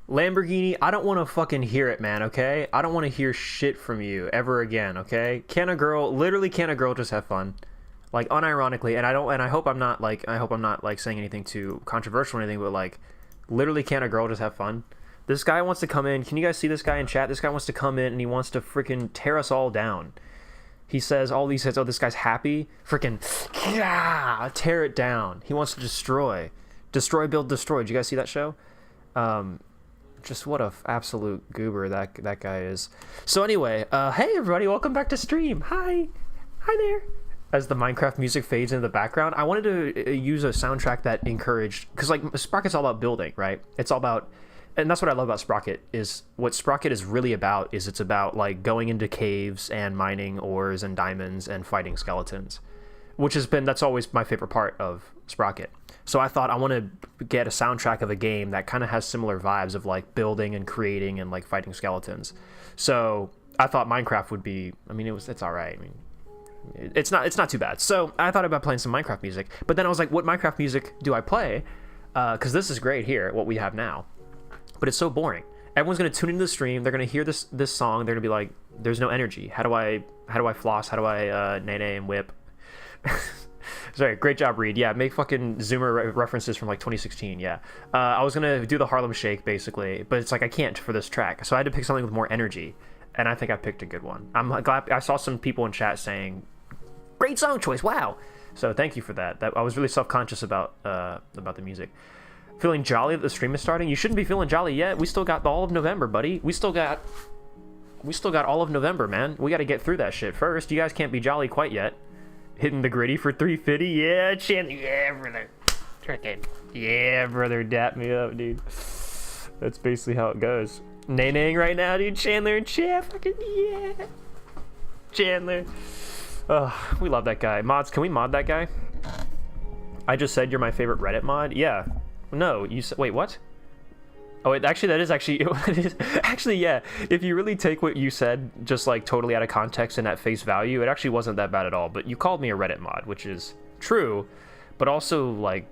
Lamborghini, I don't want to fucking hear it, man, okay? I don't want to hear shit from you ever again, okay? Can a girl just have fun? Like, unironically, and I hope I'm not like saying anything too controversial or anything, but like, literally, can a girl just have fun? This guy wants to come in. Can you guys see this guy in chat? This guy wants to come in and he wants to freaking tear us all down. He says, oh, this guy's happy. Freaking, yeah, tear it down. He wants to destroy. Destroy, build, destroy. Did you guys see that show? Just what a absolute goober that guy is. So anyway, hey everybody, welcome back to stream. Hi there. As the Minecraft music fades into the background, I wanted to use a soundtrack that encouraged, because like Sprocket's all about building, right? It's all about, and that's what I love about Sprocket, is what Sprocket is really about is it's about like going into caves and mining ores and diamonds and fighting skeletons, that's always my favorite part of Sprocket. So I thought I want to get a soundtrack of a game that kind of has similar vibes of like building and creating and like fighting skeletons. So I thought Minecraft would be, I mean, it's all right. I mean, it's not too bad. So I thought about playing some Minecraft music, but then I was like, what Minecraft music do I play? Because this is great here, what we have now, but it's so boring. Everyone's gonna tune into the stream. They're gonna hear this song. They're gonna be like, "There's no energy. How do I floss? How do I nay and whip?" Sorry, great job, Reed. Yeah, make fucking Zoomer references from like 2016. Yeah, I was gonna do the Harlem Shake basically, but it's like I can't for this track, so I had to pick something with more energy, and I think I picked a good one. I'm glad I saw some people in chat saying, "Great song choice, wow!" So thank you for that. I was really self-conscious about the music. Feeling jolly that the stream is starting? You shouldn't be feeling jolly yet. We still got all of November, buddy. We still got all of November, man. We got to get through that shit first. You guys can't be jolly quite yet. Hitting the gritty for 350. Yeah, Chandler. Yeah, brother. Yeah, brother. Dap me up, dude. That's basically how it goes. Nay-naying right now, dude. Chandler and chat. Fucking yeah. Chandler. We love that guy. Mods, can we mod that guy? I just said you're my favorite Reddit mod. Yeah. No, you said. Wait, what? Oh, that is actually. It is, actually, yeah. If you really take what you said, just like totally out of context and at face value, it actually wasn't that bad at all. But you called me a Reddit mod, which is true, but also like,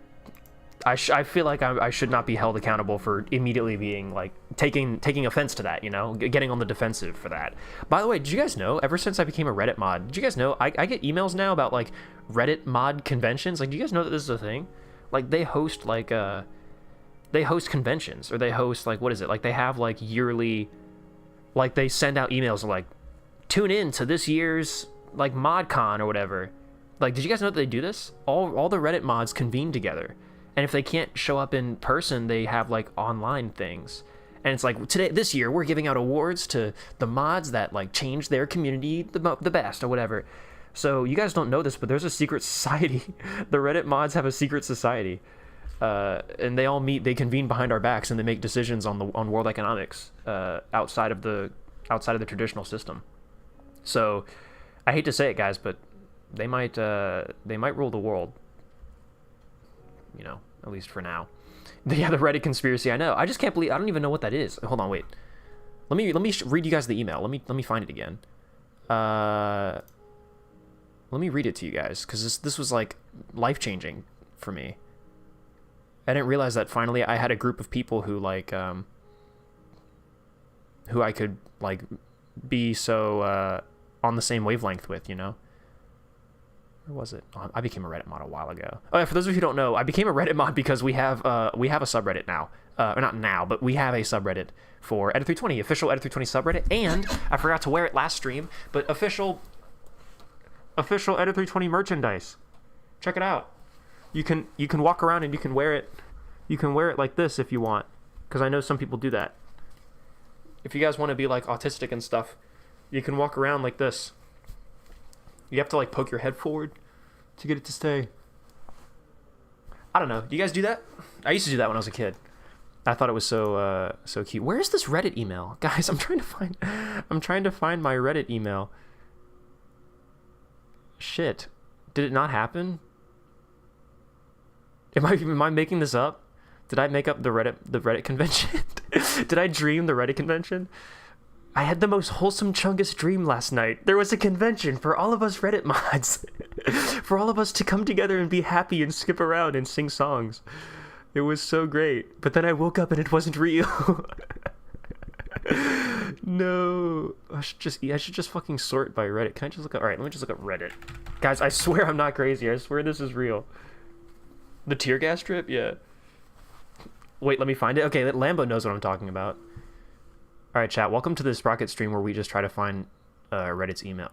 I feel like I should not be held accountable for immediately being like taking offense to that. You know, getting on the defensive for that. By the way, did you guys know? Ever since I became a Reddit mod, did you guys know I get emails now about like Reddit mod conventions? Like, do you guys know that this is a thing? Like they host conventions, or they host like, what is it? Like they have like yearly, like they send out emails like, tune in to this year's like ModCon or whatever. Like, did you guys know that they do this? All the Reddit mods convene together, and if they can't show up in person, they have like online things. And it's like, this year we're giving out awards to the mods that like changed their community the best or whatever. So you guys don't know this, but there's a secret society. The Reddit mods have a secret society, and they all meet. They convene behind our backs, and they make decisions on world economics outside of the traditional system. So I hate to say it, guys, but they might rule the world. You know, at least for now. Yeah, the Reddit conspiracy. I know. I just can't believe. I don't even know what that is. Hold on, wait. Let me read you guys the email. Let me find it again. Let me read it to you guys, because this was like life-changing for me. I didn't realize that finally I had a group of people who like who I could like be so on the same wavelength with, you know. Where was it? Oh, I became a Reddit mod a while ago. Oh yeah, for those of you who don't know, I became a Reddit mod because we have a subreddit now. Or not now, but we have a subreddit for Edit320, official Edit320 subreddit, and I forgot to wear it last stream, but official Edit320 merchandise. Check it out. You can walk around and you can wear it. You can wear it like this if you want, because I know some people do that. If you guys want to be like autistic and stuff, you can walk around like this. You have to like poke your head forward to get it to stay. I don't know. Do you guys do that? I used to do that when I was a kid. I thought it was so cute. Where is this Reddit email, guys? I'm trying to find my Reddit email. Shit, did it not happen? Am I making this up? Did I make up the Reddit convention? Did I dream the Reddit convention? I had the most wholesome chungus dream last night. There was a convention for all of us Reddit mods. For all of us to come together and be happy and skip around and sing songs. It was so great. But then I woke up and it wasn't real. No. I should just fucking sort by Reddit. Can I just look up? All right, let me just look up Reddit. Guys, I swear I'm not crazy. I swear this is real. The tear gas trip? Yeah. Wait, let me find it. Okay, Lambo knows what I'm talking about. All right, chat. Welcome to the Sprocket stream where we just try to find Reddit email.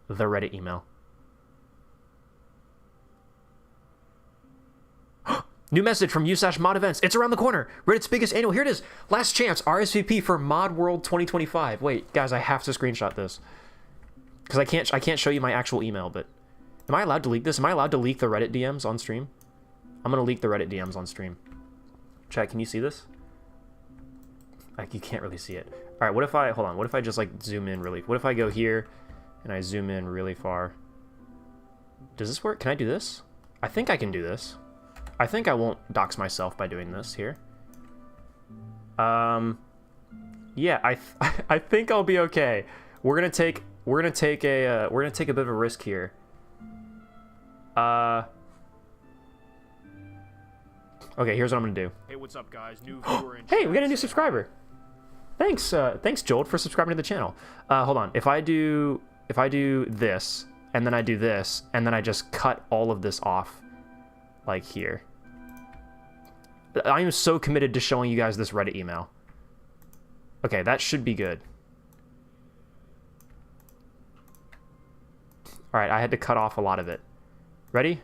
The Reddit email. New message from u/mod events. It's around the corner. Reddit's biggest annual. Here it is. Last chance. RSVP for Mod World 2025. Wait, guys, I have to screenshot this because I can't show you my actual email. But am I allowed to leak this? Am I allowed to leak the Reddit DMs on stream? I'm gonna leak the Reddit DMs on stream. Chat, can you see this? Like, you can't really see it. All right, what if I hold on? What if I just like zoom in really? What if I go here and I zoom in really far? Does this work? Can I do this? I think I can do this. I think I won't dox myself by doing this here. Yeah, I think I'll be okay. We're gonna take a bit of a risk here. Okay, here's what I'm gonna do. Hey, what's up, guys? New viewer in Hey, we got a new subscriber. Thanks, Joel, for subscribing to the channel. Hold on. If I do this, and then I do this, and then I just cut all of this off, like here. I am so committed to showing you guys this Reddit email. Okay, that should be good. All right, I had to cut off a lot of it. Ready?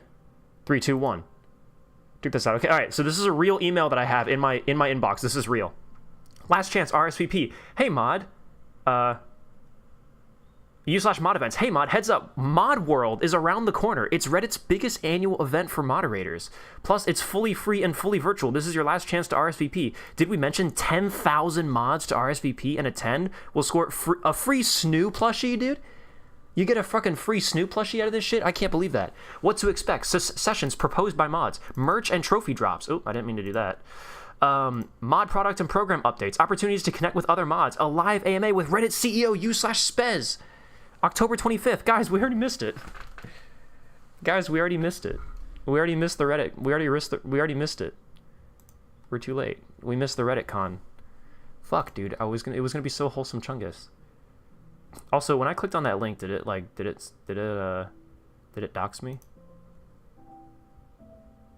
3, 2, 1. Check this out. Okay, all right. So this is a real email that I have in my inbox. This is real. Last chance RSVP. Hey mod, u/mod events. Hey mod, heads up. Mod World is around the corner. It's Reddit's biggest annual event for moderators. Plus, it's fully free and fully virtual. This is your last chance to RSVP. Did we mention 10,000 mods to RSVP and attend? We'll score a free Snoo plushie, dude. You get a fucking free Snoo plushie out of this shit? I can't believe that. What to expect? Sessions proposed by mods. Merch and trophy drops. Oh, I didn't mean to do that. Mod product and program updates. Opportunities to connect with other mods. A live AMA with Reddit CEO u/Spez. October 25th. Guys, we already missed it. Guys, we already missed it. We already missed the Reddit. We already missed it. We're too late. We missed the Reddit con. Fuck, dude. It was gonna be so wholesome chungus. Also, when I clicked on that link, did it dox me?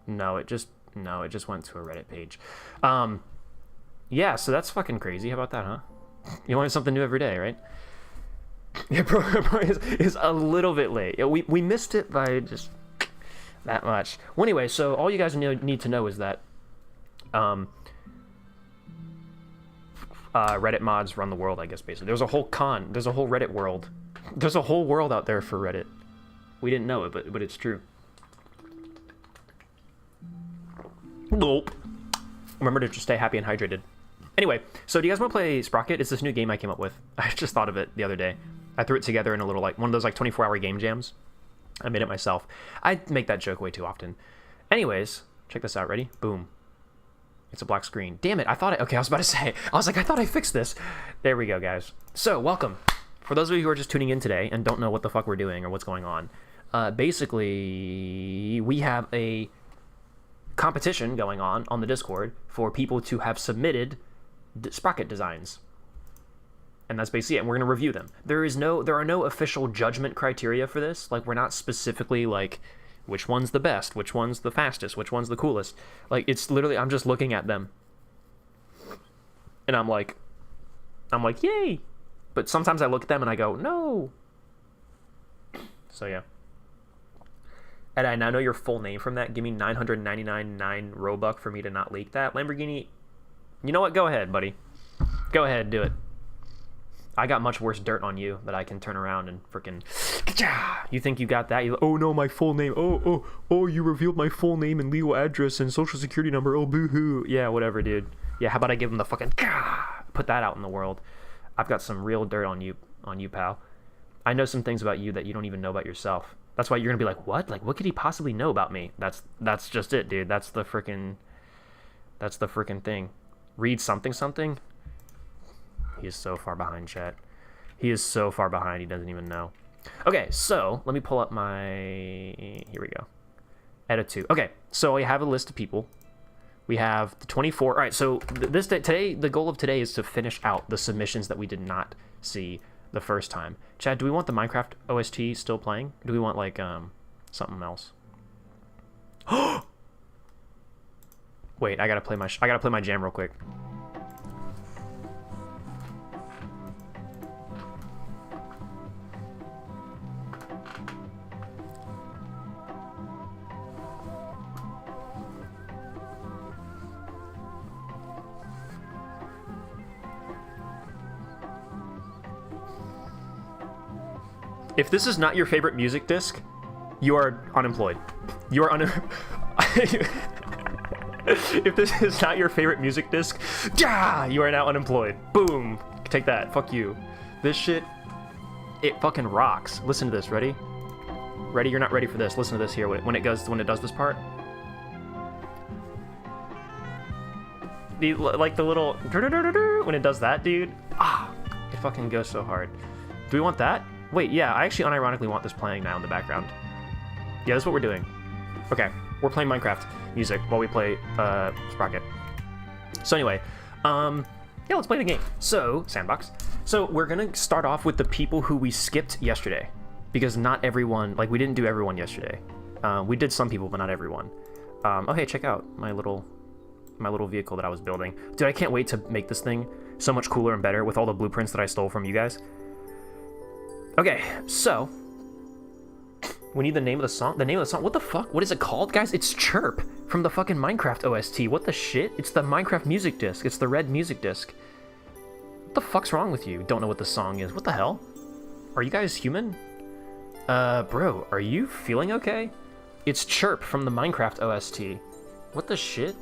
No, it just went to a Reddit page. Yeah, so that's fucking crazy. How about that, huh? You want something new every day, right? Yeah, bro is a little bit late. Yeah, we missed it by just that much. Well, anyway, so all you guys need to know is that Reddit mods run the world, I guess, basically. There's a whole Reddit world. There's a whole world out there for Reddit. We didn't know it, but it's true. Nope. Remember to just stay happy and hydrated. Anyway, so do you guys want to play Sprocket? It's this new game I came up with. I just thought of it the other day. I threw it together in a little, like, one of those, like, 24-hour game jams. I made it myself. I make that joke way too often. Anyways, check this out. Ready? Boom. It's a black screen. Damn it. Okay, I was about to say. I was like, I thought I fixed this. There we go, guys. So, welcome. For those of you who are just tuning in today and don't know what the fuck we're doing or what's going on, basically, we have a competition going on the Discord for people to have submitted Sprocket designs. And that's basically it. And we're going to review them. There are no official judgment criteria for this. Like, we're not specifically like, which one's the best, which one's the fastest, which one's the coolest. Like, it's literally, I'm just looking at them. And I'm like, yay. But sometimes I look at them and I go, no. So, yeah. And I now know your full name from that. Give me 999 Robuck for me to not leak that. Lamborghini, you know what? Go ahead, buddy. Go ahead, do it. I got much worse dirt on you that I can turn around and freaking. You think you got that? Oh no, my full name. Oh, you revealed my full name and legal address and social security number. Oh, boo-hoo. Yeah, whatever, dude. Yeah, how about I give him the fucking. Put that out in the world. I've got some real dirt on you, pal. I know some things about you that you don't even know about yourself. That's why you're gonna be like, what? Like, what could he possibly know about me? That's just it, dude. That's the freaking thing. Read something. He is so far behind, chat. He is so far behind, he doesn't even know. Okay, so let me pull up my. Here we go. Edit to. Okay, so we have a list of people. We have the 24. All right, so this day, today, the goal of today is to finish out the submissions that we did not see the first time. Chad, do we want the Minecraft OST still playing? Or do we want like something else? Wait, I gotta play my jam real quick. If this is not your favorite music disc, you are unemployed. You are If this is not your favorite music disc, you are now unemployed. Boom. Take that. Fuck you. This shit, it fucking rocks. Listen to this. Ready? Ready? You're not ready for this. Listen to this here when it does this part. Like the little when it does that, dude. It fucking goes so hard. Do we want that? Wait, yeah, I actually unironically want this playing now in the background. Yeah, that's what we're doing. Okay, we're playing Minecraft music while we play Sprocket. So anyway, yeah, let's play the game. So, sandbox. So we're gonna start off with the people who we skipped yesterday, because not everyone, like we didn't do everyone yesterday. We did some people, but not everyone. Oh hey, check out my little vehicle that I was building. Dude, I can't wait to make this thing so much cooler and better with all the blueprints that I stole from you guys. Okay, so we need the name of the song. The name of the song. What the fuck? What is it called, guys? It's Chirp from the fucking Minecraft OST. What the shit? It's the Minecraft music disc. It's the red music disc. What the fuck's wrong with you? Don't know what the song is. What the hell? Are you guys human? Bro, are you feeling okay? It's Chirp from the Minecraft OST. What the shit?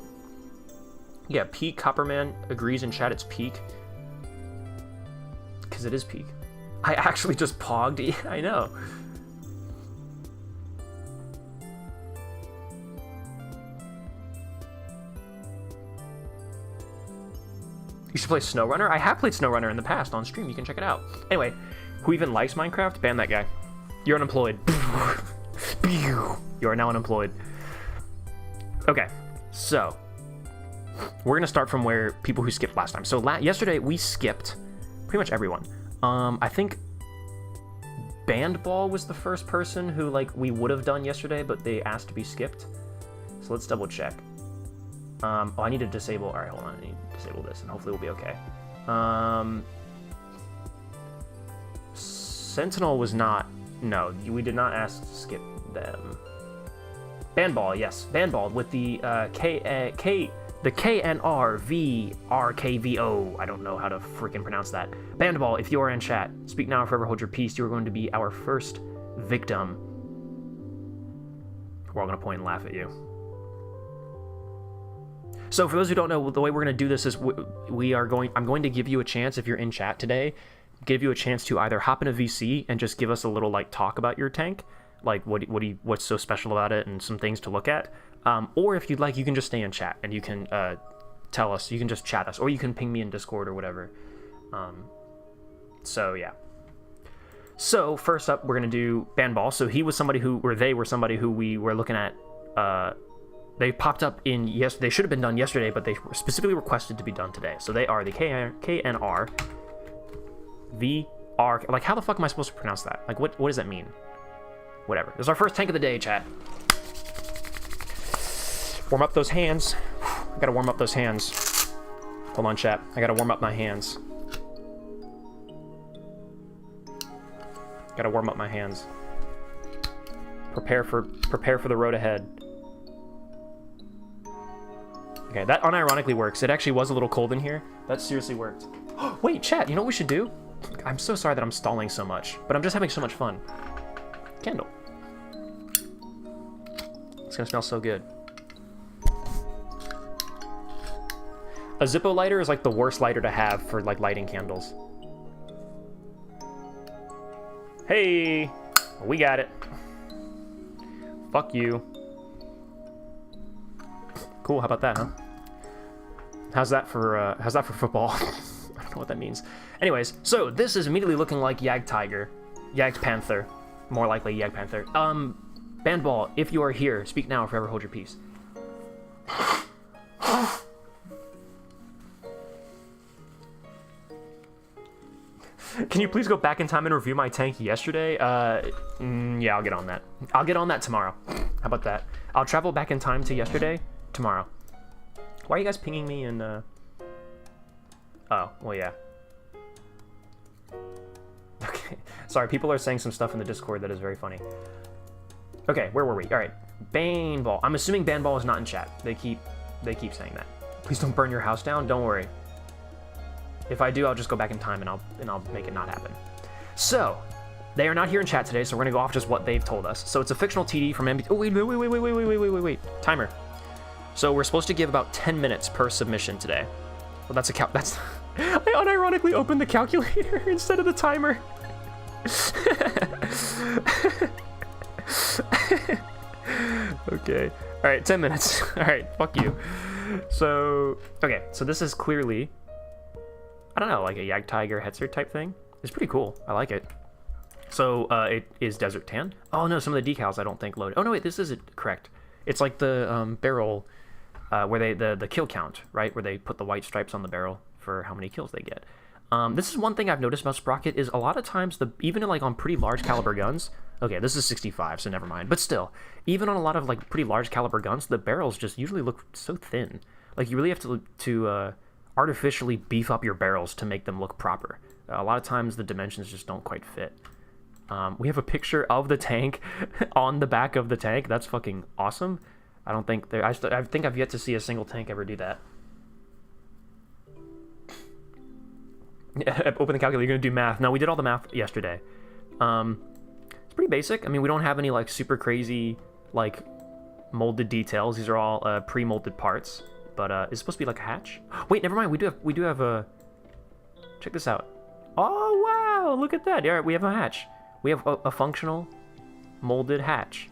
Yeah, Peak Copperman agrees in chat. It's Peak. Because it is Peak. I actually just pogged. Yeah, I know. You should play SnowRunner? I have played SnowRunner in the past on stream. You can check it out. Anyway, who even likes Minecraft? Ban that guy. You're unemployed. You are now unemployed. Okay, so we're gonna start from where people who skipped last time. So yesterday we skipped pretty much everyone. I think Bandball was the first person who like we would have done yesterday, but they asked to be skipped. So let's double check. Oh, I need to disable. All right, hold on. I need to disable this, and hopefully we'll be okay. Sentinel was not. No, we did not ask to skip them. Bandball, yes, Bandball with the the KNRVRKVO. I don't know how to freaking pronounce that. Bandball, if you are in chat, speak now or forever hold your peace. You are going to be our first victim. We're all going to point and laugh at you. So for those who don't know, the way we're going to do this is I'm going to give you a chance, if you're in chat today, give you a chance to either hop in a VC and just give us a little like talk about your tank, like what's so special about it and some things to look at. Or if you'd like, you can just stay in chat and you can tell us, you can just chat us, or you can ping me in Discord or whatever. So yeah. So first up, we're gonna do Bandball. So they were somebody who we were looking at. They popped up in they should have been done yesterday, but they were specifically requested to be done today. So they are the KNR VR. Like, how the fuck am I supposed to pronounce that? Like, what does that mean? Whatever. This is our first tank of the day, chat. Warm up those hands. I gotta warm up those hands. Hold on, chat. I gotta warm up my hands. Gotta warm up my hands. Prepare for the road ahead. Okay, that unironically works. It actually was a little cold in here. That seriously worked. Wait, chat, you know what we should do? I'm so sorry that I'm stalling so much, but I'm just having so much fun. Candle. It's gonna smell so good. A Zippo lighter is like the worst lighter to have for like lighting candles. Hey, we got it. Fuck you. Cool, how about that, huh? How's that for football? I don't know what that means. Anyways, so this is immediately looking like Yag Tiger. Yag Panther. More likely Yag Panther. Bandball, if you are here, speak now or forever hold your peace. Can you please go back in time and review my tank yesterday? Yeah, I'll get on that. I'll get on that tomorrow. How about that? I'll travel back in time to yesterday tomorrow. Why are you guys pinging me in, Oh, well, yeah. Okay. Sorry, people are saying some stuff in the Discord that is very funny. Okay, where were we? All right. Baneball. I'm assuming Baneball is not in chat. They keep saying that. Please don't burn your house down. Don't worry. If I do, I'll just go back in time and I'll make it not happen. So, they are not here in chat today, so we're gonna go off just what they've told us. So it's a fictional TD from MB. Oh wait. Timer. So we're supposed to give about 10 minutes per submission today. Well, that's a that's. I unironically opened the calculator instead of the timer. Okay. All right, 10 minutes. All right, fuck you. So, okay, so this is clearly, I don't know, like a Jagdtiger Hetzer type thing. It's pretty cool. I like it. So, it is Desert Tan. Oh no, some of the decals I don't think loaded. Oh no, wait, this isn't correct. It's like the barrel, where they the kill count, right? Where they put the white stripes on the barrel for how many kills they get. This is one thing I've noticed about Sprocket is a lot of times even like on pretty large caliber guns. Okay, this is 65, so never mind. But still, even on a lot of like pretty large caliber guns, the barrels just usually look so thin. Like you really have to artificially beef up your barrels to make them look proper. A lot of times the dimensions just don't quite fit. We have a picture of the tank on the back of the tank. That's fucking awesome. I don't think I think I've yet to see a single tank ever do that. Open the calculator. You're gonna do math. No, we did all the math yesterday. It's pretty basic. I mean, we don't have any like super crazy like molded details. These are all pre-molded parts. But it's supposed to be like a hatch. Wait, never mind. We do have a. Check this out. Oh wow! Look at that. All right, we have a hatch. We have a functional molded hatch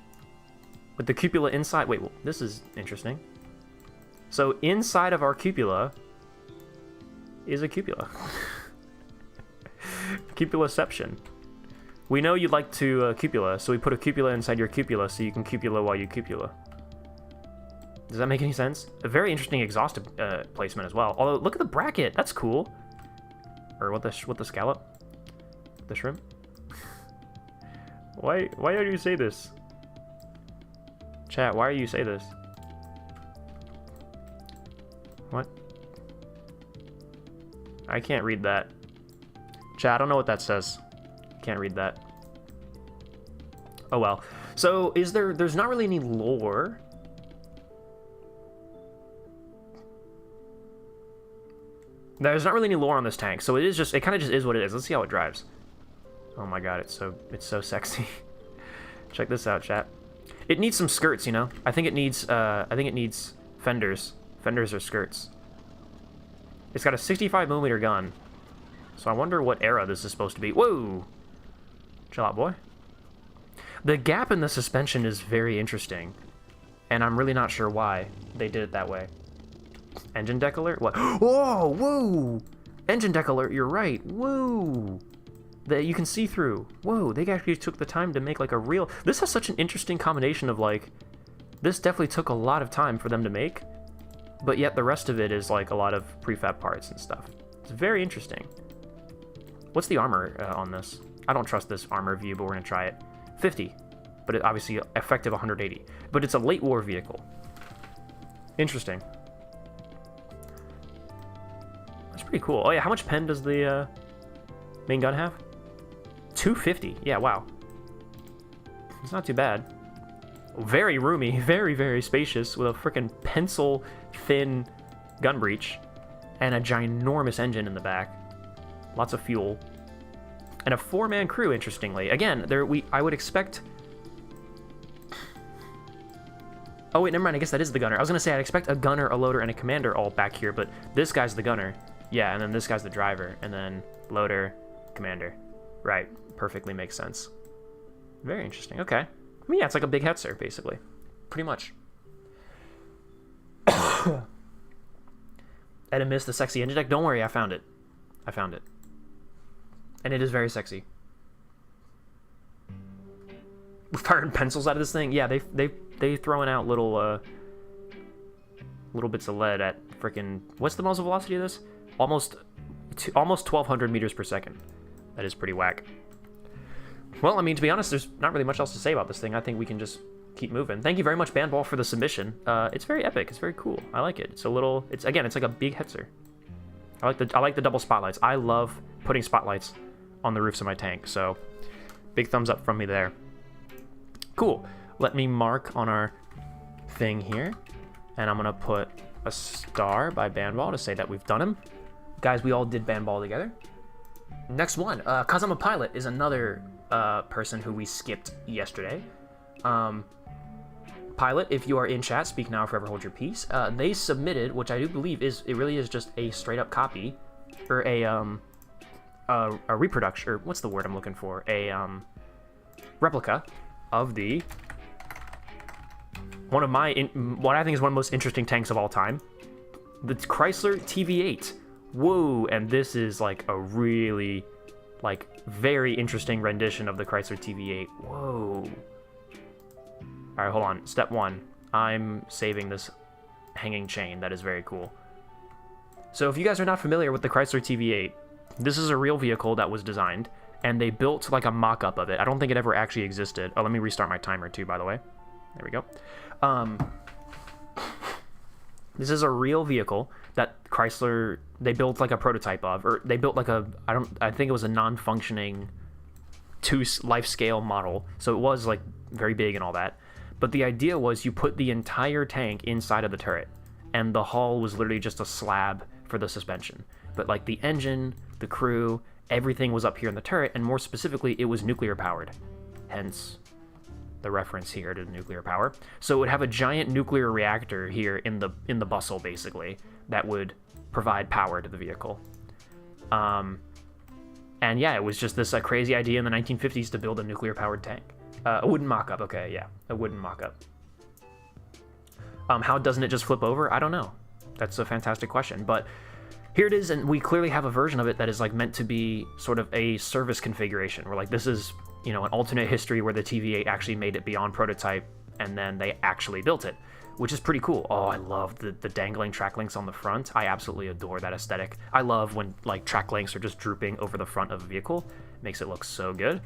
with the cupola inside. Wait, well, this is interesting. So inside of our cupola is a cupola. Cupulaception. We know you'd like to cupola, so we put a cupola inside your cupola so you can cupola while you cupola. Does that make any sense? A very interesting exhaust placement as well. Although, look at the bracket. That's cool. Or what the scallop? The shrimp? Why do you say this? Chat, why do you say this? What? I can't read that. Chat, I don't know what that says. Can't read that. Oh well. So, there's not really any lore. There's not really any lore on this tank, so it kind of just is what it is. Let's see how it drives. Oh my god, it's so sexy. Check this out, chat. It needs some skirts, you know. I think it needs fenders. Fenders or skirts. It's got a 65mm gun. So I wonder what era this is supposed to be. Whoa! Chill out, boy. The gap in the suspension is very interesting, and I'm really not sure why they did it that way. Engine deck alert? What? Whoa! Whoa! Engine deck alert, you're right. Whoa! That you can see through. Whoa, they actually took the time to make like a real... This has such an interesting combination of like... This definitely took a lot of time for them to make, but yet the rest of it is like a lot of prefab parts and stuff. It's very interesting. What's the armor on this? I don't trust this armor view, but we're gonna try it. 50, but it obviously effective 180. But it's a late war vehicle. Interesting. That's pretty cool. Oh yeah, how much pen does the main gun have? 250. Yeah, wow. It's not too bad. Very roomy, very, very spacious, with a freaking pencil-thin gun breech and a ginormous engine in the back. Lots of fuel. And a 4-man crew, interestingly. Again, I would expect... Oh, wait, never mind. I guess that is the gunner. I was going to say I'd expect a gunner, a loader, and a commander all back here, but this guy's the gunner. Yeah, and then this guy's the driver, and then loader, commander. Right. Perfectly makes sense. Very interesting. Okay. I mean, yeah, it's like a big Hetzer, basically. Pretty much. Ed missed the sexy engine deck. Don't worry, I found it. I found it. And it is very sexy. firing pencils out of this thing. Yeah, they throwing out little bits of lead at freaking. What's the muzzle velocity of this? Almost 1,200 meters per second. That is pretty whack. Well, I mean, to be honest, there's not really much else to say about this thing. I think we can just keep moving. Thank you very much, Bandball, for the submission. It's very epic. It's very cool. I like it. It's like a big hetzer. I like the double spotlights. I love putting spotlights on the roofs of my tank. So, big thumbs up from me there. Cool. Let me mark on our thing here, and I'm gonna put a star by Bandball to say that we've done him. Guys, we all did Bandball together. Next one, Cause I'm a Pilot, is another person who we skipped yesterday. Pilot, if you are in chat, speak now or forever hold your peace. They submitted, which I do believe it really is just a straight up copy, or a reproduction, or what's the word I'm looking for? A replica of what I think is one of the most interesting tanks of all time, the Chrysler TV8. Whoa, and this is like a really, like, very interesting rendition of the Chrysler TV8. Whoa. All right, hold on. Step one. I'm saving this hanging chain. That is very cool. So if you guys are not familiar with the Chrysler TV8, this is a real vehicle that was designed, and they built like a mock-up of it. I don't think it ever actually existed. Oh, let me restart my timer too, by the way. There we go. This is a real vehicle that Chrysler, they built like a prototype of, or they built like I think it was a non-functioning life-scale model. So it was like very big and all that. But the idea was you put the entire tank inside of the turret, and the hull was literally just a slab for the suspension. But like the engine, the crew, everything was up here in the turret, and more specifically, it was nuclear powered. Hence the reference here to nuclear power. So it would have a giant nuclear reactor here in the bustle, basically, that would provide power to the vehicle. And yeah, it was just this crazy idea in the 1950s to build a nuclear powered tank. A wooden mock-up, okay, yeah, a wooden mock-up. How doesn't it just flip over? I don't know. That's a fantastic question, but here it is, and we clearly have a version of it that is like meant to be sort of a service configuration, where like this is, you know, an alternate history where the TVA actually made it beyond prototype, and then they actually built it, which is pretty cool. Oh, I love the dangling track links on the front. I absolutely adore that aesthetic. I love when like track links are just drooping over the front of a vehicle. It makes it look so good.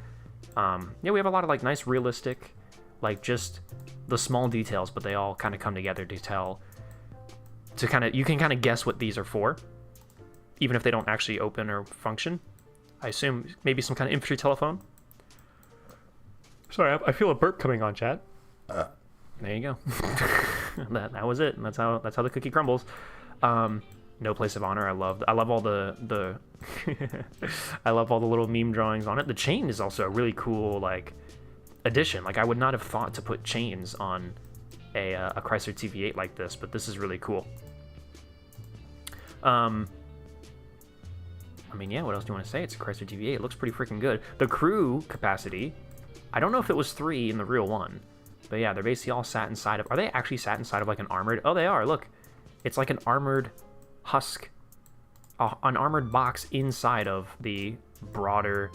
Yeah, we have a lot of like nice realistic, like just the small details, but they all kind of come together you can kind of guess what these are for, even if they don't actually open or function. I assume maybe some kind of infantry telephone. Sorry, I feel a burp coming on, chat. There you go. that was it. That's how the cookie crumbles. No place of honor. I love all the I love all the little meme drawings on it. The chain is also a really cool like addition. Like I would not have thought to put chains on a Chrysler TV8 like this, but this is really cool. I mean, yeah, what else do you want to say? It's a Chrysler TV8. It looks pretty freaking good. The crew capacity, I don't know if it was 3 in the real one, but yeah, they're basically all sat inside of... Are they actually sat inside of like an armored... Oh, they are. Look. It's like an armored husk, an armored box inside of the broader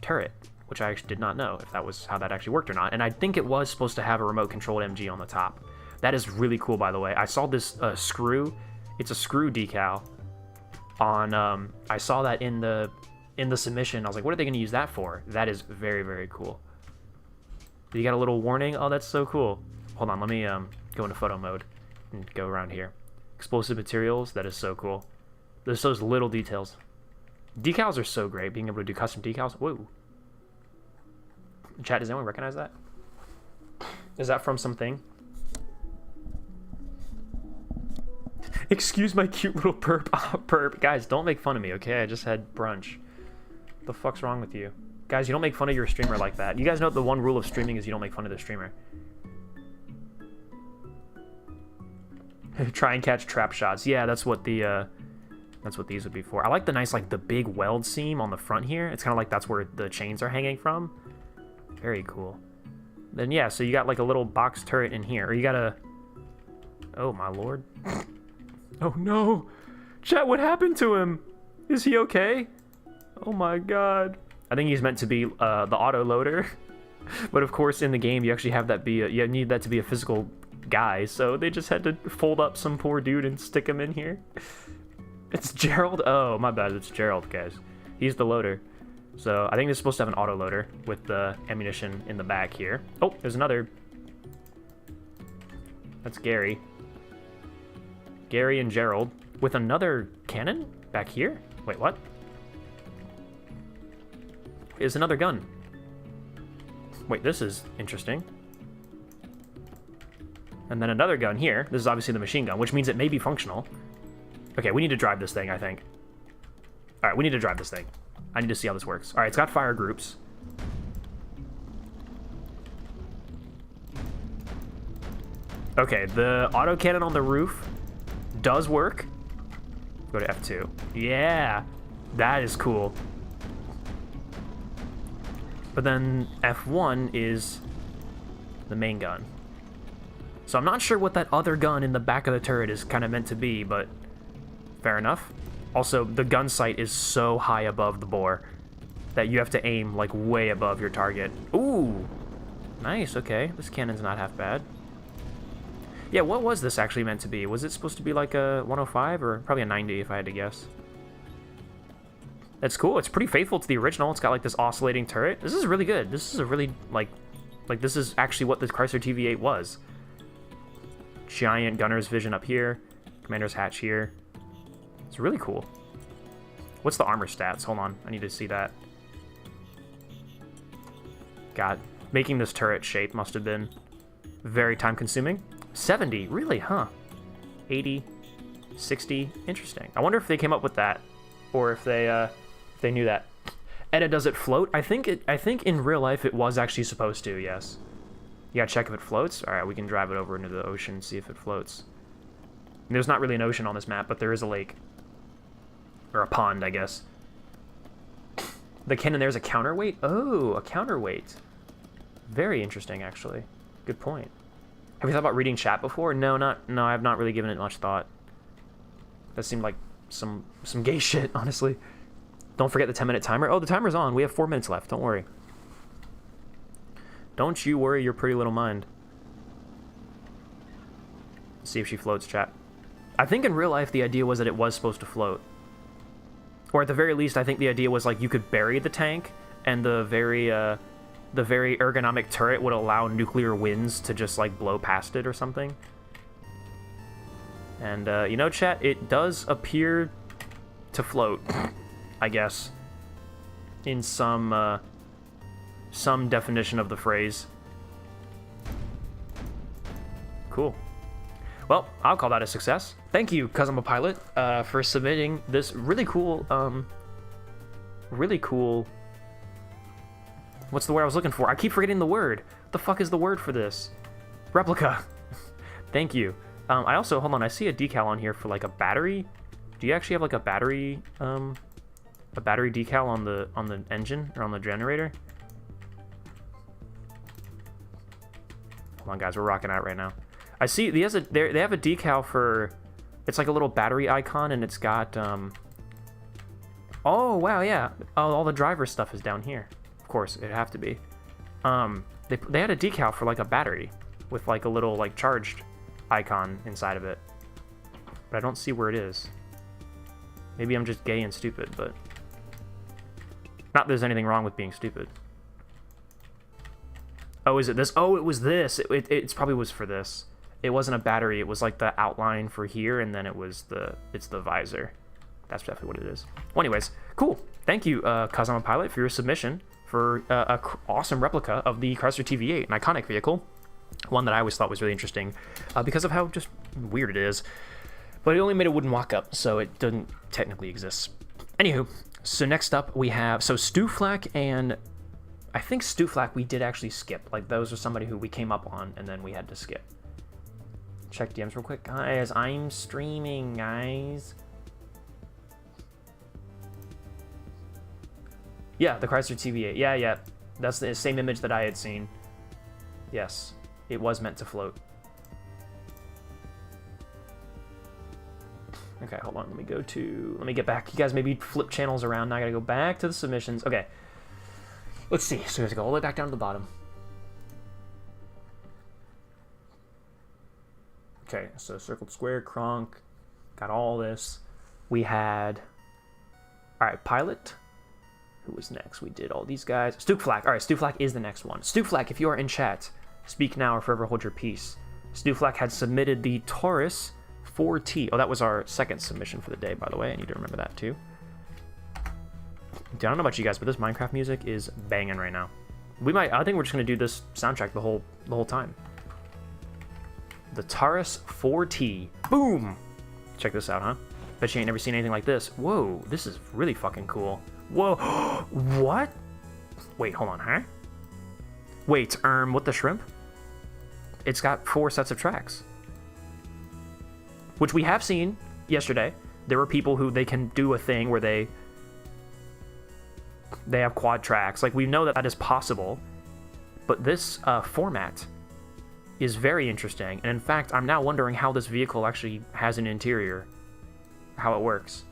turret, which I actually did not know if that was how that actually worked or not. And I think it was supposed to have a remote-controlled MG on the top. That is really cool, by the way. I saw this screw. It's a screw decal on... I saw that in the submission. I was like, what are they going to use that for? That is very, very cool. You got a little warning? Oh, that's so cool. Hold on, let me go into photo mode and go around here. Explosive materials, that is so cool. There's those little details. Decals are so great, being able to do custom decals. Whoa. Chat, does anyone recognize that? Is that from something? Excuse my cute little perp. Perp. Guys, don't make fun of me, okay? I just had brunch. What the fuck's wrong with you? Guys, you don't make fun of your streamer like that. You guys know the one rule of streaming is you don't make fun of the streamer. Try and catch trap shots. Yeah, that's what these would be for. I like the nice, like, the big weld seam on the front here. It's kind of like that's where the chains are hanging from. Very cool. Then, yeah, so you got, like, a little box turret in here. Or you got a... Oh, my lord. Oh, no. Chat, what happened to him? Is he okay? Oh, my god. I think he's meant to be the auto loader. But of course, in the game, you actually have that be you need that to be a physical guy, so they just had to fold up some poor dude and stick him in here. It's Gerald. Oh, my bad. It's Gerald, guys. He's the loader. So I think this is supposed to have an auto loader with the ammunition in the back here. Oh, there's another. That's Gary. Gary and Gerald with another cannon back here. Wait, what? Is another gun. Wait, this is interesting. And then another gun here. This is obviously the machine gun, which means it may be functional. Okay, we need to drive this thing, I think. All right, we need to drive this thing. I need to see how this works. All right, it's got fire groups. Okay, the autocannon on the roof does work. Go to F2. Yeah, that is cool. But then F1 is the main gun. So I'm not sure what that other gun in the back of the turret is kind of meant to be, but fair enough. Also, the gun sight is so high above the bore that you have to aim, like, way above your target. Ooh! Nice, okay. This cannon's not half bad. Yeah, what was this actually meant to be? Was it supposed to be like a 105 or probably a 90 if I had to guess? That's cool. It's pretty faithful to the original. It's got like this oscillating turret. This is really good. This is a really, like this is actually what the Chrysler TV8 was. Giant gunner's vision up here. Commander's hatch here. It's really cool. What's the armor stats? Hold on. I need to see that. God, making this turret shape must have been very time consuming. 70, really, huh? 80, 60, interesting. I wonder if they came up with that, or if they knew that. Edda, does it float? I think in real life it was actually supposed to, yes. You gotta check if it floats. All right, we can drive it over into the ocean and see if it floats. And there's not really an ocean on this map, but there is a lake. Or a pond, I guess. The cannon there's a counterweight? Oh, a counterweight. Very interesting, actually. Good point. Have you thought about reading chat before? No, I have not really given it much thought. That seemed like some gay shit, honestly. Don't forget the 10-minute timer. Oh, the timer's on. We have 4 minutes left. Don't worry. Don't you worry your pretty little mind. Let's see if she floats, chat. I think in real life the idea was that it was supposed to float. Or at the very least, I think the idea was like you could bury the tank, and the very ergonomic turret would allow nuclear winds to just like blow past it or something. And you know, chat, it does appear to float, I guess, in some definition of the phrase. Cool. Well, I'll call that a success. Thank you, 'Cause I'm a Pilot, for submitting this really cool, what's the word I was looking for? I keep forgetting the word. What the fuck is the word for this? Replica. Thank you. I also, hold on, I see a decal on here for like a battery. Do you actually have like a battery decal on the engine or on the generator? Hold on, guys, we're rocking out right now. I see they have a decal for, it's like a little battery icon, and it's got oh wow, yeah, all the driver stuff is down here. Of course, it'd have to be. They had a decal for like a battery with like a little like charged icon inside of it, but I don't see where it is. Maybe I'm just gay and stupid, but not that there's anything wrong with being stupid. Oh, is it this? Oh, it was this. It probably was for this. It wasn't a battery. It was like the outline for here, and then it's the visor. That's definitely what it is. Well, anyways, cool. Thank you, 'Cause I'm a Pilot, for your submission for a awesome replica of the Chrysler TV8, an iconic vehicle. One that I always thought was really interesting because of how just weird it is. But it only made a wooden walk-up, so it doesn't technically exist. Anywho, so next up we have, so Stuflak, and I think Stuflak we did actually skip. Like, those are somebody who we came up on, and then we had to skip. Check DMs real quick. Guys, I'm streaming, guys. Yeah, the Chrysler TV8. Yeah. That's the same image that I had seen. Yes, it was meant to float. Okay, hold on. Let me get back. You guys maybe flip channels around. Now I gotta go back to the submissions. Okay. Let's see. So we have to go all the way back down to the bottom. Okay, so circled square, Kronk, got all this. We had, all right, Pilot. Who was next? We did all these guys. Stooflak. All right, Stooflak is the next one. Stooflak, if you are in chat, speak now or forever hold your peace. Stooflak had submitted the Taurus 4T. Oh, that was our second submission for the day, by the way. I need to remember that too. Dude, I don't know about you guys, but this Minecraft music is banging right now. I think we're just gonna do this soundtrack the whole time. The Taurus 4T. Boom! Check this out, huh? Bet you ain't never seen anything like this. Whoa, this is really fucking cool. Whoa, what? Wait, hold on, huh? Wait, what the shrimp? It's got 4 sets of tracks. Which we have seen yesterday. There were people who they can do a thing where they have quad tracks. Like, we know that is possible. But this format is very interesting. And in fact, I'm now wondering how this vehicle actually has an interior. How it works.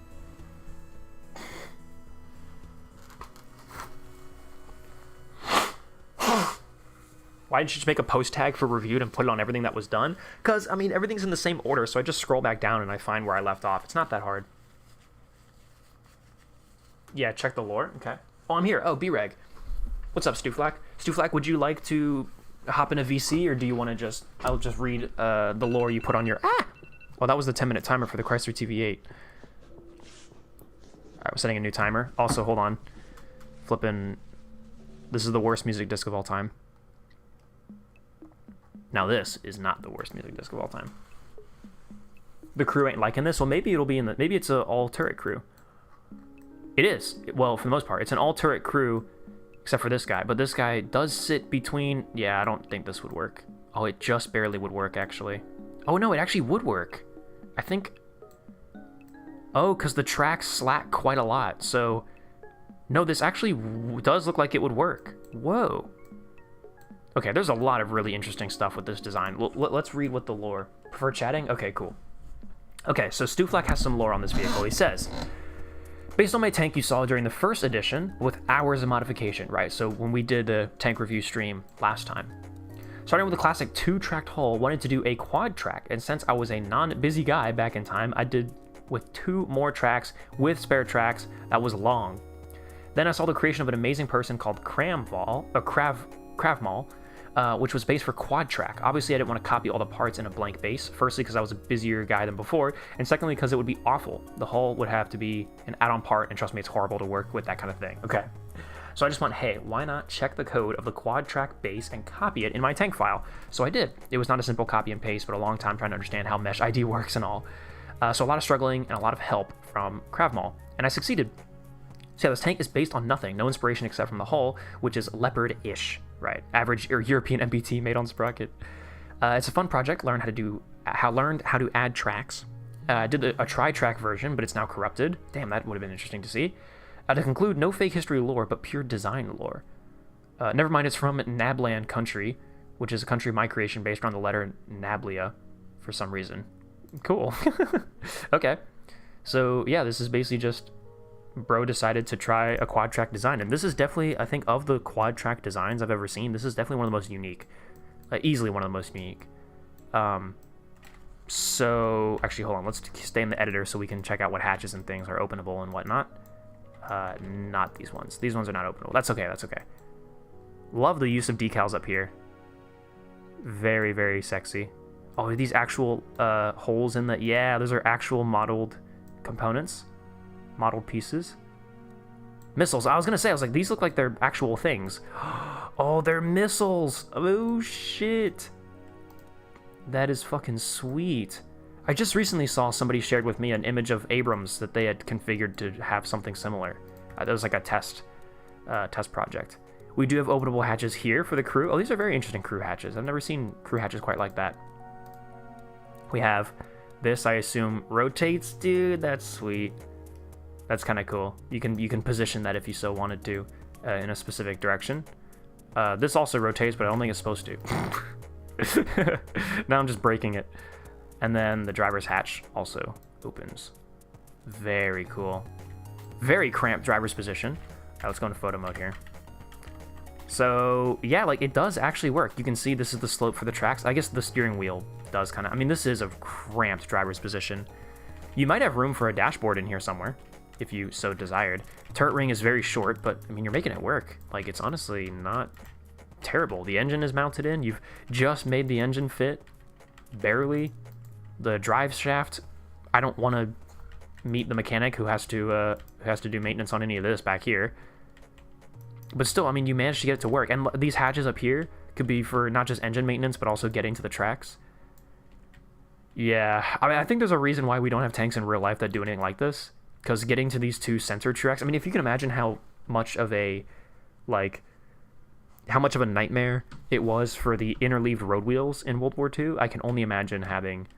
Why didn't you just make a post tag for reviewed and put it on everything that was done? Because, I mean, everything's in the same order, so I just scroll back down and I find where I left off. It's not that hard. Yeah, check the lore. Okay. Oh, I'm here. Oh, B-Reg. What's up, Stooflak? Stooflak, would you like to hop in a VC, or do you want to just... I'll just read the lore you put on your... Ah! Well, that was the 10-minute timer for the Chrysler TV8. Alright, we're setting a new timer. Also, hold on. Flipping... This is the worst music disc of all time. Now this is not the worst music disc of all time. The crew ain't liking this. Well, maybe it'll be in the... Maybe it's an all-turret crew. It is. Well, for the most part. It's an all-turret crew, except for this guy. But this guy does sit between... Yeah, I don't think this would work. Oh, it just barely would work, actually. Oh, no, it actually would work. I think... Oh, because the tracks slack quite a lot. So, no, this actually does look like it would work. Whoa. Okay, there's a lot of really interesting stuff with this design. Let's read what the lore... Prefer chatting? Okay, cool. Okay, so Stooflak has some lore on this vehicle. He says, based on my tank you saw during the first edition, with hours of modification, right? So when we did the tank review stream last time. Starting with a classic 2-tracked hull, wanted to do a quad track, and since I was a non-busy guy back in time, I did with 2 more tracks with spare tracks that was long. Then I saw the creation of an amazing person called Kravmal, which was based for quad track. Obviously, I didn't want to copy all the parts in a blank base. Firstly, because I was a busier guy than before, and secondly, because it would be awful. The hull would have to be an add-on part, and trust me, it's horrible to work with that kind of thing. Okay. So I just went, hey, why not check the code of the quad track base and copy it in my tank file? So I did. It was not a simple copy and paste, but a long time trying to understand how mesh ID works and all. So a lot of struggling and a lot of help from Kravmal, and I succeeded. So yeah, this tank is based on nothing, no inspiration except from the hull, which is leopard-ish, right? Average or European MBT made on Sprocket. It's a fun project. Learned how to add tracks. I did a tri-track version, but it's now corrupted. Damn, that would have been interesting to see. To conclude, no fake history lore, but pure design lore. Never mind, it's from Nabland country, which is a country of my creation based around the letter Nablia, for some reason. Cool. Okay. So yeah, this is basically just bro decided to try a quad track design, and this is definitely, I think, of the quad track designs I've ever seen, this is definitely one of the most unique. Easily one of the most unique. So actually, hold on, let's stay in the editor so we can check out what hatches and things are openable and whatnot. Not these ones. These ones are not openable. That's okay, that's okay. Love the use of decals up here. Very, very sexy. Oh, are these actual holes in the... Yeah, those are actual modeled components. Modeled pieces. Missiles. I was going to say, I was like, these look like they're actual things. Oh, they're missiles. Oh, shit. That is fucking sweet. I just recently saw somebody shared with me an image of Abrams that they had configured to have something similar. That was like a test project. We do have openable hatches here for the crew. Oh, these are very interesting crew hatches. I've never seen crew hatches quite like that. We have this, I assume, rotates. Dude, that's sweet. That's kind of cool. You can position that if you so wanted to in a specific direction. This also rotates, but I don't think it's supposed to. Now I'm just breaking it. And then the driver's hatch also opens. Very cool. Very cramped driver's position. All right, let's go into photo mode here. So yeah, like it does actually work. You can see this is the slope for the tracks. I guess the steering wheel does kind of... I mean, this is a cramped driver's position. You might have room for a dashboard in here somewhere, if you so desired. Turret ring is very short, but, I mean, you're making it work. Like, it's honestly not terrible. The engine is mounted in. You've just made the engine fit, barely. The drive shaft, I don't want to meet the mechanic who has to do maintenance on any of this back here. But still, I mean, you managed to get it to work. And these hatches up here could be for not just engine maintenance, but also getting to the tracks. Yeah, I mean, I think there's a reason why we don't have tanks in real life that do anything like this. Because getting to these two sensor tracks, I mean, if you can imagine how much of a, like, how much of a nightmare it was for the interleaved road wheels in World War II, I can only imagine having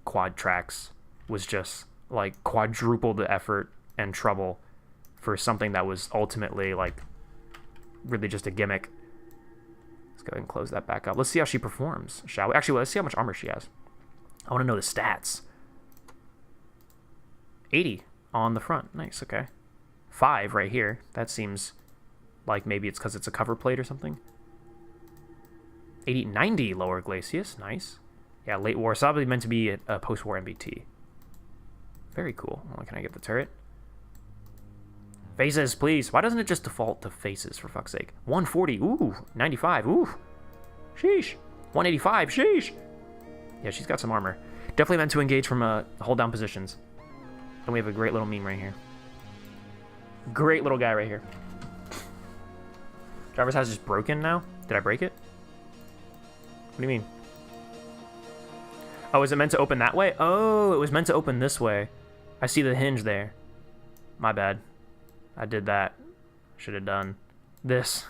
quad tracks was just, like, quadruple the effort and trouble for something that was ultimately, like, really just a gimmick. Let's go ahead and close that back up. Let's see how she performs, shall we? Actually, let's see how much armor she has. I want to know the stats. 80 on the front. Nice, okay. 5 right here. That seems like maybe it's because it's a cover plate or something. 80, 90 lower glacis. Nice. Yeah, late war. It's probably meant to be a post-war MBT. Very cool. Well, can I get the turret? Faces, please. Why doesn't it just default to faces, for fuck's sake? 140. Ooh. 95. Ooh. Sheesh. 185. Sheesh. Yeah, she's got some armor. Definitely meant to engage from hold down positions. And we have a great little meme right here. Great little guy right here. Driver's house is broken now? Did I break it? What do you mean? Oh, is it meant to open that way? Oh, it was meant to open this way. I see the hinge there. My bad. I did that. Should have done this.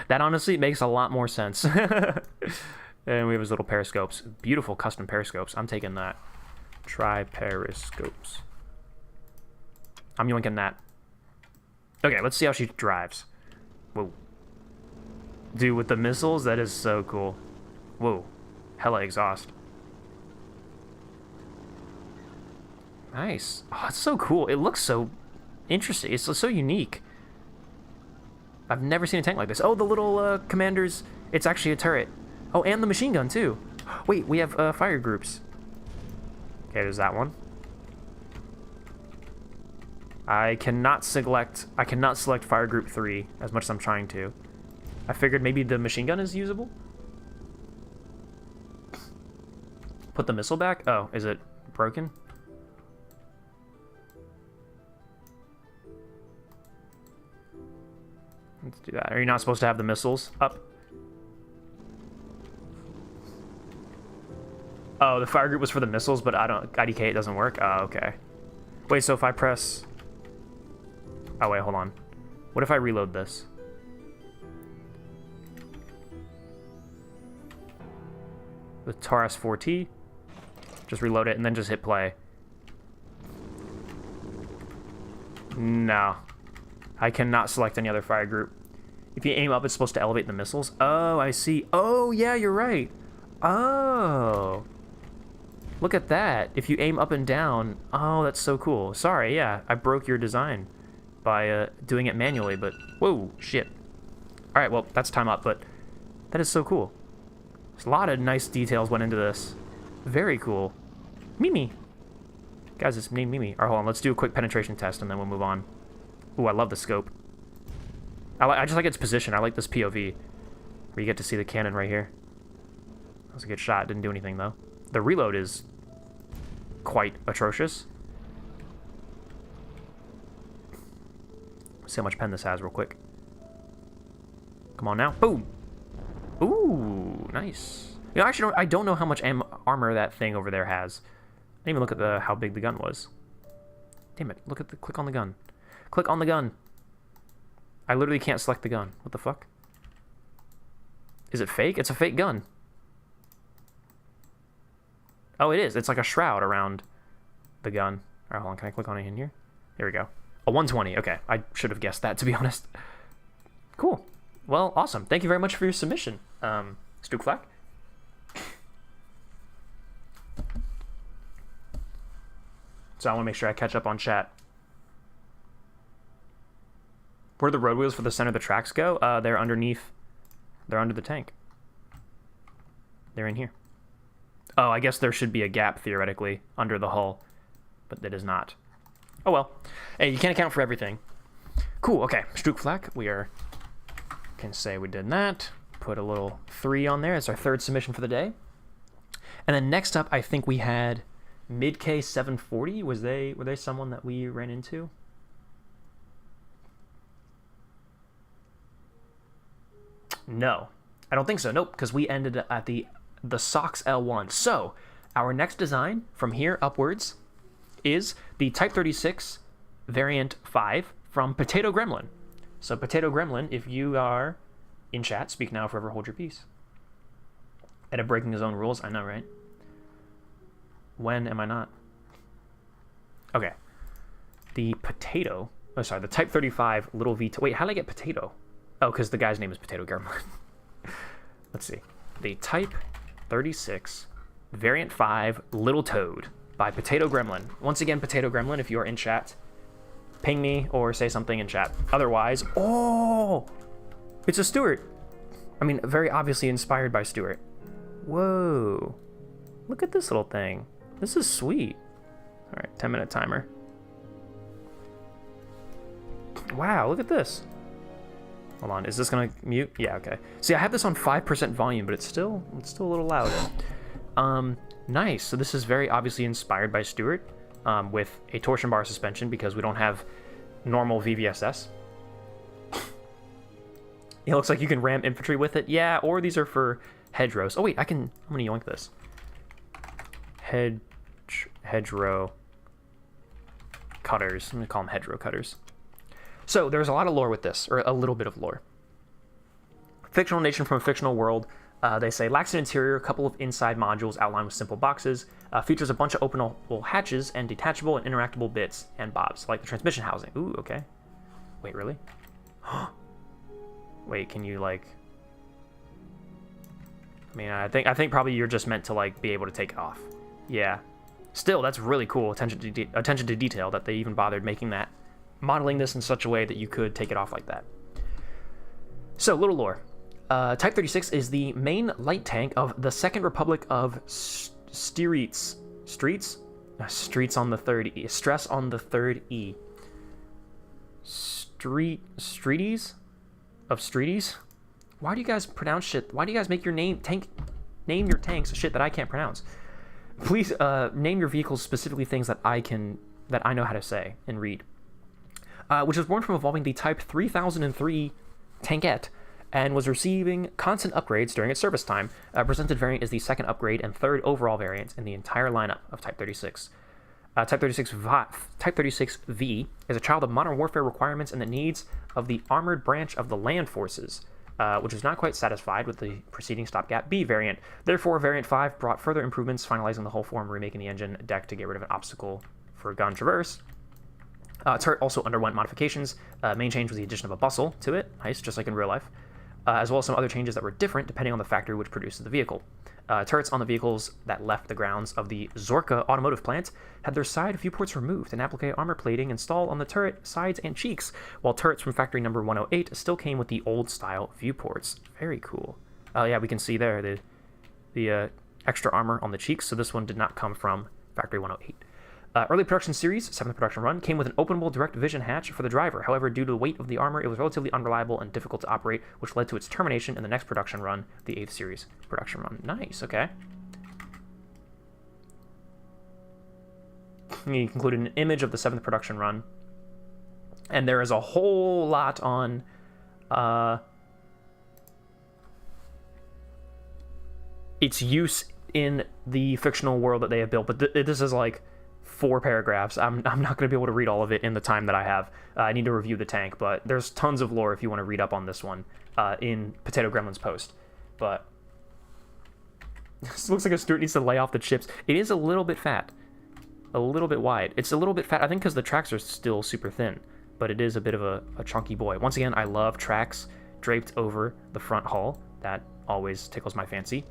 That honestly makes a lot more sense. And we have his little periscopes. Beautiful custom periscopes. I'm taking that. Try periscopes. I'm yoinking that. Okay, let's see how she drives. Whoa. Dude, with the missiles, that is so cool. Whoa. Hella exhaust. Nice. Oh, it's so cool. It looks so interesting. It's so unique. I've never seen a tank like this. Oh, the little commanders. It's actually a turret. Oh, and the machine gun, too. Wait, we have fire groups. Okay, there's that one. I cannot select fire group 3 as much as I'm trying to. I figured maybe the machine gun is usable. Put the missile back? Oh, is it broken? Let's do that. Are you not supposed to have the missiles up? Oh, the fire group was for the missiles, but IDK it doesn't work? Oh, okay. Wait, so if I press... Oh, wait, hold on. What if I reload this? With Taurus 4T. Just reload it and then just hit play. No. I cannot select any other fire group. If you aim up, it's supposed to elevate the missiles. Oh, I see. Oh, yeah, you're right. Oh. Look at that. If you aim up and down. Oh, that's so cool. Sorry, yeah. I broke your design by doing it manually, but... Whoa, shit. Alright, well, that's time up, but that is so cool. There's a lot of nice details went into this. Very cool. Mimi. Guys, it's named Mimi. Alright, hold on. Let's do a quick penetration test, and then we'll move on. Ooh, I love the scope. I just like its position. I like this POV, where you get to see the cannon right here. That was a good shot. Didn't do anything, though. The reload is quite atrocious. See how much pen this has real quick. Come on now. Boom. Ooh, nice. You know, actually, I don't know how much armor that thing over there has. I didn't even look at how big the gun was. Damn it. Look at the... Click on the gun. Click on the gun. I literally can't select the gun. What the fuck? Is it fake? It's a fake gun. Oh, it is. It's like a shroud around the gun. Alright, hold on. Can I click on it in here? There we go. A 120. Okay. I should have guessed that, to be honest. Cool. Well, awesome. Thank you very much for your submission, Stukflak. So I want to make sure I catch up on chat. Where do the road wheels for the center of the tracks go? They're underneath. They're under the tank. They're in here. Oh, I guess there should be a gap, theoretically, under the hull. But that is not. Oh well. Hey, you can't account for everything. Cool, okay. Strookflak, we can say we did that. Put a little 3 on there. That's our 3rd submission for the day. And then next up, I think we had Mid-K 740. Were they someone that we ran into? No, I don't think so. Nope, because we ended at the SOX L1. So our next design from here upwards is the Type 36 Variant 5 from Potato Gremlin. So Potato Gremlin, if you are in chat, speak now, forever hold your peace. Ed breaking his own rules, I know, right? When am I not? Okay. The Type 35 little V2. Wait, how did I get Potato? Oh, because the guy's name is Potato Gremlin. Let's see. The Type 36 Variant 5 Little Toad by Potato Gremlin. Once again, Potato Gremlin, if you are in chat, ping me or say something in chat. Otherwise, oh, it's a Stuart. I mean, very obviously inspired by Stuart. Whoa. Look at this little thing. This is sweet. All right, 10-minute timer. Wow, look at this. Hold on, is this gonna mute? Yeah, okay. See, I have this on 5% volume, but it's still a little loud. Nice. So this is very obviously inspired by Stuart, with a torsion bar suspension because we don't have normal VVSS. It looks like you can ram infantry with it. Yeah, or these are for hedgerows. Oh wait, I'm gonna yoink this. Hedgerow cutters. I'm gonna call them hedgerow cutters. So there's a lot of lore with this, or a little bit of lore. Fictional nation from a fictional world. They say lacks an interior, a couple of inside modules outlined with simple boxes. Features a bunch of openable hatches and detachable and interactable bits and bobs, like the transmission housing. Ooh, okay. Wait, really? Wait, can you like? I mean, I think probably you're just meant to like be able to take it off. Yeah. Still, that's really cool. Attention to detail that they even bothered making that. Modeling this in such a way that you could take it off like that. So, little lore. Type 36 is the main light tank of the Second Republic of Streets. Streets on the third E. Stress on the third E. Streeties? Of Streeties? Why do you guys pronounce shit? Why do you guys make your name your tanks shit that I can't pronounce? Please name your vehicles specifically things that I know how to say and read. Which was born from evolving the Type 3003 tankette and was receiving constant upgrades during its service time. Presented variant is the 2nd upgrade and 3rd overall variant in the entire lineup of Type 36. Type 36V is a child of modern warfare requirements and the needs of the armored branch of the land forces, which was not quite satisfied with the preceding stopgap B variant. Therefore, Variant 5 brought further improvements, finalizing the hull form, remaking the engine deck to get rid of an obstacle for gun traverse. Turret also underwent modifications. Main change was the addition of a bustle to it, nice, just like in real life, as well as some other changes that were different depending on the factory which produces the vehicle. Turrets on the vehicles that left the grounds of the Zorka automotive plant had their side viewports removed and applique armor plating installed on the turret sides and cheeks, while turrets from factory number 108 still came with the old style viewports. Very cool. Yeah, we can see there the extra armor on the cheeks, so this one did not come from factory 108. Early production series, 7th production run, came with an openable direct vision hatch for the driver. However, due to the weight of the armor, it was relatively unreliable and difficult to operate, which led to its termination in the next production run, the 8th series production run. Nice, okay. You included an image of the 7th production run. And there is a whole lot on its use in the fictional world that they have built. But this is like 4 paragraphs. I'm not going to be able to read all of it in the time that I have. I need to review the tank, but there's tons of lore if you want to read up on this one in Potato Gremlin's post. But this looks like a Stuart needs to lay off the chips. It is a little bit fat, a little bit wide. It's a little bit fat, I think, because the tracks are still super thin, but it is a bit of a chunky boy. Once again, I love tracks draped over the front hull. That always tickles my fancy.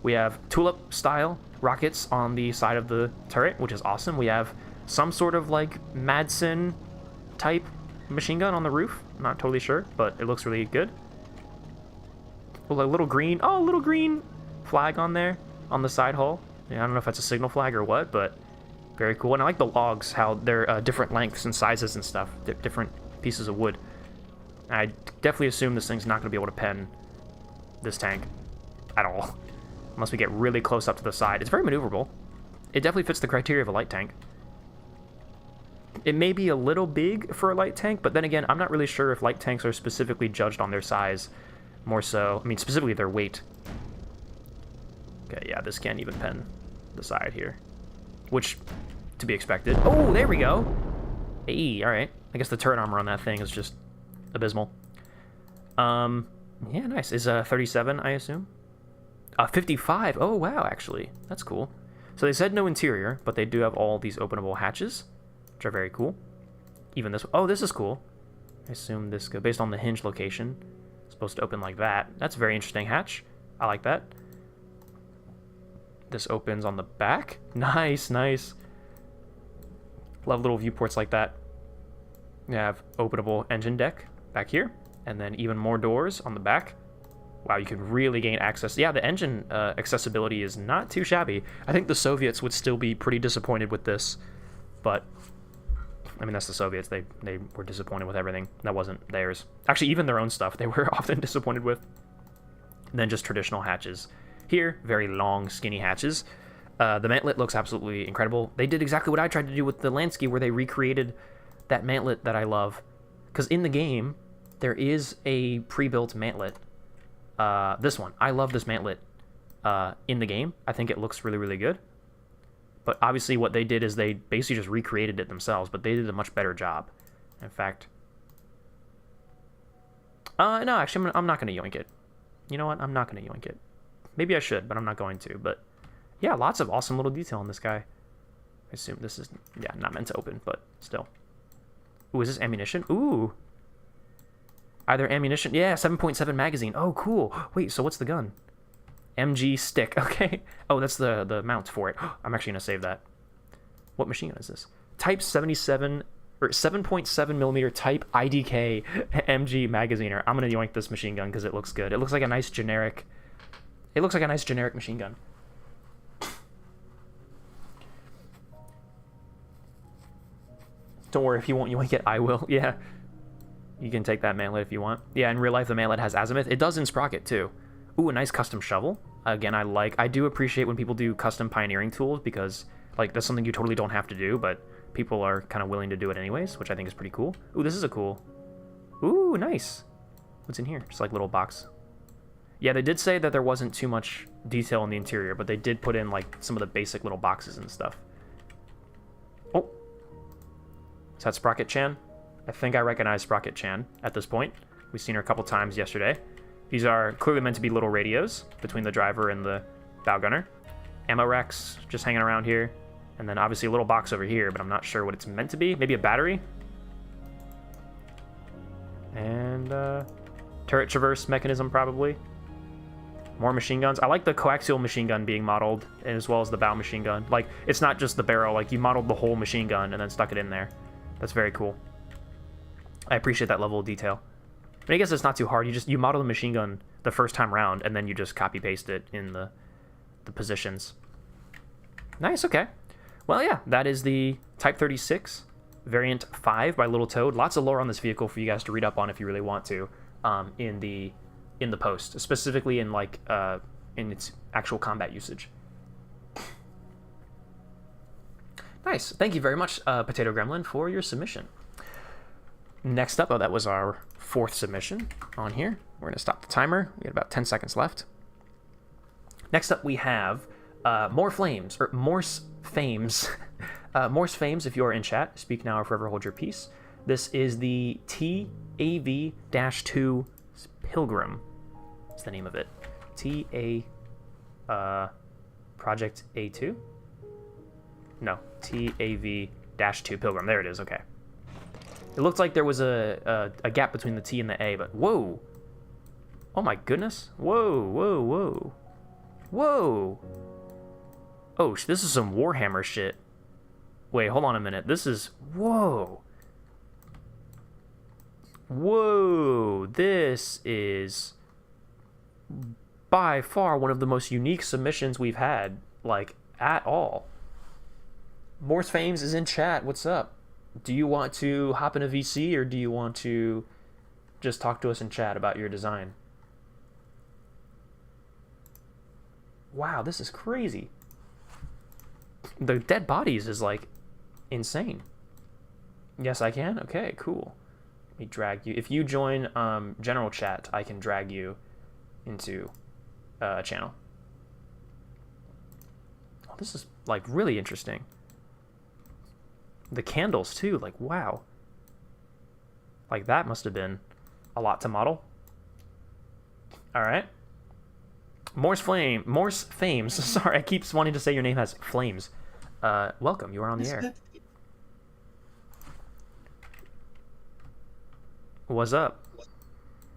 We have tulip-style rockets on the side of the turret, which is awesome. We have some sort of, like, Madsen-type machine gun on the roof. I'm not totally sure, but it looks really good. Oh, a little green flag on there, on the side hull. Yeah, I don't know if that's a signal flag or what, but very cool. And I like the logs, how they're different lengths and sizes and stuff, different pieces of wood. I definitely assume this thing's not going to be able to pen this tank at all, unless we get really close up to the side. It's very maneuverable. It definitely fits the criteria of a light tank. It may be a little big for a light tank, but then again, I'm not really sure if light tanks are specifically judged on their size, more so, I mean, specifically their weight. Okay, yeah, this can't even pen the side here, which, to be expected. Oh, there we go. Hey, all right. I guess the turret armor on that thing is just abysmal. Yeah, nice. Is 37, I assume? 55. Oh, wow, actually. That's cool. So they said no interior, but they do have all these openable hatches, which are very cool. Even this. Oh, this is cool. I assume this, based on the hinge location, it's supposed to open like that. That's a very interesting hatch. I like that. This opens on the back. Nice, nice. Love little viewports like that. We have openable engine deck back here, and then even more doors on the back. Wow, you can really gain access. Yeah, the engine accessibility is not too shabby. I think the Soviets would still be pretty disappointed with this, but I mean, that's the Soviets. They were disappointed with everything. That wasn't theirs. Actually, even their own stuff, they were often disappointed with. And then just traditional hatches. Here, very long, skinny hatches. The mantlet looks absolutely incredible. They did exactly what I tried to do with the Lansky, where they recreated that mantlet that I love. Because in the game, there is a pre-built mantlet. This one. I love this mantlet in the game. I think it looks really, really good. But obviously what they did is they basically just recreated it themselves, but they did a much better job. In fact... no, actually, I'm not going to yoink it. You know what? I'm not going to yoink it. Maybe I should, but I'm not going to. But yeah, lots of awesome little detail on this guy. I assume this is, yeah, not meant to open, but still. Ooh, is this ammunition? Ooh. Either ammunition. Yeah, 7.7 magazine. Oh, cool. Wait, so what's the gun? MG stick. Okay. Oh, that's the mount for it. I'm actually going to save that. What machine gun is this? Type 77 or 7.7 millimeter Type IDK MG magaziner. I'm going to yoink this machine gun because it looks good. It looks like a nice generic... It looks like a nice generic machine gun. Don't worry, if you won't yoink it, I will. Yeah. You can take that mantlet if you want. Yeah, in real life, the mantlet has azimuth. It does in Sprocket, too. Ooh, a nice custom shovel. Again, I do appreciate when people do custom pioneering tools because, like, that's something you totally don't have to do, but people are kind of willing to do it anyways, which I think is pretty cool. Ooh, this is a cool... Ooh, nice. What's in here? Just like little box. Yeah, they did say that there wasn't too much detail in the interior, but they did put in, like, some of the basic little boxes and stuff. Oh. Is that Sprocket Chan? I think I recognize Sprocket Chan at this point. We've seen her a couple times yesterday. These are clearly meant to be little radios between the driver and the bow gunner. Ammo racks just hanging around here. And then obviously a little box over here, but I'm not sure what it's meant to be. Maybe a battery? And turret traverse mechanism probably. More machine guns. I like the coaxial machine gun being modeled, as well as the bow machine gun. Like, it's not just the barrel. Like, you modeled the whole machine gun and then stuck it in there. That's very cool. I appreciate that level of detail. I mean, I guess it's not too hard. You model the machine gun the first time around, and then you just copy-paste it in the positions. Nice, okay. Well, yeah, that is the Type 36 Variant 5 by Little Toad. Lots of lore on this vehicle for you guys to read up on if you really want to in the post, specifically in, like, in its actual combat usage. Nice. Thank you very much, Potato Gremlin, for your submission. Next up, oh, that was our 4th submission on here. We're going to stop the timer. We got about 10 seconds left. Next up, we have Morse Fames. Morse Fames, if you are in chat, speak now or forever hold your peace. This is the TAV-2 Pilgrim. That's the name of it. Project A2? No, TAV-2 Pilgrim. There it is, okay. It looked like there was a gap between the T and the A, but whoa! Oh my goodness! Whoa, whoa, whoa. Whoa! Oh, this is some Warhammer shit. Wait, hold on a minute. This is... Whoa! Whoa! This is... by far one of the most unique submissions we've had, like, at all. Morse Fames is in chat. What's up? Do you want to hop in a VC, or do you want to just talk to us in chat about your design? Wow, this is crazy. The dead bodies is, like, insane. Yes, I can? Okay, cool. Let me drag you. If you join general chat, I can drag you into a channel. Oh, this is, like, really interesting. The candles, too. Like, wow. Like, that must have been a lot to model. All right. Morse Fames. Sorry, I keep wanting to say your name has flames. Welcome. You are on the air. What's up?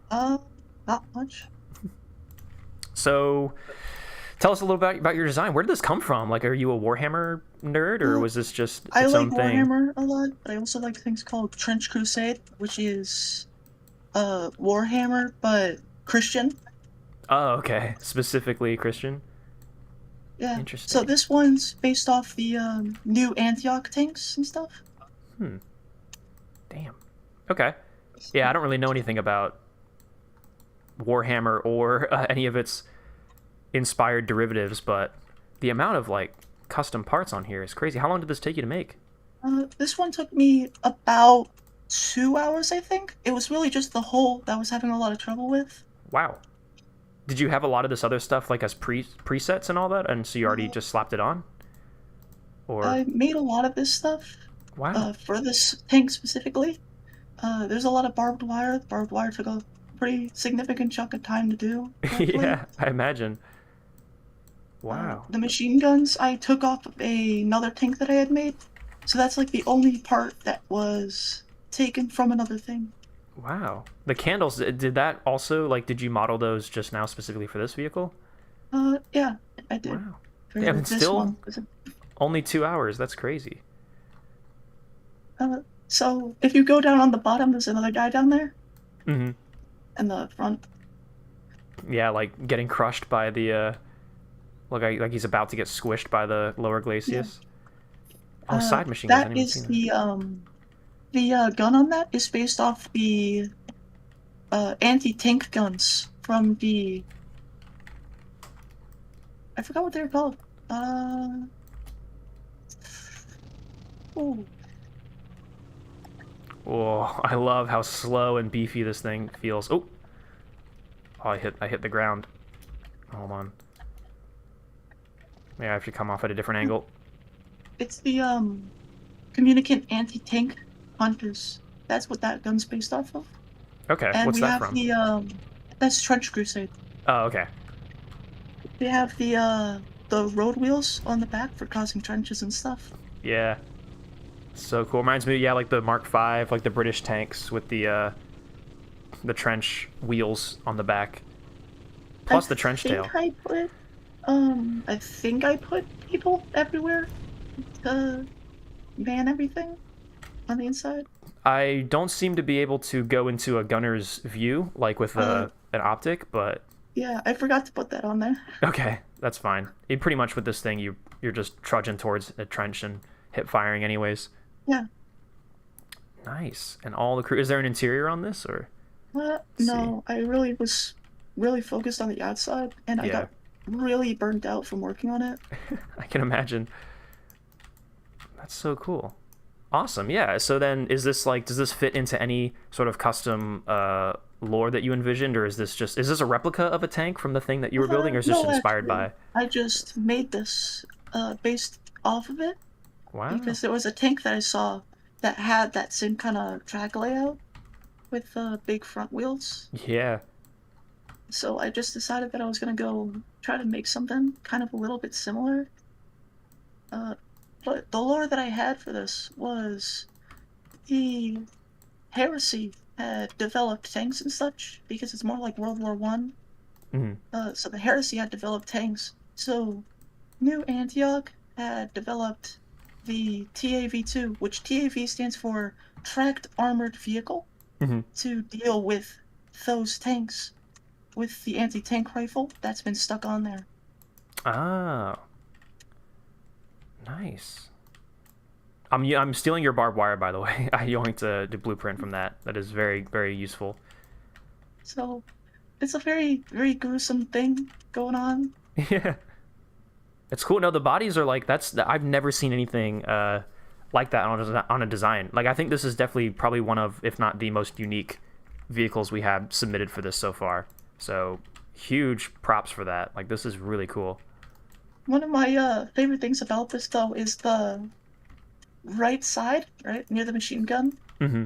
Not much. So, tell us a little about your design. Where did this come from? Like, are you a Warhammer nerd, or was this just its I like own thing? Warhammer a lot, but I also like things called Trench Crusade, which is Warhammer but Christian. Oh, okay. Specifically Christian? Yeah. Interesting. So this one's based off the new Antioch tanks and stuff. Damn. Okay. Yeah, I don't really know anything about Warhammer or any of its inspired derivatives, but the amount of, like, custom parts on here is crazy. How long did this take you to make? This one took me about 2 hours, I think. It was really just the hull that I was having a lot of trouble with. Wow. Did you have a lot of this other stuff, like, as presets and all that, and so you already just slapped it on? Or I made a lot of this stuff wow. for this tank specifically. There's a lot of barbed wire. Barbed wire took a pretty significant chunk of time to do. Yeah, I imagine. Wow. The machine guns I took off of another tank that I had made. So that's like the only part that was taken from another thing. Wow. The candles, did that also, like, did you model those just now specifically for this vehicle? Yeah, I did. Wow. For Yeah, but this still one. only 2 hours. That's crazy. So if you go down on the bottom, there's another guy down there. Mm-hmm. In the front. Yeah, like getting crushed by the, like he's about to get squished by the lower glacis. Oh, side machine guns. I That didn't even is see that. the gun on that is based off the anti-tank guns from the, I forgot what they're called. Oh, Oh, I love how slow and beefy this thing feels. Oh, I hit the ground. Hold on. Yeah, I have to come off at a different angle. it's the communicant anti-tank hunters. That's what that gun's based off of. Okay, And what's we that have from? the that's Trench Crusade. Oh, okay. We have the road wheels on the back for causing trenches and stuff. Yeah. So cool. Reminds me, yeah, like the Mark V, like the British tanks with the trench wheels on the back. Plus the trench tail. I think I put people everywhere to man everything on the inside. I don't seem to be able to go into a gunner's view, like with an optic, but Yeah, I forgot to put that on there. okay, that's fine. Pretty much with this thing, you're just trudging towards a trench and hip firing anyways. Yeah. Nice. And all the crew. Is there an interior on this, or? No, I really was really focused on the outside, and I Yeah. got really burnt out from working on it. I can imagine. That's so cool. Awesome. Yeah. So then, is this like, does this fit into any sort of custom lore that you envisioned, or is this a replica of a tank from the thing that you were building, or is this No, inspired actually, by? I just made this based off of it. Wow. Because there was a tank that I saw that had that same kind of track layout with big front wheels. Yeah. So I just decided that I was gonna go try to make something kind of a little bit similar. But the lore that I had for this was the Heresy had developed tanks and such because it's more like World War One. So the Heresy had developed tanks. So New Antioch had developed the TAV-2, which TAV stands for Tracked Armored Vehicle, to deal with those tanks. with the anti-tank rifle that's been stuck on there. Oh, nice. I'm stealing your barbed wire, by the way. I'm going to blueprint from that. That is very, very useful. So it's a very, very gruesome thing going on. Yeah. It's cool. No, the bodies are like, I've never seen anything like that on a design. Like, I think this is definitely probably one of, if not the most unique vehicles we have submitted for this so far. So huge props for that. Like, this is really cool. One of my favorite things about this, though, is the right side, right near the machine gun. Mm-hmm.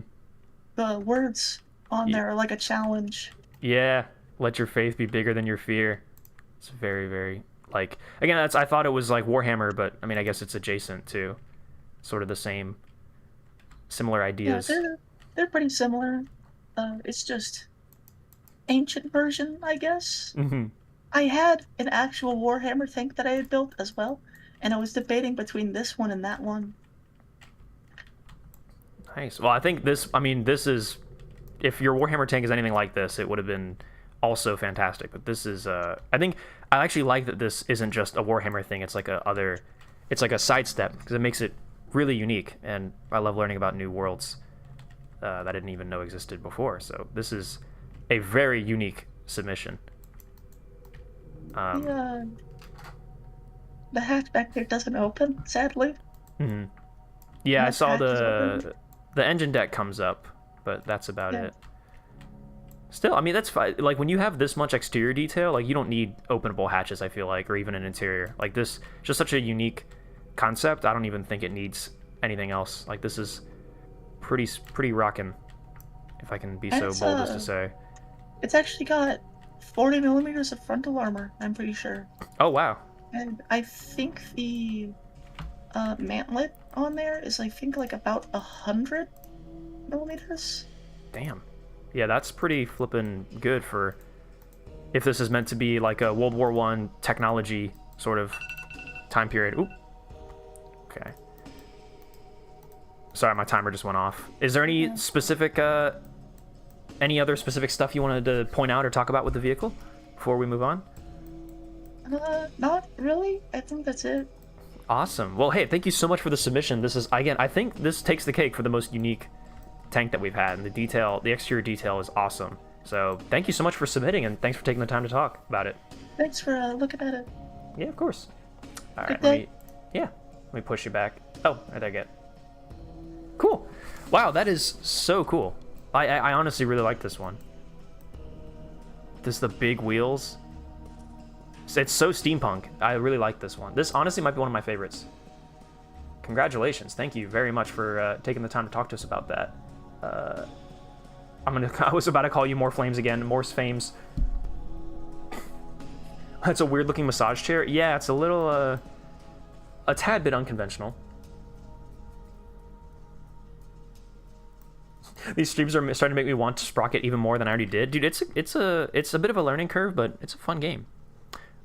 The words on there are like a challenge. Yeah, let your faith be bigger than your fear. It's very, very, like, again, I thought it was like Warhammer, but I mean, I guess it's adjacent to sort of the same, similar ideas. Yeah, they're pretty similar. It's just ancient version, I guess. Mm-hmm. I had an actual Warhammer tank that I had built as well, and I was debating between this one and that one. Nice. Well, I think this is, if your Warhammer tank is anything like this, it would have been also fantastic. But this is, I think I actually like that this isn't just a Warhammer thing. It's like it's like a sidestep because it makes it really unique. And I love learning about new worlds that I didn't even know existed before. So this is a very unique submission. The hatch back there doesn't open, sadly. Mm-hmm. Yeah, The I saw hatch is open. the engine deck comes up, but that's about it. Still, I mean, that's fine. Like, when you have this much exterior detail, like, you don't need openable hatches, I feel like, or even an interior. Like, this is just such a unique concept. I don't even think it needs anything else. Like, this is pretty rockin', if I can be so bold as to say. It's actually got 40 millimeters of frontal armor, I'm pretty sure. Oh, wow. And I think the mantlet on there is, I think, like about 100 millimeters. Damn. Yeah, that's pretty flippin' good for if this is meant to be like a World War I technology sort of time period. Oop. Okay. Sorry, my timer just went off. Is there any specific, any other specific stuff you wanted to point out or talk about with the vehicle before we move on? Not really. I think that's it. Awesome. Well, hey, thank you so much for the submission. This is, again, I think this takes the cake for the most unique tank that we've had, and the exterior detail is awesome. So thank you so much for submitting, and thanks for taking the time to talk about it. Thanks for looking at it. Yeah, of course. All right, Good day. let me push you back. Oh, right there, get. Cool. Wow, that is so cool. I honestly really like this one. The big wheels. It's so steampunk. I really like this one. This honestly might be one of my favorites. Congratulations. Thank you very much for taking the time to talk to us about that. I was about to call you More Flames again. More Fames. That's a weird looking massage chair. Yeah, it's a little, a tad bit unconventional. These streams are starting to make me want to Sprocket even more than I already did. Dude, it's a bit of a learning curve, but it's a fun game.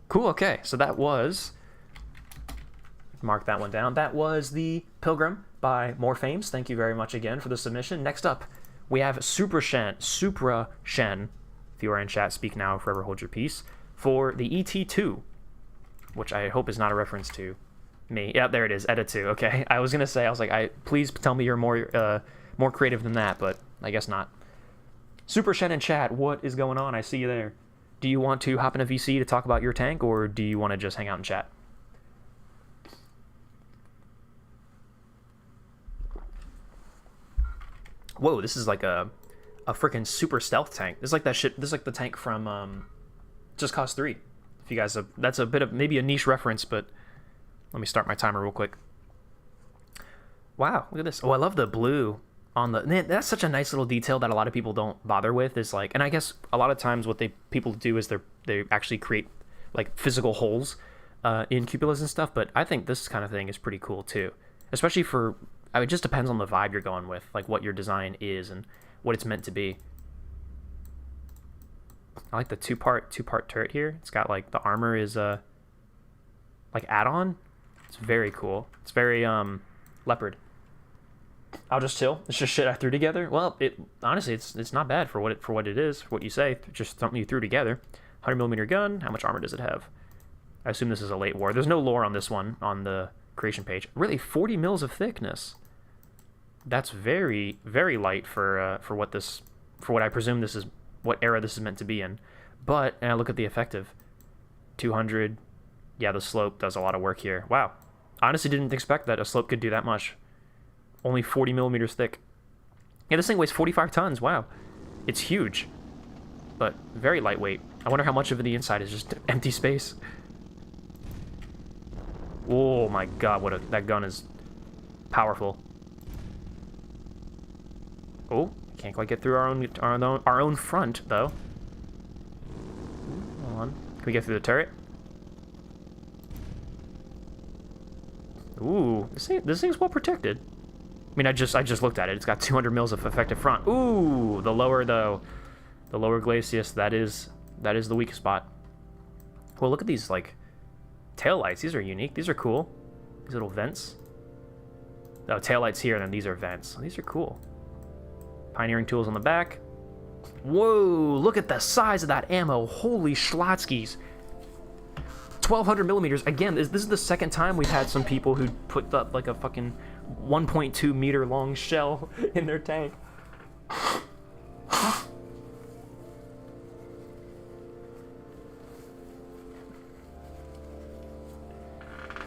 Cool, okay. So that was... Mark that one down. That was the Pilgrim by More Fames. Thank you very much again for the submission. Next up, we have Supra Shen. If you are in chat, speak now, forever hold your peace. For the ET2, which I hope is not a reference to me. Yeah, there it is, Edit 2. Okay, I was gonna say, please tell me you're more creative than that, but I guess not. Supra Shen in chat, what is going on? I see you there. Do you want to hop in a VC to talk about your tank, or do you want to just hang out and chat? Whoa, this is like a freaking super stealth tank. This is like that shit. This is like the tank from Just Cause 3. If you guys have, that's a bit of maybe a niche reference, but let me start my timer real quick. Wow, look at this. Oh, I love the blue on the. Man, that's such a nice little detail that a lot of people don't bother with. Is like, and I guess a lot of times what people do is they actually create like physical holes in cupolas and stuff. But I think this kind of thing is pretty cool too, especially for. It just depends on the vibe you're going with, like what your design is and what it's meant to be. I like the two-part turret here. It's got like the armor is like add-on. It's very cool. It's very leopard. I'll just chill. It's just shit I threw together. Well, honestly, it's not bad for what it is, for what you say. Just something you threw together. 100mm gun. How much armor does it have? I assume this is a late war. There's no lore on this one on the creation page. Really, 40 mils of thickness. That's very, very light for what I presume this is, what era this is meant to be in. But, and I look at the effective. 200. Yeah, the slope does a lot of work here. Wow. Honestly didn't expect that a slope could do that much. Only 40mm thick. Yeah, this thing weighs 45 tons. Wow. It's huge. But very lightweight. I wonder how much of the inside is just empty space. Oh my god, that gun is powerful. Oh, can't quite get through our own front, though. Hold on. Can we get through the turret? Ooh, this thing's well protected. I mean, I just looked at it. It's got 200 mils of effective front. Ooh, the lower glacis, that is the weak spot. Well, look at these like tail lights. These are unique. These are cool. These little vents. Oh, tail lights here, and then these are vents. These are cool. Pioneering tools on the back. Whoa! Look at the size of that ammo. Holy schlotzkis. 1200mm. Again, this is the second time we've had some people who put up like a fucking 1.2 meter long shell in their tank.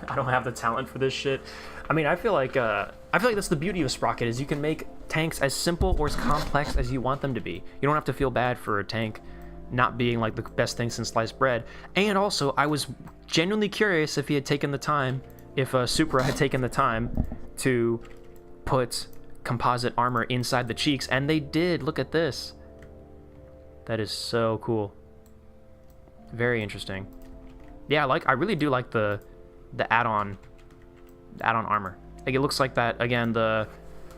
I don't have the talent for this shit. I mean, I feel like that's the beauty of Sprocket, is you can make tanks as simple or as complex as you want them to be. You don't have to feel bad for a tank not being like the best thing since sliced bread. And also, I was genuinely curious if he had taken the time, if Supra had taken the time to put composite armor inside the cheeks, and they did. Look at this. That is so cool. Very interesting. Yeah, I really do like the add-on armor. Like, it looks like that again. I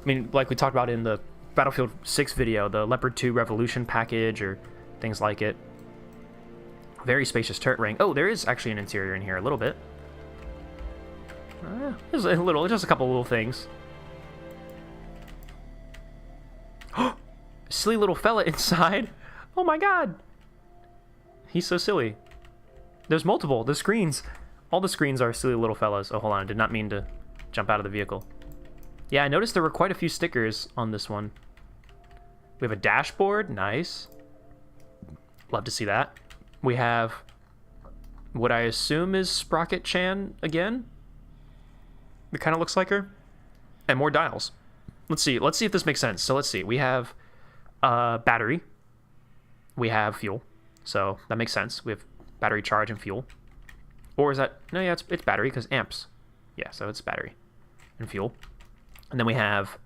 mean, like we talked about in the Battlefield 6 video, the Leopard 2 Revolution package or things like it. Very spacious turret ring. Oh, there is actually an interior in here a little bit. There's just a couple little things. Silly little fella inside. Oh my god. He's so silly. There's multiple. The screens. All the screens are silly little fellas. Oh, hold on. I did not mean to jump out of the vehicle. Yeah, I noticed there were quite a few stickers on this one. We have a dashboard. Nice. Love to see that. We have what I assume is Sprocket Chan again. It kind of looks like her. And more dials. Let's see if this makes sense. So let's see. We have battery. We have fuel. So that makes sense. We have battery charge and fuel. Or is that... No, yeah, it's battery because amps. Yeah, so it's battery and fuel. And then we have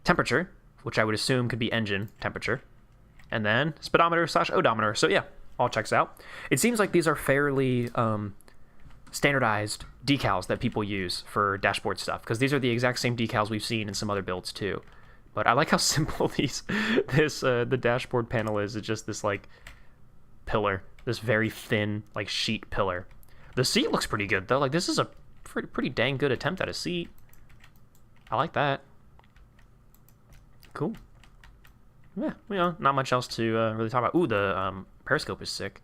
temperature, which I would assume could be engine temperature. And then speedometer / odometer. So yeah, all checks out. It seems like these are fairly standardized decals that people use for dashboard stuff, because these are the exact same decals we've seen in some other builds too. But I like how simple the dashboard panel is. It's just this like pillar, this very thin like sheet pillar. The seat looks pretty good though. Like, this is a pretty dang good attempt at a seat. I like that. Cool. Yeah, not much else to really talk about. Ooh, the periscope is sick.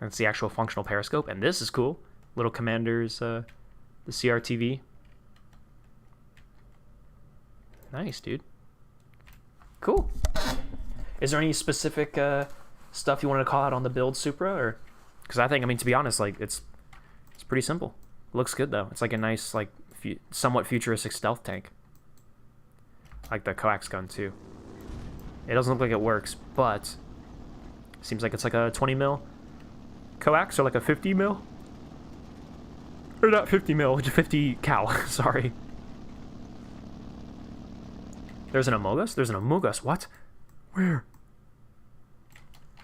That's the actual functional periscope, and this is cool. Little Commander's, the CRTV. Nice, dude. Cool. Is there any specific stuff you want to call out on the build, Supra? Or, because I mean, to be honest, like, it's pretty simple. Looks good though. It's like a nice, like, somewhat futuristic stealth tank. I like the coax gun too. It doesn't look like it works, but it seems like it's like a 20 mil coax, or like a 50 mil. Or not 50 mil, 50 cal. Sorry. There's an Amogus? There's an Amogus. What? Where?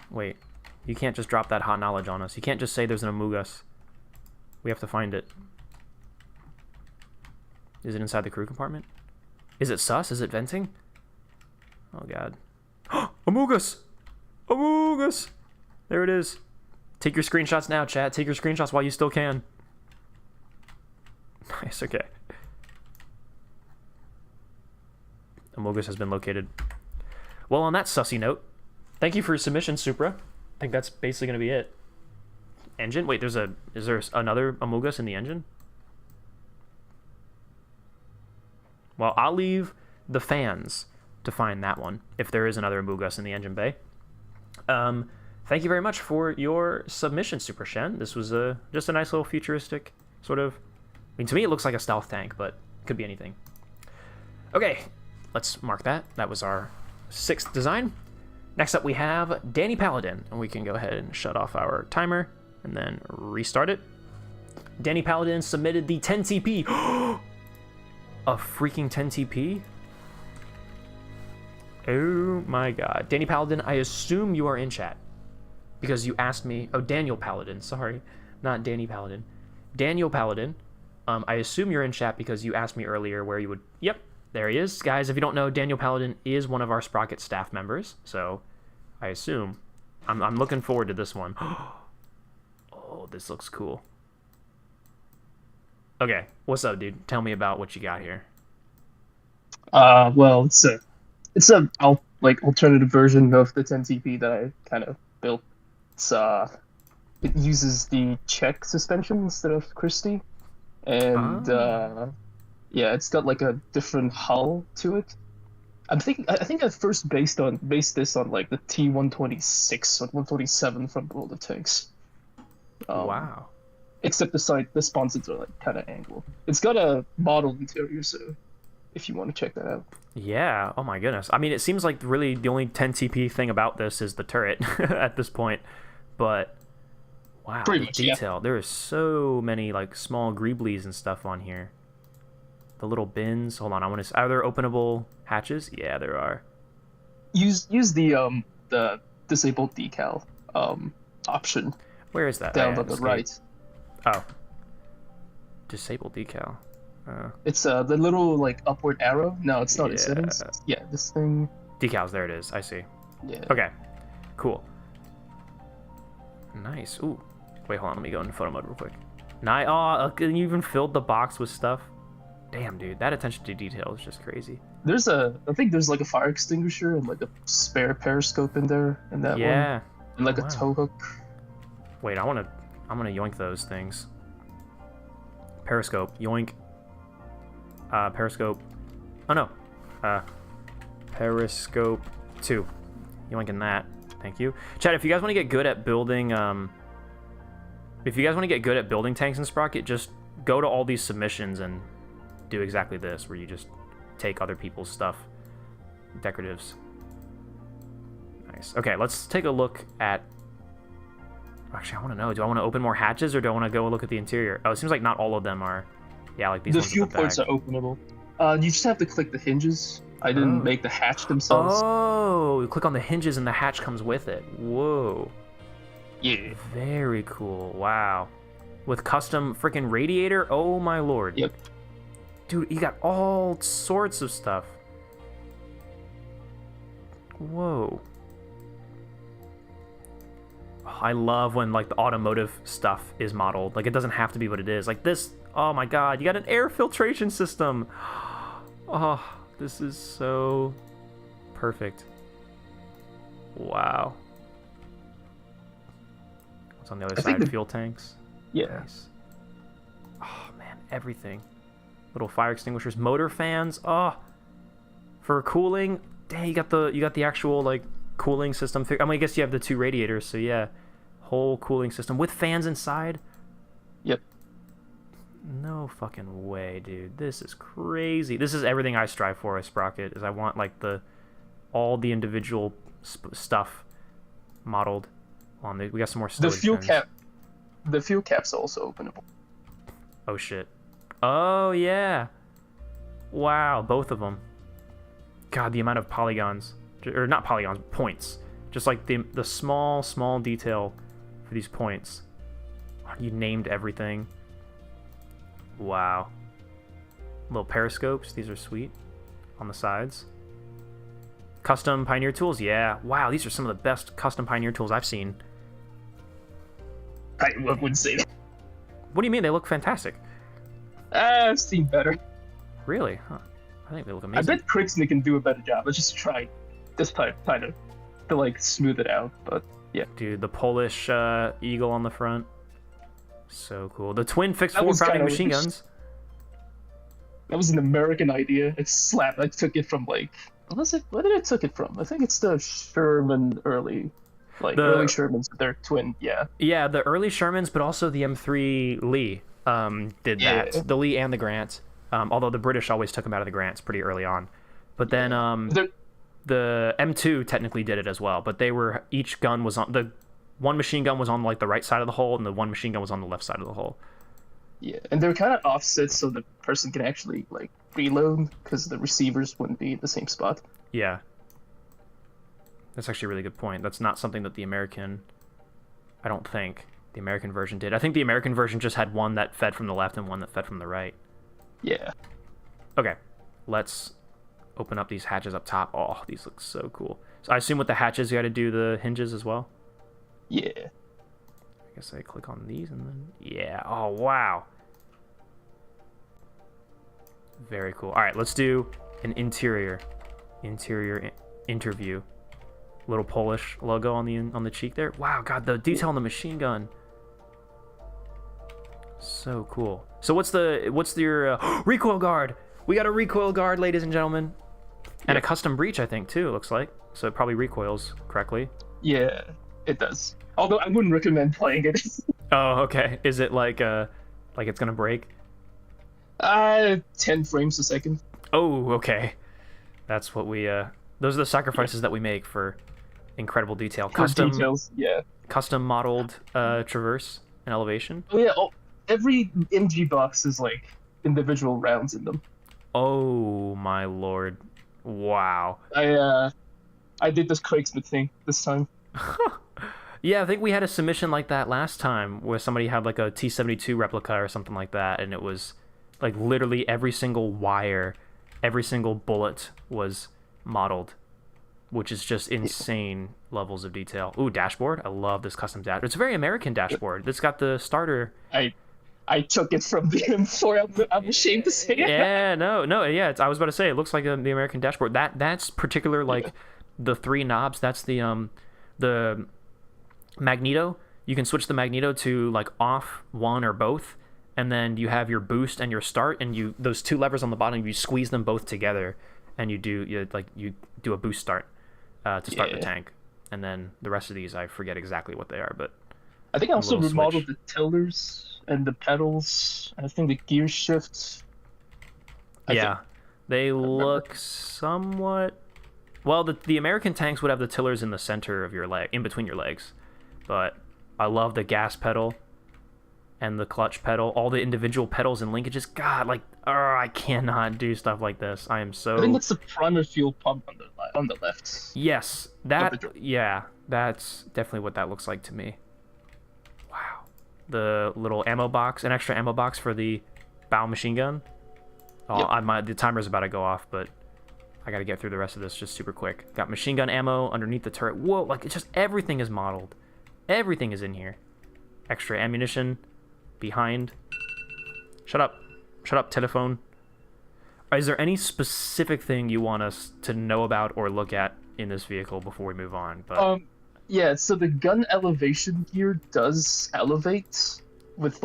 Wait. You can't just drop that hot knowledge on us. You can't just say there's an Amogus. We have to find it. Is it inside the crew compartment? Is it sus? Is it venting? Oh, God. Amogus! Amogus! There it is. Take your screenshots now, chat. Take your screenshots while you still can. Nice, okay. Amogus has been located. Well, on that sussy note, thank you for your submission, Supra. I think that's basically going to be it. Engine? Wait, is there another Amogus in the engine? Well, I'll leave the fans to find that one, if there is another Amogus in the engine bay. Thank you very much for your submission, Super Shen. This was just a nice little futuristic sort of... I mean, to me it looks like a stealth tank, but it could be anything. Okay, let's mark that. That was our 6th design. Next up we have Danny Paladin, and we can go ahead and shut off our timer and then restart it. Danny Paladin submitted the 10 TP. A freaking 10 TP? Oh my god. Danny Paladin, I assume you are in chat. Because you asked me... Oh, Daniel Paladin. Sorry. Not Danny Paladin. Daniel Paladin. I assume you're in chat because you asked me earlier where you would... Yep. There he is. Guys, if you don't know, Daniel Paladin is one of our Sprocket staff members. So, I assume. I'm looking forward to this one. Oh, this looks cool. Okay. What's up, dude? Tell me about what you got here. Well, it's a alternative version of the 10TP that I kind of built. It uses the Czech suspension instead of Christie, and yeah, it's got like a different hull to it. I think I first based this on like the T126 or 127 from World of Tanks. Wow. Except the sponsons are like kind of angled. It's got a model interior, so if you want to check that out. Yeah. Oh my goodness. I mean, it seems like really the only 10 TP thing about this is the turret at this point. But wow, Pretty the much, detail. yeah. There is so many like small greeblies and stuff on here. The little bins. Hold on, I want to. Are there openable hatches? Yeah, there are. Use the disabled decal option Where is that? down Oh, yeah, on the escape. right. Oh. Disabled decal. It's the little like upward arrow. No, it's not in Yeah. settings. Yeah, this thing. Decals. There it is. I see. Yeah. Okay. Cool. Nice. Ooh. Wait, hold on. Let me go into photo mode real quick. Nice. Oh, you even filled the box with stuff. Damn, dude. That attention to detail is just crazy. I think there's like a fire extinguisher and like a spare periscope in there, and that one, Yeah. and like Wow. a tow hook. Wait, I'm gonna yoink those things. Periscope. Yoink. Periscope. Oh no. Periscope 2. Yoinking that. Thank you. Chat, if you guys want to get good at building tanks in Sprocket, just go to all these submissions and do exactly this, where you just take other people's stuff. Decoratives. Nice. Okay, let's take a look at... Actually, I want to know, do I want to open more hatches, or do I want to go look at the interior? Oh, it seems like not all of them are... Yeah, like these The ones at fuel the ports back. are openable. You just have to click the hinges. I didn't make the hatch themselves. Oh, you click on the hinges and the hatch comes with it. Whoa. Yeah. Very cool. Wow. With custom freaking radiator? Oh my lord. Yep. Dude, you got all sorts of stuff. Whoa. Oh, I love when like the automotive stuff is modeled. Like it doesn't have to be what it is. Like this, oh my god, you got an air filtration system. Oh, this is so perfect. Wow. What's on the other I think side? the- Fuel tanks. Yeah. Nice. Oh man, everything. Little fire extinguishers, motor fans. Oh, for cooling. Dang, you got the actual like cooling system. I mean, I guess you have the 2 radiators, so yeah, whole cooling system with fans inside. Yep. No fucking way, dude. This is crazy. This is everything I strive for as Sprocket. Is I want like all the individual stuff modeled on the. We got some more The storage fuel bins. cap. The fuel cap's also openable. Oh shit. Oh yeah. Wow, both of them. God, the amount of polygons, or not polygons, points. Just like the small detail for these points. You named everything. Wow. Little periscopes, these are sweet. On the sides. Custom Pioneer tools, yeah. Wow, these are some of the best custom Pioneer tools I've seen. I wouldn't say that. What do you mean? They look fantastic. I've seen better. Really? Huh. I think they look I amazing. bet Crixney can do a better job. Let's just try this time, kind of, to like smooth it out. But yeah, Dude, the Polish eagle on the front, so cool. The twin fixed That was forward-mounting kinda machine weird. guns. that was an American idea. It's slap. I took it from like, what was it? Where did I took it from? I think it's the Sherman early Shermans with their twin. Yeah. Yeah, the early Shermans, but also the M3 Lee did that. Yeah. The Lee and the Grant. Although the British always took them out of the Grants pretty early on. But then They're- the M2 technically did it as well. But they were, each gun was on, the one machine gun was on like the right side of the hole, and the one machine gun was on the left side of the hole. Yeah, and they're kind of offset so the person can actually like reload because the receivers wouldn't be in the same spot. Yeah. That's actually a really good point. That's not something that the American, I don't think, the American version did. I think the American version just had one that fed from the left and one that fed from the right. Yeah. Okay, let's open up these hatches up top. Oh, these look so cool. So I assume with the hatches, you got to do the hinges as well? Yeah. I guess I click on these and then... Yeah, oh, wow. Very cool. All right, let's do an interior interview. Little Polish logo on the cheek there. Wow, God, the detail on the machine gun. So cool. So what's your recoil guard? We got a recoil guard, ladies and gentlemen, and a custom breech, I think, too. It looks like, so it probably recoils correctly. Yeah, it does. Although I wouldn't recommend playing it. Oh, okay. Is it like it's gonna break? 10 frames a second. Oh, okay. That's what we those are the sacrifices that we make for incredible detail. Custom Details, yeah. custom modeled traverse and elevation. Oh yeah, every MG box is like individual rounds in them. Oh my lord. Wow. I did this Craigsmith thing this time. Yeah, I think we had a submission like that last time where somebody had like a T-72 replica or something like that, and it was like literally every single wire, every single bullet was modeled, which is just insane levels of detail. Ooh, dashboard. I love this custom dashboard. It's a very American dashboard. It's got the starter. I took it from the M4. I'm ashamed to say it. Yeah, no, yeah. I was about to say it looks like the American dashboard. That's particular, like the three knobs. That's the magneto. You can switch the magneto to like off, one, or both, and then you have your boost and your start, and those two levers on the bottom, you squeeze them both together, and you do a boost start to start the tank, and then the rest of these I forget exactly what they are, but I think I also little remodeled switch. the tillers and the pedals. I think the gear shifts. They look somewhat. Well, the American tanks would have the tillers in the center of your leg, in between your legs, but I love the gas pedal and the clutch pedal, all the individual pedals and linkages. God, I cannot do stuff like this. I am so. I think it's the primary fuel pump on the left. Yes, that's definitely what that looks like to me. Wow, the little ammo box, an extra ammo box for the bow machine gun. Oh, the timer's about to go off, but I gotta get through the rest of this just super quick. Got machine gun ammo underneath the turret. Whoa, it's just everything is modeled. Everything is in here. Extra ammunition behind. Shut up, telephone. Is there any specific thing you want us to know about or look at in this vehicle before we move on? But yeah, so the gun elevation gear does elevate with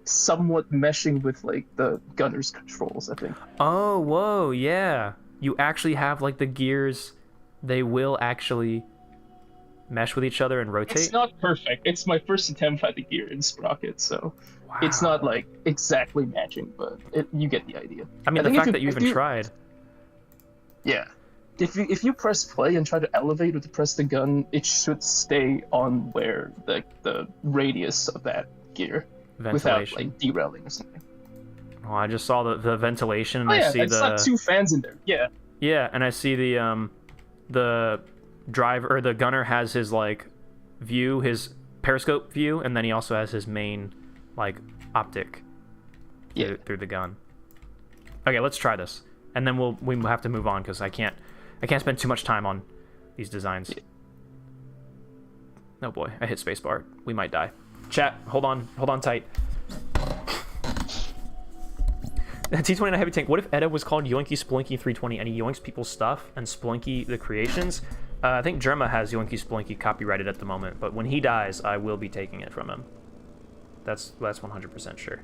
somewhat meshing with the gunner's controls, I think. Oh, whoa, yeah. You actually have the gears, they will actually mesh with each other and rotate. It's not perfect. It's my first attempt at the gear in Sprocket, so it's not exactly matching, but you get the idea. I mean, the fact that you even tried. Yeah. If you press play and try to elevate or to press the gun, it should stay on where the radius of that gear without derailing or something. Oh, I just saw the ventilation, and I see it's two fans in there. Yeah. Yeah, and I see the driver or the gunner has his view, his periscope view, and then he also has his main optic through the gun. Okay, let's try this, and then we have to move on because I can't spend too much time on these designs. Yeah. Oh boy, I hit spacebar. We might die. Chat, hold on tight. T29 heavy tank. What if Edda was called Yoinky Splinky 320 and he yoinks people's stuff and Splinky the creations? I think Germa has Yoinky Splinky copyrighted at the moment, but when he dies, I will be taking it from him. That's 100% sure.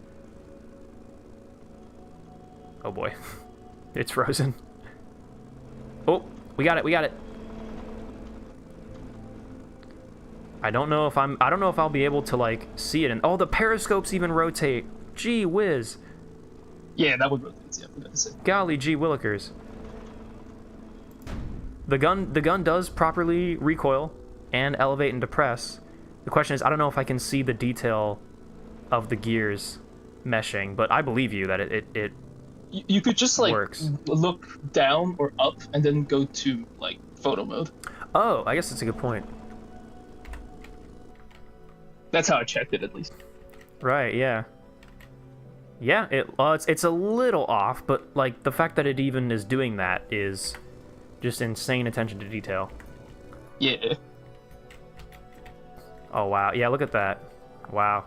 Oh boy, it's frozen. Oh, we got it. I don't know if I'll be able to like see it. And oh, the periscopes even rotate. Gee whiz. Yeah, that would rotate. Yeah, I forgot to say. Golly gee willikers. The gun does properly recoil and elevate and depress. The question is, I don't know if I can see the detail of the gears meshing, but I believe you that it You could just like works. look down or up and then go to like photo mode. Oh, I guess that's a good point. That's how I checked it, at least. Right, yeah. Yeah, it's a little off, but like the fact that it even is doing that is just insane attention to detail. Yeah. Oh wow, yeah, look at that. Wow.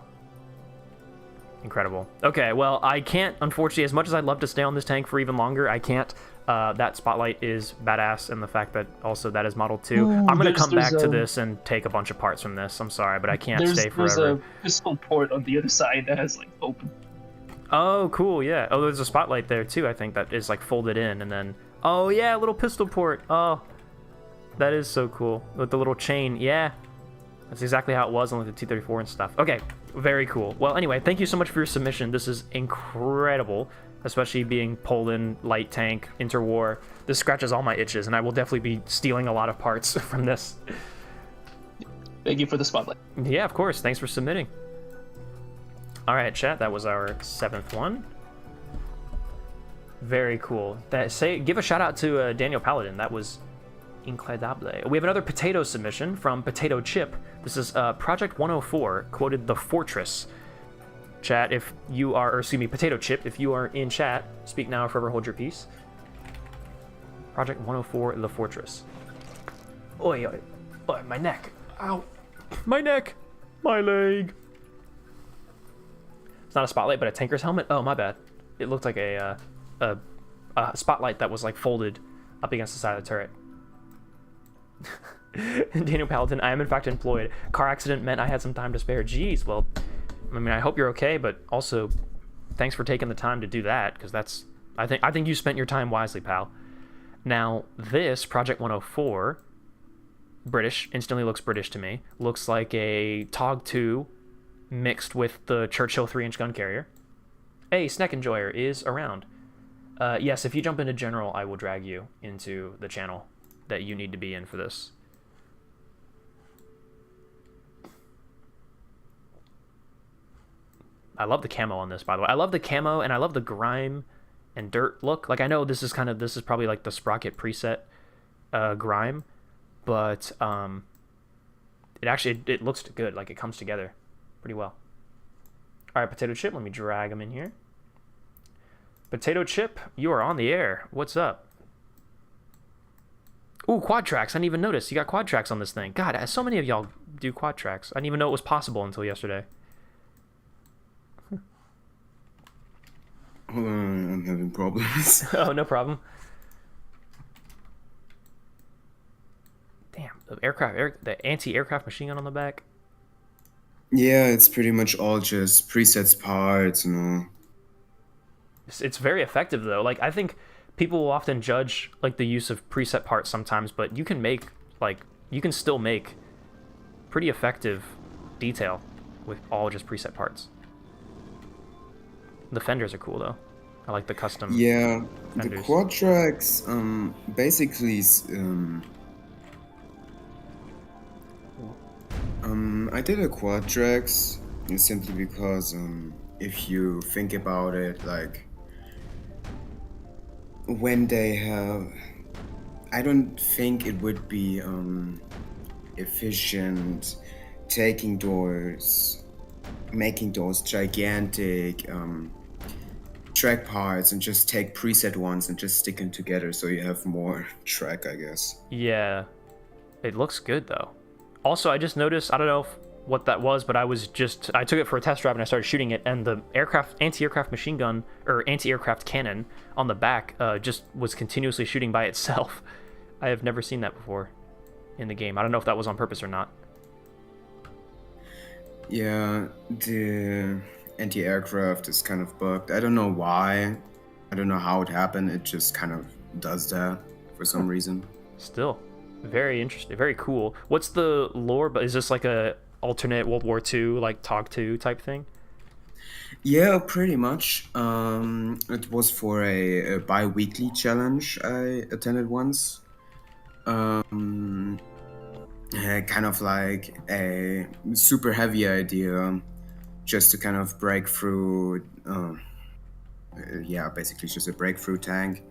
Incredible. Okay, well, I can't, unfortunately, as much as I'd love to stay on this tank for even longer, I can't. That spotlight is badass, and the fact that also that is Model 2. Ooh, I'm going to come back to this and take a bunch of parts from this. I'm sorry, but I can't stay forever. There's a pistol port on the other side that has, like, open. Oh, cool, yeah. Oh, there's a spotlight there, too, I think, that is, like, folded in, and then... Oh, yeah, little pistol port. Oh, that is so cool. With the little chain, yeah. That's exactly how it was on like, the T-34 and stuff. Okay, very cool. Well, anyway, thank you so much for your submission. This is incredible, especially being Poland, light tank, interwar. This scratches all my itches, and I will definitely be stealing a lot of parts from this. Thank you for the spotlight. Yeah, of course. Thanks for submitting. All right, chat. That was our 7th one. Very cool. Give a shout out to Daniel Paladin. That was incredible. We have another potato submission from Potato Chip. This is Project 104 quoted The Fortress. Chat, if you are, or excuse me, Potato Chip, if you are in chat, speak now or forever hold your peace. Project 104 The Fortress. Oi, oi, oi, my neck. Ow. My neck. My leg. It's not a spotlight, but a tanker's helmet? Oh, my bad. It looked like a spotlight that was like folded up against the side of the turret. Daniel Paladin, I am in fact employed. Car accident meant I had some time to spare. Jeez, well, I mean, I hope you're okay, but also thanks for taking the time to do that, because that's, I think you spent your time wisely, pal. Now, this, Project 104, British, instantly looks British to me. Looks like a TOG 2 mixed with the Churchill 3-inch gun carrier. Hey, Snack Enjoyer is around. Yes, if you jump into General, I will drag you into the channel that you need to be in for this. I love the camo on this, by the way. I love the camo, and I love the grime and dirt look. Like, I know this is probably like the Sprocket preset grime, but it looks good. Like, it comes together pretty well. All right, Potato Chip, let me drag him in here. Potato Chip, you are on the air. What's up? Ooh, quad tracks. I didn't even notice. You got quad tracks on this thing. God, so many of y'all do quad tracks. I didn't even know it was possible until yesterday. Hold on, I'm having problems. Oh, no problem. Damn, the anti-aircraft machine gun on the back. Yeah, it's pretty much all just presets parts, you know. It's very effective though. Like, I think people will often judge like the use of preset parts sometimes, but you can still make pretty effective detail with all just preset parts. The fenders are cool though. I like the custom. Yeah, fenders. the quad tracks, basically, I did a quad tracks simply because, if you think about it, like, when they have, I don't think it would be, efficient taking those, making those gigantic, track parts and just take preset ones and just stick them together so you have more track, I guess. Yeah, it looks good though. Also, I just noticed, I don't know if what that was, but I took it for a test drive and I started shooting it, and the anti-aircraft machine gun or anti-aircraft cannon on the back just was continuously shooting by itself. I have never seen that before in the game. I don't know if that was on purpose or not. Yeah, the anti-aircraft is kind of bugged. I don't know why. I don't know how it happened. It just kind of does that for some reason. Still, very interesting, very cool. What's the lore? But is this like a alternate World War II, like TOG 2 type thing? Yeah, pretty much. It was for a bi-weekly challenge I attended once. Kind of like a super heavy idea, just to kind of break through. Yeah, basically just a breakthrough tank,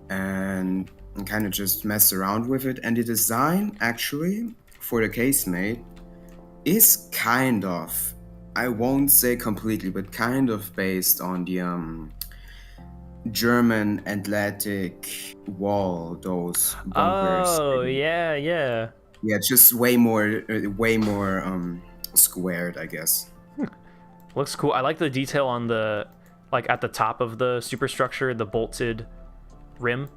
and kind of just mess around with it. And the design, actually, for the casemate is kind of, I won't say completely, but kind of based on the German Atlantic Wall, those bunkers. Oh, yeah. Yeah, just way more squared, I guess. Looks cool. I like the detail on the, like at the top of the superstructure, the bolted rim.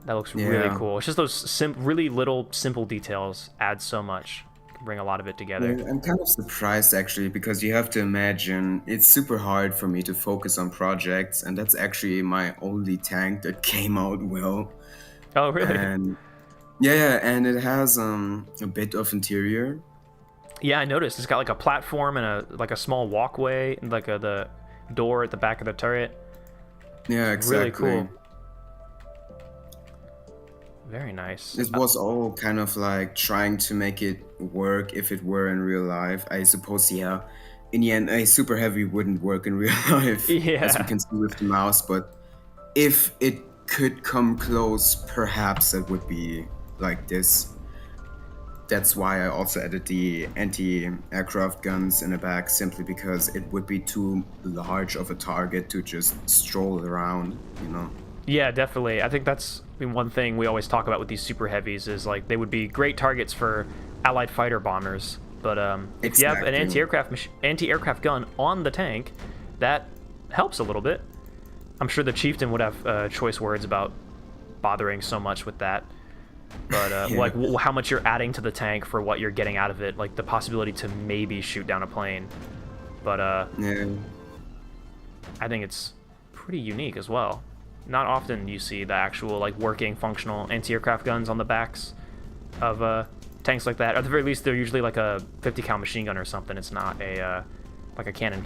That looks really cool. It's just those really little simple details add so much. Can bring a lot of it together. Yeah, I'm kind of surprised actually, because you have to imagine it's super hard for me to focus on projects, and that's actually my only tank that came out well. Oh, really? And yeah, and it has a bit of interior. Yeah, I noticed. It's got like a platform and a small walkway, and like the door at the back of the turret. Yeah, exactly. Really cool. Very nice. It was all kind of like trying to make it work if it were in real life. I suppose, yeah. In the end, a super heavy wouldn't work in real life, as we can see with the mouse. But if it could come close, perhaps it would be like this. That's why I also added the anti-aircraft guns in the back, simply because it would be too large of a target to just stroll around, you know? Yeah, definitely. I think that's one thing we always talk about with these super heavies is like they would be great targets for Allied fighter bombers. But if you have an anti-aircraft gun on the tank, that helps a little bit. I'm sure the chieftain would have choice words about bothering so much with that. But like how much you're adding to the tank for what you're getting out of it, like the possibility to maybe shoot down a plane. But yeah. I think it's pretty unique as well. Not often you see the actual like working functional anti-aircraft guns on the backs of tanks like that. At the very least, they're usually like a 50 cal machine gun or something. It's not a like a cannon.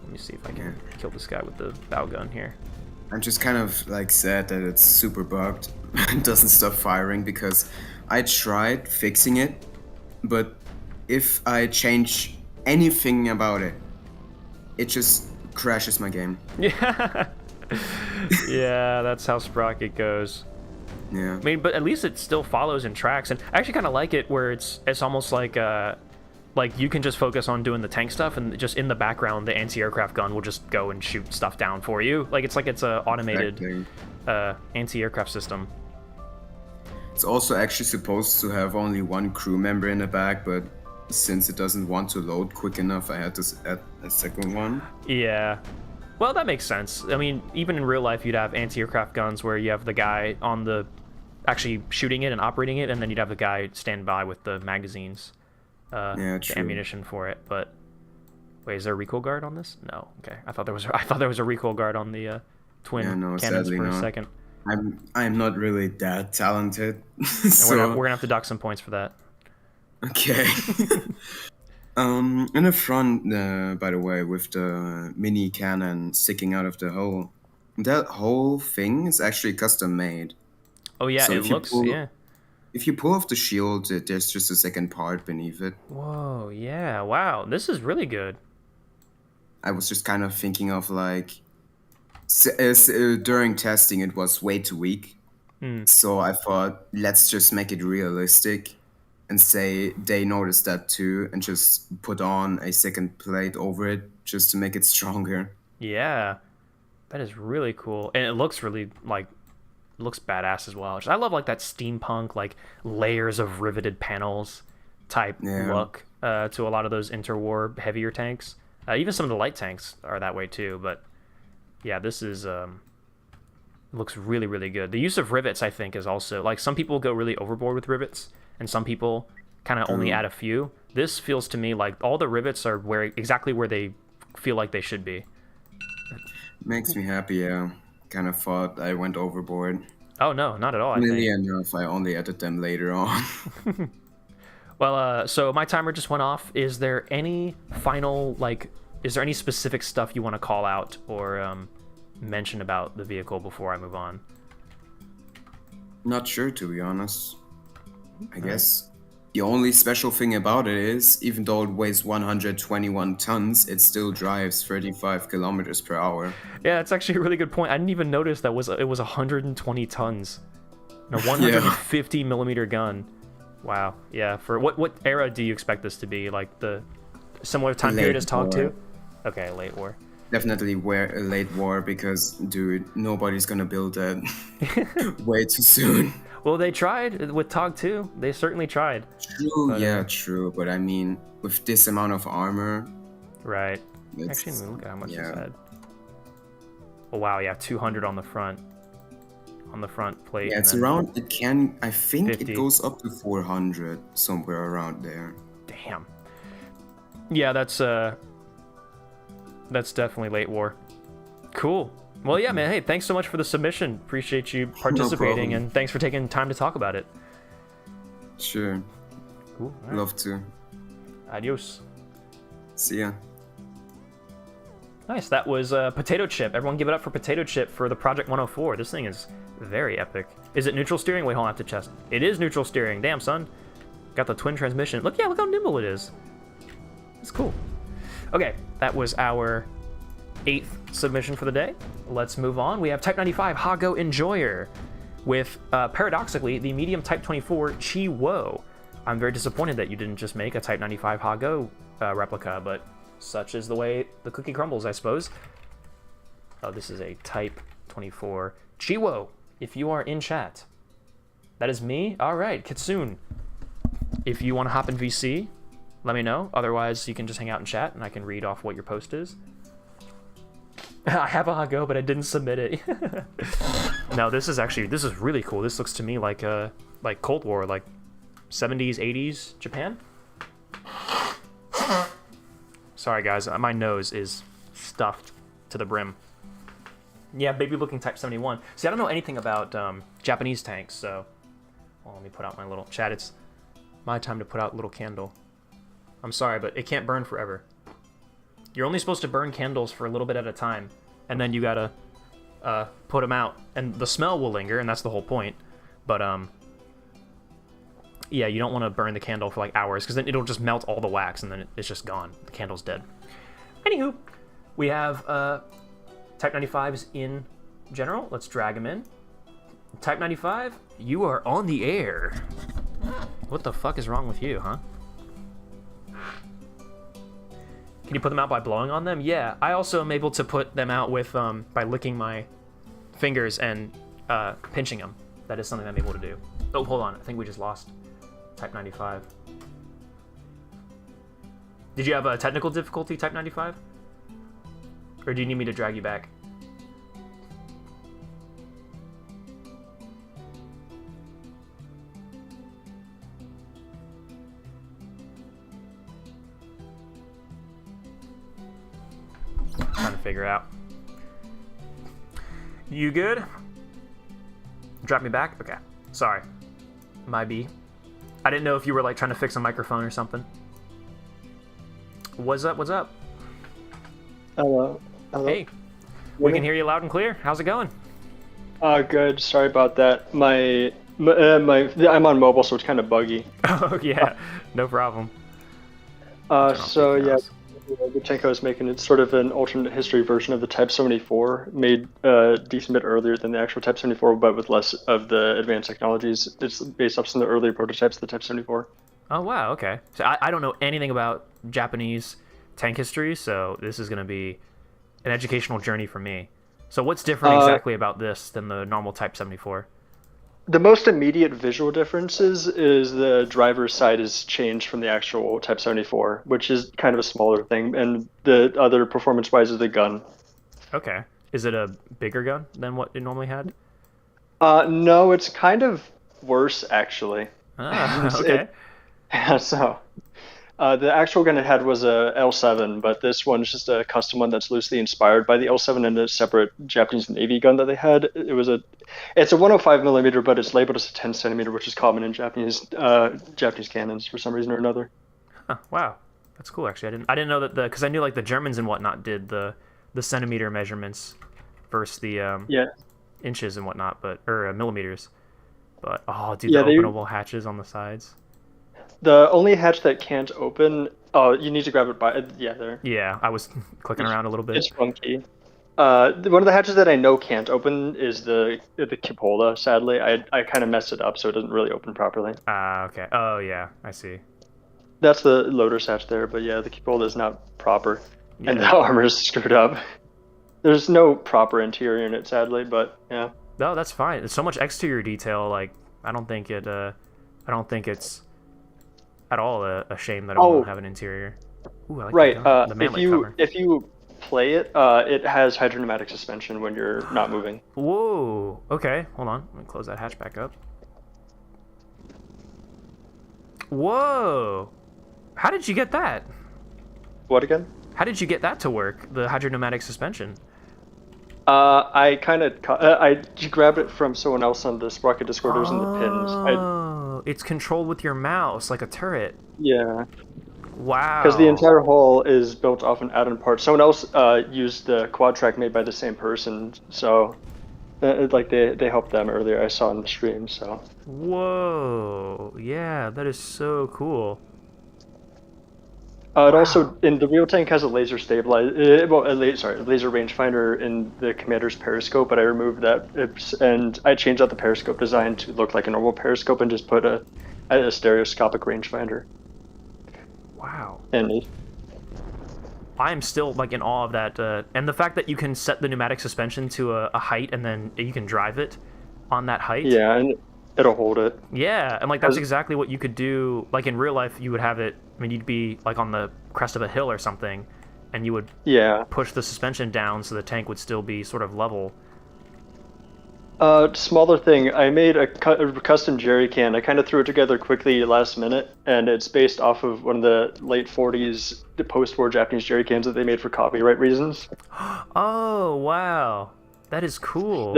Let me see if I can kill this guy with the bow gun here. I'm just kind of like sad that it's super bugged. It doesn't stop firing, because I tried fixing it, but if I change anything about it, it just crashes my game. Yeah. Yeah, that's how Sprocket goes. Yeah. I mean, but at least it still follows and tracks, and I actually kind of like it where it's almost like you can just focus on doing the tank stuff, and just in the background the anti-aircraft gun will just go and shoot stuff down for you. Like it's a automated anti-aircraft system. It's also actually supposed to have only one crew member in the back, but since it doesn't want to load quick enough, I had to add a second one. Yeah. Well, that makes sense. I mean, even in real life, you'd have anti-aircraft guns where you have the guy on the actually shooting it and operating it, and then you'd have the guy stand by with the magazines, the ammunition for it. But wait, is there a recoil guard on this? No. Okay, I thought there was a recoil guard on the twin cannons for a second. I'm not really that talented. So we're gonna have to dock some points for that. Okay. In the front, by the way, with the mini cannon sticking out of the hole, that whole thing is actually custom made. Oh yeah, So it looks if you pull off the shield, there's just a second part beneath it. Whoa, yeah, wow, this is really good. I was just kind of thinking of like, during testing it was way too weak. So I thought, let's just make it realistic and say they noticed that too, and just put on a second plate over it just to make it stronger. Yeah, that is really cool, and it looks really looks badass as well. I love like that steampunk, like layers of riveted panels. type look to a lot of those interwar heavier tanks. Even some of the light tanks are that way too. But yeah, this is looks really, really good. The use of rivets, I think, is also like some people go really overboard with rivets, and some people kind of only add a few. This feels to me like all the rivets are exactly where they feel like they should be. Makes me happy. Yeah, kind of thought I went overboard. Oh no, not at all. Nearly enough. I only added them later on. Well, so my timer just went off. Is there any final is there any specific stuff you want to call out or mention about the vehicle before I move on? Not sure, to be honest. I guess the only special thing about it is, even though it weighs 121 tons, it still drives 35 kilometers per hour. Yeah, it's actually a really good point. I didn't even notice that it was 120 tons. And a 150 millimeter gun. Wow. Yeah. For what era do you expect this to be? Like the similar time period as TOG 2? Okay, late war. Definitely a late war because, dude, nobody's gonna build that way too soon. Well, they tried with TOG 2. They certainly tried. True, but, yeah, true. But I mean, with this amount of armor... Right. Actually, look at how much this had. Oh, wow, yeah, 200 on the front. On the front plate. Yeah, it's around... I think 50. It goes up to 400, somewhere around there. Damn. Yeah, that's definitely late war. Cool. Well, yeah, man. Hey, thanks so much for the submission. Appreciate you participating, and thanks for taking time to talk about it. Sure. Cool. Right. Love to. Adios. See ya. Nice. That was Potato Chip. Everyone give it up for Potato Chip for the Project 104. This thing is very epic. Is it neutral steering? Wait, hold on, I have to chest. It is neutral steering. Damn, son. Got the twin transmission. Look how nimble it is. It's cool. Okay, that was our 8th submission for the day. Let's move on. We have Type 95 Hago Enjoyer with, paradoxically, the medium Type 24 Chi Wo. I'm very disappointed that you didn't just make a Type 95 Hago replica, but such is the way the cookie crumbles, I suppose. Oh, this is a Type 24 Chi Wo. If you are in chat, that is me. All right, Kitsune. If you want to hop in VC, let me know. Otherwise, you can just hang out and chat, and I can read off what your post is. I have a Hago, but I didn't submit it. No, this is really cool. This looks to me like Cold War, like 70s, 80s Japan. Sorry, guys, my nose is stuffed to the brim. Yeah, baby-looking Type 71. See, I don't know anything about Japanese tanks, so... Well, let me put out my little... Chat, it's my time to put out a little candle. I'm sorry, but it can't burn forever. You're only supposed to burn candles for a little bit at a time, and then you gotta put them out. And the smell will linger, and that's the whole point. But, yeah, you don't want to burn the candle for, like, hours, because then it'll just melt all the wax, and then it's just gone. The candle's dead. Anywho, we have Type 95s in general. Let's drag them in. Type 95, you are on the air. What the fuck is wrong with you, huh? Can you put them out by blowing on them? Yeah, I also am able to put them out with by licking my fingers and pinching them. That is something I'm able to do. Oh, hold on. I think we just lost Type 95. Did you have a technical difficulty, Type 95? Or do you need me to drag you back? Trying to figure out. You good? Drop me back? Okay. Sorry. My B. I didn't know if you were like trying to fix a microphone or something. What's up? What's up? Hello. Hello. Hey. We can hear you loud and clear. How's it going? Good. Sorry about that. I'm on mobile, so it's kind of buggy. Oh yeah. No problem. So yeah, Lubchenko is making it sort of an alternate history version of the Type 74, made a decent bit earlier than the actual Type 74, but with less of the advanced technologies. It's based off some of the earlier prototypes of the Type 74. Oh wow. Okay. So I don't know anything about Japanese tank history, so this is going to be an educational journey for me. So what's different exactly about this than the normal Type 74? The most immediate visual differences is the driver's side is changed from the actual Type 74, which is kind of a smaller thing, and the other performance-wise is the gun. Okay. Is it a bigger gun than what it normally had? No, it's kind of worse actually. Ah, okay. So, the actual gun it had was a L7, but this one's just a custom one that's loosely inspired by the L7 and a separate Japanese Navy gun that they had. It's a 105 millimeter, but it's labeled as a 10 centimeter, which is common in Japanese cannons for some reason or another. Huh, wow, that's cool. Actually, I didn't know that because I knew like the Germans and whatnot did the centimeter measurements versus the inches and whatnot, or millimeters. But oh, dude, the openable hatches on the sides. The only hatch that can't open. Oh, you need to grab it by. Yeah, there. Yeah, I was clicking around a little bit. It's funky. One of the hatches that I know can't open is the cupola. Sadly, I kind of messed it up, so it doesn't really open properly. Okay. Oh yeah, I see. That's the loader's hatch there, but yeah, the cupola is not proper, and the armor is screwed up. There's no proper interior in it, sadly, but yeah. No, that's fine. There's so much exterior detail. Like, I don't think it's at all a shame that it won't have an interior. Ooh, I like the manlet cover. If you play it, it has hydropneumatic suspension when you're not moving. Whoa. Okay, hold on. Let me close that hatch back up. Whoa. How did you get that? What again? How did you get that to work? The hydropneumatic suspension. I kind of I grabbed it from someone else on the Sprocket Discord. It was in the pins. Oh, it's controlled with your mouse like a turret. Yeah. Wow. Because the entire hull is built off an add-on part. Someone else used the quad track made by the same person, so they helped them earlier. I saw in the stream. So. Whoa. Yeah, that is so cool. It also, in the real tank, has a laser stabilizer, laser rangefinder in the commander's periscope, but I removed that, and I changed out the periscope design to look like a normal periscope and just put a stereoscopic rangefinder. Wow. And I am still like in awe of that, and the fact that you can set the pneumatic suspension to a height and then you can drive it on that height. Yeah, and it'll hold it. Yeah, and like that's exactly what you could do. Like in real life, you would have it. I mean, you'd be like on the crest of a hill or something, and you would push the suspension down so the tank would still be sort of level. Smaller thing, I made a custom jerry can. I kind of threw it together quickly last minute, and it's based off of one of the late 40s post-war Japanese jerry cans that they made for copyright reasons. Oh, wow. That is cool.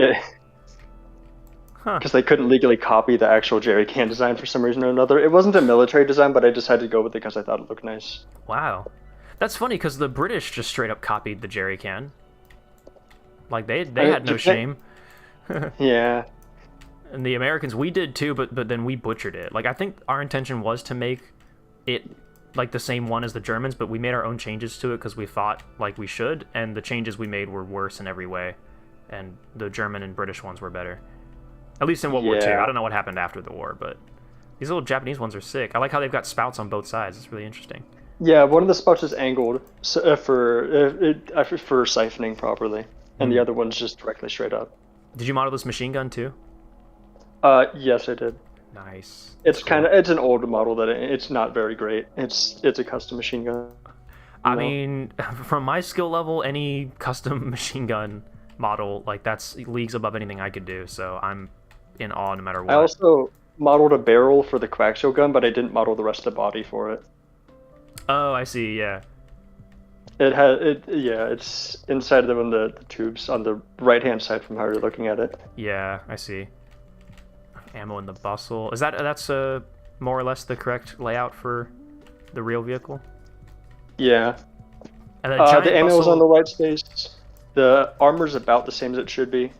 Because they couldn't legally copy the actual jerry can design for some reason or another. It wasn't a military design, but I decided to go with it because I thought it looked nice. Wow. That's funny because the British just straight up copied the jerry can. Like, they had no shame. Yeah. And the Americans, we did too, but then we butchered it. Like, I think our intention was to make it like the same one as the Germans, but we made our own changes to it because we thought like we should, and the changes we made were worse in every way. And the German and British ones were better. At least in World War II. I don't know what happened after the war, but these little Japanese ones are sick. I like how they've got spouts on both sides. It's really interesting. Yeah, one of the spouts is angled for siphoning properly, and the other one's just directly straight up. Did you model this machine gun too? Yes, I did. Nice. It's cool. It's an old model that it's not very great. It's a custom machine gun. I mean, from my skill level, any custom machine gun model like that's leagues above anything I could do. So I'm in awe no matter what. I also modeled a barrel for the coaxial gun, but I didn't model the rest of the body for it. Oh, I see. Yeah. It's inside of the tubes on the right-hand side from how you're looking at it. Yeah, I see. Ammo in the bustle. That's more or less the correct layout for the real vehicle? Yeah. And the ammo's on the white space. The armor's about the same as it should be.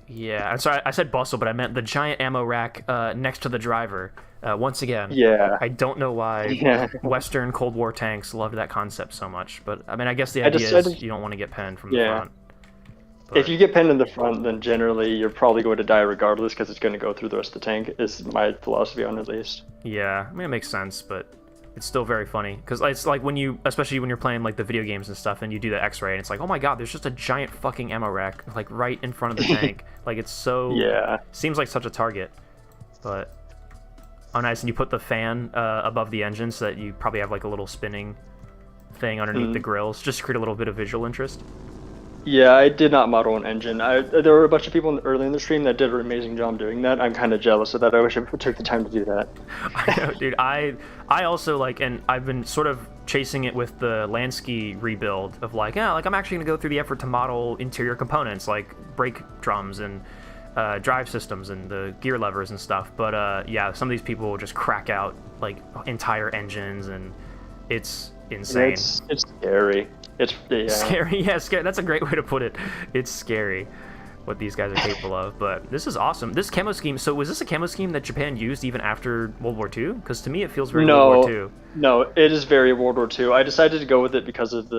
Yeah, I'm sorry, I said bustle, but I meant the giant ammo rack next to the driver. Once again, I don't know why Western Cold War tanks loved that concept so much, but I mean, I guess the idea is you don't want to get penned from the front. But if you get penned in the front, then generally you're probably going to die regardless because it's going to go through the rest of the tank, is my philosophy on it at least. Yeah, I mean, it makes sense, but It's still very funny because it's like when you, especially when you're playing like the video games and stuff, and you do the X-ray, and it's like, oh my god, there's just a giant fucking ammo rack like right in front of the tank. Like it's so seems like such a target, but oh nice. And you put the fan above the engine so that you probably have like a little spinning thing underneath the grills, just to create a little bit of visual interest. Yeah, I did not model an engine. There were a bunch of people early in the stream that did an amazing job doing that. I'm kind of jealous of that. I wish I took the time to do that. I know, dude. I also like, and I've been sort of chasing it with the Lansky rebuild of like, yeah, like I'm actually gonna go through the effort to model interior components like brake drums and drive systems and the gear levers and stuff. But yeah, some of these people will just crack out like entire engines, and it's insane. It's scary. It's scary. Yeah, scary. That's a great way to put it. It's scary what these guys are capable of. But this is awesome. This camo scheme. So was this a camo scheme that Japan used even after World War II? Because to me it feels very World War II. No, it is very World War II. I decided to go with it because of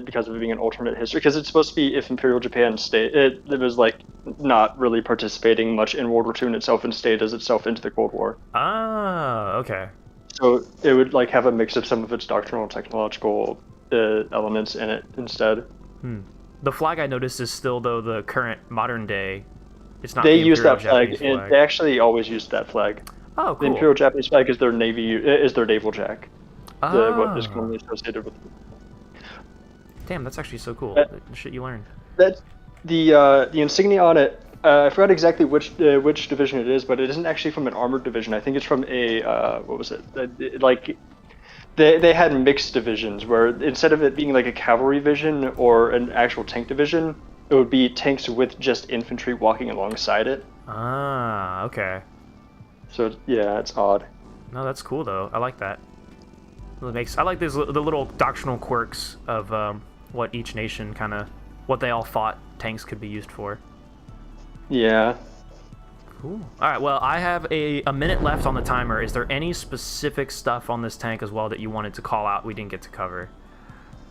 because of it being an alternate history. Because it's supposed to be if Imperial Japan stayed. It was like not really participating much in World War II in itself and stayed as itself into the Cold War. Ah, okay. So it would like have a mix of some of its doctrinal and technological elements in it instead. The flag I noticed is still though the current modern day. It's not. They the use that Japanese flag. They actually always use that flag. Oh, cool. The Imperial Japanese flag is their naval jack. Oh. What is commonly associated with. Damn, that's actually so cool. The shit you learned. That the insignia on it. I forgot exactly which division it is, but it isn't actually from an armored division. I think it's from a what was it? Like. They had mixed divisions where instead of it being like a cavalry division or an actual tank division, it would be tanks with just infantry walking alongside it. Ah, okay. So yeah, it's odd. No, that's cool though. I like that. I like the little doctrinal quirks of what each nation what they all thought tanks could be used for. Yeah. Cool. All right, well, I have a minute left on the timer. Is there any specific stuff on this tank as well that you wanted to call out we didn't get to cover?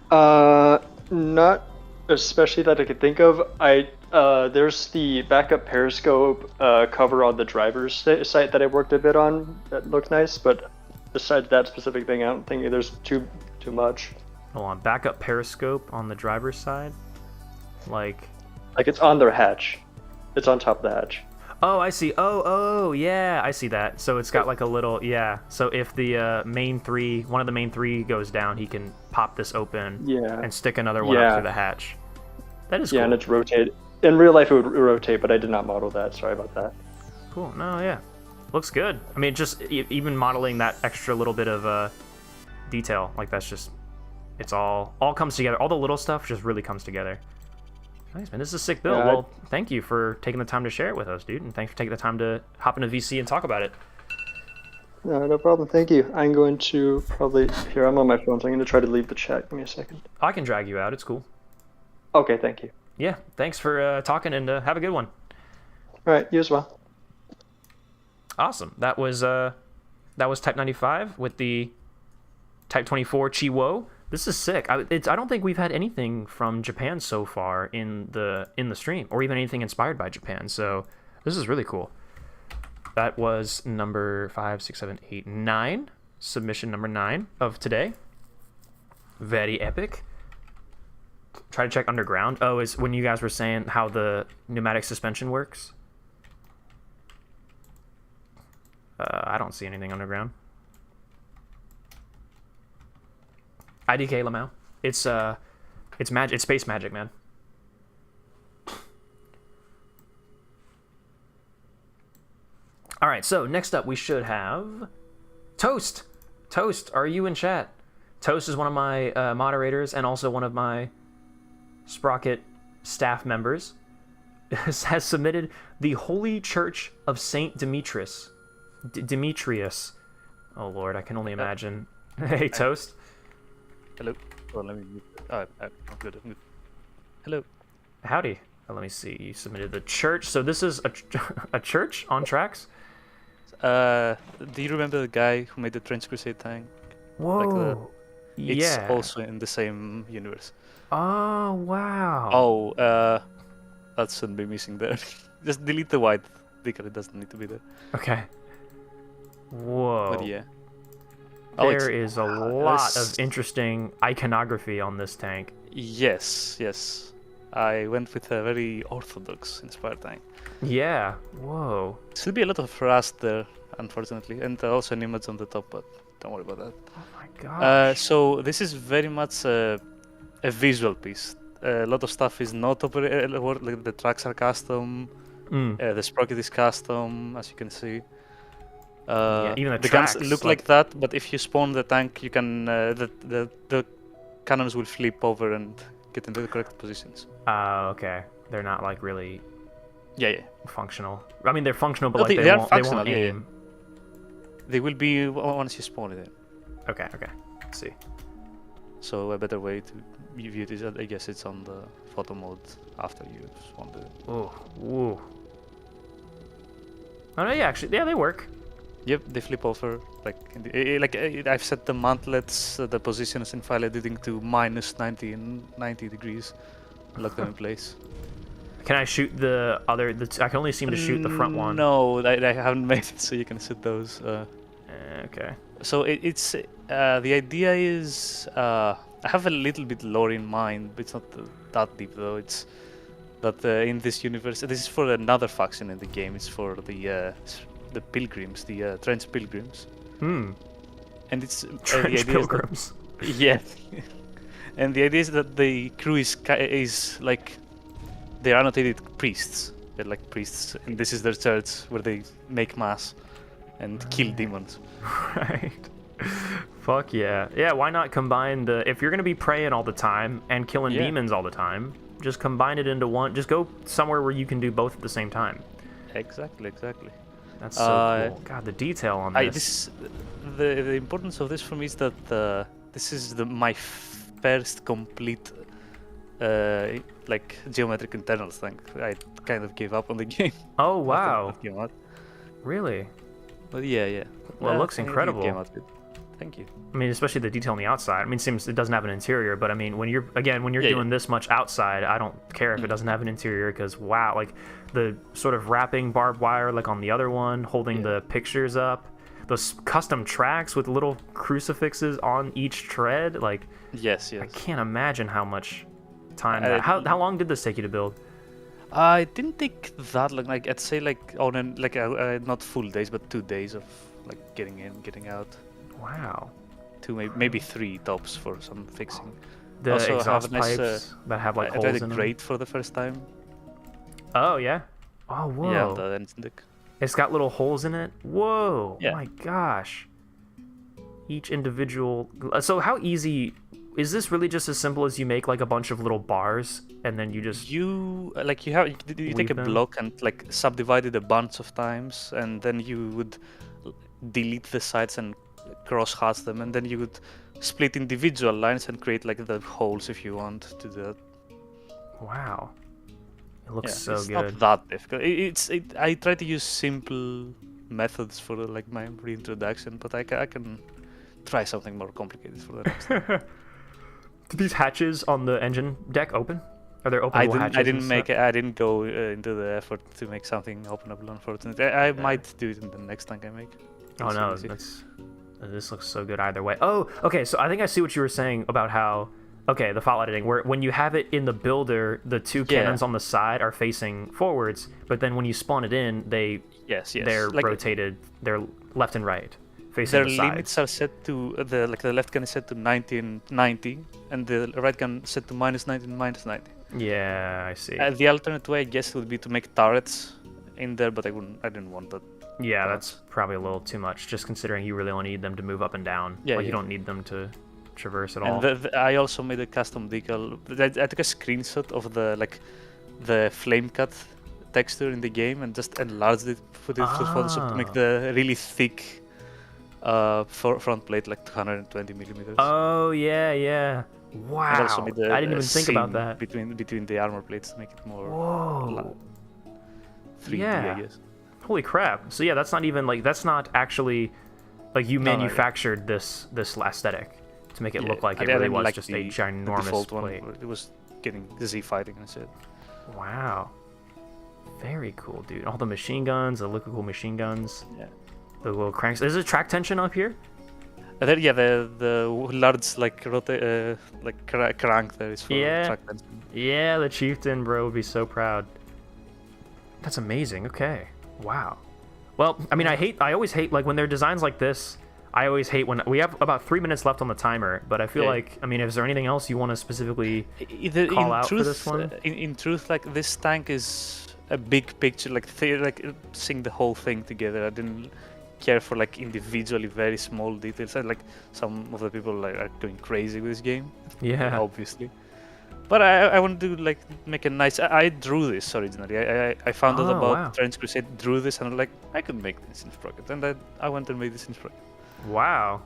Not especially that I could think of. There's the backup periscope cover on the driver's site that I worked a bit on that looked nice, but besides that specific thing, I don't think there's too much. Hold on, backup periscope on the driver's side? Like it's on their hatch. It's on top of the hatch. Oh, I see. Oh, yeah, I see that. So it's got like a little, yeah. So if the one of the main three goes down, he can pop this open and stick another one up through the hatch. That is cool. Yeah, and it's rotated. In real life, it would rotate, but I did not model that. Sorry about that. Cool. No, yeah. Looks good. I mean, just even modeling that extra little bit of detail, like that's just, it's all comes together. All the little stuff just really comes together. Nice, man. This is a sick build. Yeah, well, thank you for taking the time to share it with us, dude. And thanks for taking the time to hop into VC and talk about it. No problem. Thank you. I'm going to probably... Here, I'm on my phone, so I'm going to try to leave the chat. Give me a second. I can drag you out. It's cool. Okay, thank you. Yeah, thanks for talking, and have a good one. All right, you as well. Awesome. That was Type 95 with the Type 24 Chiwo. This is sick. I don't think we've had anything from Japan so far in the stream, or even anything inspired by Japan. So this is really cool. That was number 5, 6, 7, 8, 9. Submission number 9 of today. Very epic. Try to check underground. Oh, is when you guys were saying how the pneumatic suspension works. I don't see anything underground. IDK Lamau. It's magic. It's space magic, man. All right. So next up, we should have Toast. Toast, are you in chat? Toast is one of my moderators and also one of my Sprocket staff members. Has submitted the Holy Church of Saint Demetrius. Demetrius. Oh Lord, I can only imagine. Hey, Toast. Hello. Well, let me mute. I'm good. I'm good. Hello. Howdy. Let me see. You submitted the church. So this is a church on tracks? Do you remember the guy who made the Trench Crusade tank? Whoa. It's also in the same universe. Oh, wow. Oh, that shouldn't be missing there. Just delete the white because it doesn't need to be there. Okay. Whoa. But yeah. There is a lot of interesting iconography on this tank. Yes, yes. I went with a very orthodox inspired tank. Yeah. Whoa. Should be a lot of rust there, unfortunately, and also an image on the top, but don't worry about that. Oh my gosh. So this is very much a visual piece. A lot of stuff is not like the tracks are custom. The sprocket is custom, as you can see. Yeah, even the guns tracks, look like that, but if you spawn the tank, you can the cannons will flip over and get into the correct positions. Okay. They're not like really Yeah. functional. I mean, they're functional, but No, like they are won't functional, yeah. aim. They will be once you spawn it in. Okay. Let's see. So a better way to view this, I guess, it's on the photo mode after you spawned it. Ooh. Oh no, yeah, actually, yeah, they work. Yep, they flip over. I've set the mantlets, the positions in file editing to -90 and 90 degrees. Lock them in place. Can I shoot the other? I can only seem to shoot the front one. No, I haven't made it, so you can shoot those. Okay. So it's the idea is I have a little bit lore in mind, but it's not that deep though. It's that in this universe, this is for another faction in the game. It's for the pilgrims, the trench pilgrims. And it's trench pilgrims. Yeah. And the idea is that the crew is like they're annotated priests. They're like priests, and this is their church where they make mass and kill demons. Right. Fuck yeah. Yeah, why not combine if you're going to be praying all the time and killing demons all the time, just combine it into one. Just go somewhere where you can do both at the same time. Exactly. That's so cool. God, the detail on this. The importance of this for me is that this is my first complete like geometric internals thing. I kind of gave up on the game. Oh wow. Really? But yeah. Well, it looks incredible. Thank you. I mean, especially the detail on the outside. I mean, it seems it doesn't have an interior, but I mean, when you're doing this much outside, I don't care if it doesn't have an interior, because wow, like the sort of wrapping barbed wire, like on the other one, holding the pictures up, those custom tracks with little crucifixes on each tread, like yes. I can't imagine how much time. How long did this take you to build? It didn't take that long. Like I'd say like on not full days, but 2 days of like getting in, getting out. Wow. 2, maybe 3 tops for some fixing. The also exhaust have a nice, pipes that have like I holes tried in a them. grate for the first time. Oh yeah. Oh whoa. Yeah, the engine deck. It's got little holes in it. Whoa. Yeah. My gosh. Each individual. So how easy is this? Really just as simple as you make like a bunch of little bars and then you just you take a them? block and like subdivide it a bunch of times, and then you would delete the sides and cross hatch them, and then you would split individual lines and create like the holes if you want to do that. Wow. It looks so it's good. not that difficult. I try to use simple methods for like my reintroduction, but I can try something more complicated for the next time. Do these hatches on the engine deck open? Are there openable hatches? I didn't go into the effort to make something openable, unfortunately. I might do it in the next tank I make. Oh no, this looks so good either way. Oh, okay, so I think I see what you were saying about how, okay, the file editing, where when you have it in the builder, the 2 cannons on the side are facing forwards, but then when you spawn it in, they're like, rotated, they're left and right, facing the sides. Their limits are set to, the left gun is set to 90 and 90, and the right gun set to -90 and -90. Yeah, I see. The alternate way, I guess, would be to make turrets in there, but I didn't want that. Yeah, that's probably a little too much, just considering you really only need them to move up and down. Yeah, you don't need them to traverse at all. And I also made a custom decal. I took a screenshot of the flame cut texture in the game and just enlarged it, put it through Photoshop to make the really thick front plate, like 220 millimeters. Oh yeah. Wow. I also made I didn't even think about that. Between the armor plates to make it more 3D, I guess. Holy crap. So yeah, that's not even like, that's not actually like you manufactured this aesthetic to make it look like it really was just a ginormous plate. It was getting Z fighting and shit. Wow. Very cool, dude. All the machine guns, the elliptical machine guns. Yeah. The little cranks. Is there track tension up here? There, yeah, the large like crank there is for track tension. Yeah, the chieftain, bro, would be so proud. That's amazing. Okay. Wow. Well, I mean, I always hate, like, when there are designs like this, I always hate when... We have about 3 minutes left on the timer, but I feel like, I mean, is there anything else you want to specifically call out for this one? In truth, like, this tank is a big picture, like seeing the whole thing together. I didn't care for, like, individually very small details. Like, some of the people are going crazy with this game. Yeah. Obviously. But I wanted to like make a nice. I drew this originally. I found out about Trench Crusade, drew this, and I'm like, I could make this in Sprocket, and I went and made this in Sprocket. Wow,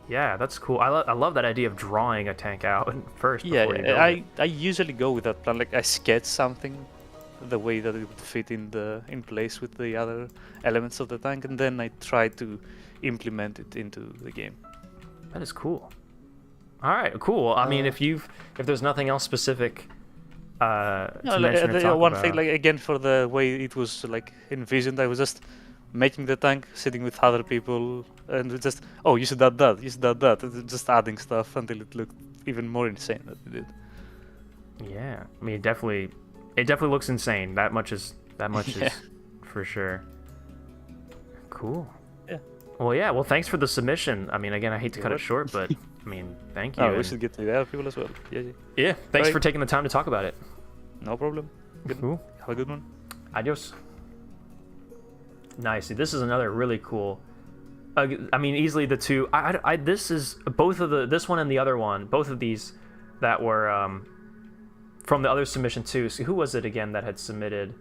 yeah, that's cool. I love that idea of drawing a tank out first. Yeah, before you build it. I usually go with that plan. Like I sketch something, the way that it would fit in place with the other elements of the tank, and then I try to implement it into the game. That is cool. All right, cool. I mean, if there's nothing else specific to mention or talk one about. thing, like again, for the way it was like envisioned, I was just making the tank, sitting with other people, and just you should add that, you should add that, and just adding stuff until it looked even more insane than it did. Yeah, I mean, it definitely looks insane. That much is for sure. Cool. Yeah. Well, yeah. Well, thanks for the submission. I mean, again, I hate to cut it short, but I mean, thank you. We should get to the other people as well. Yeah. Thanks for taking the time to talk about it. No problem. Good. Cool. Have a good one. Adios. Nice. This is another really cool. I mean, easily the two. This is both of this one and the other one. Both of these that were from the other submission too. So who was it again that had submitted?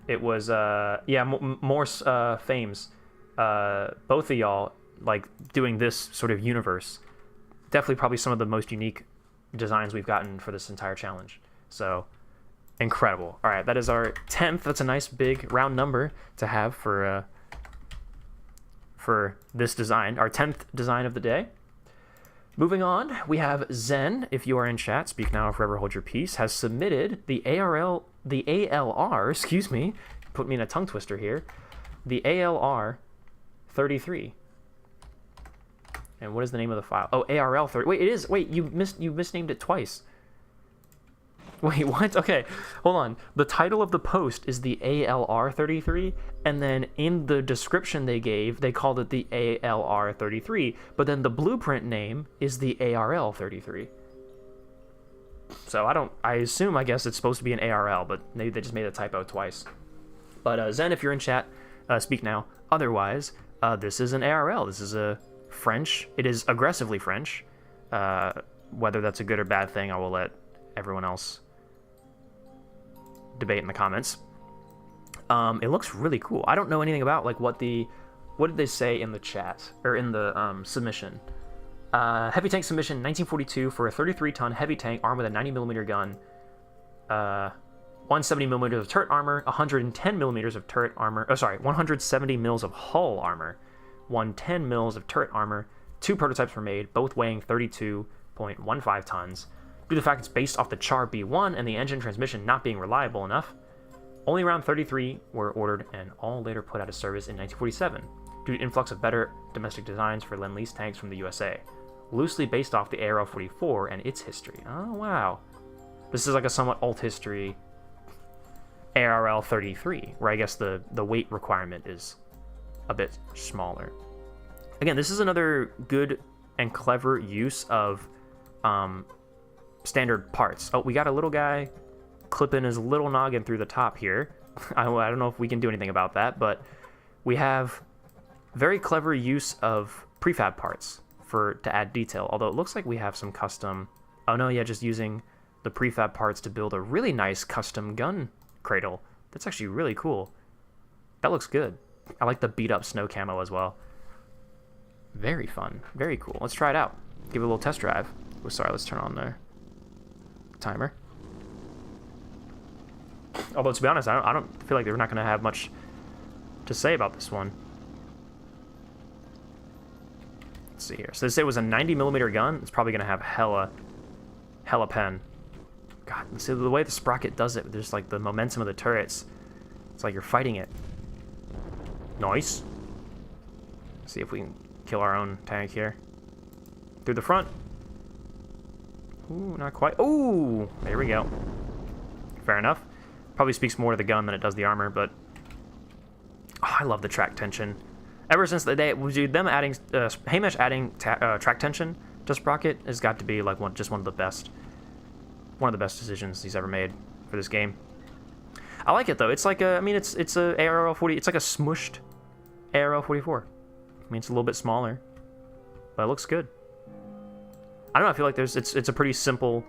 It was Morse Fames. Both of y'all like doing this sort of universe. Definitely, probably some of the most unique designs we've gotten for this entire challenge. So incredible. All right, that is our 10th. That's a nice big round number to have for this design. Our 10th design of the day. Moving on, we have Zen. If you are in chat, speak now or forever hold your peace. Has submitted the ALR. Excuse me, put me in a tongue twister here. The ALR 33. And what is the name of the file? Oh, ARL 30. Wait, it is. Wait, you misnamed it twice. Wait, what? Okay, hold on. The title of the post is the ALR 33, and then in the description they called it the ALR 33, but then the blueprint name is the ARL 33. So I guess it's supposed to be an ARL, but maybe they just made a typo twice. But Zen, if you're in chat, speak now. Otherwise, this is an ARL. This is a French. It is aggressively French. Whether that's a good or bad thing, I will let everyone else debate in the comments. It looks really cool. I don't know anything about like what did they say in the chat or in the submission. Heavy tank submission 1942 for a 33-ton heavy tank armed with a 90mm gun, 170mm of turret armor, 110mm of turret armor. 170 mils of hull armor, 110 mils of turret armor. 2 prototypes were made, both weighing 32.15 tons. Due to the fact it's based off the Char B1 and the engine transmission not being reliable enough, only around 33 were ordered and all later put out of service in 1947 due to influx of better domestic designs for Lend-Lease tanks from the USA, loosely based off the ARL-44 and its history. Oh, wow. This is like a somewhat alt history ARL-33, where I guess the weight requirement is a bit smaller. Again, this is another good and clever use of standard parts. Oh, we got a little guy clipping his little noggin through the top here. I don't know if we can do anything about that, but we have very clever use of prefab parts to add detail, although it looks like we have some custom... Oh no, yeah, just using the prefab parts to build a really nice custom gun cradle. That's actually really cool. That looks good. I like the beat up snow camo as well. Very fun. Very cool. Let's try it out. Give it a little test drive. Oh, sorry, let's turn on the timer. Although, to be honest, I don't feel like they're not going to have much to say about this one. Let's see here. So they say it was a 90mm gun. It's probably going to have hella pen. God, see the way the Sprocket does it, there's like the momentum of the turrets. It's like you're fighting it. Nice. Let's see if we can kill our own tank here. through the front. Ooh, not quite. Ooh, there we go. Fair enough. Probably speaks more to the gun than it does the armor, but oh, I love the track tension. Ever since the day, dude, them adding Hamish adding track tension to Sprocket has got to be like one of the best decisions he's ever made for this game. I like it though. It's like a, I mean, it's a ARL 40. It's like a smushed ARL 44. I mean, it's a little bit smaller, but it looks good. I don't know. I feel like it's a pretty simple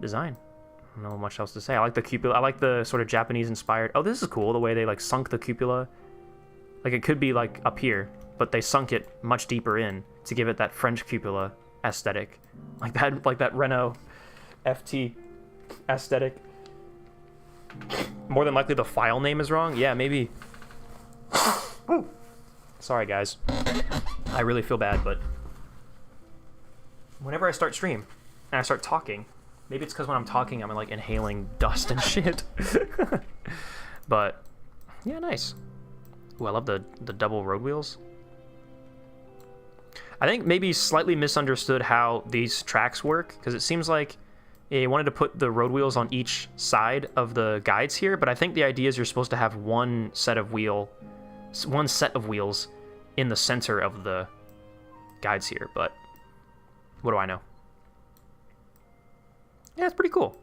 design. I don't know much else to say. I like the cupola. I like the sort of Japanese inspired. Oh, this is cool. The way they like sunk the cupola. Like it could be like up here, but they sunk it much deeper in to give it that French cupola aesthetic, like that Renault FT aesthetic. More than likely the file name is wrong. Yeah, maybe. Sorry guys, I really feel bad, but whenever I start stream and I start talking, maybe it's because when I'm talking I'm like inhaling dust and shit. But yeah, nice. Ooh, I love the double road wheels. I think maybe slightly misunderstood how these tracks work, because it seems like you wanted to put the road wheels on each side of the guides here, but I think the idea is you're supposed to have one set of wheels in the center of the guides here, but what do I know? Yeah, it's pretty cool.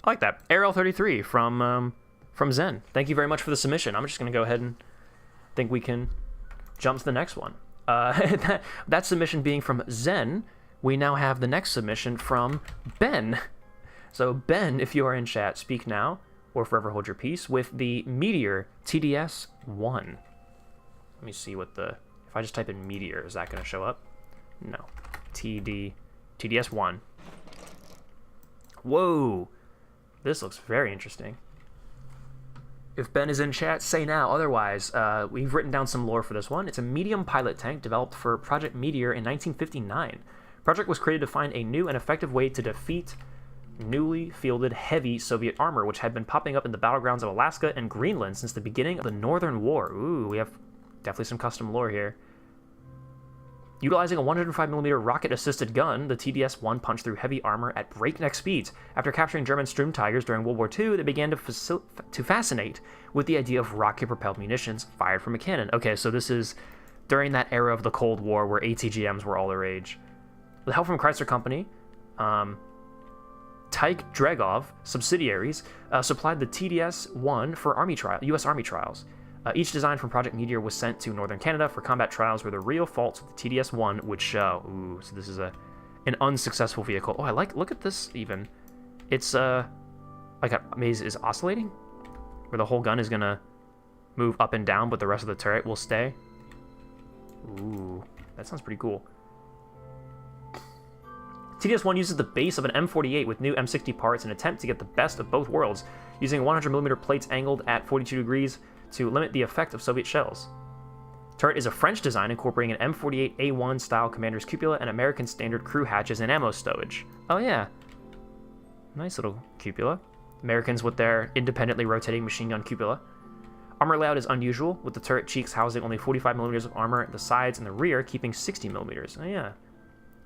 I like that. ARL33 from Zen. Thank you very much for the submission. I'm just going to go ahead and think we can jump to the next one. That submission being from Zen, we now have the next submission from Ben. So Ben, if you are in chat, speak now or forever hold your peace with the Meteor TDS-1. Let me see what the... If I just type in Meteor, is that going to show up? No. TDS-1. Whoa! This looks very interesting. If Ben is in chat, say now. Otherwise, we've written down some lore for this one. It's a medium pilot tank developed for Project Meteor in 1959. Project was created to find a new and effective way to defeat newly fielded heavy Soviet armor, which had been popping up in the battlegrounds of Alaska and Greenland since the beginning of the Northern War. Ooh, we have definitely some custom lore here. Utilizing a 105mm rocket-assisted gun, the TDS-1 punched through heavy armor at breakneck speeds. After capturing German Sturmtigers during World War II, they began to fascinate with the idea of rocket-propelled munitions fired from a cannon. Okay, so this is during that era of the Cold War where ATGMs were all the rage. With help from Chrysler Company, Tyke Dregov subsidiaries supplied the TDS-1 for U.S. Army trials. Each design from Project Meteor was sent to Northern Canada for combat trials where the real faults with the TDS-1 would show. Ooh, so this is an unsuccessful vehicle. Oh, look at this even. It's, like a maze is oscillating? Where the whole gun is gonna move up and down, but the rest of the turret will stay. Ooh, that sounds pretty cool. TDS-1 uses the base of an M48 with new M60 parts in an attempt to get the best of both worlds, using 100mm plates angled at 42 degrees to limit the effect of Soviet shells. Turret is a French design incorporating an M48A1 style commander's cupola and American standard crew hatches and ammo stowage. Oh yeah. Nice little cupola. Americans with their independently rotating machine gun cupola. Armor layout is unusual, with the turret cheeks housing only 45mm of armor at the sides and the rear keeping 60mm. Oh yeah.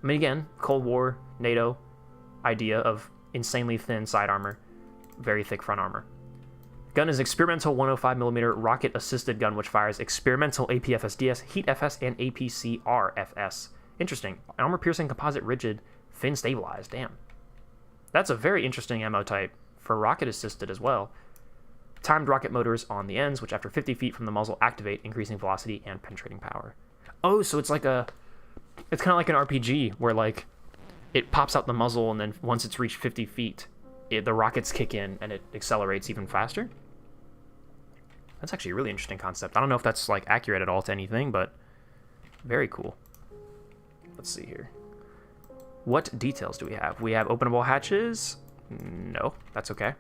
I mean, again, Cold War, NATO idea of insanely thin side armor, very thick front armor. Gun is an experimental 105mm rocket-assisted gun which fires experimental APFSDS, Heat FS, and APCR-FS. Interesting. Armor-piercing, composite, rigid, fin stabilized. Damn. That's a very interesting ammo type for rocket-assisted as well. Timed rocket motors on the ends, which after 50 feet from the muzzle activate, increasing velocity and penetrating power. Oh, so it's like a... It's kind of like an RPG where, like, it pops out the muzzle and then once it's reached 50 feet, the rockets kick in and it accelerates even faster. That's actually a really interesting concept. I don't know if that's like accurate at all to anything, but very cool. Let's see here. What details do we have? We have openable hatches. No, that's okay.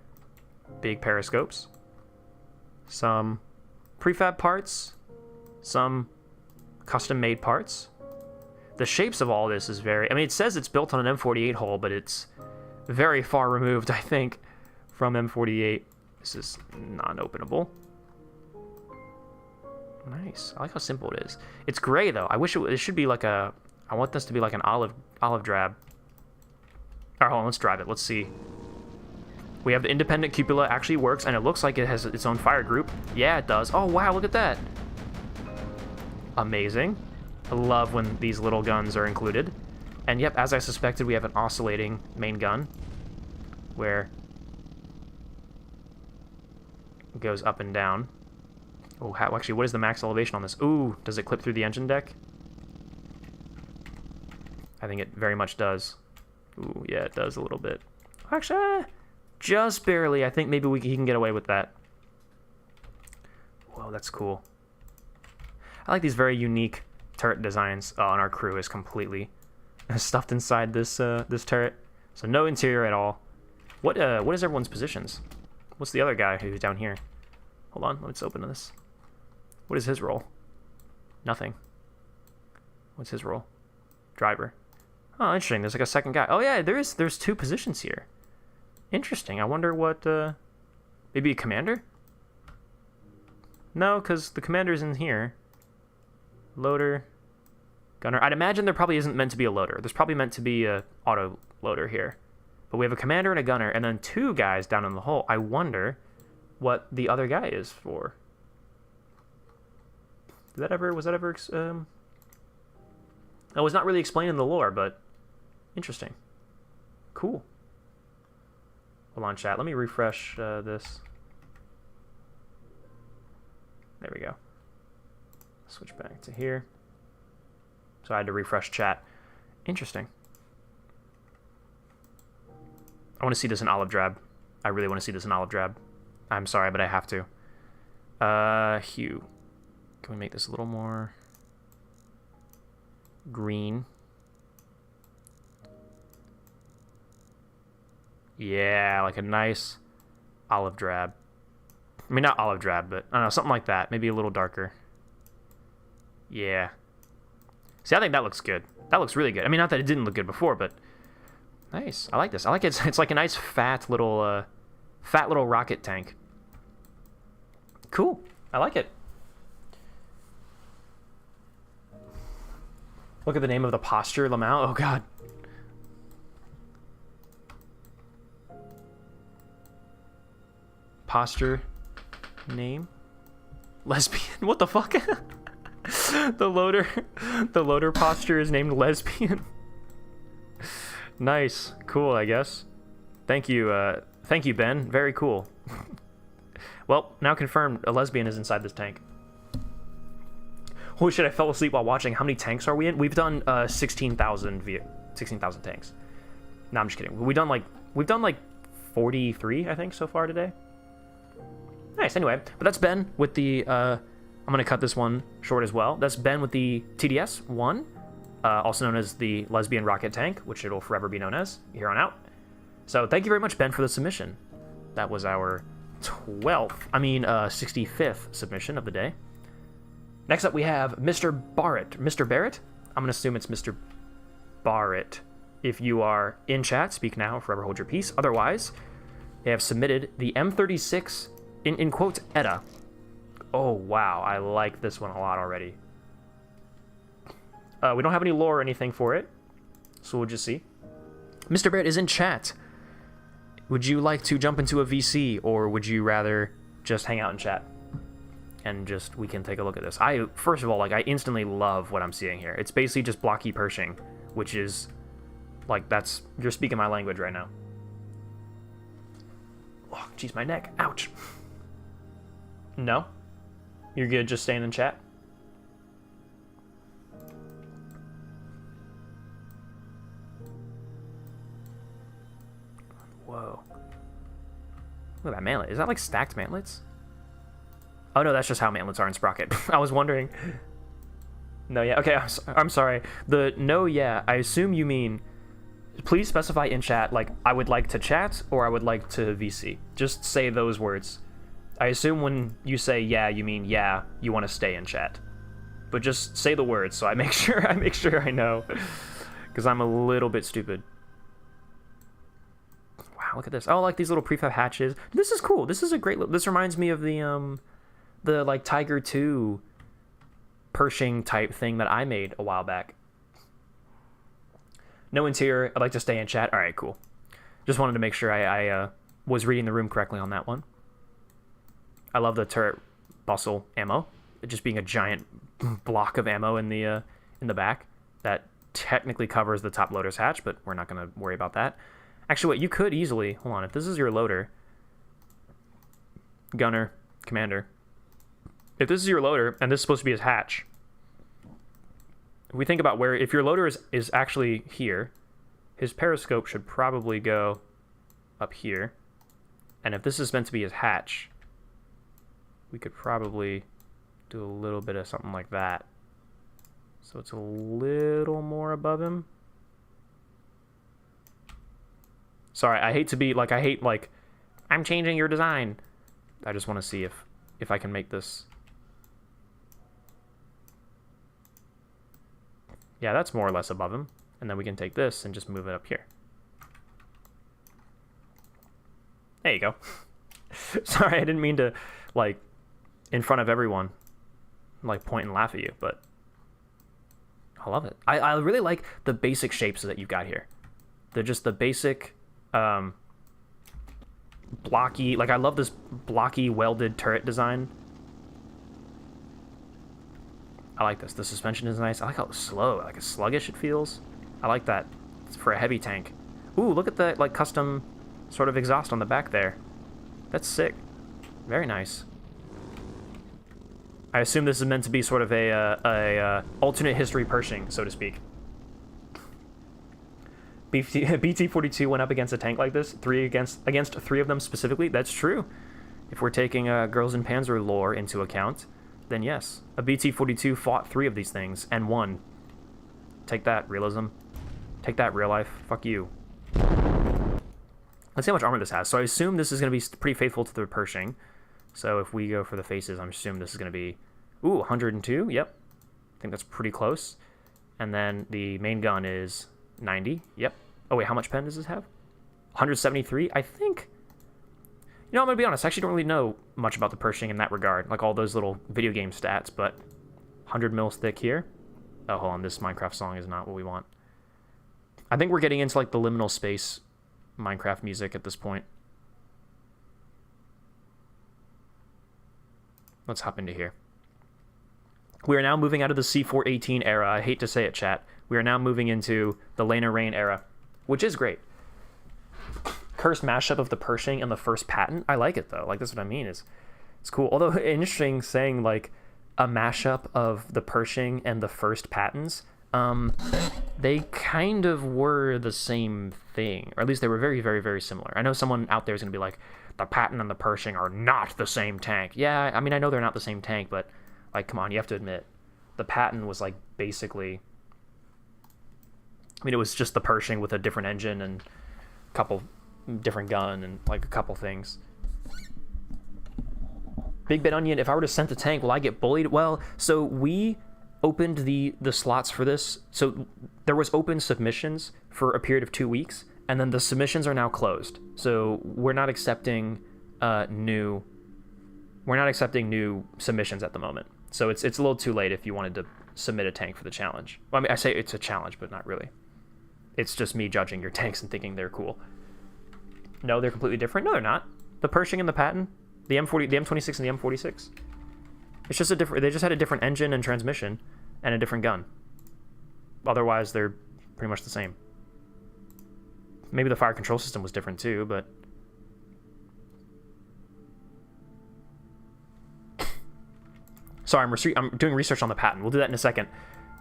Big periscopes. Some prefab parts. Some custom-made parts. The shapes of all this is very... I mean, it says it's built on an M48 hull, but it's very far removed, I think, from M48. This is non-openable. Nice. I like how simple it is. It's gray, though. I wish it should be like a I want this to be like an olive drab. Alright, hold on, let's drive it. Let's see. We have the independent cupola actually works, and it looks like it has its own fire group. Yeah, it does. Oh, wow, look at that. Amazing. I love when these little guns are included. And yep, as I suspected, we have an oscillating main gun where it goes up and down. Oh, actually, what is the max elevation on this? Ooh, does it clip through the engine deck? I think it very much does. Ooh, yeah, it does a little bit. Actually, just barely. I think maybe he can get away with that. Whoa, that's cool. I like these very unique turret designs. Oh, and our crew is completely stuffed inside this this turret. So no interior at all. What is everyone's positions? What's the other guy who's down here? Hold on, let's open this. What is his role? Nothing. What's his role? Driver. Oh, interesting. There's like a second guy. Oh yeah, there's 2 positions here. Interesting. I wonder what maybe a commander? No, because the commander's in here. Loader. Gunner. I'd imagine there probably isn't meant to be a loader. There's probably meant to be a auto loader here. But we have a commander and a gunner, and then 2 guys down in the hole. I wonder what the other guy is for. Was that ever it was not really explained in the lore, but interesting. Cool. Hold on, chat. Let me refresh this. There we go. Switch back to here. So I had to refresh chat. Interesting. I want to see this in olive drab. I really want to see this in olive drab. I'm sorry, but I have to. Hue. Can we make this a little more green? Yeah, like a nice olive drab. I mean, not olive drab, but I don't know, something like that. Maybe a little darker. Yeah. See, I think that looks good. That looks really good. I mean, not that it didn't look good before, but nice. I like this. I like it. It's like a nice fat little rocket tank. Cool. I like it. Look at the name of the posture, Lamau. Oh, God. Posture name? Lesbian? What the fuck? The loader posture is named Lesbian. Nice. Cool, I guess. Thank you, Ben. Very cool. Well, now confirmed, a lesbian is inside this tank. Holy shit, I fell asleep while watching. How many tanks are we in? We've done 16,000 tanks. No, I'm just kidding. We've done like 43, I think, so far today. Nice, anyway. But that's Ben with the I'm gonna cut this one short as well. That's Ben with the TDS-1, also known as the lesbian rocket tank, which it'll forever be known as here on out. So thank you very much, Ben, for the submission. That was our 65th submission of the day. Next up, we have Mr. Barrett. Mr. Barrett? I'm going to assume it's Mr. Barrett. If you are in chat, speak now or forever hold your peace. Otherwise, they have submitted the M36, in quotes, ETA. Oh, wow. I like this one a lot already. We don't have any lore or anything for it, so we'll just see. Mr. Barrett is in chat. Would you like to jump into a VC, or would you rather just hang out in chat? And just, we can take a look at this. First of all, like, I instantly love what I'm seeing here. It's basically just blocky Pershing, which is, like, you're speaking my language right now. Oh, jeez, my neck. Ouch. No? You're good just staying in chat? Whoa. Look at that mantlet. Is that like stacked mantlets? Oh no, that's just how mantlets are in Sprocket. I was wondering. No, yeah. Okay, I'm sorry. The no, yeah, I assume you mean, please specify in chat, like, I would like to chat or I would like to VC. Just say those words. I assume when you say yeah, you mean yeah, you want to stay in chat. But just say the words so I make sure I know. Because I'm a little bit stupid. Wow, look at this. Oh, I like these little prefab hatches. This is cool. This is a great this reminds me of the like Tiger 2 Pershing type thing that I made a while back. No interior. I'd like to stay in chat. All right, cool. Just wanted to make sure I was reading the room correctly on that one. I love the turret bustle ammo. It just being a giant block of ammo in the back that technically covers the top loader's hatch, but we're not going to worry about that. Actually, what you could easily... Hold on. If this is your loader... Gunner, commander. If this is your loader, and this is supposed to be his hatch... If we think about where... If your loader is actually here, his periscope should probably go up here. And if this is meant to be his hatch, we could probably do a little bit of something like that. So it's a little more above him. Sorry, I hate to be like, I'm changing your design. I just want to see if I can make this. Yeah, that's more or less above him. And then we can take this and just move it up here. There you go. Sorry, I didn't mean to, like, in front of everyone, like, point and laugh at you, but I love it. I really like the basic shapes that you've got here. They're just the basic, blocky, like, I love this blocky welded turret design. I like this. The suspension is nice. I like how slow, like, sluggish it feels. I like that. It's for a heavy tank. Ooh, look at that, like, custom sort of exhaust on the back there. That's sick. Very nice. I assume this is meant to be sort of a alternate history Pershing, so to speak. BT-42 went up against a tank like this, against 3 of them specifically. That's true. If we're taking Girls in Panzer lore into account, then yes, a BT-42 fought 3 of these things and won. Take that, realism. Take that, real life. Fuck you. Let's see how much armor this has. So I assume this is going to be pretty faithful to the Pershing. So if we go for the faces, I'm assuming this is going to be... Ooh, 102? Yep. I think that's pretty close. And then the main gun is 90. Yep. Oh, wait, how much pen does this have? 173? I think... You know, I'm going to be honest. I actually don't really know much about the Pershing in that regard. Like all those little video game stats, but... 100 mils thick here. Oh, hold on. This Minecraft song is not what we want. I think we're getting into, like, the liminal space Minecraft music at this point. Let's hop into here. We are now moving out of the C418 era. I hate to say it, chat. We are now moving into the Lena Rain era, which is great. Cursed mashup of the Pershing and the first patent. I like it, though. Like, that's what I mean. It's cool. Although, interesting saying, like, a mashup of the Pershing and the first patents. They kind of were the same thing. Or at least they were very, very, very similar. I know someone out there is going to be like, the Patton and the Pershing are not the same tank. Yeah, I mean, I know they're not the same tank, but, like, come on, you have to admit, the Patton was, like, basically... I mean, it was just the Pershing with a different engine and a couple different gun and, like, a couple things. Big Bit Onion, if I were to send the tank, will I get bullied? Well, so we opened the slots for this. So there was open submissions for a period of 2 weeks, and then the submissions are now closed. So we're not accepting new submissions at the moment. So it's a little too late if you wanted to submit a tank for the challenge. Well, I mean, I say it's a challenge, but not really. It's just me judging your tanks and thinking they're cool. No, they're completely different. No, they're not. The Pershing and the Patton, the M40, the M26 and the M46. It's just a different. They just had a different engine and transmission, and a different gun. Otherwise, they're pretty much the same. Maybe the fire control system was different too, but... Sorry, I'm doing research on the Patton. We'll do that in a second.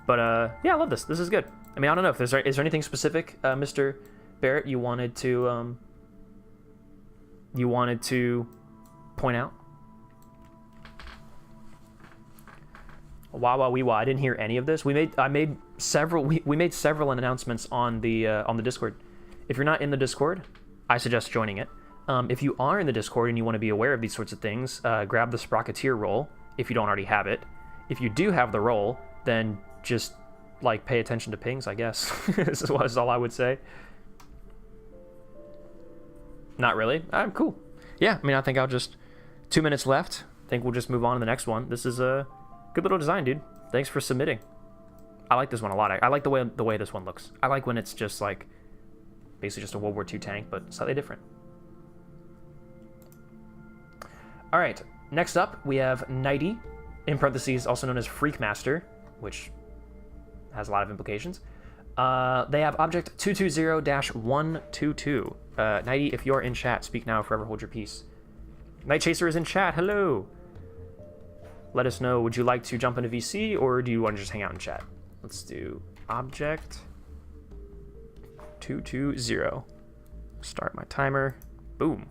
But, yeah, I love this. This is good. I mean, I don't know. Is there anything specific, Mr. Barrett, you wanted to point out? Wow, wee, wow. I didn't hear any of this. We made several announcements on the Discord. If you're not in the Discord, I suggest joining it. If you are in the Discord and you want to be aware of these sorts of things, grab the Sprocketeer role if you don't already have it. If you do have the role, then just, like, pay attention to pings, I guess. This is all I would say. Not really? Cool. Yeah, I mean, I think I'll just... 2 minutes left. I think we'll just move on to the next one. This is a good little design, dude. Thanks for submitting. I like this one a lot. I like the way this one looks. I like when it's just like basically just a World War II tank, but slightly different. All right, next up we have Nighty, in parentheses also known as Freakmaster, which has a lot of implications. They have object 220-122. Nighty, if you're in chat, speak now, forever hold your peace. Night Chaser is in chat. Hello. Let us know, would you like to jump into VC or do you want to just hang out in chat? Let's do object 220. Start my timer. Boom.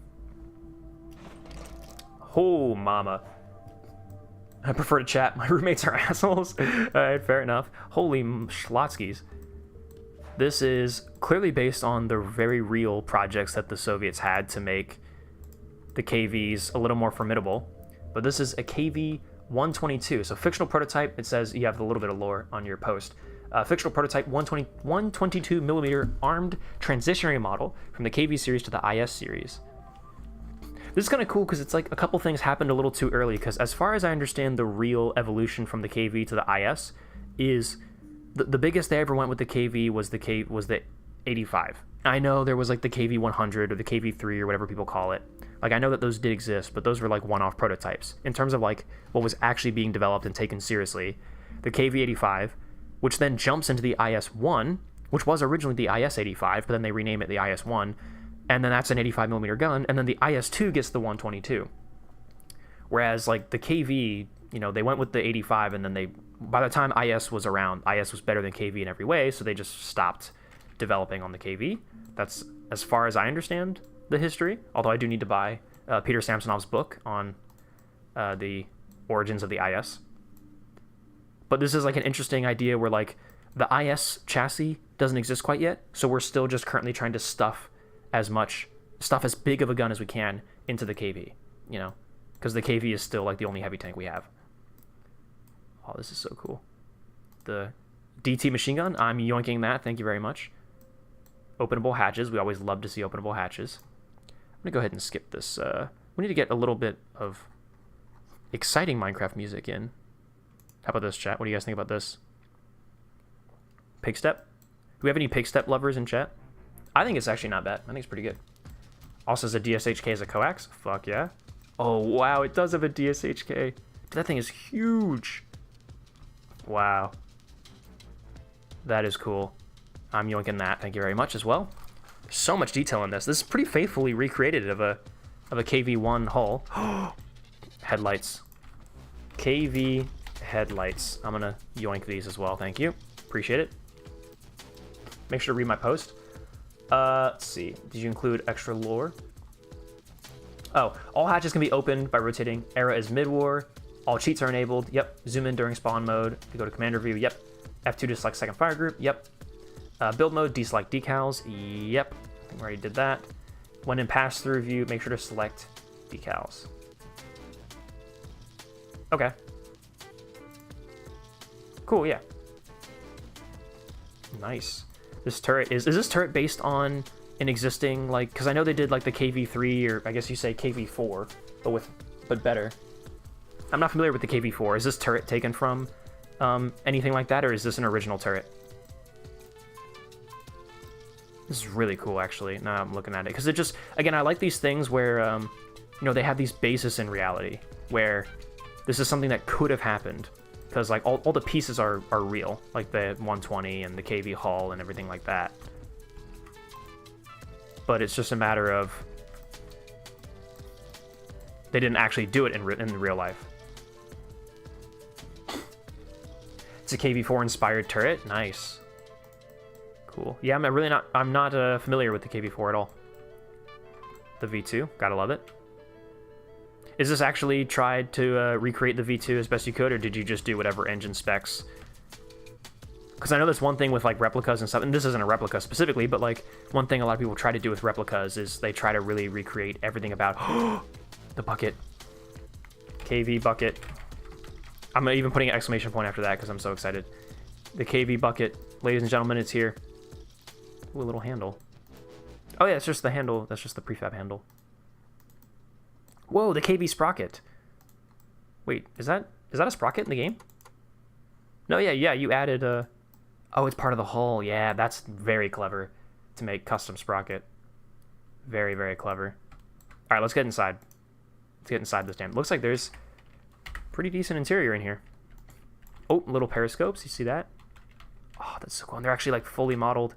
Oh, mama. I prefer to chat. My roommates are assholes. All right, fair enough. Holy schlotskis. This is clearly based on the very real projects that the Soviets had to make the KVs a little more formidable. But this is a KV-122. So fictional prototype, it says you have a little bit of lore on your post. Fictional prototype 122 millimeter armed transitionary model from the KV series to the IS series. This is kind of cool because it's like a couple things happened a little too early, because as far as I understand, the real evolution from the KV to the IS is the biggest they ever went with the KV was the 85. I know there was like the KV 100 or the KV 3 or whatever people call it. Like, I know that those did exist, but those were like one-off prototypes. In terms of like what was actually being developed and taken seriously, the KV 85, which then jumps into the IS 1, which was originally the IS 85, but then they rename it the IS 1, and then that's an 85 millimeter gun, and then the IS 2 gets the 122. Whereas like the KV, you know, they went with the 85, and then by the time IS was around, IS was better than KV in every way, so they just stopped developing on the KV. That's as far as I understand the history, although I do need to buy Peter Samsonov's book on the origins of the IS. But this is like an interesting idea where like the IS chassis doesn't exist quite yet, so we're still just currently trying to stuff as big of a gun as we can into the KV, you know, because the KV is still like the only heavy tank we have. Oh, this is so cool. The DT machine gun, I'm yoinking that, thank you very much. Openable hatches, we always love to see openable hatches. I'm gonna go ahead and skip this. We need to get a little bit of exciting Minecraft music in. How about this, chat? What do you guys think about this? Pigstep? Do we have any Pigstep lovers in chat? I think it's actually not bad. I think it's pretty good. Also, says a DSHK as a coax. Fuck yeah. Oh, wow, it does have a DSHK. Dude, that thing is huge. Wow. That is cool. I'm yoinking that. Thank you very much as well. So much detail in this. This is pretty faithfully recreated of a KV-1 hull. Headlights. KV headlights. I'm gonna yoink these as well. Thank you. Appreciate it. Make sure to read my post. Let's see. Did you include extra lore? Oh, all hatches can be opened by rotating. Era is mid-war. All cheats are enabled. Yep. Zoom in during spawn mode. You go to commander view. Yep. F2 to select second fire group. Yep. Build mode, deselect decals. Yep. I think we already did that. When in pass-through view, make sure to select decals. Okay. Cool, yeah. Nice. This turret is this turret based on an existing, like, because I know they did like the KV3, or I guess you say KV4, but better. I'm not familiar with the KV4. Is this turret taken from anything like that, or is this an original turret? This is really cool, actually. Now I'm looking at it, because it just, again, I like these things where, you know, they have these bases in reality, where this is something that could have happened, because like all the pieces are real, like the 120 and the KV hull and everything like that. But it's just a matter of they didn't actually do it in real life. It's a KV4 inspired turret. Nice. Cool. Yeah, I'm not familiar with the KV4 at all. The V2, gotta love it. Is this actually tried to recreate the V2 as best you could, or did you just do whatever engine specs? Because I know there's one thing with like replicas and stuff, and this isn't a replica specifically, but like one thing a lot of people try to do with replicas is they try to really recreate everything about the bucket. KV bucket. I'm even putting an exclamation point after that because I'm so excited. The KV bucket, ladies and gentlemen, it's here. Ooh, a little handle. Oh yeah, it's just the handle. That's just the prefab handle. Whoa, the KV Sprocket. Wait, is that a Sprocket in the game? No, yeah, you added Oh, it's part of the hull. Yeah, that's very clever to make custom sprocket. Very, very clever. All right, let's get inside. Let's get inside this damn. Looks like there's pretty decent interior in here. Oh, little periscopes. You see that? Oh, that's so cool. And they're actually like fully modeled.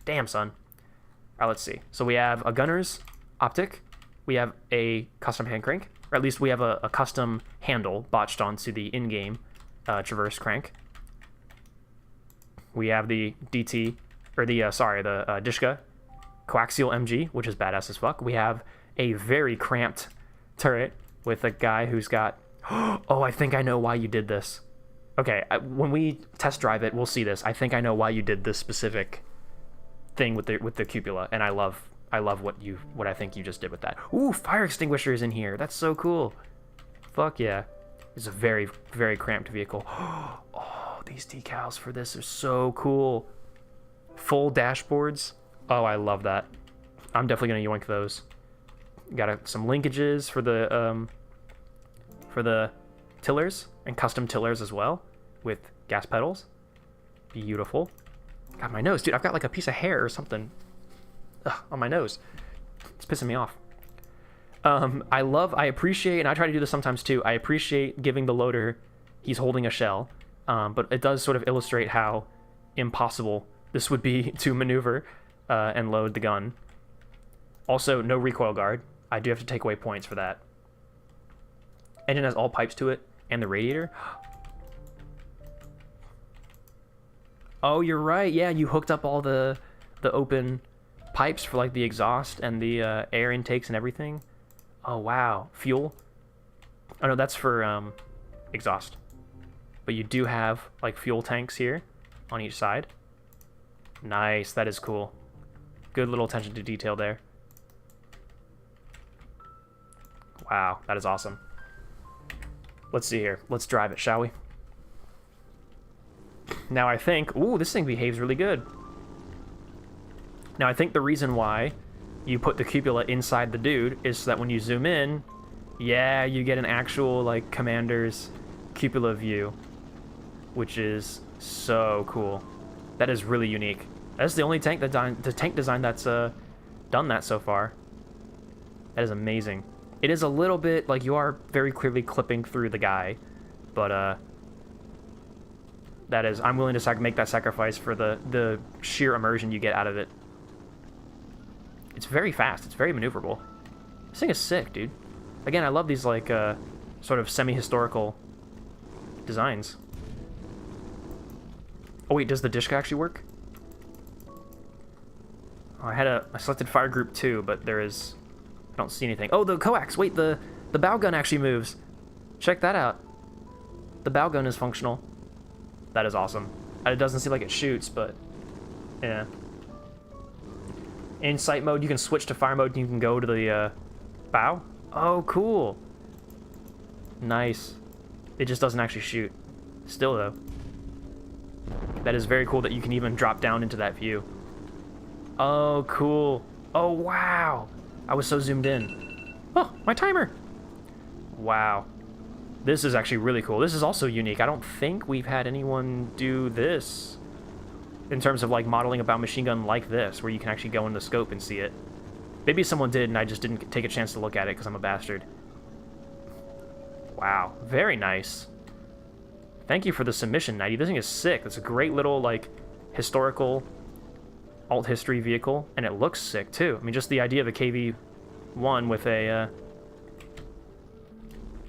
Damn, son. All right, let's see. So we have a gunner's optic. We have a custom hand crank, or at least we have a custom handle botched onto the in-game traverse crank. We have the DT, or the Dishka coaxial MG, which is badass as fuck. We have a very cramped turret with a guy who's got. Oh, I think I know why you did this. Okay, when we test drive it, we'll see this. I think I know why you did this specific thing with the cupola, and I love what I think you just did with that. Ooh, fire extinguisher is in here. That's so cool. Fuck yeah. It's a very, very cramped vehicle. Oh, these decals for this are so cool. Full dashboards. Oh, I love that. I'm definitely gonna yoink those. Got some linkages for the tillers and custom tillers as well with gas pedals. Beautiful. God, my nose, dude. I've got like a piece of hair or something on my nose. It's pissing me off. I appreciate, and I try to do this sometimes too, I appreciate giving the loader, he's holding a shell, but it does sort of illustrate how impossible this would be to maneuver and load the gun. Also, no recoil guard. I do have to take away points for that. Engine has all pipes to it, and the radiator. Oh, you're right. Yeah, you hooked up all the open pipes for like the exhaust and the air intakes and everything. Oh wow, fuel. Oh no, that's for exhaust. But you do have like fuel tanks here on each side. Nice, that is cool. Good little attention to detail there. Wow, that is awesome. Let's see here. Let's drive it, shall we? Now I think, ooh, this thing behaves really good. Now I think the reason why you put the cupola inside the dude is so that when you zoom in, yeah, you get an actual like commander's cupola view, which is so cool. That is really unique. That's the only tank design that's done that so far. That is amazing. It is a little bit like you are very clearly clipping through the guy, but that is, I'm willing to make that sacrifice for the sheer immersion you get out of it. It's very fast. It's very maneuverable. This thing is sick, dude. Again, I love these like sort of semi-historical designs. Oh wait, does the Dishka actually work? Oh, I selected fire group 2, but there is, I don't see anything. Oh, the coax. Wait, the bow gun actually moves. Check that out. The bow gun is functional. That is awesome. It doesn't seem like it shoots, but yeah. In sight mode, you can switch to fire mode and you can go to the bow. Oh, cool. Nice. It just doesn't actually shoot. Still, though. That is very cool that you can even drop down into that view. Oh, cool. Oh, wow. I was so zoomed in. Oh, my timer. Wow. This is actually really cool. This is also unique. I don't think we've had anyone do this in terms of like modeling a bow machine gun like this, where you can actually go in the scope and see it. Maybe someone did and I just didn't take a chance to look at it because I'm a bastard. Wow, very nice. Thank you for the submission, Nighty. This thing is sick. It's a great little like historical alt history vehicle, and it looks sick too. I mean, just the idea of a KV-1 with a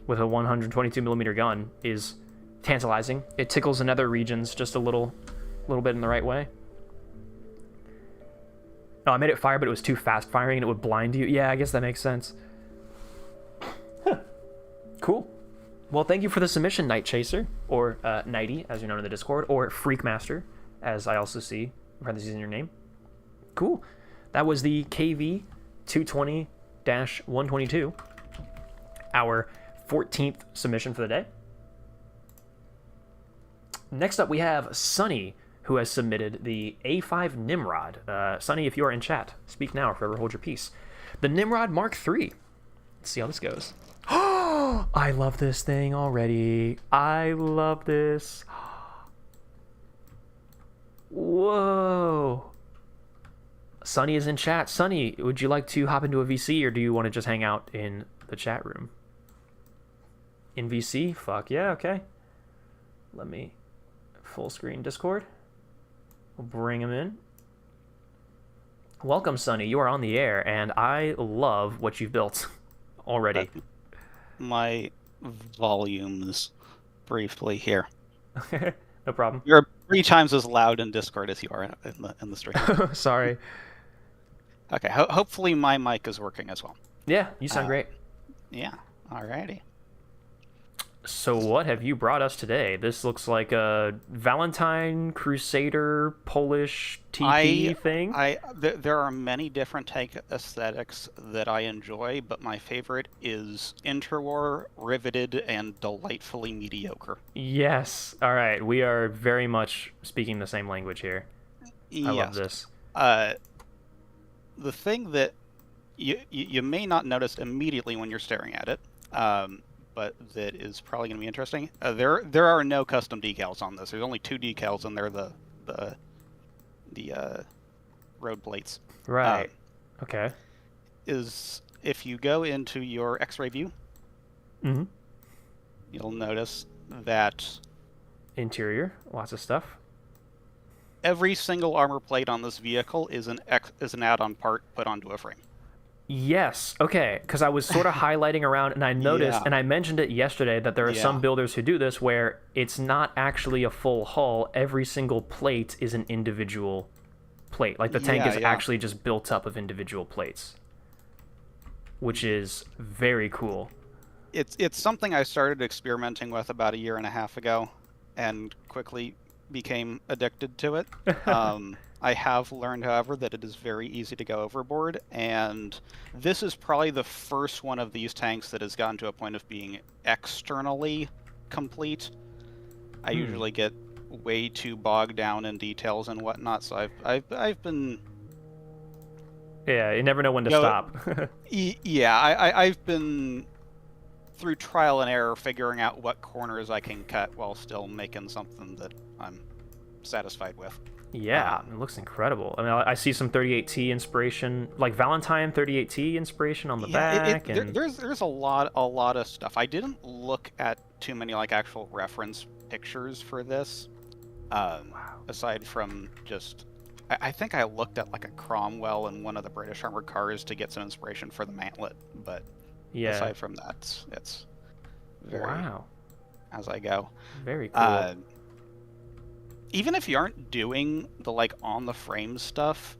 122mm gun is tantalizing. It tickles the nether regions just a little bit in the right way. Oh, I made it fire, but it was too fast firing and it would blind you. Yeah, I guess that makes sense. Huh. Cool. Well, thank you for the submission, Night Chaser, or Nighty, as you're known in the Discord, or Freakmaster, as I also see in parentheses in your name. Cool. That was the KV 220-122, our 14th submission for the day. Next up, we have Sunny, who has submitted the A5 Nimrod. Sunny, if you are in chat, speak now or forever hold your peace. The Nimrod Mark III. Let's see how this goes. Oh, I love this thing already. I love this. Whoa. Sunny is in chat. Sunny, would you like to hop into a VC, or do you want to just hang out in the chat room? In VC? Fuck yeah, okay. Let me full screen Discord. We'll bring him in. Welcome, Sunny. You are on the air, and I love what you've built already. My volumes briefly here. No problem. You're 3 times as loud in Discord as you are in the stream. Sorry. Okay, hopefully my mic is working as well. Yeah, you sound great. Yeah, alrighty. So what have you brought us today? This looks like a Valentine Crusader Polish TP thing. There are many different tank aesthetics that I enjoy, but my favorite is interwar, riveted, and delightfully mediocre. Yes. All right. We are very much speaking the same language here. I love this. The thing that you may not notice immediately when you're staring at it, but that is probably going to be interesting. There are no custom decals on this. There's only 2 decals, and they're the road plates. Right. Okay. Is if you go into your X-ray view, mm-hmm. You'll notice that interior, lots of stuff. Every single armor plate on this vehicle is an add-on part put onto a frame. Yes. Okay. Because I was sort of highlighting around, and I noticed, and I mentioned it yesterday, that there are some builders who do this where it's not actually a full hull. Every single plate is an individual plate. Like the tank is actually just built up of individual plates, which is very cool. It's something I started experimenting with about 1.5 years ago, and quickly became addicted to it. I have learned, however, that it is very easy to go overboard, and this is probably the first one of these tanks that has gotten to a point of being externally complete. I usually get way too bogged down in details and whatnot, so I've been... Yeah, you never know when to stop. I've been, through trial and error, figuring out what corners I can cut while still making something that I'm satisfied with. Yeah, it looks incredible. I mean, I see some 38T inspiration, like Valentine 38T inspiration on the back. There's a lot of stuff. I didn't look at too many like actual reference pictures for this. Aside from just, I think I looked at like a Cromwell in one of the British armored cars to get some inspiration for the mantlet, but aside from that, it's very as I go. Very cool. Even if you aren't doing the like on the frame stuff,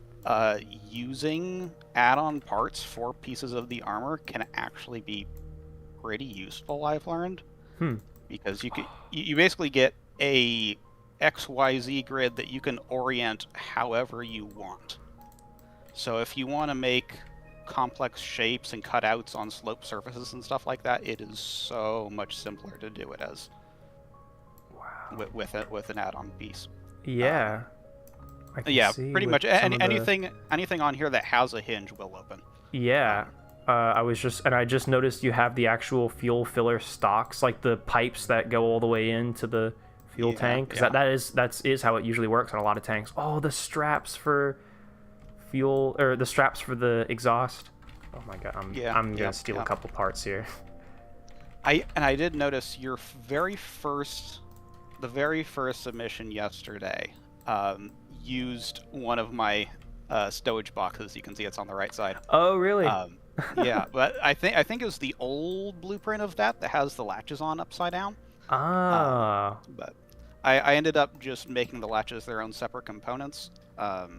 using add-on parts for pieces of the armor can actually be pretty useful, I've learned. Because you basically get a XYZ grid that you can orient however you want. So if you want to make complex shapes and cutouts on slope surfaces and stuff like that, it is so much simpler to do it as with an add-on piece. Yeah. Pretty much anything on here that has a hinge will open. Yeah. I just noticed you have the actual fuel filler stocks, like the pipes that go all the way into the fuel tank. Because that is how it usually works on a lot of tanks. Oh, the straps for fuel, or the straps for the exhaust. Oh my god, I'm gonna steal a couple parts here. I did notice your very first submission yesterday used one of my stowage boxes. You can see it's on the right side. Oh, really? Yeah, but I think it was the old blueprint of that has the latches on upside down. But I ended up just making the latches their own separate components. So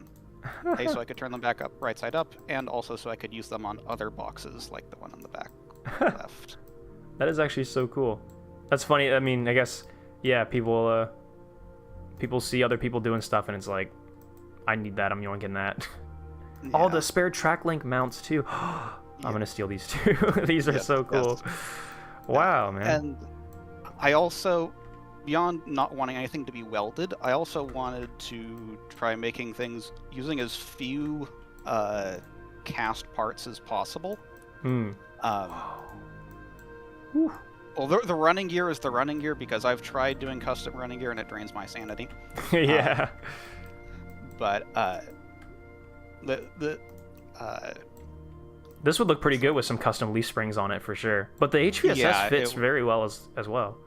I could turn them back up right side up, and also so I could use them on other boxes like the one on the back left. That is actually so cool. That's funny. I mean, I guess, yeah, people see other people doing stuff, and it's like, I need that. I'm yoinking that. Yeah. All the spare track link mounts too. I'm gonna steal these too. These are so cool. Yes. Wow, man. And I also, beyond not wanting anything to be welded, I also wanted to try making things using as few cast parts as possible. Well, the running gear is the running gear because I've tried doing custom running gear and it drains my sanity. Yeah. but the This would look pretty good with some custom leaf springs on it for sure. But the HVSS Yeah, fits very well as well.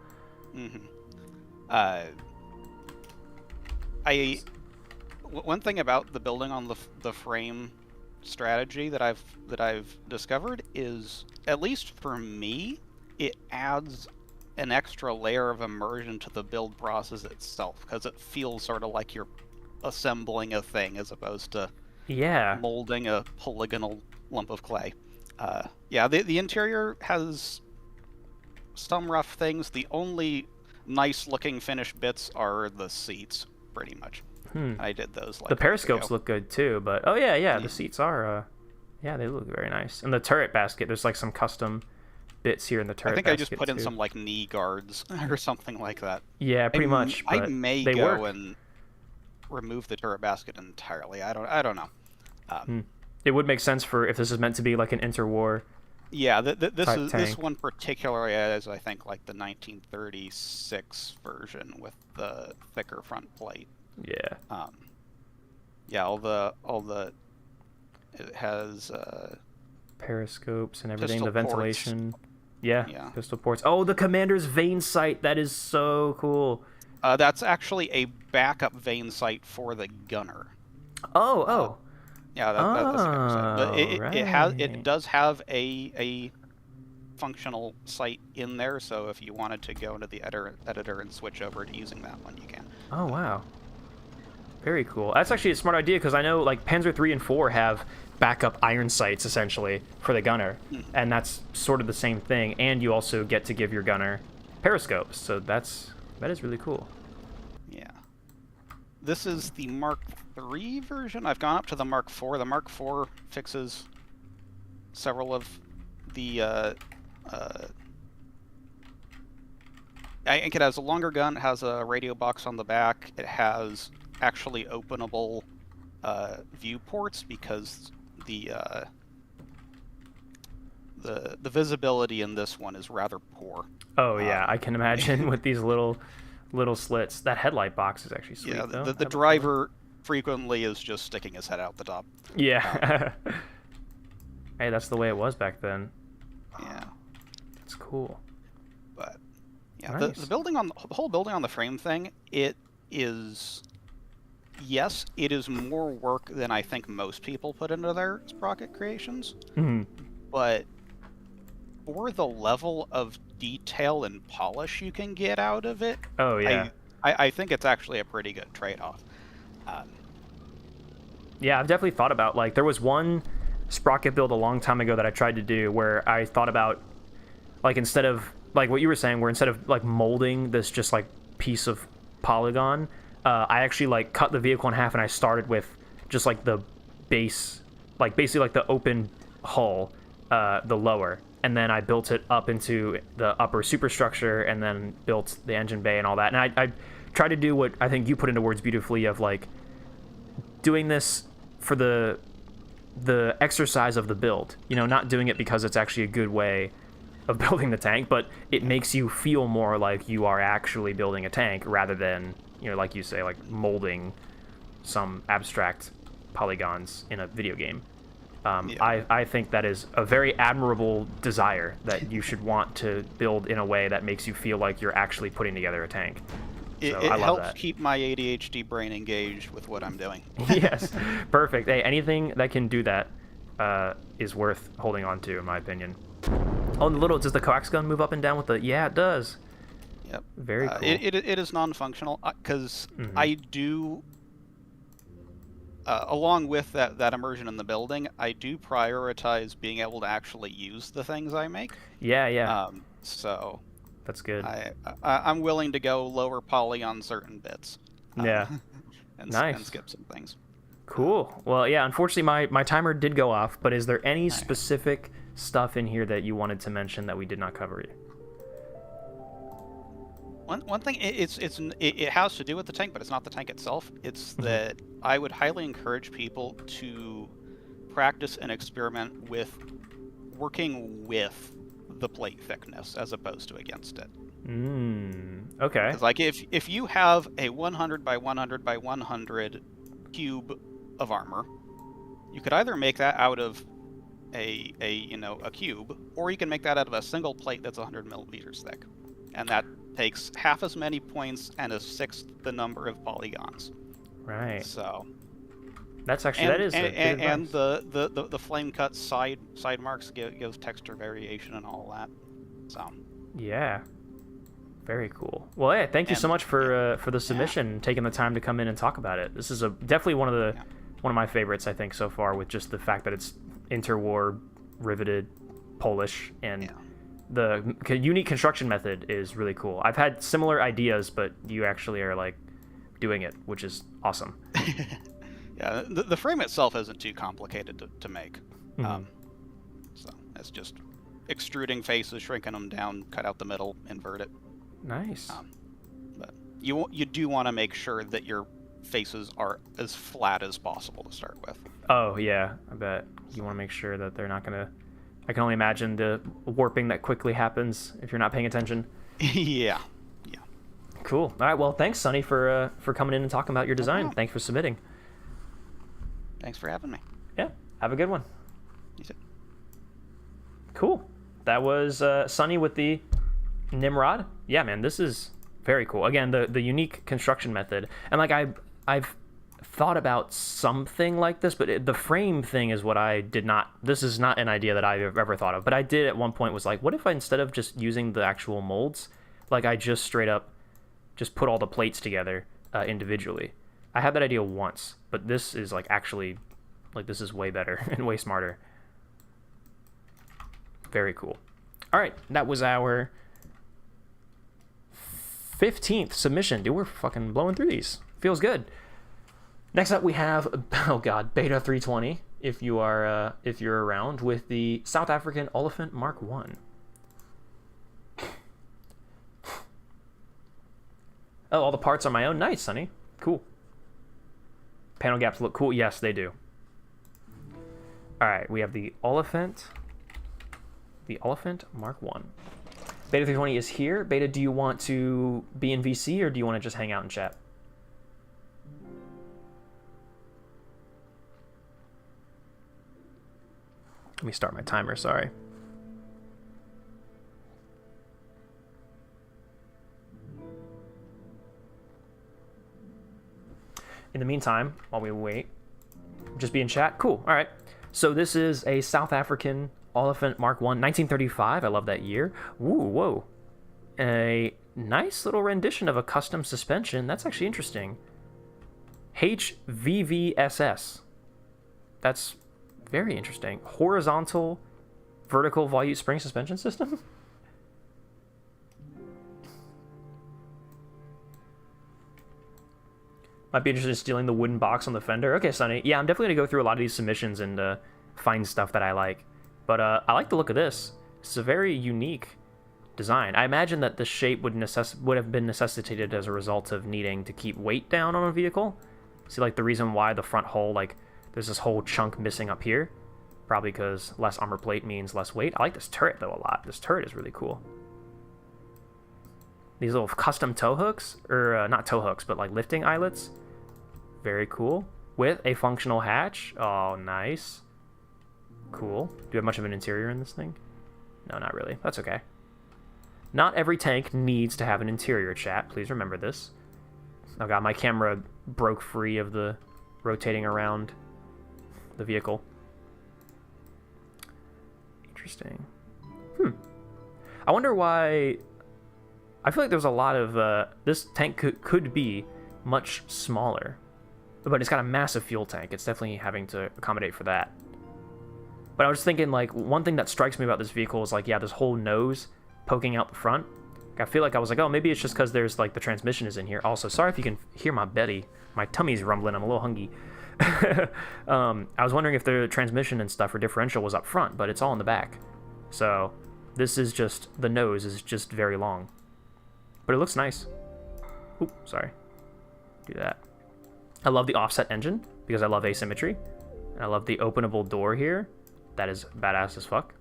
One thing about the building on the frame strategy that I've discovered is, at least for me, it adds an extra layer of immersion to the build process itself, because it feels sort of like you're assembling a thing as opposed to molding a polygonal lump of clay. Yeah, the interior has some rough things. The only nice looking finished bits are the seats, pretty much. I did those like the periscopes look good too, but the seats are they look very nice. And the turret basket, there's like some custom bits here in the turret basket. I think I just put in some like knee guards or something like that. Yeah, pretty much. I may go and remove the turret basket entirely. I don't know. It would make sense for if this is meant to be like an interwar. Yeah, this one particularly is, I think, like the 1936 version with the thicker front plate. Yeah. Yeah, all the it has periscopes and everything, the ports. ventilation. Yeah, pistol ports. Oh, the commander's vein sight. That is so cool. That's actually a backup vein sight for the gunner. Oh. Yeah, that's a good sight. But it does have a functional sight in there, so if you wanted to go into the editor and switch over to using that one, you can. Oh wow. Very cool. That's actually a smart idea, because I know like Panzer 3 and 4 have backup iron sights essentially for the gunner, and that's sort of the same thing. And you also get to give your gunner periscopes, so that is really cool. Yeah. This is the Mark III version. I've gone up to the Mark IV. The Mark IV fixes several of the. I think it has a longer gun. It has a radio box on the back. It has actually openable viewports, because the visibility in this one is rather poor. Oh yeah, I can imagine with these little slits. That headlight box is actually sweet. Yeah, though. the driver frequently is just sticking his head out the top. Yeah. Hey, that's the way it was back then. Yeah. That's cool. But yeah, nice. the whole building on the frame thing, it is. Yes, it is more work than I think most people put into their Sprocket creations. But for the level of detail and polish you can get out of it, I think it's actually a pretty good trade-off. Yeah, I've definitely thought about, like, there was one Sprocket build a long time ago that I tried to do where I thought about, like, instead of, like what you were saying, where instead of, like, molding this just, like, piece of polygon, I actually, like, cut the vehicle in half, and I started with just, like, the base, like, basically, like, the open hull, the lower, and then I built it up into the upper superstructure, and then built the engine bay and all that. And I tried to do what I think you put into words beautifully of, like, doing this for the exercise of the build, you know, not doing it because it's actually a good way of building the tank, but it makes you feel more like you are actually building a tank rather than, you know, like you say, like molding some abstract polygons in a video game. I think that is a very admirable desire that you should want to build in a way that makes you feel like you're actually putting together a tank. It helps keep my ADHD brain engaged with what I'm doing. Yes, perfect. Hey, anything that can do that is worth holding on to, in my opinion. Oh, and does the coax gun move up and down with the? Yeah, it does. Yep. Very cool. It is non-functional because I do. Along with that immersion in the building, I do prioritize being able to actually use the things I make. Yeah. So that's good. I'm willing to go lower poly on certain bits. Yeah. And skip some things. Cool. Well, yeah. Unfortunately, my timer did go off. But is there any specific stuff in here that you wanted to mention that we did not cover? One thing, it has to do with the tank, but it's not the tank itself. It's that I would highly encourage people to practice and experiment with working with the plate thickness as opposed to against it. Okay. Like if you have a 100 by 100 by 100 cube of armor. You could either make that out of a cube, or you can make that out of a single plate that's 100 millimeters thick, and that takes half as many points and a sixth the number of polygons. Right. So that's actually that is and the flame cut side marks gives texture variation and all that. So yeah, very cool. Well, hey, thank you so much for the submission, and taking the time to come in and talk about it. This is definitely one of my favorites, I think, so far, with just the fact that it's interwar, riveted, Polish, and the unique construction method is really cool. I've had similar ideas, but you actually are like doing it, which is awesome. Yeah, the frame itself isn't too complicated to make. Mm-hmm. So it's just extruding faces, shrinking them down, cut out the middle, invert it. Nice. But you do want to make sure that your faces are as flat as possible to start with. Oh yeah, I bet you want to make sure that they're not gonna. I can only imagine the warping that quickly happens if you're not paying attention. Yeah. Cool. All right. Well, thanks, Sonny, for coming in and talking about your design. Thanks for submitting. Thanks for having me. Yeah. Have a good one. You too. Cool. That was Sonny with the Nimrod. Yeah, man, this is very cool. Again, the unique construction method, and like I've thought about something like this, but the frame thing is what I did not. This is not an idea that I've ever thought of, but I did at one point. Was like, what if I, instead of just using the actual molds, like I just straight up just put all the plates together individually. I had that idea once, but this is like actually, like, this is way better and way smarter. Very cool. All right, that was our 15th submission. Dude, we're fucking blowing through these. Feels good. Next up, we have, oh god, Beta 320. If you're around, with the South African Oliphant Mark 1. Oh, all the parts are my own. Nice, Sonny. Cool. Panel gaps look cool. Yes, they do. All right, we have the Oliphant Mark 1. Beta 320 is here. Beta, do you want to be in VC, or do you want to just hang out and chat? Let me start my timer, sorry. In the meantime, while we wait, just be in chat. Cool. All right. So this is a South African Oliphant Mark 1, 1935. I love that year. Ooh, whoa. A nice little rendition of a custom suspension. That's actually interesting. HVVSS. That's very interesting. Horizontal, vertical volute spring suspension system. Might be interested in stealing the wooden box on the fender. Okay, Sonny. Yeah, I'm definitely going to go through a lot of these submissions and find stuff that I like. But I like the look of this. It's a very unique design. I imagine that the shape would have been necessitated as a result of needing to keep weight down on a vehicle. See, like, the reason why the front hull, like, there's this whole chunk missing up here. Probably because less armor plate means less weight. I like this turret, though, a lot. This turret is really cool. These little custom tow hooks, or not tow hooks, but like lifting eyelets. Very cool. With a functional hatch. Oh, nice. Cool. Do you have much of an interior in this thing? No, not really. That's okay. Not every tank needs to have an interior, chat. Please remember this. Oh god, my camera broke free of the rotating around the vehicle. Interesting. I wonder why... I feel like there's a lot of... this tank could be much smaller. But it's got a massive fuel tank. It's definitely having to accommodate for that. But I was thinking, like, one thing that strikes me about this vehicle is, like, yeah, this whole nose poking out the front. I feel like I was like, oh, maybe it's just because there's, like, the transmission is in here. Also, sorry if you can hear my belly. My tummy's rumbling. I'm a little hungry. I was wondering if the transmission and stuff or differential was up front, but it's all in the back. So this is just, the nose is just very long. But it looks nice. Oop, sorry. Do that. I love the offset engine because I love asymmetry. I love the openable door here. That is badass as fuck.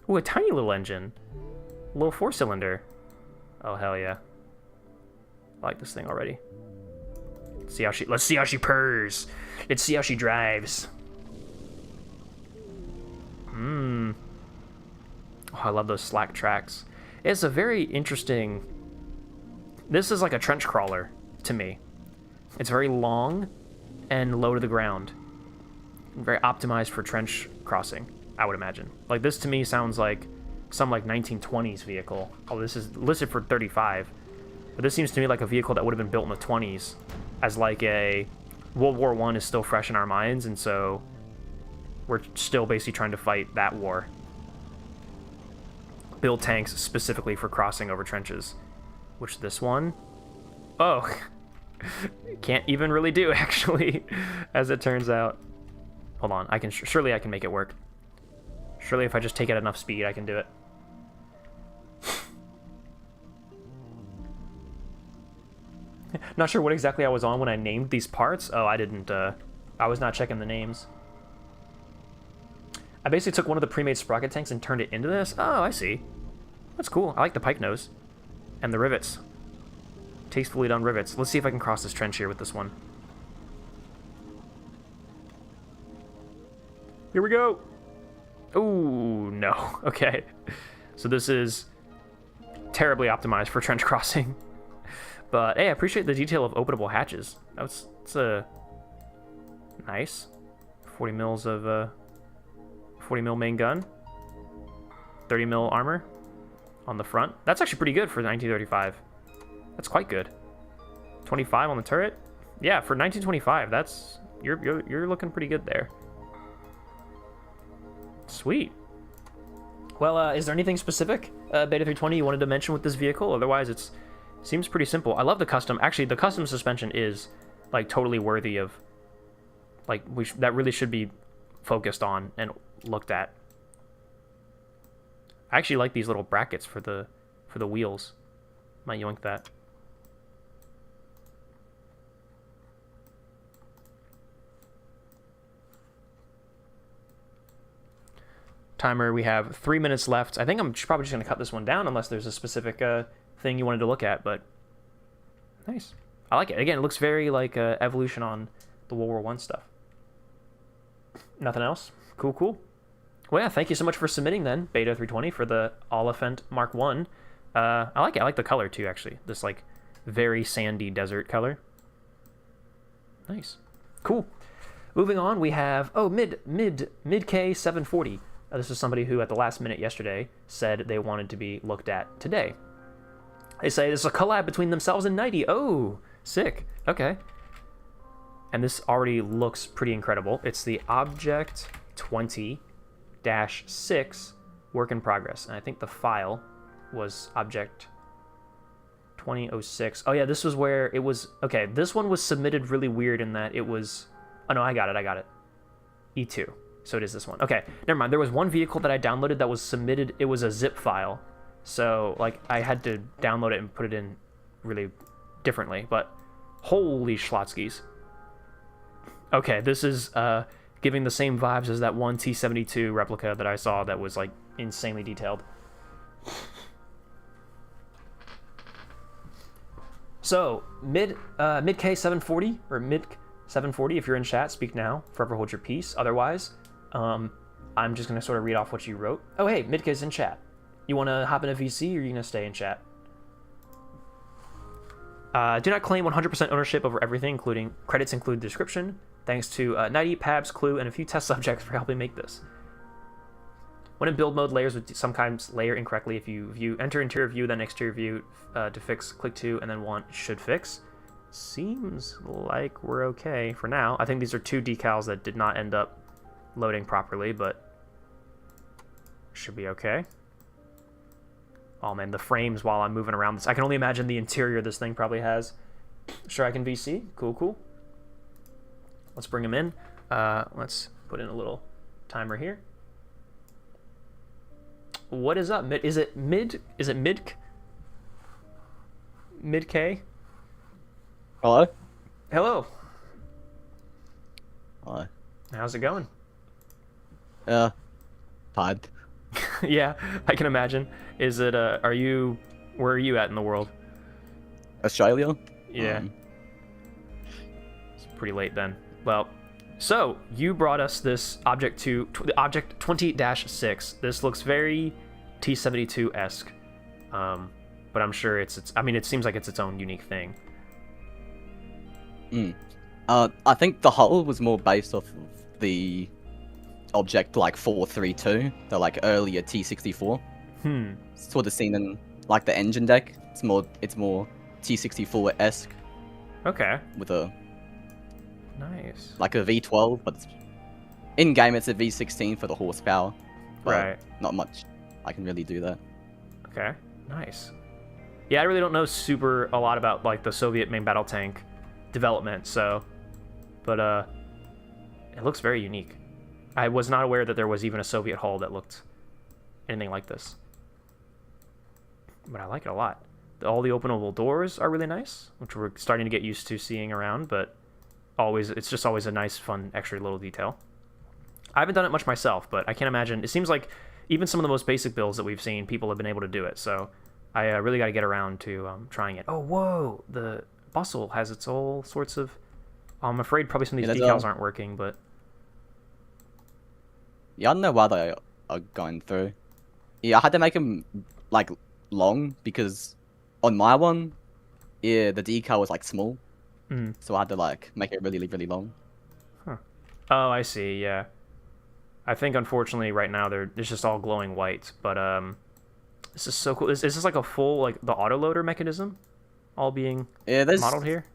Ooh, a tiny little engine. A little 4-cylinder. Oh, hell yeah. I like this thing already. Let's see how she purrs. Let's see how she drives. Oh, I love those slack tracks. It's a very interesting... This is like a trench crawler to me. It's very long and low to the ground. Very optimized for trench crossing, I would imagine. Like, this to me sounds like some, like, 1920s vehicle. Oh, this is listed for 35. But this seems to me like a vehicle that would have been built in the 20s as, like, a... World War I is still fresh in our minds, and so we're still basically trying to fight that war. Build tanks specifically for crossing over trenches. Which this one... Oh... Can't even really do, actually, as it turns out. Hold on, I can surely I can make it work. Surely if I just take it enough speed, I can do it. Not sure what exactly I was on when I named these parts. Oh, I didn't, I was not checking the names. I basically took one of the pre-made Sprocket Tanks and turned it into this. Oh, I see. That's cool. I like the pike nose. And the rivets. Tastefully done rivets. Let's see if I can cross this trench here with this one. Here we go. Oh, no. Okay. So this is terribly optimized for trench crossing. But, hey, I appreciate the detail of openable hatches. That's nice. 40 mils of, 40 mil main gun. 30 mil armor on the front. That's actually pretty good for 1935. That's quite good. 25 on the turret? Yeah, for 1925, that's... You're looking pretty good there. Sweet. Well, is there anything specific, Beta 320, you wanted to mention with this vehicle? Otherwise, it seems pretty simple. I love the custom... Actually, the custom suspension is, like, totally worthy of... Like, that really should be focused on and looked at. I actually like these little brackets for the wheels. Might yoink that. Timer, we have 3 minutes left. I think I'm probably just going to cut this one down unless there's a specific thing you wanted to look at, but nice. I like it. Again, it looks very like evolution on the World War I stuff. Nothing else? Cool, cool. Well, yeah, thank you so much for submitting then, Beta 320, for the Oliphant Mark 1. I like it. I like the color too, actually. This like very sandy desert color. Nice. Cool. Moving on, we have Mid-K 740. This is somebody who at the last minute yesterday said they wanted to be looked at today. They say this is a collab between themselves and Nighty. Oh, sick. Okay. And this already looks pretty incredible. It's the Object 20-6 work in progress. And I think the file was Object 2006. Oh yeah, this was where it was... Okay, this one was submitted really weird in that it was... Oh no, I got it. E2. So it is this one. Okay, never mind. There was one vehicle that I downloaded that was submitted. It was a zip file. So, like, I had to download it and put it in really differently. But, holy schlotzkis. Okay, this is giving the same vibes as that one T-72 replica that I saw that was, like, insanely detailed. So, Mid-K 740, or Mid-740, if you're in chat, speak now. Forever hold your peace. Otherwise... I'm just going to sort of read off what you wrote. Oh, hey, Midk's in chat. You want to hop in a VC, or are you going to stay in chat? Do not claim 100% ownership over everything, including credits include description. Thanks to Nighty, Pabs, Clue, and a few test subjects for helping make this. When in build mode, layers would sometimes layer incorrectly. If you enter interior view, then exterior view to fix, click 2, and then 1 should fix. Seems like we're okay for now. I think these are 2 decals that did not end up loading properly, but should be okay. Oh man, the frames while I'm moving around this. I can only imagine the interior this thing probably has. Sure, I can VC. Cool, cool. Let's bring him in. Let's put in a little timer here. What is up? Is it Mid? Is it Mid? Mid-K? Hello? Hello. Hi. How's it going? Tired. Yeah, I can imagine. Is it, where are you at in the world? Australia? Yeah. It's pretty late then. Well, So you brought us this object the object 20-6. This looks very T-72-esque, but I'm sure it's. I mean, it seems like it's its own unique thing. I think the hull was more based off of the object like 432, the like earlier T-64. Sort of seen in like the engine deck. It's more T-64-esque. Okay. With a nice like a V12, but in game it's a V16 for the horsepower. But right. Not much I can really do that. Okay. Nice. Yeah, I really don't know a lot about like the Soviet main battle tank development, so but it looks very unique. I was not aware that there was even a Soviet hull that looked anything like this. But I like it a lot. All the openable doors are really nice, which we're starting to get used to seeing around, but it's just always a nice, fun, extra little detail. I haven't done it much myself, but I can't imagine. It seems like even some of the most basic builds that we've seen, people have been able to do it, so I really got to get around to trying it. Oh, whoa! The bustle has its all sorts of... I'm afraid probably some of these decals aren't working, but... Yeah, I don't know why they are going through. Yeah, I had to make them, like, long, because on my one, yeah, the decal was, like, small. So I had to, like, make it really, really long. Huh. Oh, I see, yeah. I think, unfortunately, right now, it's just all glowing white, but, this is so cool. Is this, like, a full, like, the autoloader mechanism all being modeled here?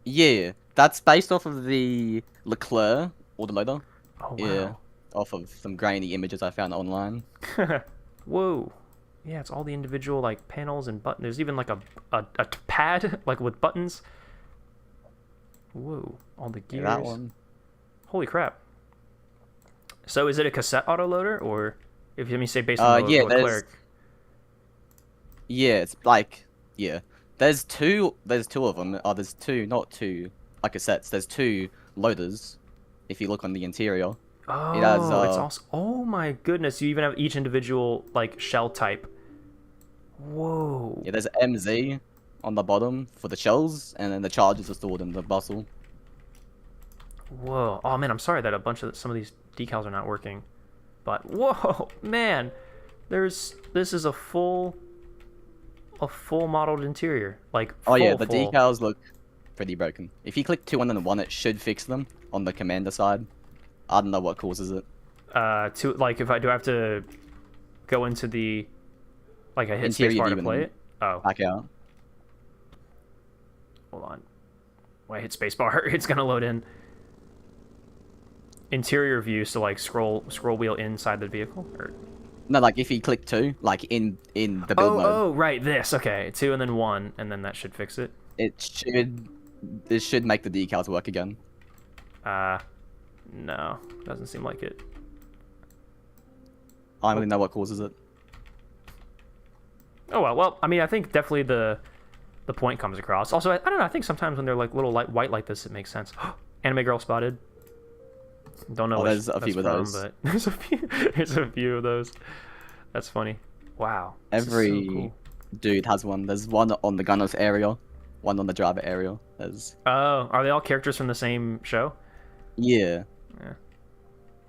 Yeah, that's based off of the Leclerc autoloader. Oh, wow. Yeah, off of some grainy images I found online. Whoa. Yeah, it's all the individual, like, panels and buttons. There's even, like, a pad, like, with buttons. Whoa. All the gears. Yeah, that one. Holy crap. So is it a cassette autoloader, or if you let me say based on the Leclerc? Yeah, it's like, yeah. There's two of them. Oh, there's two, not two, like cassettes. There's two loaders, if you look on the interior. Oh, it's also... Oh my goodness, you even have each individual, like, shell type. Whoa. Yeah, there's MZ on the bottom for the shells, and then the charges are stored in the bustle. Whoa. Oh man, I'm sorry that some of these decals are not working. But, whoa, man. This is a full modeled interior. Like, oh yeah, the decals look pretty broken. If you click 2 and then 1, it should fix them on the commander side. I don't know what causes it. Like, if I have to go into the, like, I hit spacebar to play it? Oh. Back out. Hold on. When I hit spacebar, it's gonna load in. Interior view, so like scroll wheel inside the vehicle? Or... No, like if you click 2, like in the build mode. Oh, right, this. Okay, 2 and then 1, and then that should fix it. This should make the decals work again. No, doesn't seem like it. I don't really know what causes it. Oh well, I mean, I think definitely the point comes across. Also, I don't know, I think sometimes when they're like little white like this, it makes sense. Anime girl spotted. Don't know. There's a few of those. But there's a few of those. That's funny. Wow. Every so cool. dude has one. There's one on the gunner's area, one on the driver area. There's. Oh, are they all characters from the same show? Yeah. Yeah.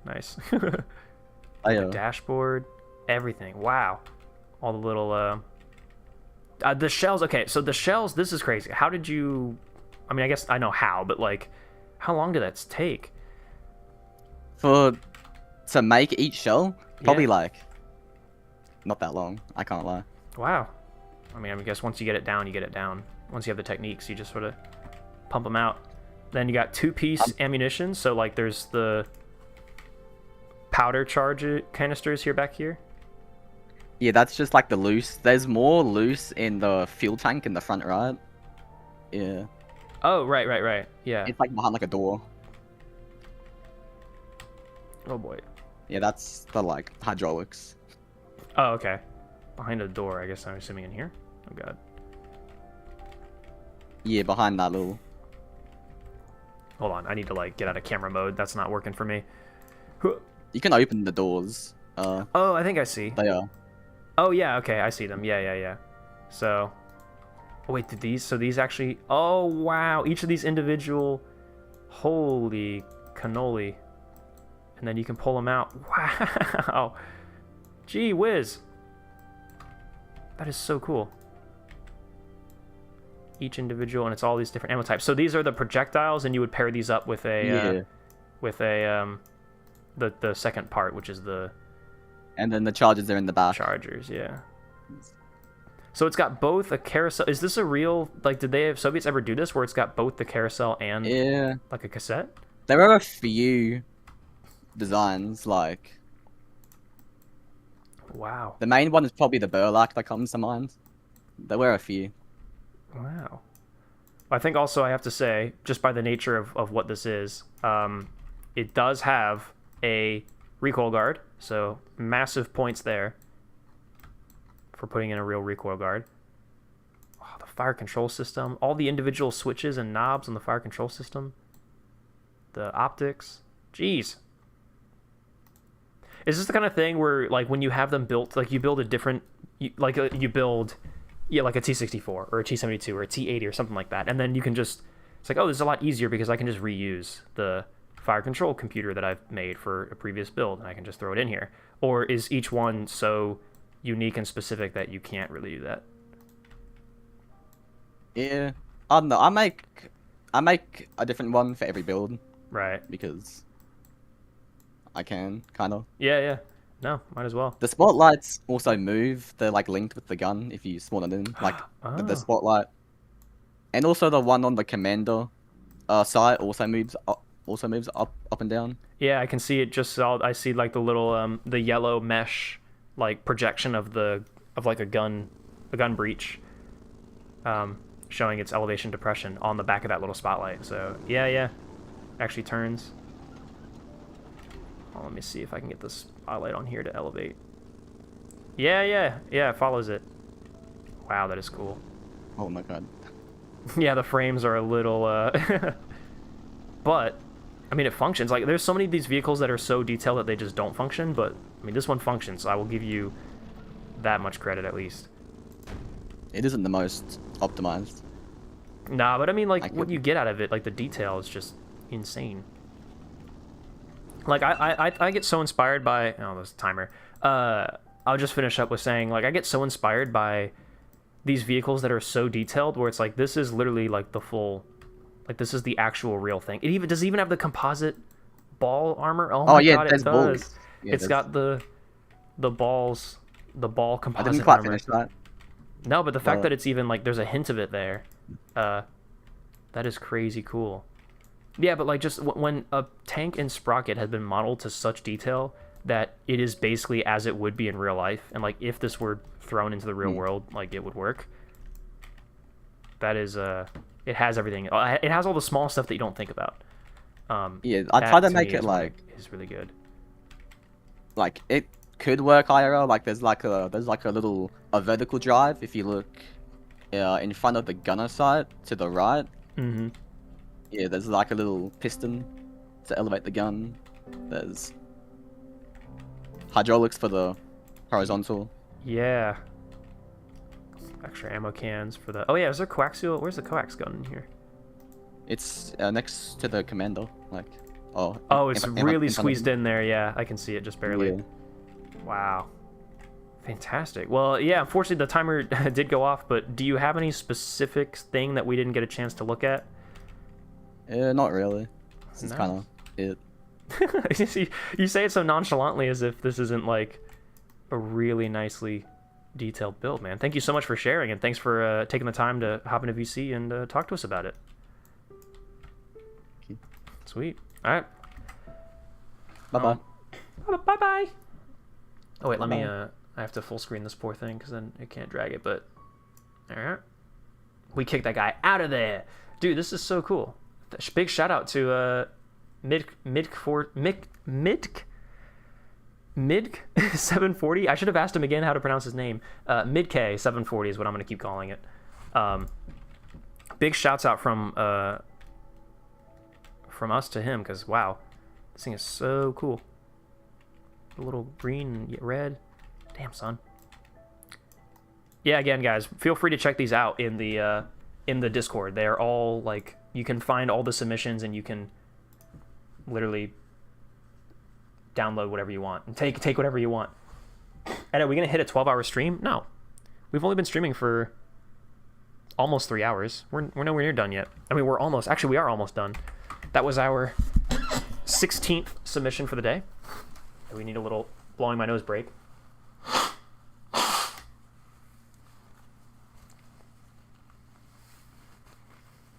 Nice. The dashboard, everything. Wow. All the little the shells. Okay, so the shells. This is crazy. How did you? I mean, I guess I know how, but like, how long did that take? To make each shell, probably like not that long. I can't lie. Wow. I mean, I guess once you get it down, you get it down. Once you have the techniques, you just sort of pump them out. Then you got 2-piece ammunition. So like, there's the powder charge canisters back here. Yeah, that's just like the loose. There's more loose in the fuel tank in the front right. Yeah. Oh, right. Yeah. It's like behind like a door. Oh boy. Yeah, that's the like hydraulics. Oh, okay. Behind a door, I guess I'm assuming in here. Oh god. Yeah, behind that little. Hold on, I need to like get out of camera mode. That's not working for me. You can open the doors. Oh, I think I see. They are. Oh yeah, okay, I see them. Yeah. So, oh wait, did these? So these actually? Oh wow, each of these individual Holy cannoli. And then you can pull them out. Wow. Gee whiz. That is so cool. Each individual, and it's all these different ammo types. So these are the projectiles, and you would pair these up with a the second part, which is the... And then the chargers are in the back. Chargers, yeah. So it's got both a carousel. Is this a real, like, did they have Soviets ever do this where it's got both the carousel and like a cassette? There are a few designs, like... Wow. The main one is probably the Burlak that comes to mind. There were a few. Wow. I think also I have to say, just by the nature of what this is, it does have a recoil guard, so massive points there for putting in a real recoil guard. Oh, the fire control system, all the individual switches and knobs on the fire control system, the optics, jeez. Is this the kind of thing where, like, when you have them built, like, you build a different, like a T-64 or a T-72 or a T-80 or something like that, and then you can just, it's like, oh, this is a lot easier because I can just reuse the fire control computer that I've made for a previous build, and I can just throw it in here? Or is each one so unique and specific that you can't really do that? Yeah, I don't know. I make a different one for every build. Right. Because I can, kind of. Yeah. No, might as well. The spotlights also move. They're like linked with the gun if you spawn it in, like the spotlight. And also the one on the commander side also moves up and down. Yeah, I can see it. I see like the little the yellow mesh like projection of like a gun breech, showing its elevation depression on the back of that little spotlight. So yeah, actually turns. Oh, let me see if I can get this spotlight on here to elevate. Yeah, it follows it. Wow, that is cool. Oh my god. Yeah, the frames are a little but I mean, it functions. Like, there's so many of these vehicles that are so detailed that they just don't function, but I mean, this one functions, so I will give you that much credit at least. It isn't the most optimized. Nah, but I mean, like, what you get out of it, like, the detail is just insane. Like, I get so inspired by... Oh, there's a timer. I'll just finish up with saying, like, I get so inspired by these vehicles that are so detailed, where it's like, this is literally, like, the full... Like, this is the actual real thing. Does it even have the composite ball armor? Oh my god, it does. Yeah, it's got the ball composite armor. I didn't quite finish that. No, but the fact that it's even, like, there's a hint of it there, that is crazy cool. Yeah, but, like, just when a tank in Sprocket has been modeled to such detail that it is basically as it would be in real life, and, like, if this were thrown into the real world, like, it would work. That is, it has everything. It has all the small stuff that you don't think about. Yeah, I try to make it, like... Is really good. Like, it could work IRL, like, there's like a little vertical drive, if you look in front of the gunner sight, to the right. Mm-hmm. Yeah, there's like a little piston to elevate the gun. There's hydraulics for the horizontal. Yeah. Extra ammo cans for the... Oh yeah, is there coaxial? Where's the coax gun in here? It's next to the commander, like... Oh, it's really squeezed in there, yeah. I can see it just barely. Yeah. Wow. Fantastic. Well, yeah, unfortunately the timer did go off, but do you have any specific thing that we didn't get a chance to look at? Not really. This is kind of it. You say it so nonchalantly as if this isn't like a really nicely detailed build, man. Thank you so much for sharing, and thanks for taking the time to hop into VC and talk to us about it. Sweet. All right. Bye-bye. Bye-bye. Oh, wait, let me... I have to full screen this poor thing, because then it can't drag it, but... Alright. We kicked that guy out of there. Dude, this is so cool. Big shout out to Midk 740. I should have asked him again how to pronounce his name. Midk 740 is what I'm going to keep calling it. Big shouts out from us to him, because wow, this thing is so cool. A little green and red. Damn, son. Yeah, again, guys, feel free to check these out in the Discord. They're all like, you can find all the submissions, and you can literally download whatever you want and take whatever you want. And are we gonna hit a 12-hour stream? No, we've only been streaming for almost 3 hours. We're nowhere near done yet. I mean, we are almost done. That was our 16th submission for the day. We need a little blowing my nose break.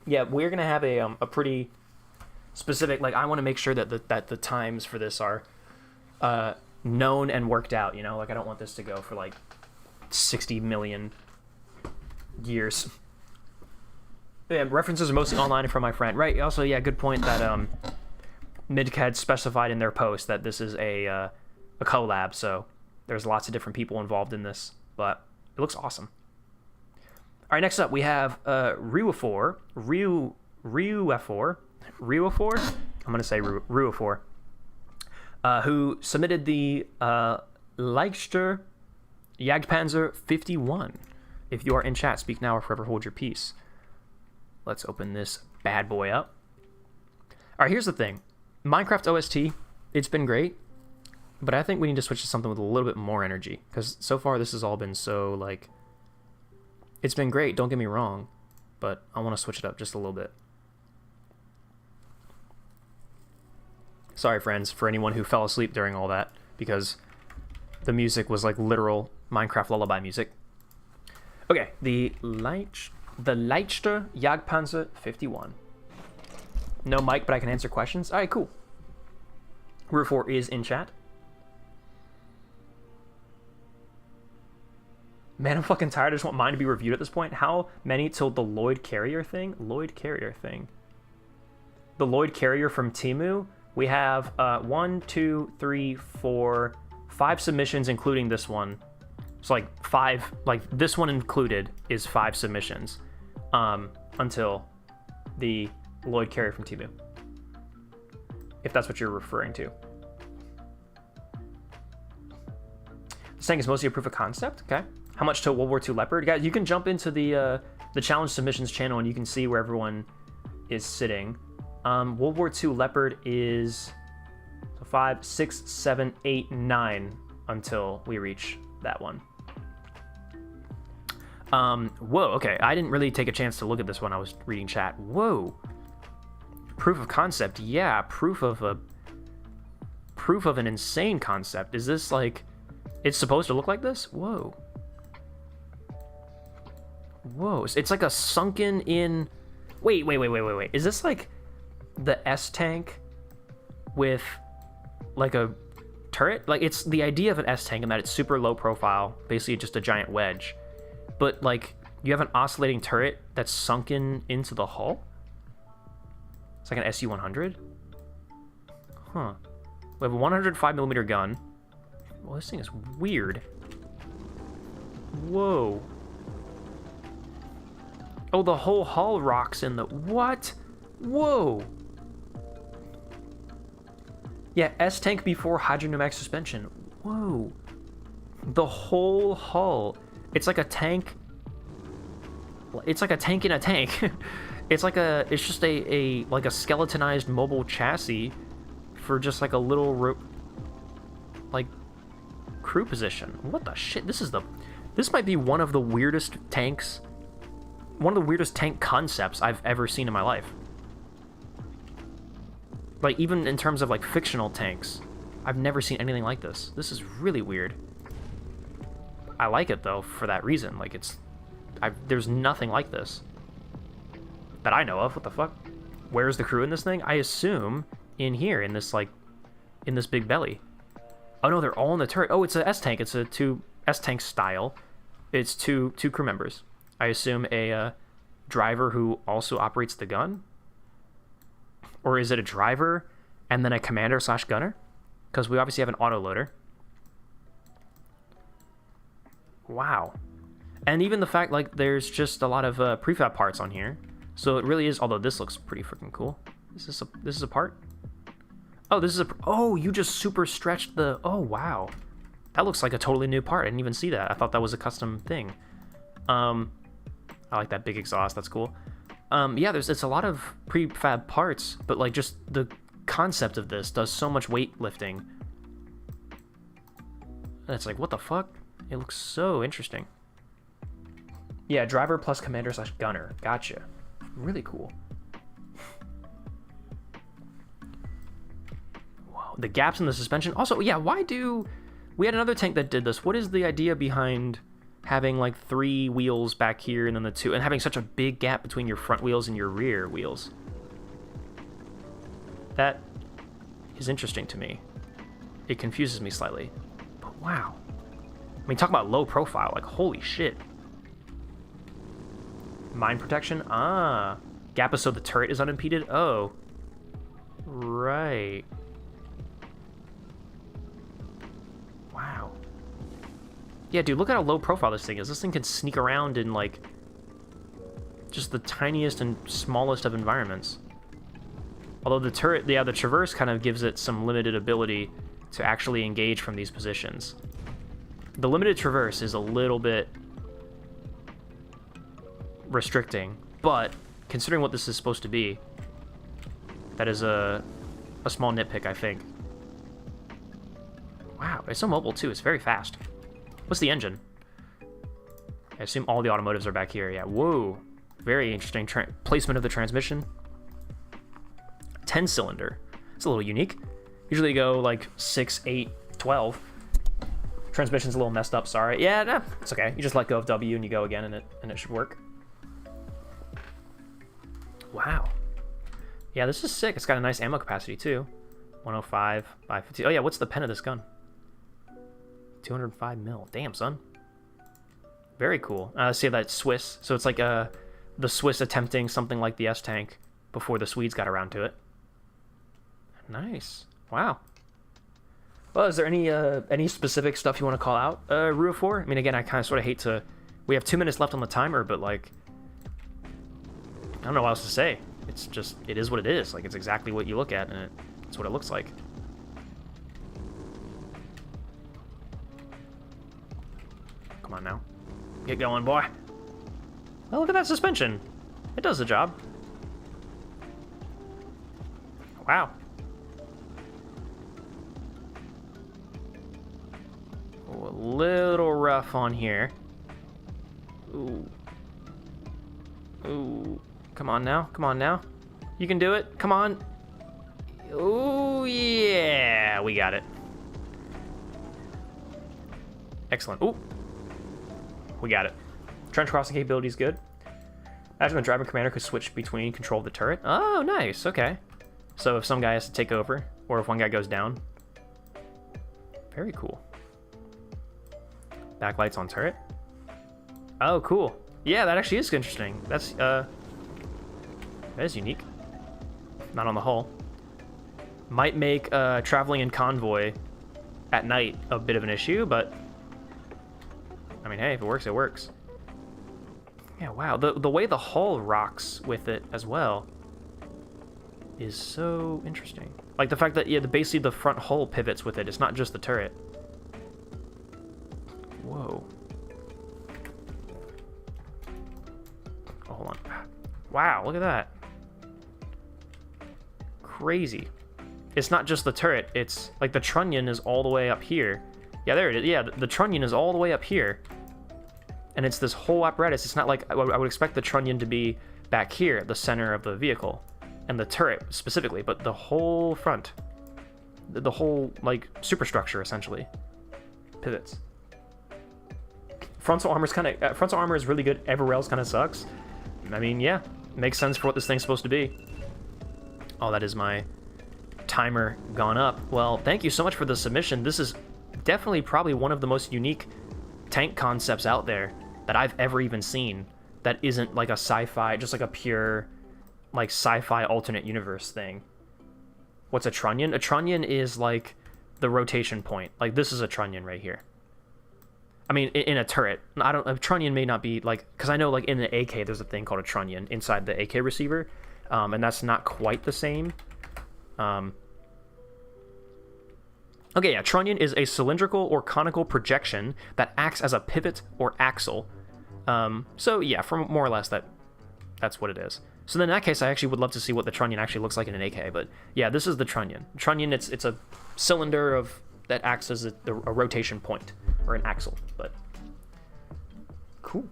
Yeah, we're gonna have a pretty specific, like, I want to make sure that the times for this are known and worked out, you know? Like, I don't want this to go for like 60 million years. Yeah, references are mostly online from my friend. Right, also, yeah, good point that Midcad specified in their post that this is a collab, so there's lots of different people involved in this, but it looks awesome. All right, next up we have Ruafor. I'm gonna say Ruafor, who submitted the Leichter Jagdpanzer 51. If you are in chat, speak now or forever hold your peace. Let's open this bad boy up. All right, here's the thing. Minecraft OST, it's been great, but I think we need to switch to something with a little bit more energy, because so far this has all been so, like, it's been great, don't get me wrong, but I want to switch it up just a little bit. Sorry, friends, for anyone who fell asleep during all that, because the music was like literal Minecraft lullaby music. Okay, the Leichter Jagdpanzer 51. No mic, but I can answer questions. All right, cool. Ruafor is in chat. Man, I'm fucking tired. I just want mine to be reviewed at this point. How many till the Lloyd Carrier thing? Lloyd Carrier thing. The Lloyd Carrier from Temu. We have 1, 2, 3, 4, 5 submissions, including this one. So like 5, like this one included is 5 submissions until the Lloyd Carrier from Temu, if that's what you're referring to. This tank is mostly a proof of concept. Okay. How much to World War II Leopard? Guys, you can jump into the challenge submissions channel and you can see where everyone is sitting. World War II Leopard is 5, 6, 7, 8, 9 until we reach that one. Whoa, okay. I didn't really take a chance to look at this when I was reading chat. Whoa. Proof of concept. Yeah, proof of an insane concept. Is this like, it's supposed to look like this? Whoa. Whoa. It's like a sunken in, wait. Is this like the S tank with like a turret? Like, it's the idea of an S tank in that it's super low profile, basically just a giant wedge. But like, you have an oscillating turret that's sunken into the hull? It's like an SU-100? Huh. We have a 105mm gun. Well, this thing is weird. Whoa. Oh, the whole hull rocks in the... What? Whoa. Yeah, S-tank before hydropneumatic suspension. Whoa. The whole hull. It's like a tank. It's like a tank in a tank. It's just a like a skeletonized mobile chassis for just like a little like crew position. What the shit? This might be one of the weirdest tanks, one of the weirdest tank concepts I've ever seen in my life. Like, even in terms of like fictional tanks, I've never seen anything like this. This is really weird. I like it though for that reason. Like, there's nothing like this that I know of. What the fuck? Where's the crew in this thing? I assume in here, in this big belly. Oh no, they're all in the turret. Oh, it's a S-tank. It's a S-tank style. It's two crew members. I assume a driver who also operates the gun? Or is it a driver and then a commander / gunner? Because we obviously have an autoloader. Wow. And even the fact, like, there's just a lot of prefab parts on here. So it really is, although this looks pretty freaking cool. Is this a part? Oh, oh, you just super stretched the, oh, wow. That looks like a totally new part. I didn't even see that. I thought that was a custom thing. I like that big exhaust. That's cool. Yeah, it's a lot of prefab parts, but like just the concept of this does so much weightlifting. And it's like, what the fuck? It looks so interesting. Yeah, driver plus commander slash gunner. Gotcha. Really cool. Whoa, the gaps in the suspension. Also, yeah, why do... We had another tank that did this. What is the idea behind having like 3 wheels back here and then the 2, and having such a big gap between your front wheels and your rear wheels? That is interesting to me. It confuses me slightly. But wow. I mean, talk about low profile. Like, holy shit. Mine protection? Ah. Gap is so the turret is unimpeded? Oh. Right. Wow. Yeah, dude, look at how low profile this thing is. This thing can sneak around in, like, just the tiniest and smallest of environments. Although the turret, yeah, the traverse kind of gives it some limited ability to actually engage from these positions. The limited traverse is a little bit restricting, but considering what this is supposed to be, that is a small nitpick, I think. Wow, it's so mobile too. It's very fast. What's the engine? I assume all the automotives are back here. Yeah, whoa. Very interesting placement of the transmission. 10-cylinder. It's a little unique. Usually you go like 6, 8, 12. Transmission's a little messed up, sorry. Yeah, nah, it's okay. You just let go of W and you go again and it should work. Wow. Yeah, this is sick. It's got a nice ammo capacity too. 105, 550. Oh yeah, what's the pen of this gun? 205 mil. Damn, son. Very cool. See that Swiss. So it's like the Swiss attempting something like the S-Tank before the Swedes got around to it. Nice. Wow. Well, is there any specific stuff you want to call out, Rua4? I mean, again, I kind of sort of hate to... We have 2 minutes left on the timer, but, like... I don't know what else to say. It's just... It is what it is. Like, it's exactly what you look at, and it's what it looks like. Come on now. Get going, boy. Oh, look at that suspension. It does the job. Wow. Oh, a little rough on here. Ooh. Ooh. Come on now. Come on now. You can do it. Come on. Ooh, yeah. We got it. Excellent. Ooh. We got it. Trench crossing capability is good. Imagine the driver commander could switch between control of the turret. Oh, nice. Okay. So if some guy has to take over, or if one guy goes down. Very cool. Backlights on turret. Oh, cool. Yeah, that actually is interesting. That's, that is unique. Not on the hull. Might make traveling in convoy at night a bit of an issue, but... I mean, hey, if it works, it works. Yeah, wow. The way the hull rocks with it as well is so interesting. Like the fact that, yeah, basically the front hull pivots with it. It's not just the turret. Whoa. Oh, hold on. Wow, look at that. Crazy. It's not just the turret. It's like the trunnion is all the way up here. Yeah, there it is. Yeah, the trunnion is all the way up here. And it's this whole apparatus. It's not like I would expect the trunnion to be back here at the center of the vehicle. And the turret specifically, but the whole front. The whole, like, superstructure, essentially. Pivots. Frontal armor's kind of... frontal armor is really good. Everywhere else kind of sucks. I mean, yeah. Makes sense for what this thing's supposed to be. Oh, that is my timer gone up. Well, thank you so much for the submission. This is definitely probably one of the most unique tank concepts out there that I've ever even seen that isn't like a sci-fi, just like a pure like sci-fi alternate universe thing. What's a trunnion? A trunnion is like the rotation point. Like this is a trunnion right here. I mean, in a turret. A trunnion may not be like, because I know like in the AK there's a thing called a trunnion inside the AK receiver, and that's not quite the same. Okay, yeah, trunnion is a cylindrical or conical projection that acts as a pivot or axle. So yeah, for more or less that's what it is. So then in that case, I actually would love to see what the trunnion actually looks like in an AK. But yeah, this is the trunnion. Trunnion, it's a cylinder that acts as a rotation point, or an axle. But cool.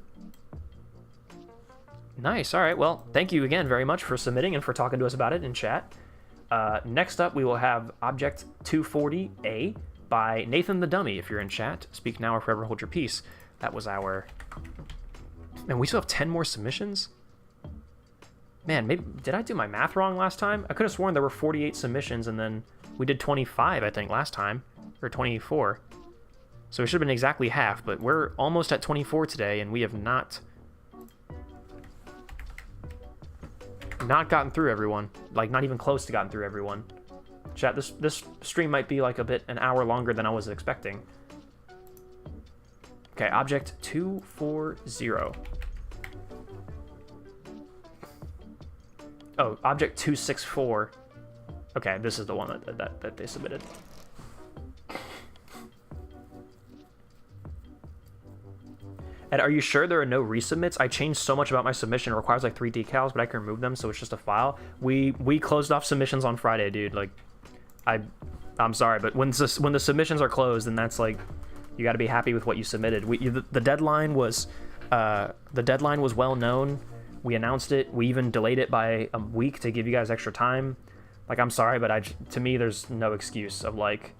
Nice. All right. Well, thank you again very much for submitting and for talking to us about it in chat. Next up, we will have Object 240A by Nathan the Dummy. If you're in chat, speak now or forever hold your peace. That was our... Man, we still have 10 more submissions? Man, maybe did I do my math wrong last time? I could have sworn there were 48 submissions, and then we did 25, I think, last time. Or 24. So it should have been exactly half, but we're almost at 24 today, and we have not gotten through everyone. Like, not even close to gotten through everyone. Chat, this stream might be like an hour longer than I was expecting. Okay, Object 240. Oh, Object 264. Okay, this is the one that they submitted. And are you sure there are no resubmits? I changed so much about my submission. It requires like 3 decals, but I can remove them, so it's just a file. We closed off submissions on Friday, dude. Like, I'm sorry, but when the submissions are closed, then that's like, you got to be happy with what you submitted. The deadline was well known. We announced it. We even delayed it by a week to give you guys extra time. Like, I'm sorry, but to me, there's no excuse of like,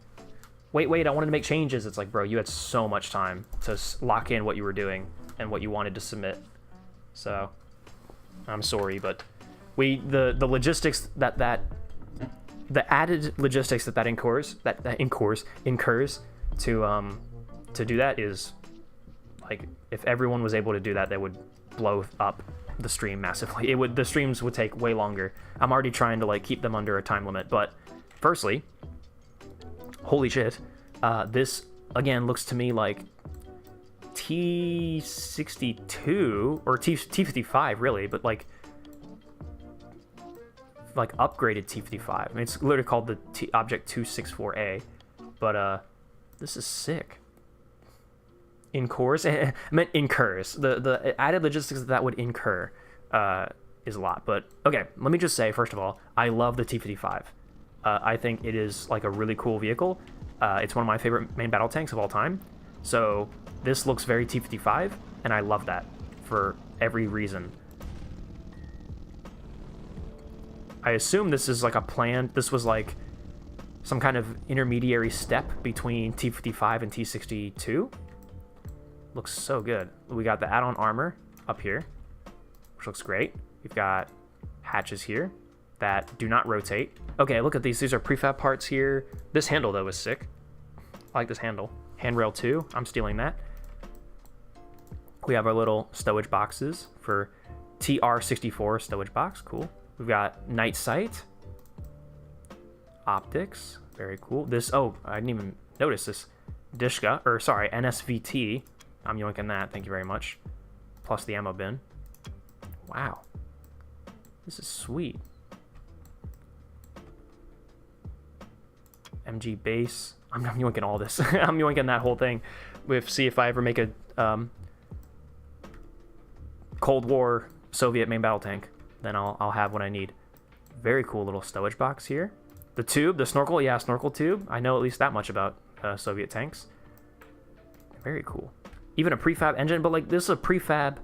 wait, I wanted to make changes. It's like, bro, you had so much time to lock in what you were doing and what you wanted to submit. So, I'm sorry, but the logistics the added logistics that incurs to do that is like, if everyone was able to do that, they would blow up the stream massively. The streams would take way longer. I'm already trying to like keep them under a time limit, but firstly, holy shit, this again looks to me like T62 or T55 really, but like upgraded T55. I mean, it's literally called the Object 264A, but this is sick. Incurs? I meant incurs. The added logistics that would incur is a lot. But okay, let me just say, first of all, I love the T-55. I think it is like a really cool vehicle. It's one of my favorite main battle tanks of all time. So this looks very T-55, and I love that for every reason. I assume this is like a plan. This was like some kind of intermediary step between T-55 and T-62. Looks so good. We got the add-on armor up here, which looks great. We've got hatches here that do not rotate. Okay, look at these. These are prefab parts here. This handle, though, is sick. I like this handle. Handrail 2. I'm stealing that. We have our little stowage boxes for TR64 stowage box. Cool. We've got night sight. Optics. Very cool. This, oh, I didn't even notice this. Dishka, or sorry, NSVT. I'm yoinking that. Thank you very much. Plus the ammo bin. Wow. This is sweet. MG base. I'm yoinking all this. I'm yoinking that whole thing. See if I ever make a Cold War Soviet main battle tank, then I'll have what I need. Very cool little stowage box here. The tube, the snorkel, yeah, snorkel tube. I know at least that much about Soviet tanks. Very cool. Even a prefab engine, but like this is a prefab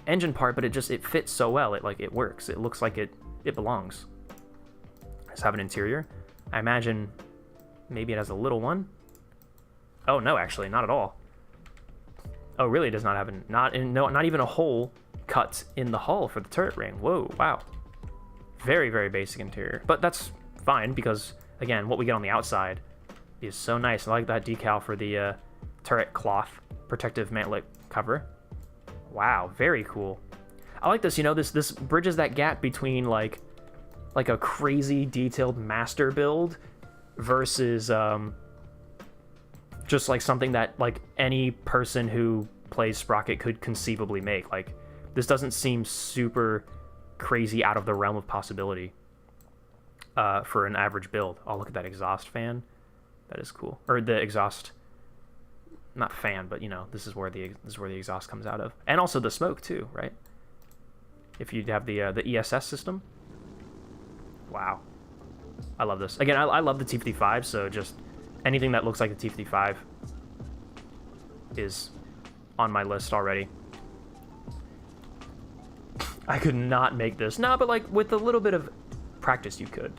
engine part, but it fits so well. It works. It looks like it belongs. Does it have an interior? I imagine maybe it has a little one. Oh no, actually, not at all. Oh, really? It does not have not even a hole cut in the hull for the turret ring. Whoa, wow. Very, very basic interior, but that's fine because again, what we get on the outside is so nice. I like that decal for the turret cloth protective mantlet cover. Wow, very cool. I like this. You know, this bridges that gap between like a crazy detailed master build versus just like something that like any person who plays Sprocket could conceivably make. Like, this doesn't seem super crazy out of the realm of possibility for an average build. Oh, look at that exhaust fan. That is cool. Or the exhaust, not fan, but you know, this is where the exhaust comes out of, and also the smoke too, right? if you have the ESS system. Wow. I love this. Again, I love the T-55, so just anything that looks like the T-55 is on my list already. I could not make this. No, but like with a little bit of practice, you could.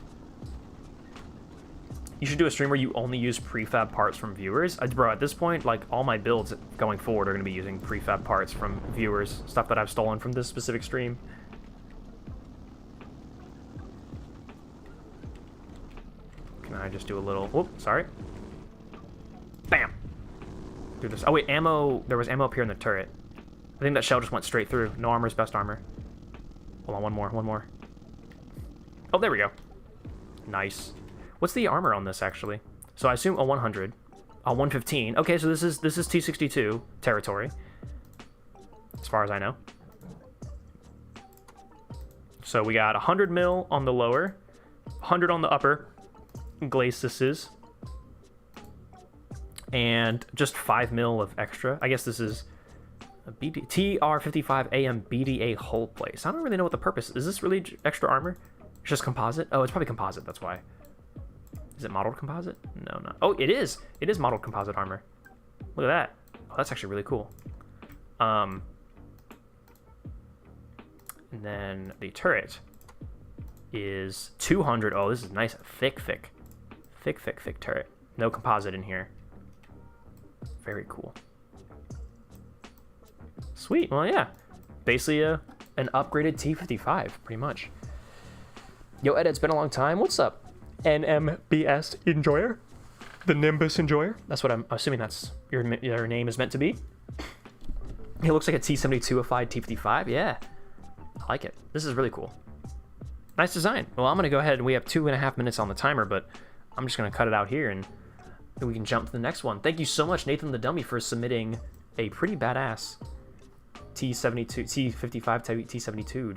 You should do a stream where you only use prefab parts from viewers. Bro, at this point, like all my builds going forward are going to be using prefab parts from viewers, stuff that I've stolen from this specific stream. Can I just do a little... Whoop, sorry. Bam! Do this. Oh wait, ammo... There was ammo up here in the turret. I think that shell just went straight through. No armor is best armor. Hold on, one more. Oh, there we go. Nice. What's the armor on this, actually? So I assume a 100. A 115. Okay, so this is T62 territory. As far as I know. So we got 100 mil on the lower. 100 on the upper. Glacis. And just 5 mil of extra. I guess this is... a TR55 AM BDA hull place. I don't really know what the purpose is. Is this really extra armor? It's just composite? Oh, it's probably composite, that's why. Is it modeled composite? No, not. Oh, it is! It is modeled composite armor. Look at that. Oh, that's actually really cool. And then the turret is 200. Oh, this is nice. Thick turret. No composite in here. Very cool. Sweet. Well, yeah. Basically an upgraded T-55, pretty much. Yo, Ed, it's been a long time. What's up? NMBS Enjoyer? The Nimbus Enjoyer? That's what I'm assuming that's your name is meant to be. It looks like a T-72ified T-55. Yeah. I like it. This is really cool. Nice design. Well, I'm going to go ahead and we have 2.5 minutes on the timer, but I'm just going to cut it out here and we can jump to the next one. Thank you so much, Nathan the Dummy, for submitting a pretty badass T-72, T-55, T-72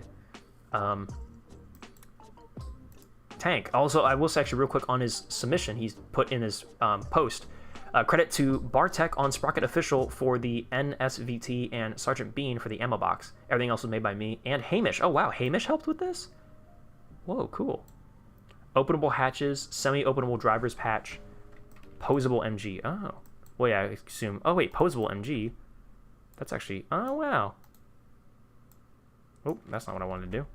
tank. Also, I will say actually real quick on his submission, he's put in his post, credit to Bartek on Sprocket Official for the NSVT and Sergeant Bean for the ammo box. Everything else was made by me and Hamish. Oh wow, Hamish helped with this? Whoa, cool. Openable hatches, semi-openable driver's patch, posable MG. Oh. Well, yeah, I assume... Oh, wait, posable MG. That's actually... Oh, wow. Oh, that's not what I wanted to do.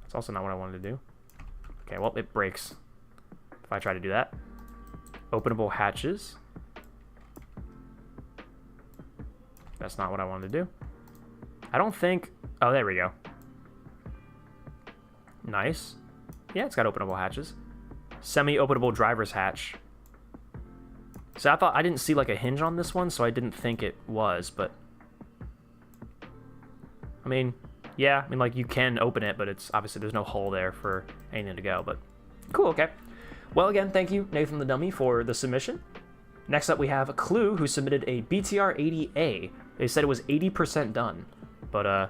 That's also not what I wanted to do. Okay, well, it breaks if I try to do that. Openable hatches. That's not what I wanted to do. I don't think... Oh, there we go. Nice. Yeah, it's got openable hatches. Semi-openable driver's hatch. So I didn't see like a hinge on this one, so I didn't think it was, but... I mean, yeah, I mean like you can open it, but it's obviously there's no hole there for anything to go, but cool, okay. Well, again, thank you, Nathan the Dummy, for the submission. Next up we have Clue, who submitted a BTR-80A. They said it was 80% done, but I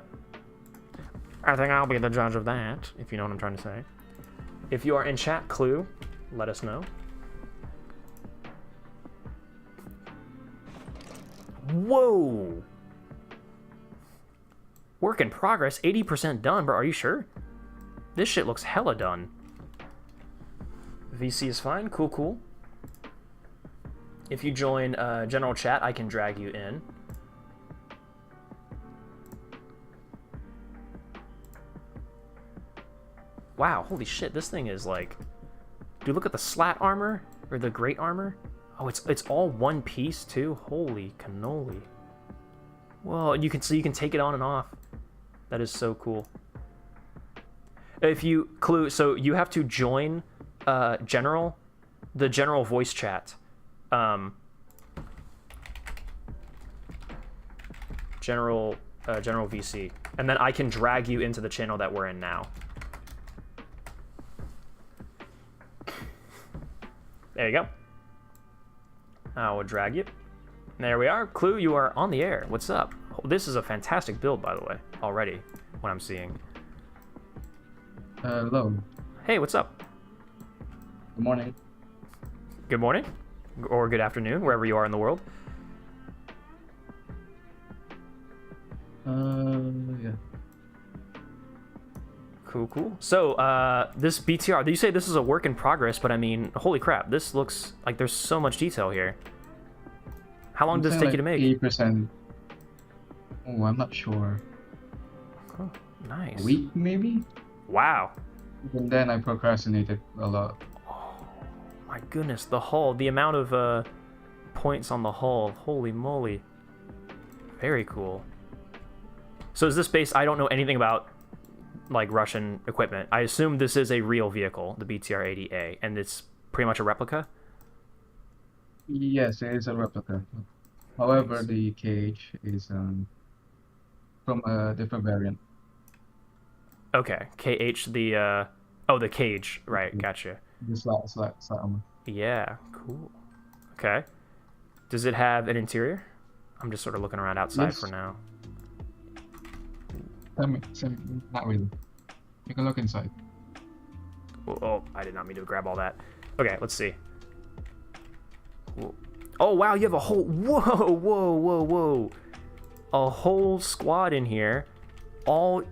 think I'll be the judge of that, if you know what I'm trying to say. If you are in chat, Clue, let us know. Whoa! Work in progress, 80% done, bro. Are you sure? This shit looks hella done. VC is fine. Cool, cool. If you join general chat, I can drag you in. Wow, holy shit, this thing is like... Dude, look at the slat armor, or the great armor. Oh, it's all one piece too. Holy cannoli! Whoa, and you can take it on and off. That is so cool. If you Clue, so you have to join the general voice chat. General VC, and then I can drag you into the channel that we're in now. There you go. I will drag you. There we are. Clue, you are on the air. What's up? Oh, this is a fantastic build, by the way, already, what I'm seeing. Hello. Hey, what's up? Good morning. Good morning. Or good afternoon, wherever you are in the world. Yeah. Cool. So, this BTR, you say this is a work in progress, but I mean, holy crap, this looks like there's so much detail here. How long does this take you to make? 80%. Oh, I'm not sure. Oh, nice. A week, maybe? Wow. And then I procrastinated a lot. Oh, my goodness, the hull, the amount of points on the hull, holy moly. Very cool. So is this based, I don't know anything about like Russian equipment. I assume this is a real vehicle, the BTR-80A, and it's pretty much a replica? Yes, it is a replica. However, the cage is from a different variant. Okay, KH, the cage, right, gotcha. The slight armor. Yeah, cool. Okay. Does it have an interior? I'm just sort of looking around outside for now. Not really. You can look inside. Oh, I did not mean to grab all that. Okay, let's see. Oh, wow, you have a whole... Whoa. A whole squad in here, all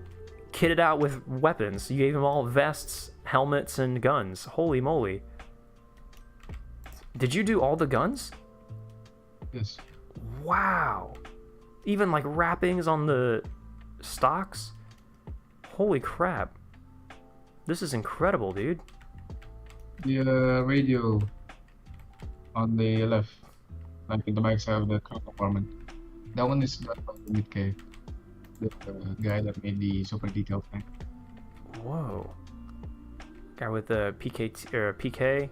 kitted out with weapons. You gave them all vests, helmets, and guns. Holy moly. Did you do all the guns? Yes. Wow. Even like wrappings on the stocks? Holy crap. This is incredible, dude. The radio on the left, like in the backside of the crew compartment, that one is done by the mid-K, the guy that made the super detailed tank. Whoa. Guy with the PKM?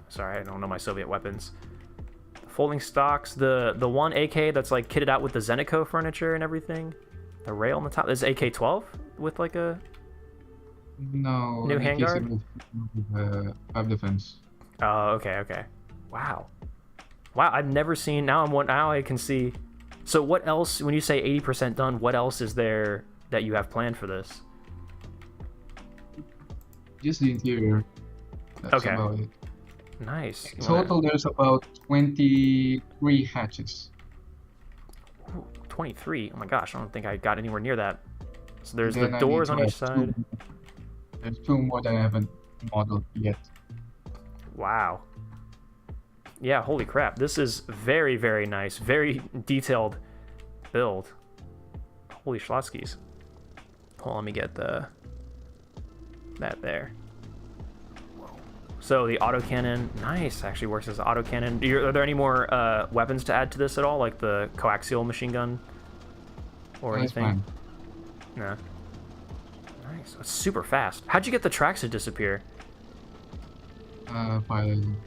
Sorry, I don't know my Soviet weapons. Folding stocks, the one AK that's like kitted out with the Zenico furniture and everything. The rail on the top. This is AK-12 with like a No, new handguard? With 5 defense. Oh, okay. Wow, I've never seen. Now I can see. So what else? When you say 80% done, what else is there that you have planned for this? Just the interior. That's Okay. about it. Nice. In total, there's about 23 hatches. Ooh, 23. Oh my gosh, I don't think I got anywhere near that. So there's Then the I doors need on to each have side. There's 2 more that I haven't modeled yet. Wow. Yeah, holy crap. This is very, very nice. Very detailed build. Holy schlotzkis. Hold on, let me get that there. So the autocannon, nice, actually works as an autocannon. Are there any more weapons to add to this at all, like the coaxial machine gun or That's anything? fine. No. Nice. It's super fast. How'd you get the tracks to disappear? Piloting.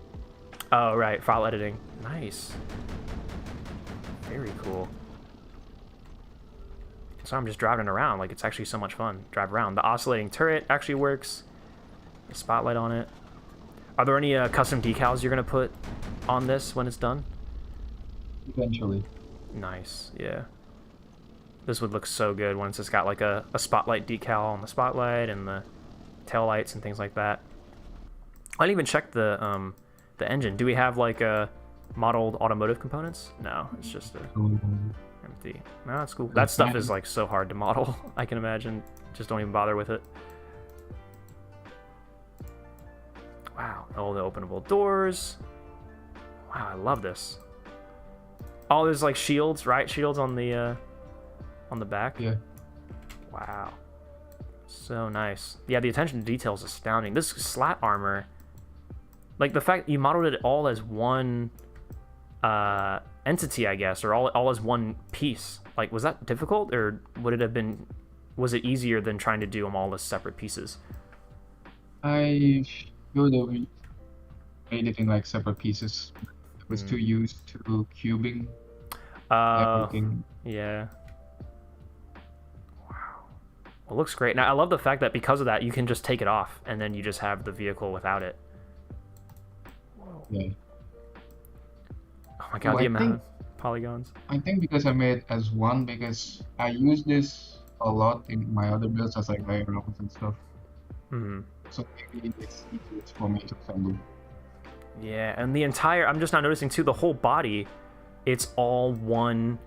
Oh, right, file editing. Nice. Very cool. So I'm just driving around, like it's actually so much fun. Drive around. The oscillating turret actually works. The spotlight on it. Are there any custom decals you're gonna put on this when it's done? Eventually. Nice, yeah. This would look so good once it's got like a spotlight decal on the spotlight and the tail lights and things like that. I didn't even check the engine. Do we have like modeled automotive components? No, it's just empty. No, that's cool. That stuff is like so hard to model. I can imagine. Just don't even bother with it. Wow, all the openable doors. Wow, I love this. Oh, there's like shields, right? Shields on the back. Yeah. Wow. So nice. Yeah, the attention to detail is astounding. This slat armor, like the fact you modeled it all as one entity, I guess, or all as one piece. Like, was that difficult, or would it have been? Was it easier than trying to do them all as separate pieces? I should have made it in like separate pieces. It was too used to cubing. Everything. Yeah. Wow. Well, it looks great. Now, I love the fact that because of that, you can just take it off, and then you just have the vehicle without it. Whoa. Yeah. Oh my god, the amount of polygons. I think because I made it as one, because I use this a lot in my other builds as like layer rounds and stuff. Mm-hmm. So maybe it's easier for me to assemble. Yeah, and the entire, I'm just not noticing too, the whole body, it's all one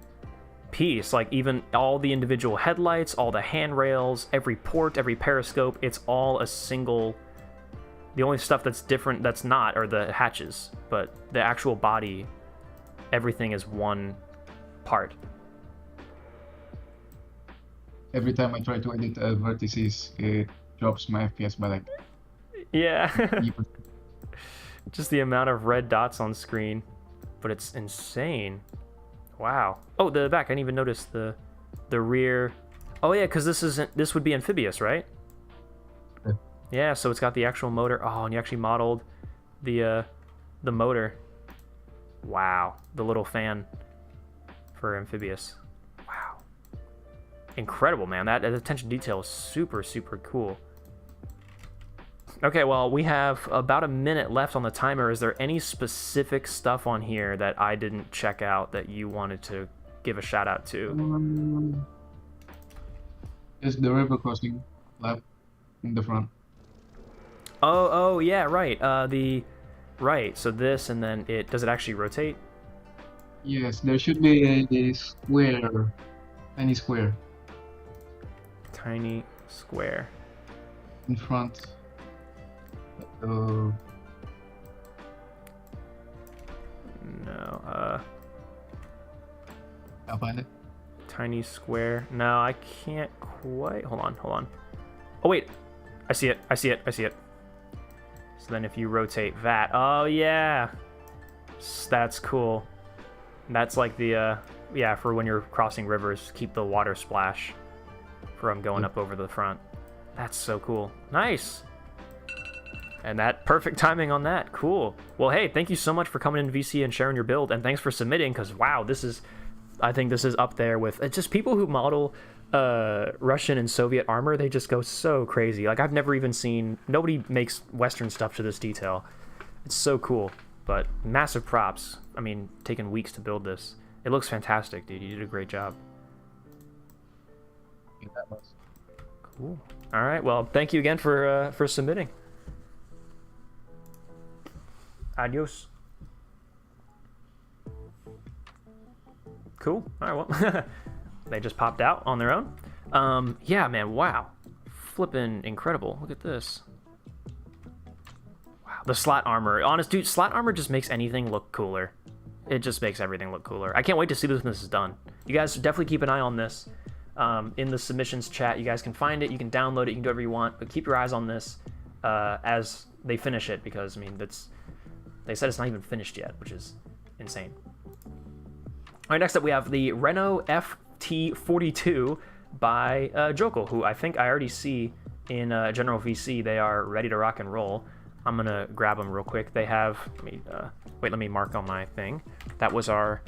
piece. Like even all the individual headlights, all the handrails, every port, every periscope, it's all a single. The only stuff that's different that's not are the hatches, but the actual body, everything is one part. Every time I try to edit vertices, it drops my FPS by like. Yeah. Just the amount of red dots on screen, but it's insane. Wow. Oh, the back. I didn't even notice the rear. Oh yeah, because this would be amphibious, right? Yeah. Yeah. So it's got the actual motor. Oh, and you actually modeled the motor. Wow. The little fan for amphibious. Wow. Incredible, man. That attention to detail is super, super cool. Okay, well, we have about a minute left on the timer. Is there any specific stuff on here that I didn't check out that you wanted to give a shout out to? Is the river crossing lap in the front? Oh, yeah, right. Right. So this, and then does it actually rotate? Yes, there should be a square, tiny square Tiny square. in front. No. I'll find it. Tiny square. No, I can't quite. Hold on. Oh wait, I see it. So then if you rotate that, oh yeah, that's cool. That's like the yeah, for when you're crossing rivers, keep the water splash from going up over the front. That's so cool. Nice. And that perfect timing on that. Cool. Well, hey, thank you so much for coming in VC and sharing your build, and thanks for submitting, because wow, I think this is up there with just people who model Russian and Soviet armor. They just go so crazy. Like I've never even seen, nobody makes Western stuff to this detail. It's so cool. But massive props. I mean, taking weeks to build this. It looks fantastic, dude. You did a great job. Yeah, that was. Cool. All right. Well, thank you again for submitting. Adios. Cool. All right, well, they just popped out on their own. Yeah, man, wow. Flippin' incredible. Look at this. Wow, the slat armor. Honest, dude, slat armor just makes anything look cooler. It just makes everything look cooler. I can't wait to see this when this is done. You guys definitely keep an eye on this. In the submissions chat, you guys can find it, you can download it, you can do whatever you want, but keep your eyes on this as they finish it, because, I mean, they said it's not even finished yet, which is insane. All right, next up we have the Renault FT42 by Jokal, who I think I already see in General VC. They are ready to rock and roll. I'm going to grab them real quick. They have, let me mark on my thing. That was our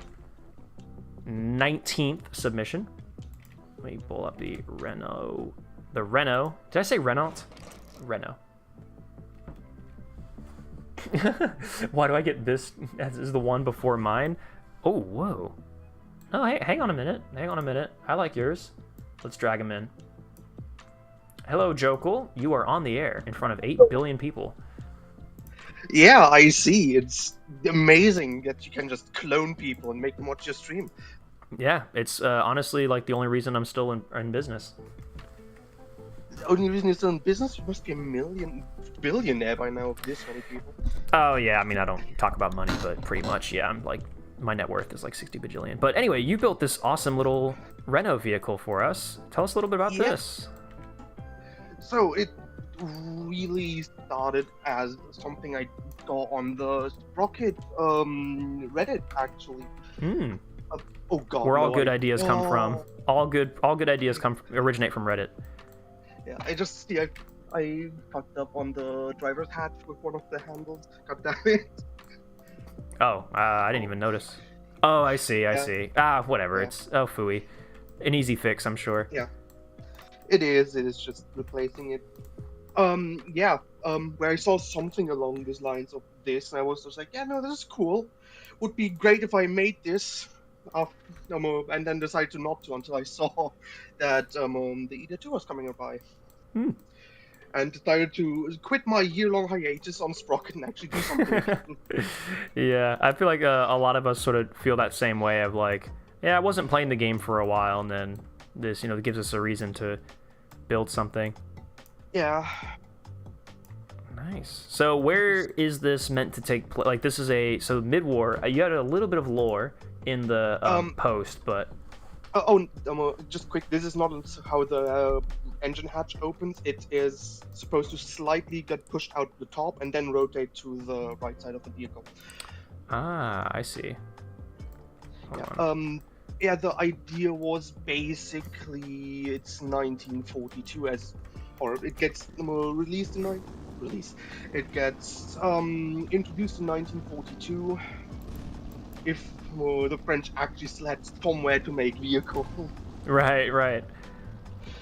19th submission. Let me pull up the Renault. The Renault. Did I say Renault? Renault. Why do I get this as the one before mine? Oh, whoa. Oh, hey, hang on a minute. I like yours. Let's drag him in. Hello, Jokal. You are on the air in front of 8 billion people. Yeah, I see. It's amazing that you can just clone people and make them watch your stream. Yeah, it's honestly like the only reason I'm still in business. The only reason you're still in business? You must be a billionaire by now of this many people. Oh, yeah. I mean, I don't talk about money, but pretty much, yeah. I'm like, my net worth is like 60 bajillion. But anyway, you built this awesome little Renault vehicle for us. Tell us a little bit about this. So it really started as something I saw on the Sprocket Reddit, actually. Oh god. Where all good ideas come from. All good ideas originate from Reddit. Yeah, I fucked up on the driver's hatch with one of the handles. God damn it. Oh, I didn't even notice. Oh, I see. Whatever. Yeah. It's phooey. An easy fix, I'm sure. Yeah. It is just replacing it. Where I saw something along these lines of this, and I was just like, yeah, no, this is cool. Would be great if I made this. And then decided to not to until I saw that the Ida 2 was coming by. And decided to quit my year-long hiatus on Sprocket and actually do something. Yeah, I feel like a lot of us sort of feel that same way of like, Yeah, I wasn't playing the game for a while, and then this, gives us a reason to build something. Yeah. Nice. So where is this meant to take place? Like, this is so mid-war. You had a little bit of lore in the post, but... Just quick, this is not how the engine hatch opens. It is supposed to slightly get pushed out the top and then rotate to the right side of the vehicle. Ah, I see. Yeah, the idea was basically it's 1942 or it gets released in It gets introduced in 1942. If the French actually still had somewhere to make vehicle. Right.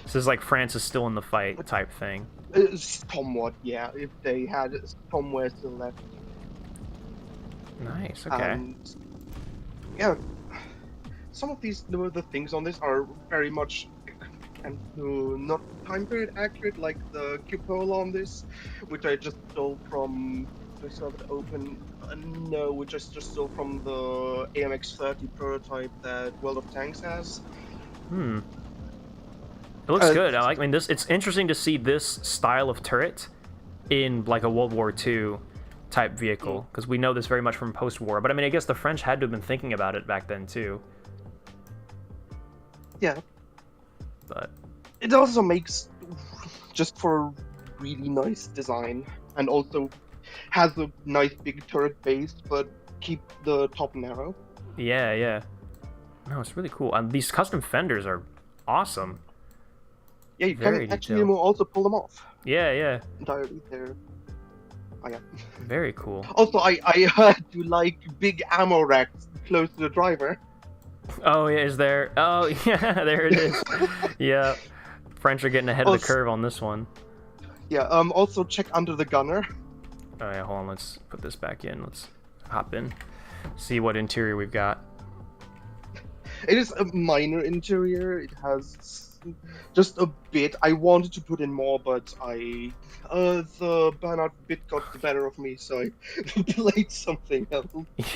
This is like France is still in the fight type thing. Somewhat, yeah. If they had somewhere still left. Nice. Okay. And, yeah, some of the things on this are very much and not time period accurate, like the cupola on this, which I just stole from. I still have it open. No, which I just stole from the AMX-30 prototype that World of Tanks has. It looks good. I mean, it's interesting to see this style of turret in like a World War II type vehicle, because we know this very much from post-war. But I mean, I guess the French had to have been thinking about it back then too. Yeah. But it also makes just for a really nice design, and also has a nice big turret base, but keep the top narrow. Yeah. No, it's really cool. These custom fenders are awesome. Yeah, you can actually also pull them off. Yeah. Entirely there. Oh, yeah. Very cool. Also, I do like big ammo racks close to the driver. Oh, yeah, is there? Oh, yeah, there it is. Yeah. French are getting ahead of the curve on this one. Yeah, also check under the gunner. Oh, yeah, hold on, let's put this back in. Let's hop in. See what interior we've got. It is a minor interior. It has just a bit. I wanted to put in more, but the burnout bit got the better of me, so I played something else.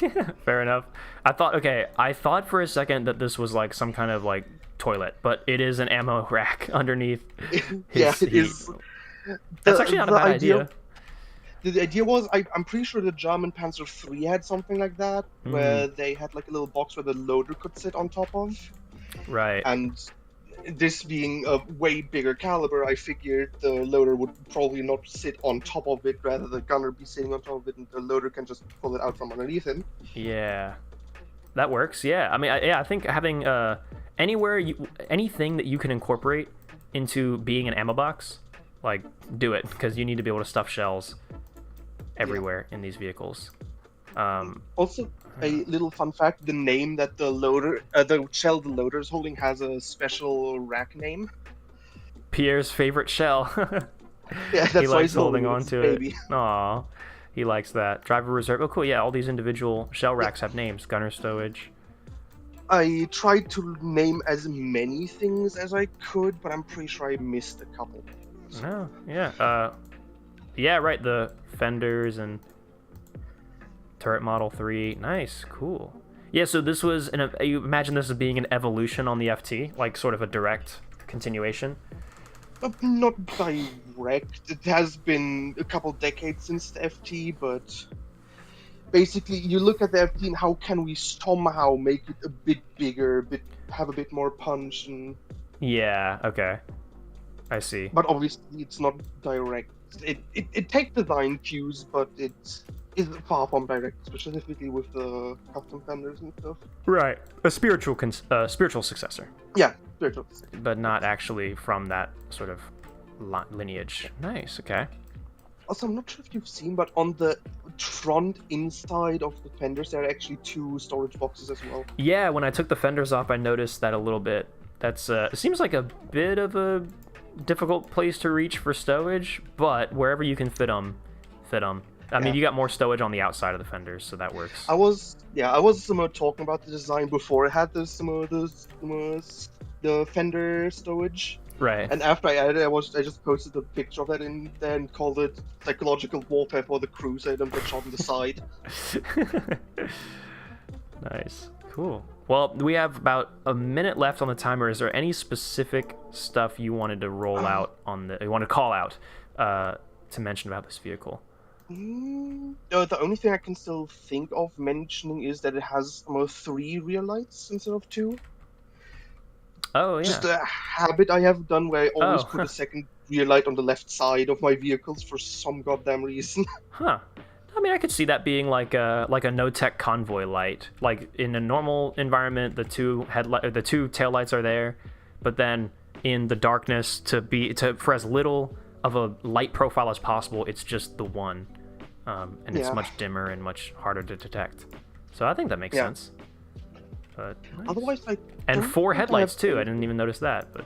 Yeah, fair enough. I thought for a second that this was like some kind of like toilet, but it is an ammo rack underneath. Yeah, it is. That's actually not a bad idea. The idea was, I'm pretty sure the German Panzer III had something like that, where they had like a little box where the loader could sit on top of. Right. And this being a way bigger caliber, I figured the loader would probably not sit on top of it, rather the gunner be sitting on top of it, and the loader can just pull it out from underneath him. Yeah, that works. Yeah, I mean, I think having anything that you can incorporate into being an ammo box, like, do it, because you need to be able to stuff shells everywhere in these vehicles. Also, a little fun fact: the name that the shell the loader is holding has a special rack name. Pierre's favorite shell. Yeah, that's he why likes he's holding on to baby. it. Aw, he likes that. Driver reserve. Oh, cool. Yeah, all these individual shell racks have names. Gunner stowage. I tried to name as many things as I could, but I'm pretty sure I missed a couple. No, yeah. Yeah, right. The fenders and turret model 3. Nice, cool. Yeah, so this was you imagine this as being an evolution on the FT, like sort of a direct continuation. Not direct. It has been a couple decades since the FT, but basically you look at the FT and how can we somehow make it a bit bigger, have a bit more punch and. Yeah. Okay. I see. But obviously it's not direct. It takes design cues, but it is far from direct, specifically with the custom fenders and stuff. Right, a spiritual successor. Yeah, spiritual successor. But not actually from that sort of lineage. Nice. Okay. Also, I'm not sure if you've seen, but on the front inside of the fenders, there are actually 2 storage boxes as well. Yeah, when I took the fenders off, I noticed that a little bit. That's it seems like a bit of a difficult place to reach for stowage, but wherever you can fit them. I mean, you got more stowage on the outside of the fenders, so that works. I was talking about the design before. It had the fender stowage. Right. And after I added it, I just posted a picture of that in there and called it psychological warfare for the crew, so they don't get shot on the side. Nice. Cool. Well, we have about a minute left on the timer. Is there any specific stuff you wanted to roll out on you want to call out to mention about this vehicle? The only thing I can still think of mentioning is that it has 3 rear lights instead of 2. Oh, yeah. Just a habit I have done where I always put a second rear light on the left side of my vehicles for some goddamn reason. Huh. I mean, I could see that being like a no-tech convoy light. Like in a normal environment, the two taillights are there, but then in the darkness, for as little of a light profile as possible, it's just the one, and it's much dimmer and much harder to detect. So I think that makes sense. But nice. Otherwise, and 4 headlights too. I didn't even notice that. But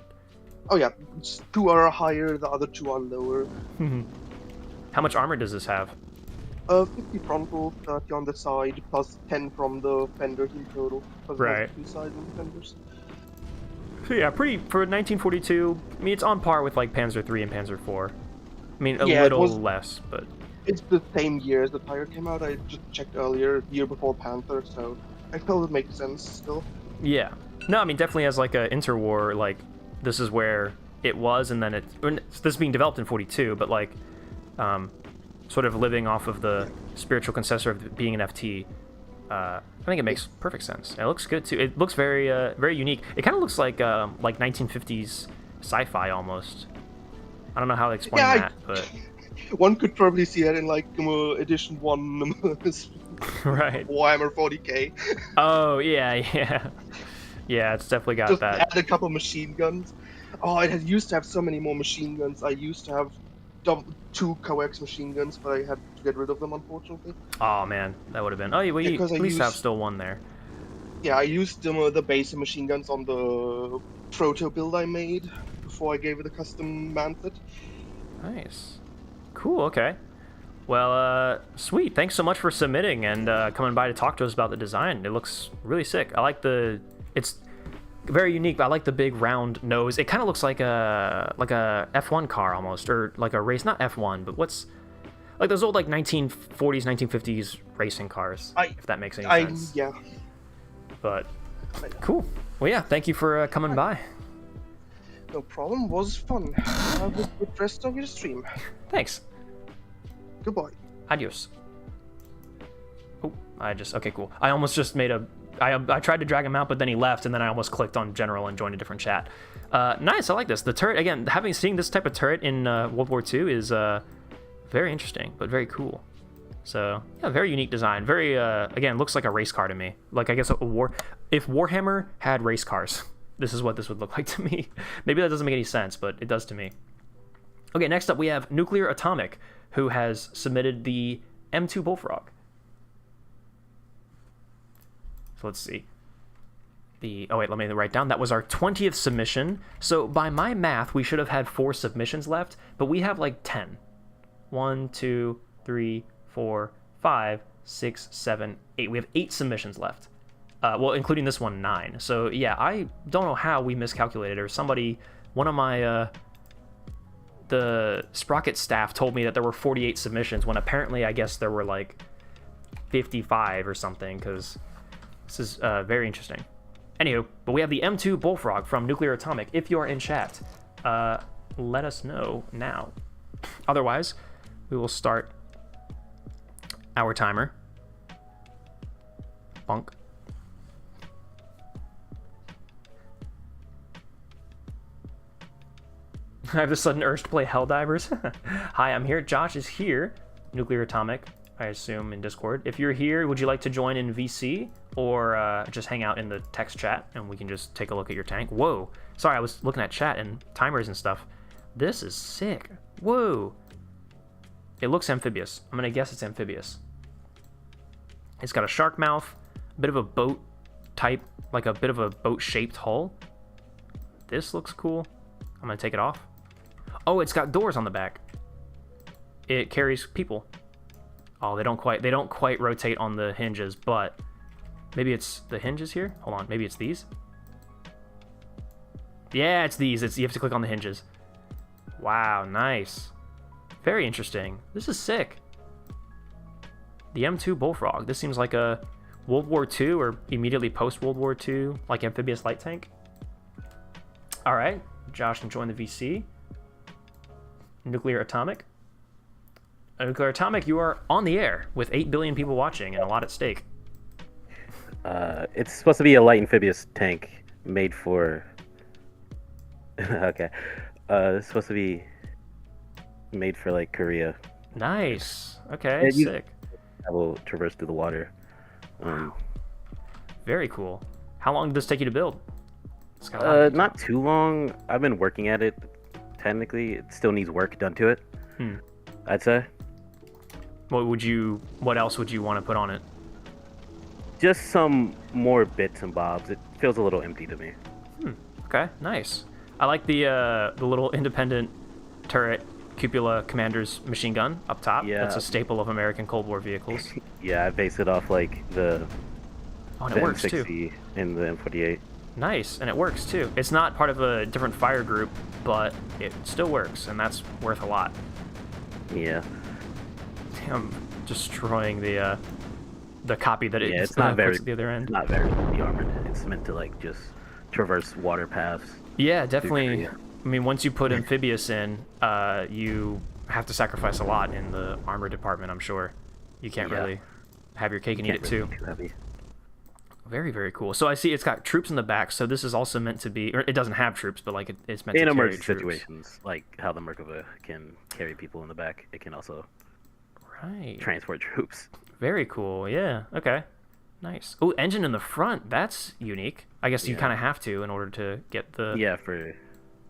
2 are higher, the other 2 are lower. How much armor does this have? 50 frontal, 30 on the side, plus 10 from the fenders in total. Right. 2 sides and fenders. So yeah, pretty for 1942. I mean, it's on par with like Panzer III and Panzer IV. I mean, a little less, but it's the same year as the tire came out. I just checked earlier, year before Panther, so I felt it makes sense still. Yeah. No, I mean, definitely as like a interwar, like this is where it was, and then this is being developed in 42, but like sort of living off of the spiritual successor of being an FT. I think it makes perfect sense. It looks good too. It looks very very unique. It kind of looks like 1950s sci-fi almost. I don't know how to explain that, but one could probably see that in like edition 1 right. Warhammer 40k. Oh yeah. Yeah, it's definitely got just that. Add a couple machine guns. Oh, it used to have so many more machine guns. I used to have 2 coax machine guns, but I had to get rid of them, unfortunately. Oh man, that would have been. Oh, you at least have still one there. Yeah, I used the basic machine guns on the proto build I made before I gave it a custom manset. Nice. Cool. Okay. Well, sweet. Thanks so much for submitting and coming by to talk to us about the design. It looks really sick. I like it's very unique, but I like the big round nose. It kind of looks like a F1 car almost, or like a race, not F1, but what's like those old like 1940s, 1950s racing cars, if that makes any sense. Yeah. But cool. Well, yeah, thank you for coming by. No problem. Was fun. Have a good rest of your stream. Thanks. Goodbye. Adios. Oh, okay, cool. I almost just made I tried to drag him out, but then he left, and then I almost clicked on general and joined a different chat. Nice, I like this. The turret, again, seen this type of turret in World War II is very interesting, but very cool. So, yeah, very unique design. Very, again, looks like a race car to me. Like, I guess if Warhammer had race cars, this is what this would look like to me. Maybe that doesn't make any sense, but it does to me. Okay, next up we have Nuclear Atomic, who has submitted the M2 Bullfrog. So let's see. Oh wait, let me write down. That was our 20th submission. So by my math, we should have had 4 submissions left, but we have like 10. 1, 2, 3, 4, 5, 6, 7, 8. We have 8 submissions left. Well, including this one, 9. So yeah, I don't know how we miscalculated, or one of my the Sprocket staff told me that there were 48 submissions when apparently I guess there were like 55 or something, because this is very interesting. Anywho, but we have the M2 Bullfrog from Nuclear Atomic. If you're in chat, let us know now. Otherwise, we will start our timer. Bonk. I have a sudden urge to play Helldivers. Hi, I'm here. Josh is here. Nuclear Atomic, I assume, in Discord. If you're here, would you like to join in VC? Or just hang out in the text chat and we can just take a look at your tank? Whoa. Sorry, I was looking at chat and timers and stuff. This is sick. Whoa. It looks amphibious. I'm going to guess it's amphibious. It's got a shark mouth, a bit of a boat type, like a bit of a boat-shaped hull. This looks cool. I'm going to take it off. Oh, it's got doors on the back. It carries people. Oh, they don't quite rotate on the hinges, but maybe it's the hinges here. Hold on, maybe it's these. Yeah, it's these. You have to click on the hinges. Wow, nice. Very interesting. This is sick. The M2 Bullfrog. This seems like a World War II or immediately post World War II, like amphibious light tank. All right, Josh can join the VC. Nuclear atomic. Nuclear atomic, you are on the air with 8 billion people watching and a lot at stake. It's supposed to be a light amphibious tank made for. Okay, it's supposed to be made for like Korea. Nice. Okay, sick. I will traverse through the water. Very cool. How long did this take you to build? Not too long. I've been working at it. Technically, it still needs work done to it. I'd say. What else would you want to put on it? Just some more bits and bobs. It feels a little empty to me. Okay, nice. I like the little independent turret cupola commander's machine gun up top. Yeah. That's a staple of American Cold War vehicles. Yeah, I based it off like the it works M60 too. In the M48. Nice, and it works too. It's not part of a different fire group, but it still works, and that's worth a lot. Yeah. Damn, destroying the copy that it's not very at the other end. It's not very armored. It's meant to like just traverse water paths. Yeah, definitely. I mean, once you put amphibious in, you have to sacrifice a lot in the armor department, I'm sure. You can't really have your cake and eat it too. Too heavy. Very, very cool. So I see it's got troops in the back, so this is also meant to be, or it doesn't have troops, but like it's meant to carry emergency troops. situations, like how the Merkava can carry people in the back, it can also transport troops. Very cool, yeah. Okay. Nice. Oh, engine in the front. That's unique. I guess you kind of have to in order to get the for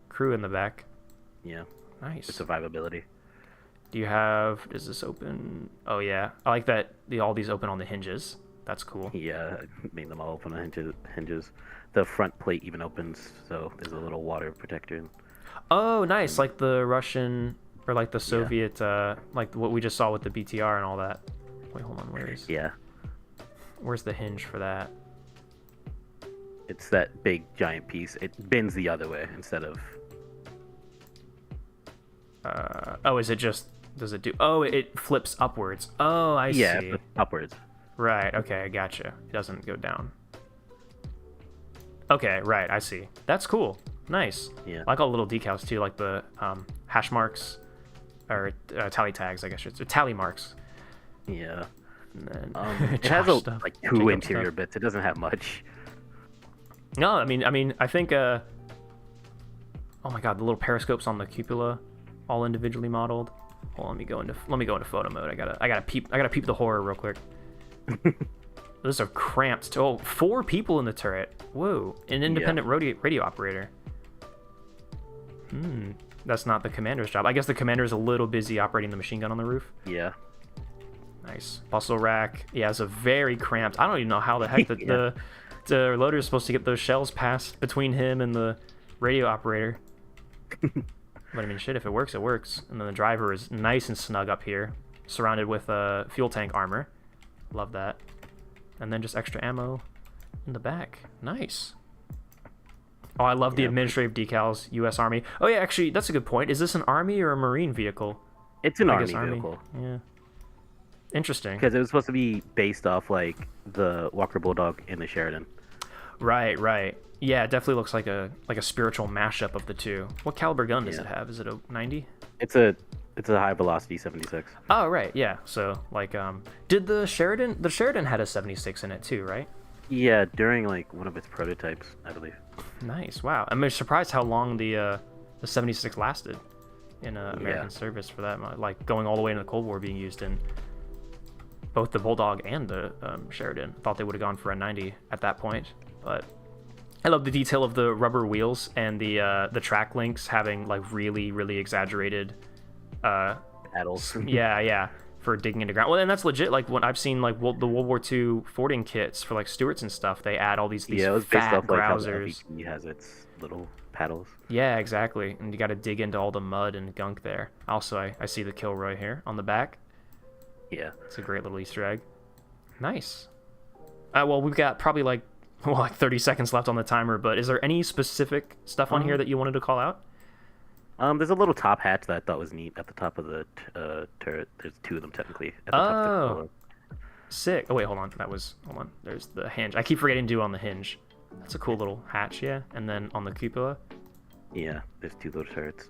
crew in the back. Yeah. Nice. For survivability. Do you have... Does this open... Oh, yeah. I like that all these open on the hinges. That's cool. Yeah, I made them all open on hinges. The front plate even opens, so there's a little water protector. Oh, nice. Like the Russian... Or like the Soviet... like what we just saw with the BTR and all that. Wait, hold on. Where is... Yeah. Where's the hinge for that? It's that big giant piece. It bends the other way instead of... Oh, is it just... Does it do... Oh, it flips upwards. Oh, I see. Yeah, upwards. Right, okay, I gotcha. It doesn't go down. Okay, right, I see. That's cool. Nice. Yeah. I like all the little decals too, like the hash marks, or tally tags, I guess. It's tally marks. Yeah. And then it has like two interior bits. It doesn't have much. No, I mean, I think. Oh my God, the little periscopes on the cupola, all individually modeled. Hold on, let me go into photo mode. I gotta peep the horror real quick. Those are cramped. Oh, 4 people in the turret. Whoa, an independent radio operator. That's not the commander's job. I guess the commander's a little busy operating the machine gun on the roof. Yeah. Nice. Bustle rack. Yeah, it's a very cramped. I don't even know how the heck the loader is supposed to get those shells passed between him and the radio operator. But I mean, shit, if it works, it works. And then the driver is nice and snug up here, surrounded with fuel tank armor. Love that. And then just extra ammo in the back. Nice. Oh, I love the administrative decals, U.S. Army. Oh, yeah, actually, that's a good point. Is this an Army or a Marine vehicle? It's an Army vehicle. Yeah. Interesting. Because it was supposed to be based off, like, the Walker Bulldog and the Sheridan. Right, right. Yeah, it definitely looks like a spiritual mashup of the two. What caliber gun does it have? Is it a 90? It's a high velocity 76. Oh, right, yeah. So, like, did the Sheridan had a 76 in it too, right? Yeah, during, like, one of its prototypes, I believe. Nice, wow. I'm surprised how long the 76 lasted in American service for that. Like, going all the way into the Cold War being used in both the Bulldog and the Sheridan. Thought they would have gone for a 90 at that point, but I love the detail of the rubber wheels and the track links having like really, really exaggerated paddles. yeah, for digging into ground. Well, and that's legit. Like when I've seen like the World War II fording kits for like Stewarts and stuff, they add all these it was fat based off like how grousers. the LVP has its little paddles. Yeah, exactly. And you got to dig into all the mud and gunk there. Also, I see the Kilroy here on the back. Yeah, it's a great little Easter egg. Nice. Well, we've got probably like 30 seconds left on the timer, but is there any specific stuff on here that you wanted to call out? There's a little top hatch that I thought was neat at the top of the turret. There's 2 of them technically at the top. Sick. Oh, wait, hold on. Hold on. There's the hinge. I keep forgetting to do on the hinge. That's a cool little hatch, yeah. And then on the cupola. Yeah, there's 2 little turrets.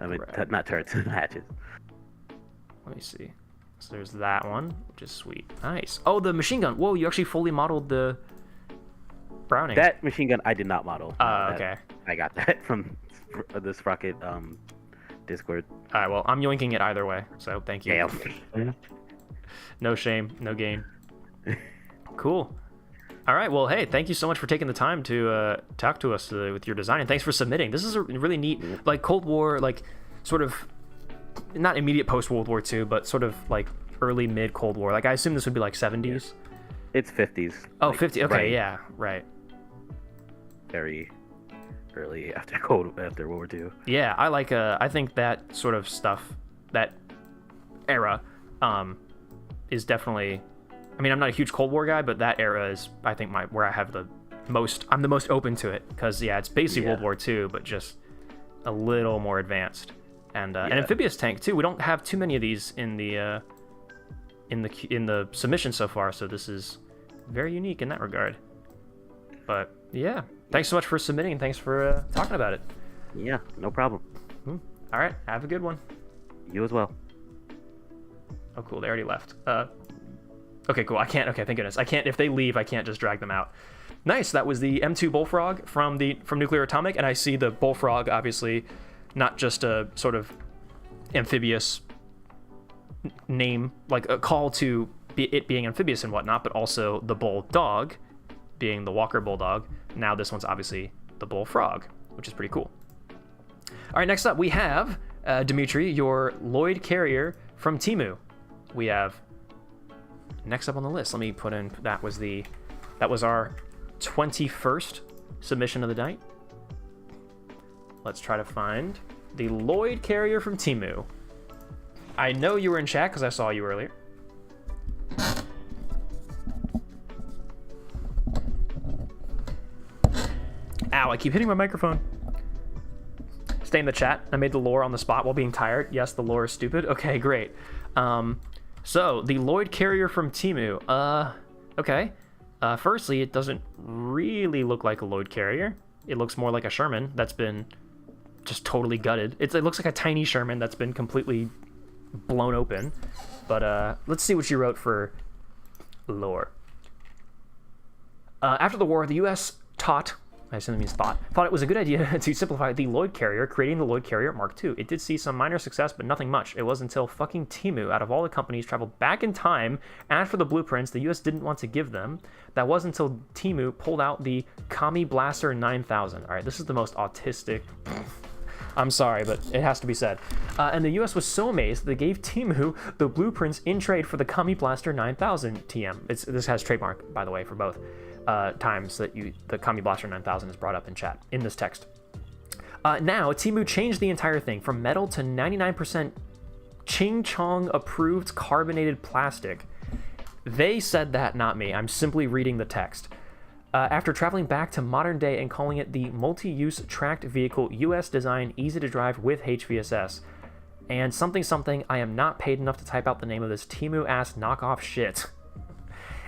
I mean, not turrets, hatches. Let me see. So there's that one, which is sweet. Nice. Oh, the machine gun. Whoa, you actually fully modeled the Browning. That machine gun I did not model. Okay. I got that from the Sprocket Discord. All right, well, I'm yoinking it either way, so thank you. Yeah. No shame, no gain. Cool. All right, well, hey, thank you so much for taking the time to talk to us with your design, and thanks for submitting. This is a really neat, like, Cold War, like, sort of, not immediate post-World War II, but sort of, like, early, mid-Cold War. Like, I assume this would be, like, 70s? It's 50s. Oh, like, 50, okay, right. Yeah, right. Very early after World War II. Yeah, I think that sort of stuff, that era, is definitely, I mean, I'm not a huge Cold War guy, but that era is, I think, where I have I'm the most open to it, because, yeah, it's basically World War II, but just a little more advanced. And an amphibious tank, too. We don't have too many of these in the submission so far, so this is very unique in that regard. But, yeah, thanks so much for submitting, and thanks for talking about it. Yeah, no problem. All right, have a good one. You as well. Oh, cool, they already left. Okay, cool. Okay, thank goodness. I can't, if they leave, I can't just drag them out. Nice, that was the M2 Bullfrog from Nuclear Atomic, and I see the Bullfrog, obviously, not just a sort of amphibious name, like a call to it being amphibious and whatnot, but also the Bulldog being the Walker Bulldog. Now this one's obviously the Bullfrog, which is pretty cool. All right, next up we have, Dimitri, your Lloyd Carrier from Temu. We have next up on the list. Let me put in, that was our 21st submission of the night. Let's try to find the Lloyd Carrier from Temu. I know you were in chat because I saw you earlier. Ow, I keep hitting my microphone. Stay in the chat. I made the lore on the spot while being tired. Yes, the lore is stupid. Okay, great. So, the Lloyd Carrier from Temu. Okay. Firstly, it doesn't really look like a Lloyd Carrier. It looks more like a Sherman that's been just totally gutted. It looks like a tiny Sherman that's been completely blown open. But let's see what you wrote for lore. After the war, the U.S. I assume that means thought it was a good idea to simplify the Lloyd Carrier, creating the Lloyd Carrier Mark II. It did see some minor success, but nothing much. It was until fucking Temu, out of all the companies, traveled back in time, asked for the blueprints the US didn't want to give them. That was until Temu pulled out the Kami Blaster 9000. All right, this is the most autistic... I'm sorry, but it has to be said. And the US was so amazed that they gave Temu the blueprints in trade for the Kami Blaster 9000 TM. This has trademark, by the way, for both times that the Kami Blaster 9000 is brought up in chat, in this text. Now, Temu changed the entire thing from metal to 99% Ching Chong approved carbonated plastic. They said that, not me. I'm simply reading the text. After traveling back to modern day and calling it the multi-use tracked vehicle, US design, easy to drive with HVSS. And something, I am not paid enough to type out the name of this Temu-ass knockoff shit.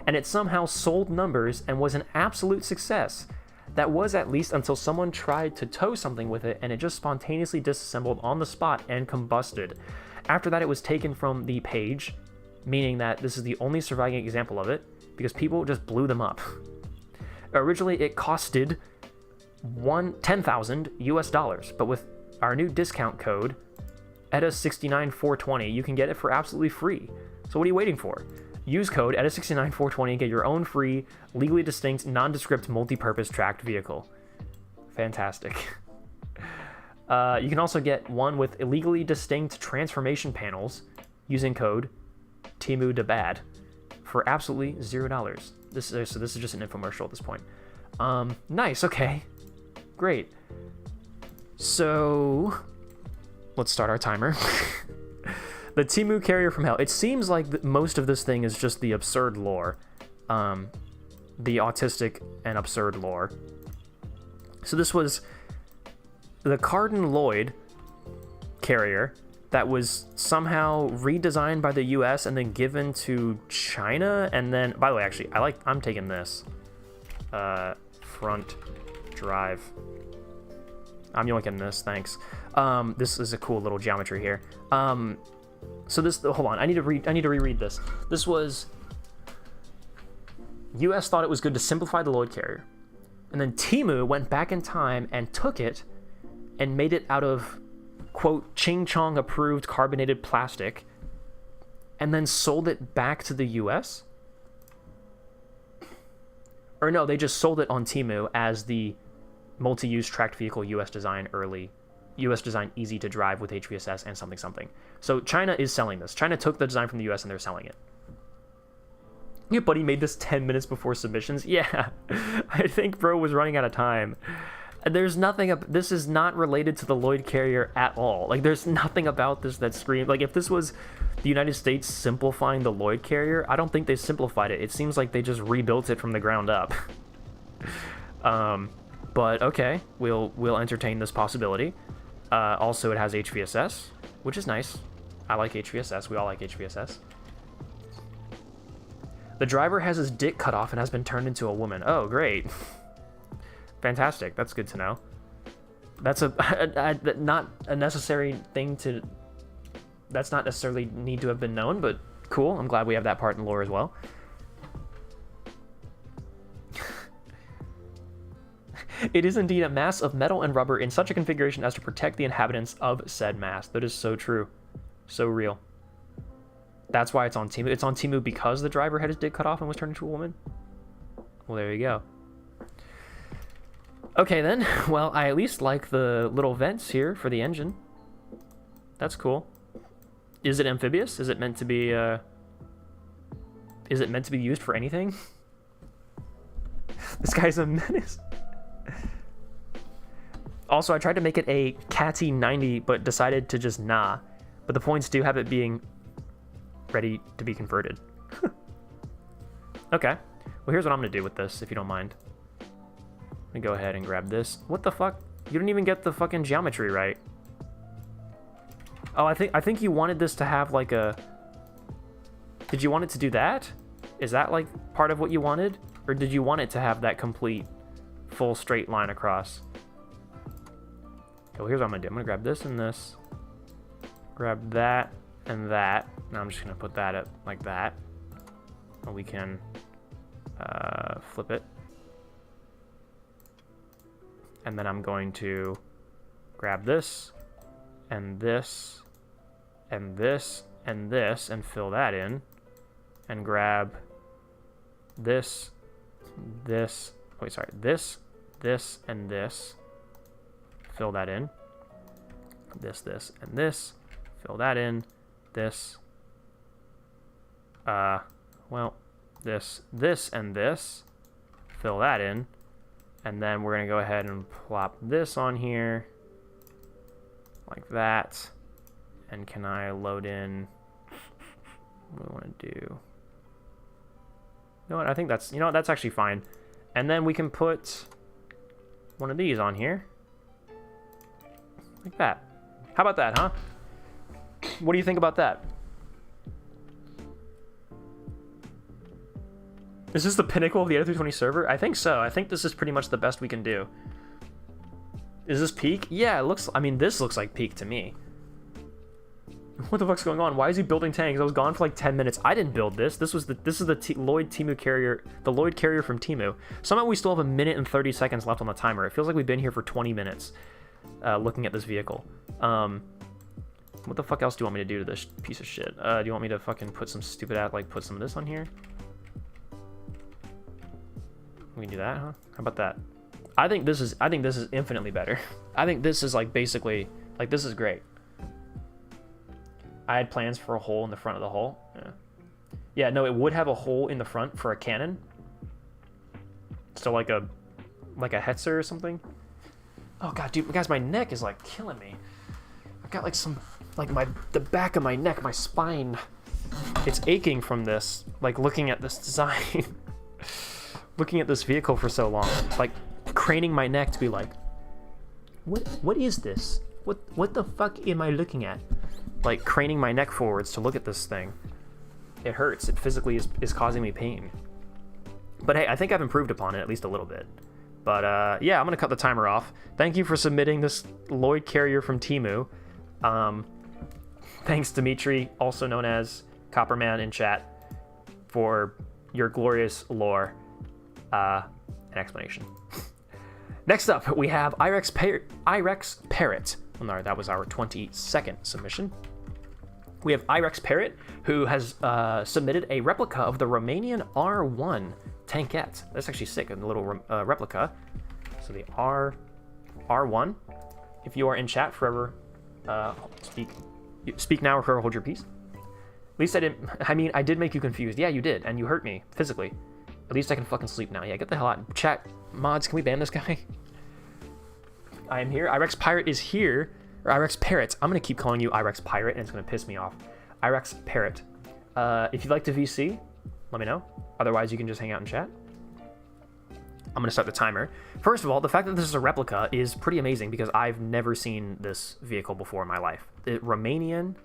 And it somehow sold numbers and was an absolute success. That was, at least until someone tried to tow something with it and it just spontaneously disassembled on the spot and combusted. After that, it was taken from the page, meaning that this is the only surviving example of it, because people just blew them up. Originally, it costed $10,000 US, but with our new discount code, ETA69420, you can get it for absolutely free. So what are you waiting for? Use code ETA69420 and get your own free, legally distinct, nondescript, multi-purpose tracked vehicle. Fantastic. You can also get one with illegally distinct transformation panels using code TEMUDABAD for absolutely $0. So this is just an infomercial at this point. Nice, okay. Great. So, let's start our timer. The Temu Carrier from Hell. It seems like most of this thing is just the absurd lore. The autistic and absurd lore. So this was the Cardin Lloyd Carrier that was somehow redesigned by the US and then given to China. And then, by the way, actually, I'm taking this. Front drive. I'm only getting this, thanks. This is a cool little geometry here. So this, hold on, I need to reread this. This was, US thought it was good to simplify the load carrier. And then Temu went back in time and took it and made it out of, quote, Ching Chong approved carbonated plastic, and then sold it back to the US? Or no, they just sold it on Temu as the multi-use tracked vehicle US design easy to drive with HVSS and something something. So China is selling this. China took the design from the US and they're selling it. Your buddy made this 10 minutes before submissions? Yeah, I think bro was running out of time. There's nothing, this is not related to the Lloyd carrier at all. Like, there's nothing about this that screams, like, if this was the United States simplifying the Lloyd carrier, I don't think they simplified it. It seems like they just rebuilt it from the ground up. But okay, we'll entertain this possibility. Also, it has HVSS, which is nice. I like HVSS. We all like HVSS. The driver has his dick cut off and has been turned into a woman. Oh, great. Fantastic. That's good to know. That's not a necessary thing to... That's not necessarily need to have been known, but cool. I'm glad we have that part in lore as well. It is indeed a mass of metal and rubber in such a configuration as to protect the inhabitants of said mass. That is so true. So real. That's why it's on Temu. It's on Temu because the driver had his dick cut off and was turned into a woman? Well, there you go. Okay then, well, I at least like the little vents here for the engine. That's cool. Is it amphibious? Is it meant to be used for anything? This guy's a menace. Also, I tried to make it a catty 90, but decided to just nah. But the points do have it being ready to be converted. Okay. Well, here's what I'm gonna do with this, if you don't mind. Let me go ahead and grab this. What the fuck? You didn't even get the fucking geometry right. Oh, I think you wanted this to have like a... Did you want it to do that? Is that like part of what you wanted? Or did you want it to have that complete full straight line across? Okay, well, here's what I'm gonna do. I'm gonna grab this and this. Grab that and that. Now I'm just gonna put that up like that. And we can flip it. And then I'm going to grab this and this and this and this and fill that in, and grab this, this, wait, sorry, this, and this, fill that in, this, and this, fill that in, this, well, this, and this, fill that in, and then we're gonna go ahead and plop this on here, like that. And can I load in, what do I want to do? You know what, I think that's, you know what, that's actually fine. And then we can put one of these on here. Like that. How about that, huh? What do you think about that? Is this the pinnacle of the A320 server? I think so. I think this is pretty much the best we can do. Is this peak? Yeah, it looks, I mean, this looks like peak to me. What the fuck's going on? Why is he building tanks? I was gone for like 10 minutes. I didn't build this. This is the Lloyd Temu carrier, the Lloyd carrier from Temu. Somehow we still have 1 minute and 30 seconds left on the timer. It feels like we've been here for 20 minutes looking at this vehicle. What the fuck else do you want me to do to this piece of shit? Do you want me to fucking put some stupid like put some of this on here? We can do that, huh? How about that? I think this is infinitely better. I think this is like basically, like this is great. I had plans for a hole in the front of the hull. Yeah, no, it would have a hole in the front for a cannon. So like a Hetzer or something. Oh god, dude, guys, my neck is like killing me. I've got like some, like the back of my neck, my spine. It's aching from this, like looking at this design. Looking at this vehicle for so long, like craning my neck to be like, what is this? What the fuck am I looking at? like craning my neck forwards to look at this thing. It hurts. It physically is causing me pain. But hey, I think I've improved upon it at least a little bit. But yeah, I'm gonna cut the timer off. Thank you for submitting this Lloyd Carrier from Temu. Thanks, Dimitri, also known as Copperman in chat, for your glorious lore and explanation. Next up, we have Irex Parrot. Oh, no, that was our 22nd submission. We have Irex Parrot, who has submitted a replica of the Romanian R1 tankette. That's actually sick, a little replica. So the R1. If you are in chat, forever speak now or forever hold your peace. At least I didn't. I mean, I did make you confused. Yeah, you did, and you hurt me physically. At least I can fucking sleep now. Yeah, get the hell out. Chat mods, can we ban this guy? I am here. Irex Pirate is here. Or Irex Parrot. I'm gonna keep calling you Irex Pirate, and it's gonna piss me off. Irex Parrot. If you'd like to VC, let me know. Otherwise, you can just hang out and chat. I'm gonna start the timer. First of all, the fact that this is a replica is pretty amazing because I've never seen this vehicle before in my life. The Romanian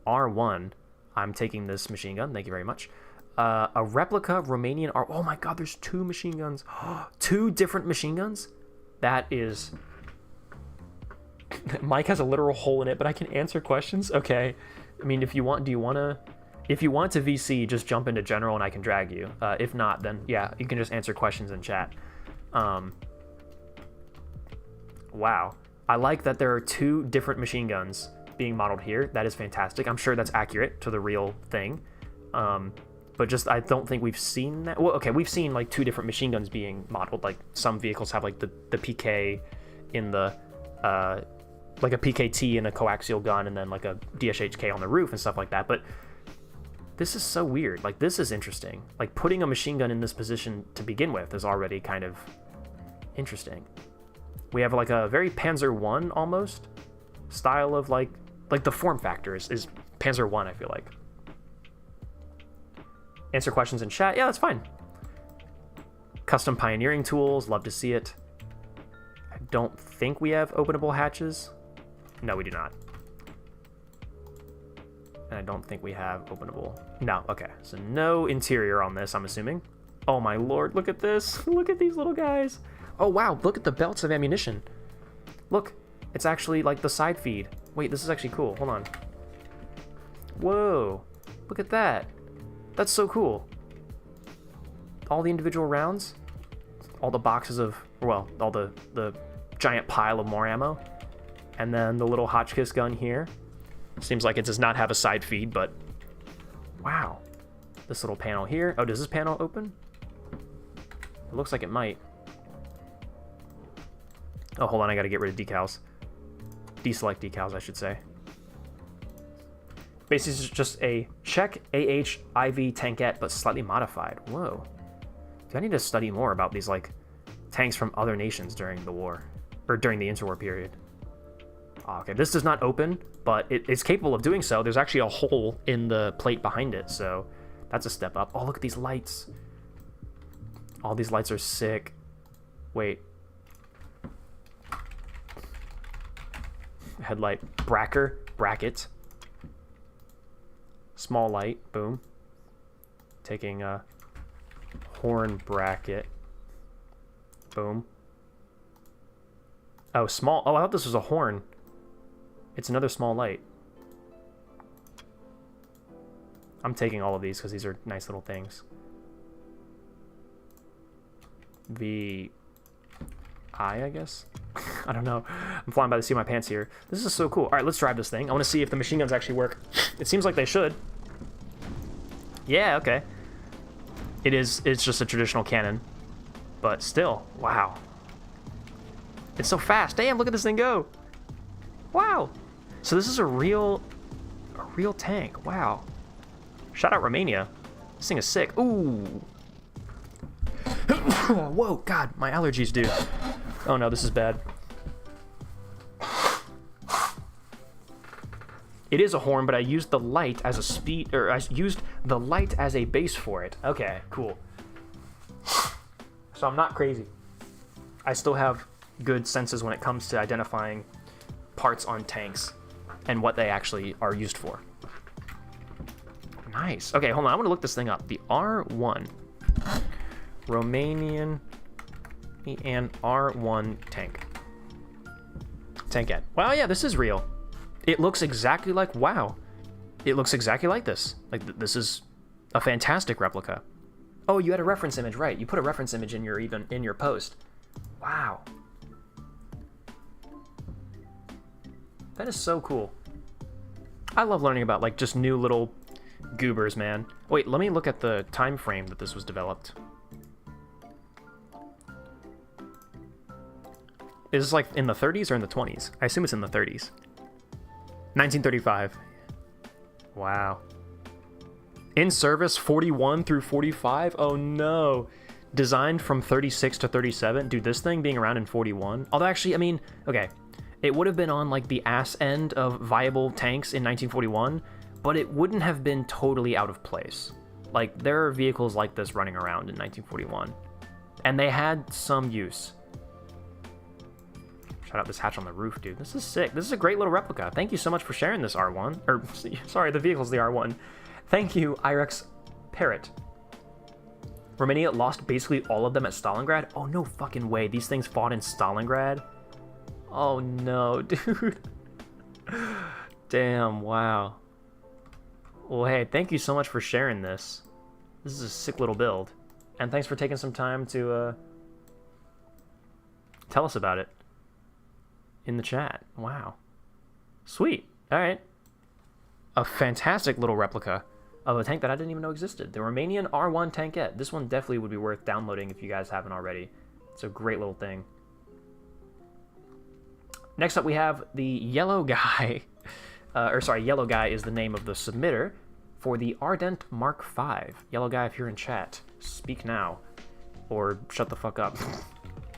R1. I'm taking this machine gun. Thank you very much. A replica Romanian R. Oh my God, there's 2 machine guns. 2 different machine guns? That is. Mike has a literal hole in it, but I can answer questions. Okay. I mean, if you want, if you want to VC, just jump into general and I can drag you. If not, then yeah, you can just answer questions in chat. Wow. I like that there are 2 different machine guns being modeled here. That is fantastic. I'm sure that's accurate to the real thing. But just, I don't think we've seen that. Well, okay, we've seen like 2 different machine guns being modeled. Like some vehicles have like the PK in the, like a PKT and a coaxial gun and then like a DSHK on the roof and stuff like that. But this is so weird. Like, this is interesting. Like, putting a machine gun in this position to begin with is already kind of interesting. We have like a very Panzer 1 almost style of like the form factor is Panzer 1, I feel like. Answer questions in chat. Yeah, that's fine. Custom pioneering tools. Love to see it. I don't think we have openable hatches. No, we do not. And I don't think we have openable. No, okay. So no interior on this, I'm assuming. Oh my lord, look at this. Look at these little guys. Oh wow, look at the belts of ammunition. Look, it's actually like the side feed. Wait, this is actually cool. Hold on. Whoa, look at that. That's so cool. All the individual rounds, all the boxes of, well, all the giant pile of more ammo, and then the little Hotchkiss gun here. Seems like it does not have a side feed, but wow. This little panel here. Oh, does this panel open? It looks like it might. Oh, hold on, I gotta get rid of decals. Deselect decals, I should say. Basically, it's just a Czech AH IV tankette, but slightly modified. Whoa. Do I need to study more about these, like, tanks from other nations during the war? Or during the interwar period? Oh, okay, this does not open, but it's capable of doing so. There's actually a hole in the plate behind it, so that's a step up. Oh, look at these lights. All these lights are sick. Wait. Headlight bracket. Small light, boom. Taking a horn bracket. Boom. Oh, small. Oh, I thought this was a horn. It's another small light. I'm taking all of these because these are nice little things. I guess? I don't know. I'm flying by the seat of my pants here. This is so cool. All right, let's drive this thing. I want to see if the machine guns actually work. It seems like they should. Yeah, okay. It's just a traditional cannon. But still, wow. It's so fast. Damn, look at this thing go. Wow. So this is a real tank. Wow. Shout out Romania. This thing is sick. Ooh. Whoa, God, my allergies, dude. Oh no, this is bad. It is a horn, but I used the light as a I used the light as a base for it. Okay, cool. So I'm not crazy. I still have good senses when it comes to identifying parts on tanks. and what they actually are used for. Nice. Okay, hold on. I'm going to look this thing up. The R1. Romanian and R1 tank. Tankette. Wow, yeah, this is real. It looks exactly like, wow. It looks exactly like this. Like, this is a fantastic replica. Oh, you had a reference image, right. You put a reference image in your post. Wow. That is so cool. I love learning about, like, just new little goobers, man. Wait, let me look at the time frame that this was developed. Is this, like, in the 30s or in the 20s? I assume it's in the 30s. 1935. Wow. In service 41 through 45? Oh no. Designed from 36 to 37? Dude, this thing being around in 41? Although actually, I mean, okay. It would have been on like the ass end of viable tanks in 1941, but it wouldn't have been totally out of place. Like, there are vehicles like this running around in 1941. And they had some use. Shout out this hatch on the roof, dude. This is sick. This is a great little replica. Thank you so much for sharing this, R1. Or, sorry, the vehicle's the R1. Thank you, Irex Parrot. Romania lost basically all of them at Stalingrad? Oh, no fucking way. These things fought in Stalingrad? Oh, no, dude. Damn, wow. Well, hey, thank you so much for sharing this. This is a sick little build. And thanks for taking some time to tell us about it in the chat. Wow. Sweet. All right. A fantastic little replica of a tank that I didn't even know existed. The Romanian R1 tankette. This one definitely would be worth downloading if you guys haven't already. It's a great little thing. Next up we have the Yellow Guy. Yellow Guy is the name of the submitter for the Ardent Mark V. Yellow Guy, if you're in chat, speak now. Or shut the fuck up.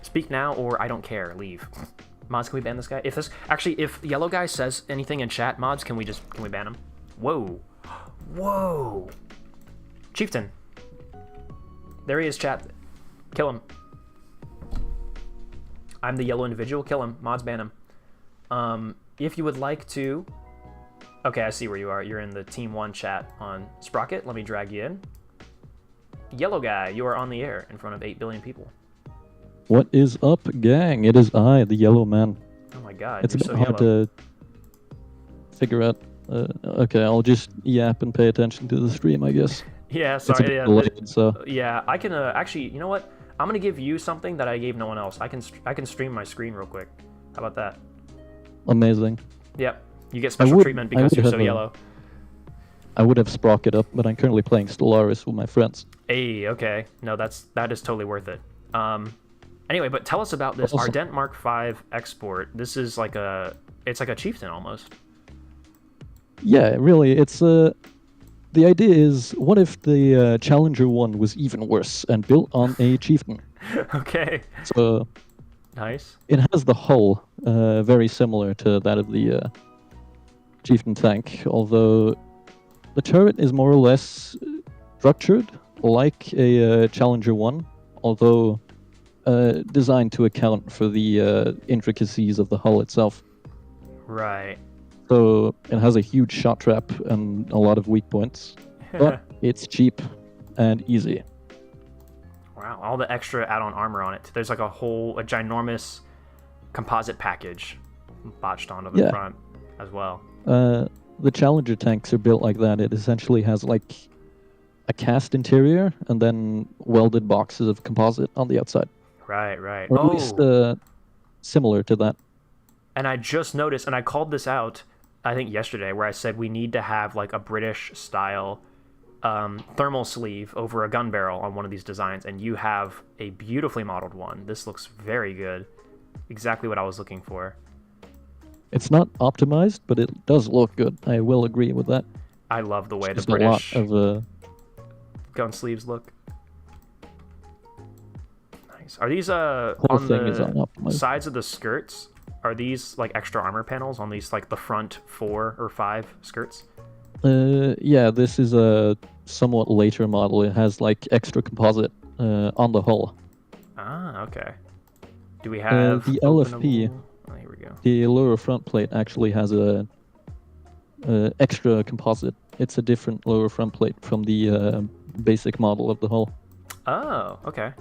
Speak now or I don't care. Leave. Mods, can we ban this guy? If Yellow Guy says anything in chat, mods, can we ban him? Whoa. Whoa. Chieftain. There he is, chat. Kill him. I'm the yellow individual. Kill him. Mods, ban him. If you would like to... Okay, I see where you are. You're in the Team 1 chat on Sprocket. Let me drag you in. Yellow Guy, you are on the air in front of 8 billion people. What is up, gang? It is I, the Yellow Man. Oh my god, it's you're a bit so hard yellow. to figure out. Okay, I'll just yap and pay attention to the stream, I guess. Yeah, It's a sorry. bit Yeah, delayed, so... yeah, I can actually, you know what? I'm gonna give you something that I gave no one else. I can stream my screen real quick. How about that? Amazing. Yep, you get special treatment because you're so yellow. I would have Sprocket up, but I'm currently playing Stellaris with my friends. Hey, okay. No, that is totally worth it. Anyway, but tell us about this Ardent Mark V export. This is like it's like a Chieftain almost. Yeah, really, it's the idea is, what if the Challenger 1 was even worse and built on a Chieftain? Okay. So... Nice. It has the hull very similar to that of the Chieftain tank, although the turret is more or less structured like a Challenger 1, although designed to account for the intricacies of the hull itself. Right. So it has a huge shot trap and a lot of weak points, but it's cheap and easy. Wow, all the extra add-on armor on it. There's like a ginormous composite package botched onto the front as well. The Challenger tanks are built like that. It essentially has like a cast interior and then welded boxes of composite on the outside. Right, right. Or at least similar to that. And I just noticed, and I called this out, I think yesterday, where I said we need to have like a British style thermal sleeve over a gun barrel on one of these designs, and you have a beautifully modeled one. This looks very good. Exactly what I was looking for. It's not optimized, but it does look good. I will agree with that. I love the way It's the British a lot of gun sleeves look. Nice. Are these whole on thing is the unoptimized. sides of the skirts? Are these like extra armor panels on these, like the front 4 or 5 skirts? Yeah, this is a somewhat later model. It has like extra composite on the hull. Ah, okay. Do we have the LFP? Oh, here we go. The lower front plate actually has a extra composite. It's a different lower front plate from the basic model of the hull. Oh, okay.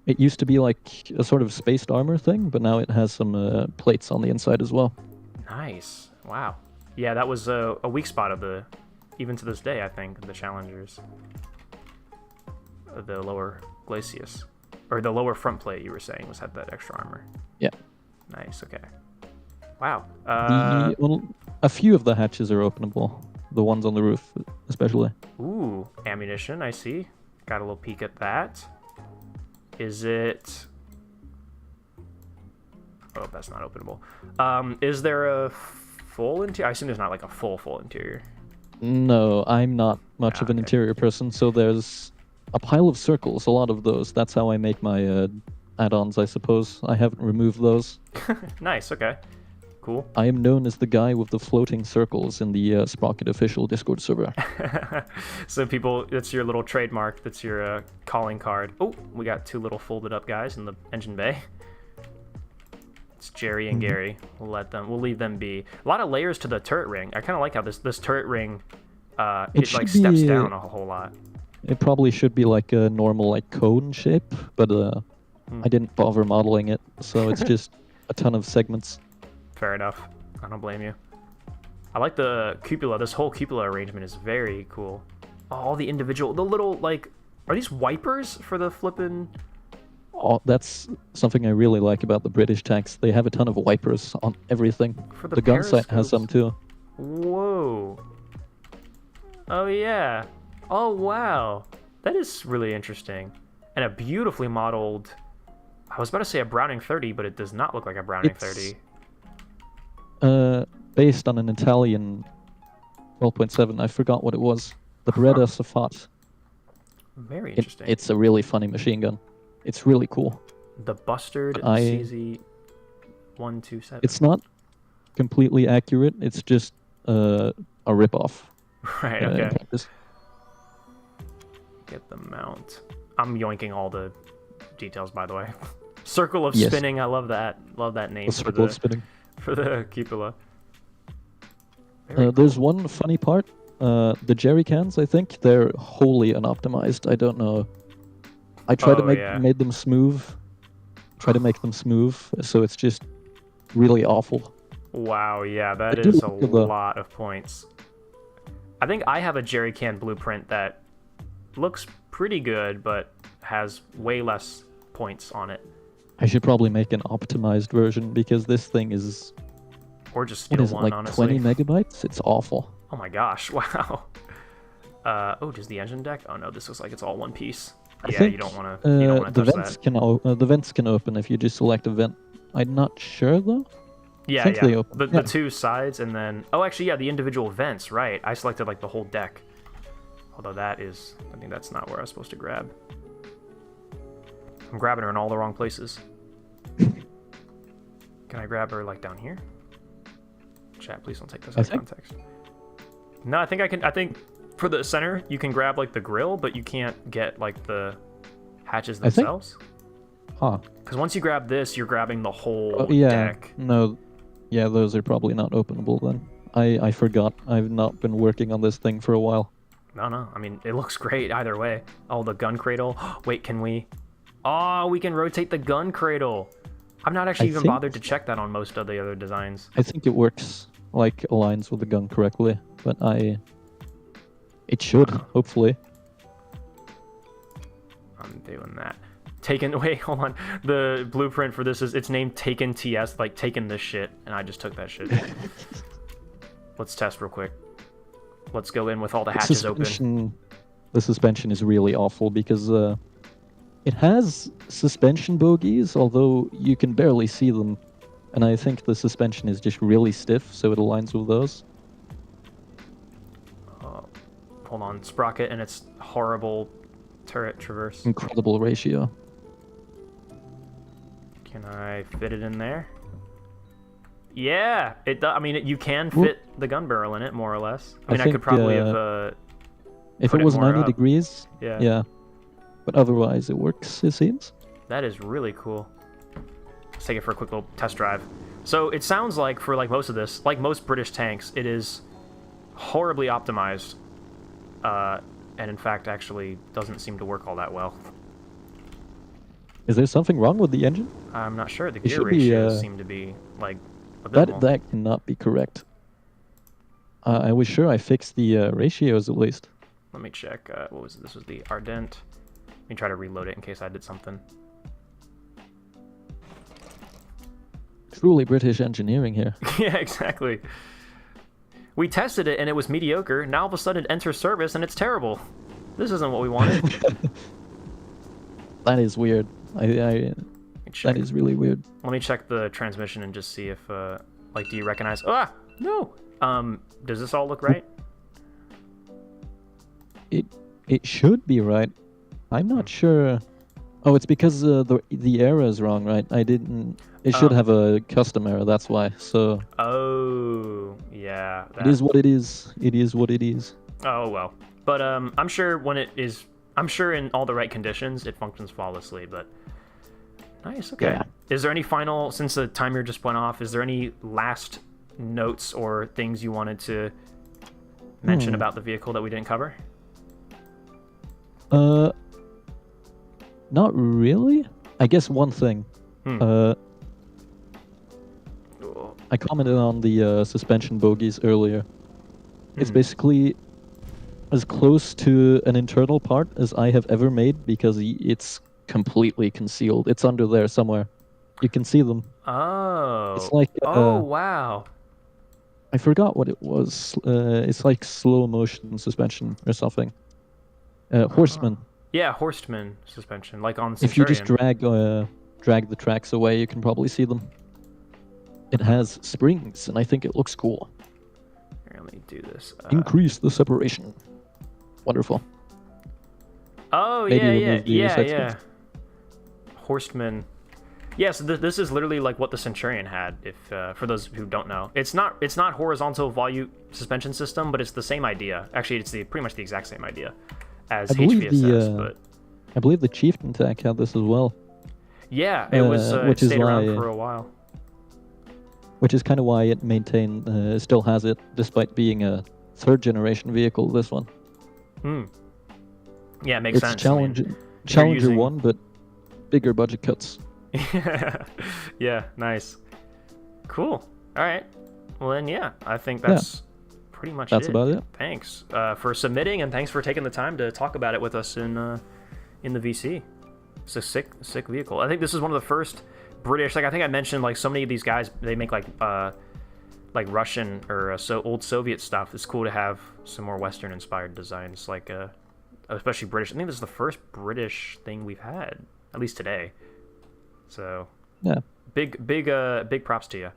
It used to be like a sort of spaced armor thing, but now it has some plates on the inside as well. Nice. Wow. Yeah, that was a weak spot of the, even to this day, I think, the Challengers. The lower glacis. Or the lower front plate, you were saying, had that extra armor. Yeah. Nice, okay. Wow. Well, a few of the hatches are openable. The ones on the roof, especially. Ooh, ammunition, I see. Got a little peek at that. Is it... Oh, that's not openable. Is there a full interior? I assume there's not like a full interior. No, I'm not much of an interior person, so there's a pile of circles, a lot of those. That's how I make my add-ons, I suppose. I haven't removed those. Nice, okay. Cool. I am known as the guy with the floating circles in the Sprocket official Discord server. So people, that's your little trademark, that's your calling card. Oh, we got two little folded up guys in the engine bay. It's Jerry and Gary. We'll leave them be. A lot of layers to the turret ring. I kind of like how this turret ring, it like steps down a whole lot. It probably should be like a normal like cone shape, but I didn't bother modeling it, so it's just a ton of segments. Fair enough. I don't blame you. I like the cupola. This whole cupola arrangement is very cool. All the little, like, are these wipers for the flippin'? Oh, that's something I really like about the British tanks. They have a ton of wipers on everything. For the gun sight has some too. Whoa. Oh yeah. Oh wow. That is really interesting. And a beautifully modeled, I was about to say a Browning 30, but it does not look like a Browning 30. Based on an Italian 12.7. I forgot what it was. The Beretta Safat. Very interesting. It's a really funny machine gun. It's really cool. The Bustard CZ 127. It's not completely accurate. It's just a ripoff. Right, okay. Get the mount. I'm yoinking all the details, by the way. Circle of spinning. I love that. Love that name. Circle of spinning. For the cupola. There's one funny part. The jerry cans, I think, they're wholly unoptimized. I don't know. I try to make them smooth. Try to make them smooth, so it's just really awful. Wow, yeah, that is a lot of points. I think I have a jerry can blueprint that looks pretty good, but has way less points on it. I should probably make an optimized version because this thing is... Or just steal one, like honestly. 20 megabytes? It's awful. Oh my gosh, wow. Oh, does the engine deck? Oh no, this looks like it's all one piece. Yeah, you don't want to touch that. The vents can open if you just select a vent. I'm not sure though. Yeah, yeah. The two sides and then... Oh, actually, yeah, the individual vents, right. I selected like the whole deck. Although that is... I think that's not where I was supposed to grab. I'm grabbing her in all the wrong places. Can I grab her like down here? Chat, please don't take this out of context. No, I think I can. I think for the center, you can grab like the grill, but you can't get like the hatches themselves. Huh. Because once you grab this, you're grabbing the whole deck. No. Yeah, those are probably not openable then. I forgot. I've not been working on this thing for a while. No. I mean, it looks great either way. Oh, the gun cradle. Wait, can we... Oh, we can rotate the gun cradle. I've not actually even bothered to check that on most of the other designs. I think it works, like, aligns with the gun correctly, but it should, hopefully. I'm doing that. Wait, hold on. The blueprint for this is, it's named Taken TS, like taking this shit, and I just took that shit. Let's test real quick. Let's go in with all the hatches open. The suspension is really awful because it has suspension bogies, although you can barely see them. And I think the suspension is just really stiff, so it aligns with those. Hold on, Sprocket and its horrible turret traverse. Incredible ratio. Can I fit it in there? Yeah, it does. I mean, you can fit the gun barrel in it, more or less. I mean, I could probably have if it was 90 degrees, yeah. But otherwise, it works, it seems. That is really cool. Let's take it for a quick little test drive. So it sounds like, for like most of this, like most British tanks, it is horribly optimized, and in fact actually doesn't seem to work all that well. Is there something wrong with the engine? I'm not sure. The It gear should be, ratios seem to be like abysmal. that cannot be correct. I was sure I fixed the ratios at least. Let me check. What was it? This was the Ardent. Let me try to reload it in case I did something. Truly British engineering here. Yeah, exactly. We tested it and it was mediocre. Now all of a sudden it enters service and it's terrible. This isn't what we wanted. That is weird. That is really weird. Let me check the transmission and just see if, like, do you recognize? Ah, no. Does this all look right? It should be right. I'm not sure. Oh, it's because the error is wrong, right? It should have a custom error. That's why. So. Oh, yeah. It is what it is. It is what it is. Oh well. But I'm sure when it is. I'm sure in all the right conditions it functions flawlessly. But nice. Okay. Yeah. Is there any final, since the timer just went off? Is there any last notes or things you wanted to mention about the vehicle that we didn't cover? Not really. I guess one thing. I commented on the suspension bogies earlier. It's basically as close to an internal part as I have ever made because it's completely concealed. It's under there somewhere. You can see them. Oh. It's like wow. I forgot what it was. It's like slow motion suspension or something. Horseman. Yeah, Horstman suspension, like on If you Centurion. just drag the tracks away, you can probably see them. It has springs, and I think it looks cool. Here, let me do this. Increase the separation. Wonderful. Oh, Maybe yeah. remove the side springs. Horstman. Yeah, so this is literally like what the Centurion had. If for those who don't know, it's not horizontal volute suspension system, but it's the same idea. Actually, it's pretty much the exact same idea as HVSS. But I believe the Chieftain Tank had this as well. yeah, it was it stayed around for a while. Which is kind of why it still has it, despite being a third-generation vehicle. This one. Yeah, it makes sense. It's Challenger 1, but bigger budget cuts. Yeah, nice. Cool. All right. Well, then, yeah, I think that's pretty much That's about it. Thanks for submitting, and thanks for taking the time to talk about it with us in the VC. It's a sick vehicle. I think this is one of the first British. Like I think I mentioned, like so many of these guys, they make like Russian or old Soviet stuff. It's cool to have some more Western-inspired designs, like especially British. I think this is the first British thing we've had, at least today. So yeah, big props to you.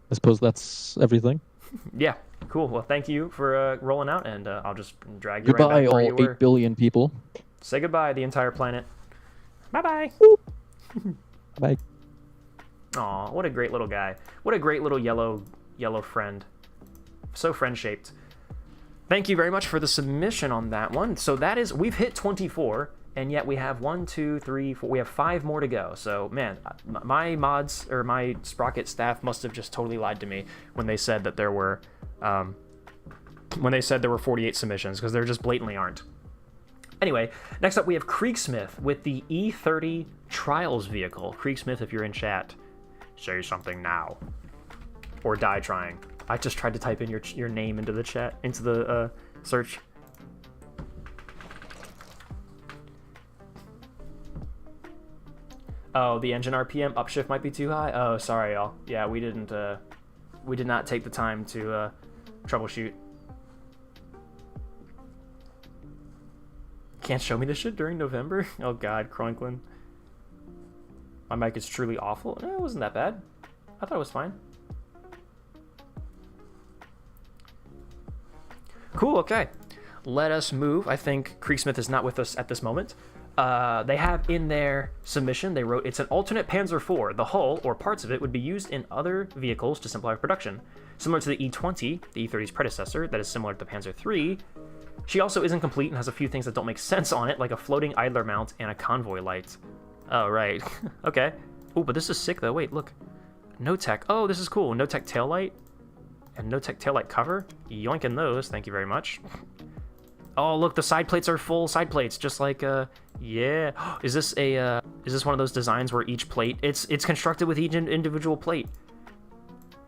I suppose that's everything. Yeah, cool. Well, thank you for rolling out, and I'll just drag you Goodbye, right back where you all were. 8 billion people. Say goodbye, the entire planet. Bye-bye. Bye. Aw, what a great little guy. What a great little yellow friend. So friend-shaped. Thank you very much for the submission on that one. So that is, we've hit 24, and yet we have 1, 2, 3, 4, we have 5 more to go. So, man, my mods, or my Sprocket staff must have just totally lied to me when they said that there were, 48 submissions, because there just blatantly aren't. Anyway, next up we have Kriegsmith with the E30 Trials vehicle. Kriegsmith, if you're in chat, say something now. Or die trying. I just tried to type in your name into the chat, into the search. Oh, the engine RPM upshift might be too high? Oh, sorry, y'all. Yeah, we did not take the time to troubleshoot. Can't show me this shit during November? Oh god, Croinklin. My mic is truly awful. It wasn't that bad. I thought it was fine. Cool, okay. Let us move. I think Kriegsmith is not with us at this moment. They have in their submission, they wrote, it's an alternate Panzer IV. The hull, or parts of it, would be used in other vehicles to simplify production. Similar to the E20, the E30's predecessor, that is similar to the Panzer III. She also isn't complete and has a few things that don't make sense on it, like a floating idler mount and a convoy light. Oh, right. Okay. Oh, but this is sick, though. Wait, look. No tech. Oh, this is cool. No tech taillight A no-tech taillight cover. Yoinking those. Thank you very much. Oh, look, the side plates are full side plates, just like, yeah. Is this one of those designs where each plate, it's constructed with each individual plate?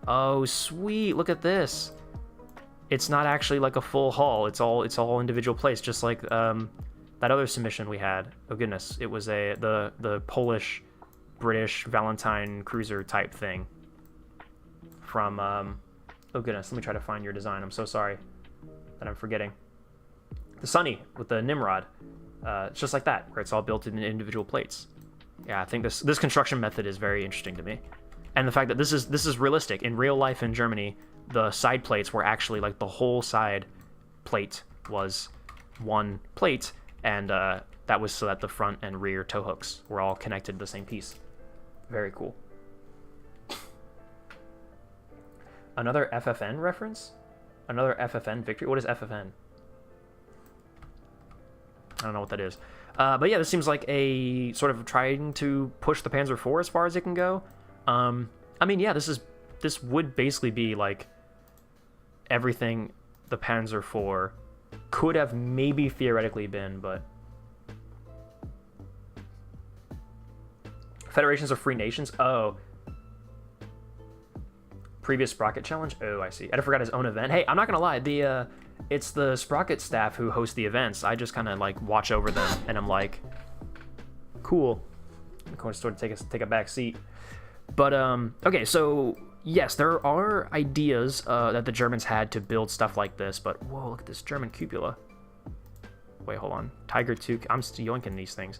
Oh, sweet, look at this. It's not actually like a full hull, it's all individual plates, just like, that other submission we had. Oh goodness, it was the Polish, British Valentine cruiser type thing. From, oh goodness, let me try to find your design, I'm so sorry that I'm forgetting. The Sunny with the Nimrod. It's just like that, where it's all built in individual plates. Yeah, I think this construction method is very interesting to me. And the fact that this is realistic. In real life in Germany, the side plates were actually like the whole side plate was one plate, and that was so that the front and rear tow hooks were all connected to the same piece. Very cool. Another FFN reference? Another FFN victory? What is FFN? I don't know what that is. But yeah, this seems like a sort of trying to push the Panzer IV as far as it can go. I mean, yeah, this would basically be like everything the Panzer IV could have maybe theoretically been, but Federations of Free Nations. Oh, previous Sprocket challenge. Oh, I see. I forgot his own event. Hey, I'm not gonna lie. It's the Sprocket staff who host the events. I just kind of like watch over them, and I'm like, cool. Of course, sort of take a back seat. But okay, so yes, there are ideas that the Germans had to build stuff like this. But whoa, look at this German cupola. Wait, hold on. Tiger 2. I'm still yoinking these things.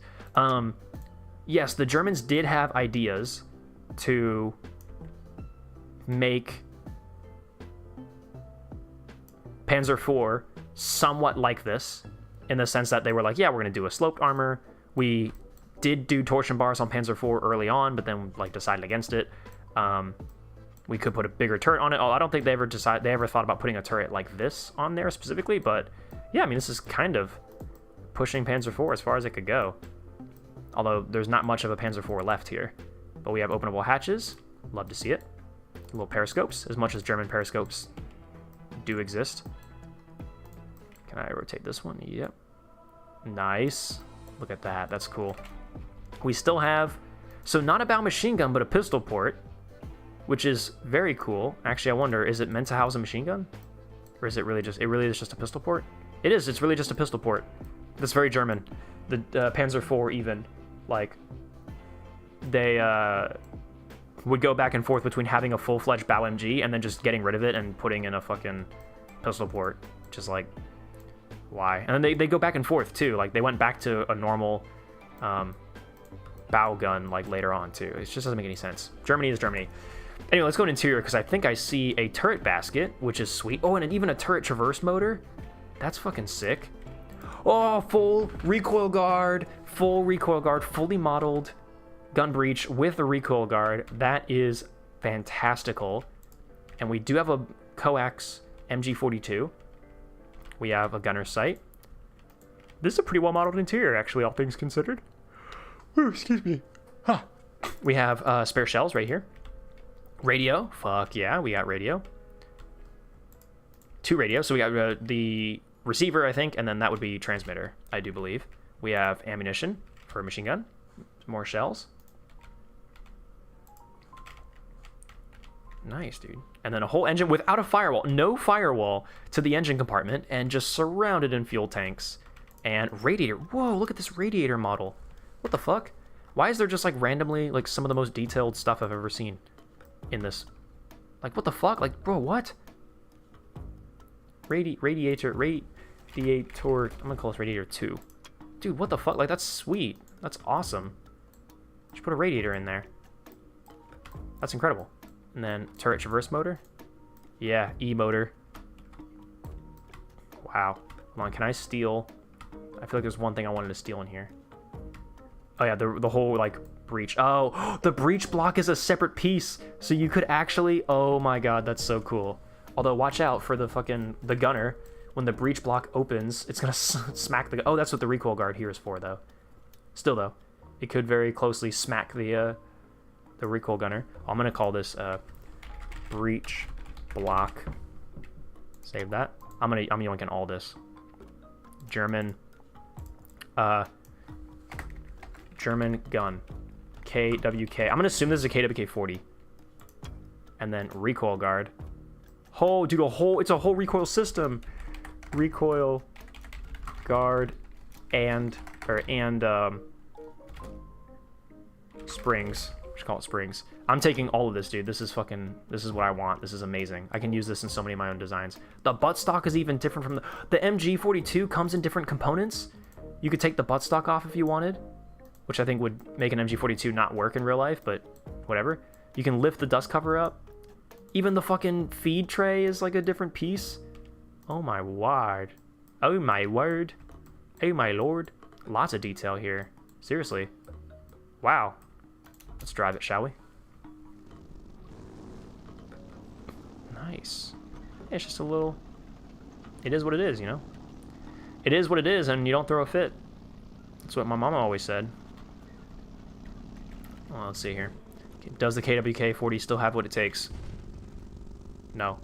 Yes, the Germans did have ideas to make Panzer IV somewhat like this, in the sense that they were like, yeah, we're going to do a sloped armor. We did do torsion bars on Panzer IV early on, but then like decided against it. We could put a bigger turret on it. Oh, I don't think they ever thought about putting a turret like this on there specifically, but yeah, I mean, this is kind of pushing Panzer IV as far as it could go. Although there's not much of a Panzer IV left here. But we have openable hatches. Love to see it. Little periscopes, as much as German periscopes do exist. Can I rotate this one? Yep. Nice. Look at that. That's cool. We still have, so not a bow machine gun, but a pistol port, which is very cool. Actually, I wonder, is it meant to house a machine gun? Or is it really just, just a pistol port? It is. It's really just a pistol port. That's very German. The Panzer IV even, like, they would go back and forth between having a full-fledged bow MG and then just getting rid of it and putting in a fucking pistol port. Just like, why? And then they go back and forth too. Like, they went back to a normal bow gun like later on too. It just doesn't make any sense. Germany is Germany. Anyway, let's go to interior, because I think I see a turret basket, which is sweet. Oh, and even a turret traverse motor. That's fucking sick. Oh, full recoil guard, fully modeled gun breech with a recoil guard. That is fantastical. And we do have a coax MG42. We have a gunner sight. This is a pretty well modeled interior, actually, all things considered. Ooh, excuse me. Huh. We have spare shells right here. Radio. Fuck yeah, we got radio. 2 radios. So we got the receiver, I think, and then that would be transmitter, I do believe. We have ammunition for a machine gun. More shells. Nice, dude. And then a whole engine without a firewall. No firewall to the engine compartment, and just surrounded in fuel tanks. And radiator. Whoa, look at this radiator model. What the fuck? Why is there just like randomly like some of the most detailed stuff I've ever seen in this? Like, what the fuck? Like, bro, what? Radiator. I'm gonna call this radiator 2. Dude, what the fuck? Like, that's sweet. That's awesome. Just put a radiator in there. That's incredible. And then turret traverse motor. Yeah, E-motor. Wow. Hold on, can I steal? I feel like there's one thing I wanted to steal in here. Oh yeah, the whole like breach. Oh, the breach block is a separate piece, so you could actually. Oh my god, that's so cool. Although watch out for the gunner. When the breach block opens, it's gonna smack the. Oh, that's what the recoil guard here is for, though. Still though, it could very closely smack the recoil gunner. I'm gonna call this breach block. Save that. I'm yoinking all this. German. German gun. KWK. I'm gonna assume this is a KWK-40. And then recoil guard. Oh, dude, it's a whole recoil system. Recoil guard and springs. Just call it springs. I'm taking all of this, dude. This is what I want. This is amazing. I can use this in so many of my own designs. The buttstock is even different from the MG42 comes in different components. You could take the buttstock off if you wanted, which I think would make an MG42 not work in real life, but whatever. You can lift the dust cover up. Even the fucking feed tray is like a different piece. Oh my word. Oh my word. Oh my lord. Lots of detail here. Seriously. Wow. Let's drive it, shall we? Nice. Yeah, it's just a little... It is what it is, you know? It is what it is, and you don't throw a fit. That's what my mama always said. Well, let's see here. Does the KWK-40 still have what it takes? No.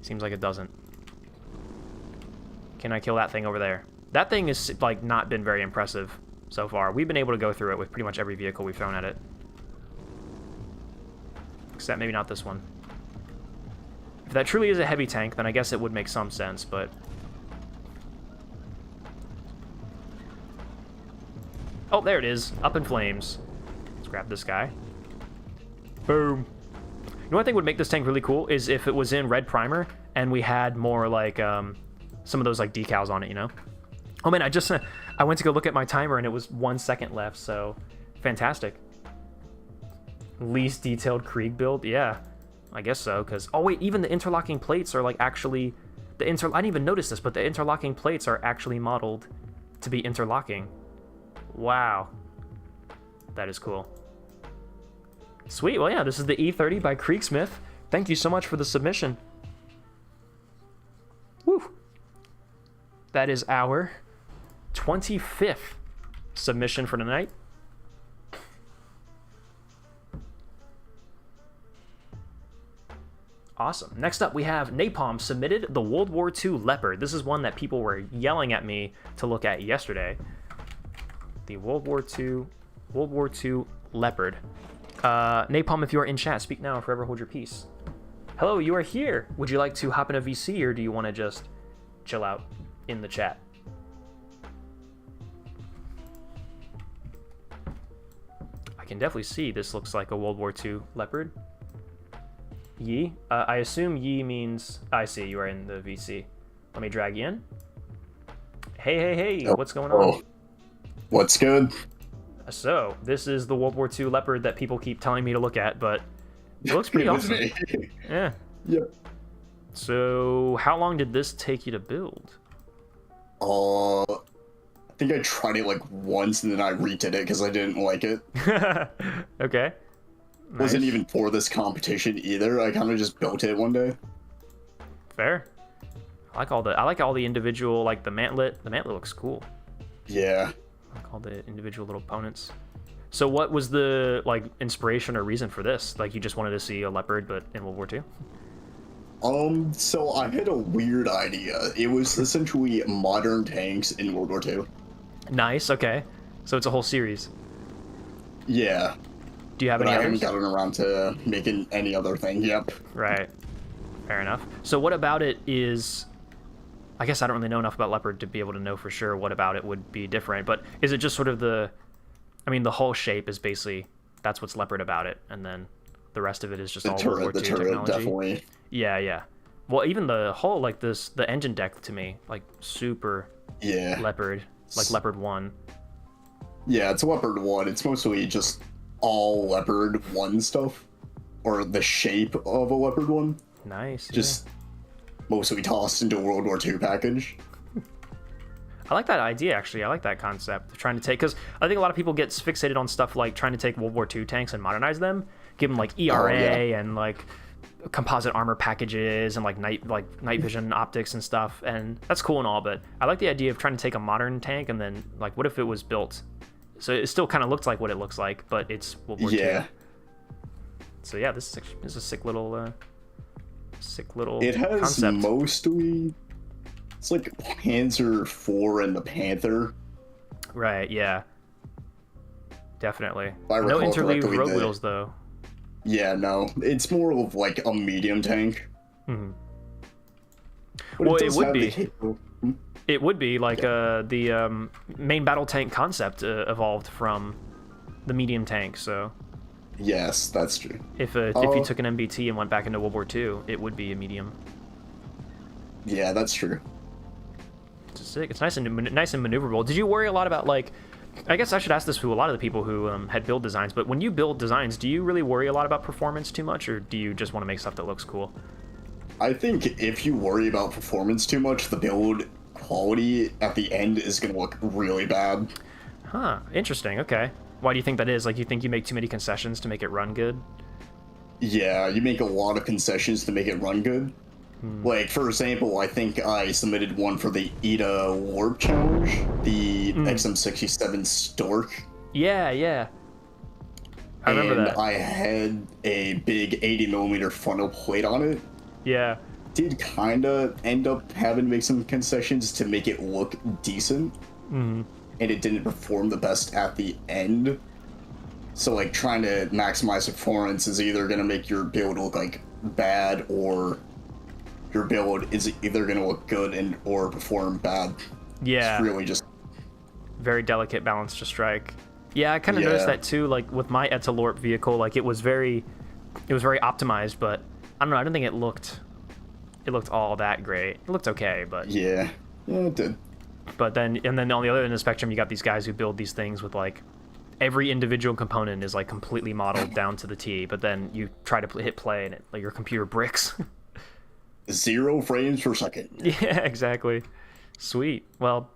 Seems like it doesn't. Can I kill that thing over there? That thing has, like, not been very impressive so far. We've been able to go through it with pretty much every vehicle we've thrown at it. Except maybe not this one. If that truly is a heavy tank, then I guess it would make some sense, but... Oh, there it is. Up in flames. Let's grab this guy. Boom. You know what I think would make this tank really cool is if it was in red primer and we had more like some of those like decals on it, you know? Oh man, I went to go look at my timer and it was 1 second left, so fantastic. Least detailed Krieg build? Yeah, I guess so, because... Oh wait, even the interlocking plates are like actually... I didn't even notice this, but the interlocking plates are actually modeled to be interlocking. Wow. That is cool. Sweet, well yeah, this is the E30 by Kriegsmith. Thank you so much for the submission. Woo! That is our 25th submission for tonight. Awesome. Next up, we have Napalm submitted the World War II Leopard. This is one that people were yelling at me to look at yesterday. The World War II Leopard. Napalm, if you are in chat, speak now or forever hold your peace. Hello, you are here. Would you like to hop in a VC or do you want to just chill out in the chat? I can definitely see this looks like a World War II Leopard. Yi? I assume Yi means... I see, you are in the VC. Let me drag you in. Hey, oh, what's going on? What's good? So, this is the World War II Leopard that people keep telling me to look at, but it looks pretty awesome. Yeah. Yep. So, how long did this take you to build? I think I tried it like once and then I redid it because I didn't like it. Okay. Nice. Wasn't even for this competition either. I kind of just built it one day. Fair. I like all the individual, like the mantlet. The mantlet looks cool. Yeah. I like all the individual little opponents. So what was the like inspiration or reason for this? Like you just wanted to see a leopard, but in World War II? So I had a weird idea. It was essentially modern tanks in World War II. Nice. Okay. So it's a whole series. Yeah. Do you have any I others? haven't gotten around to making any other thing. Yep. Right. Fair enough. So what about it is... I guess I don't really know enough about Leopard to be able to know for sure what about it would be different, but is it just sort of the... I mean, the whole shape is basically... That's what's Leopard about it, and then the rest of it is just all World War II technology. Definitely. Yeah. Well, even the whole, like, the engine deck to me, like, super Leopard, like Leopard 1. Yeah, it's Leopard 1. It's mostly just all Leopard 1 stuff, or the shape of a Leopard 1. Nice. Just mostly tossed into a World War II package. I like that idea, actually. I like that concept of trying to take, because I think a lot of people get fixated on stuff like trying to take World War II tanks and modernize them, give them like ERA and like composite armor packages and like night vision optics and stuff, and that's cool and all, but I like the idea of trying to take a modern tank and then like what if it was built so it still kind of looks like what it looks like, but it's World War II. So yeah, this is a sick little Sick little It has concept. mostly... It's like Panzer IV and the Panther. Right, yeah. Definitely. If I No recall interleave correctly, road wheels, though. Yeah, no. It's more of like a medium tank. Hmm. But Well, it does would have be. the It would be like the main battle tank concept evolved from the medium tank. So Yes, that's true. if you took an MBT and went back into World War II, it would be a medium. Yeah, that's true. It's sick. It's nice and maneuverable. Did you worry a lot about like? I guess I should ask this to a lot of the people who had build designs. But when you build designs, do you really worry a lot about performance too much, or do you just want to make stuff that looks cool? I think if you worry about performance too much, the build quality at the end is going to look really bad. Huh. Interesting. Okay. Why do you think that is? Like, you think you make too many concessions to make it run good? Yeah, you make a lot of concessions to make it run good. Like, for example, I think I submitted one for the ETA Warp Challenge, the XM67 Stork. Yeah, yeah. I remember that. I had a big 80mm frontal plate on it. Yeah. Did kinda end up having to make some concessions to make it look decent. Mm-hmm. And it didn't perform the best at the end. So, like, trying to maximize performance is either gonna make your build look, like, bad, or your build is either gonna look good and or perform bad. Yeah. It's really just very delicate balance to strike. Yeah, I kind of noticed that too. Like with my Etalorp vehicle, like it was very optimized, but I don't know. I don't think it looked all that great. It looked okay, but yeah, it did. But then on the other end of the spectrum, you got these guys who build these things with like every individual component is like completely modeled down to the T. But then you try to hit play and like your computer bricks. 0 frames per second. Yeah, exactly. Sweet. Well,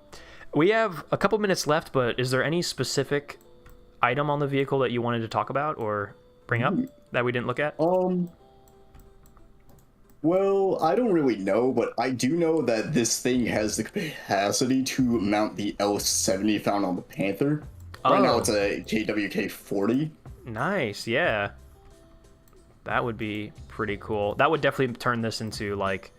we have a couple minutes left, but is there any specific item on the vehicle that you wanted to talk about or bring up that we didn't look at? Well, I don't really know, but I do know that this thing has the capacity to mount the L70 found on the Panther. Right now it's a KWK-40. Nice, yeah. That would be pretty cool. That would definitely turn this into like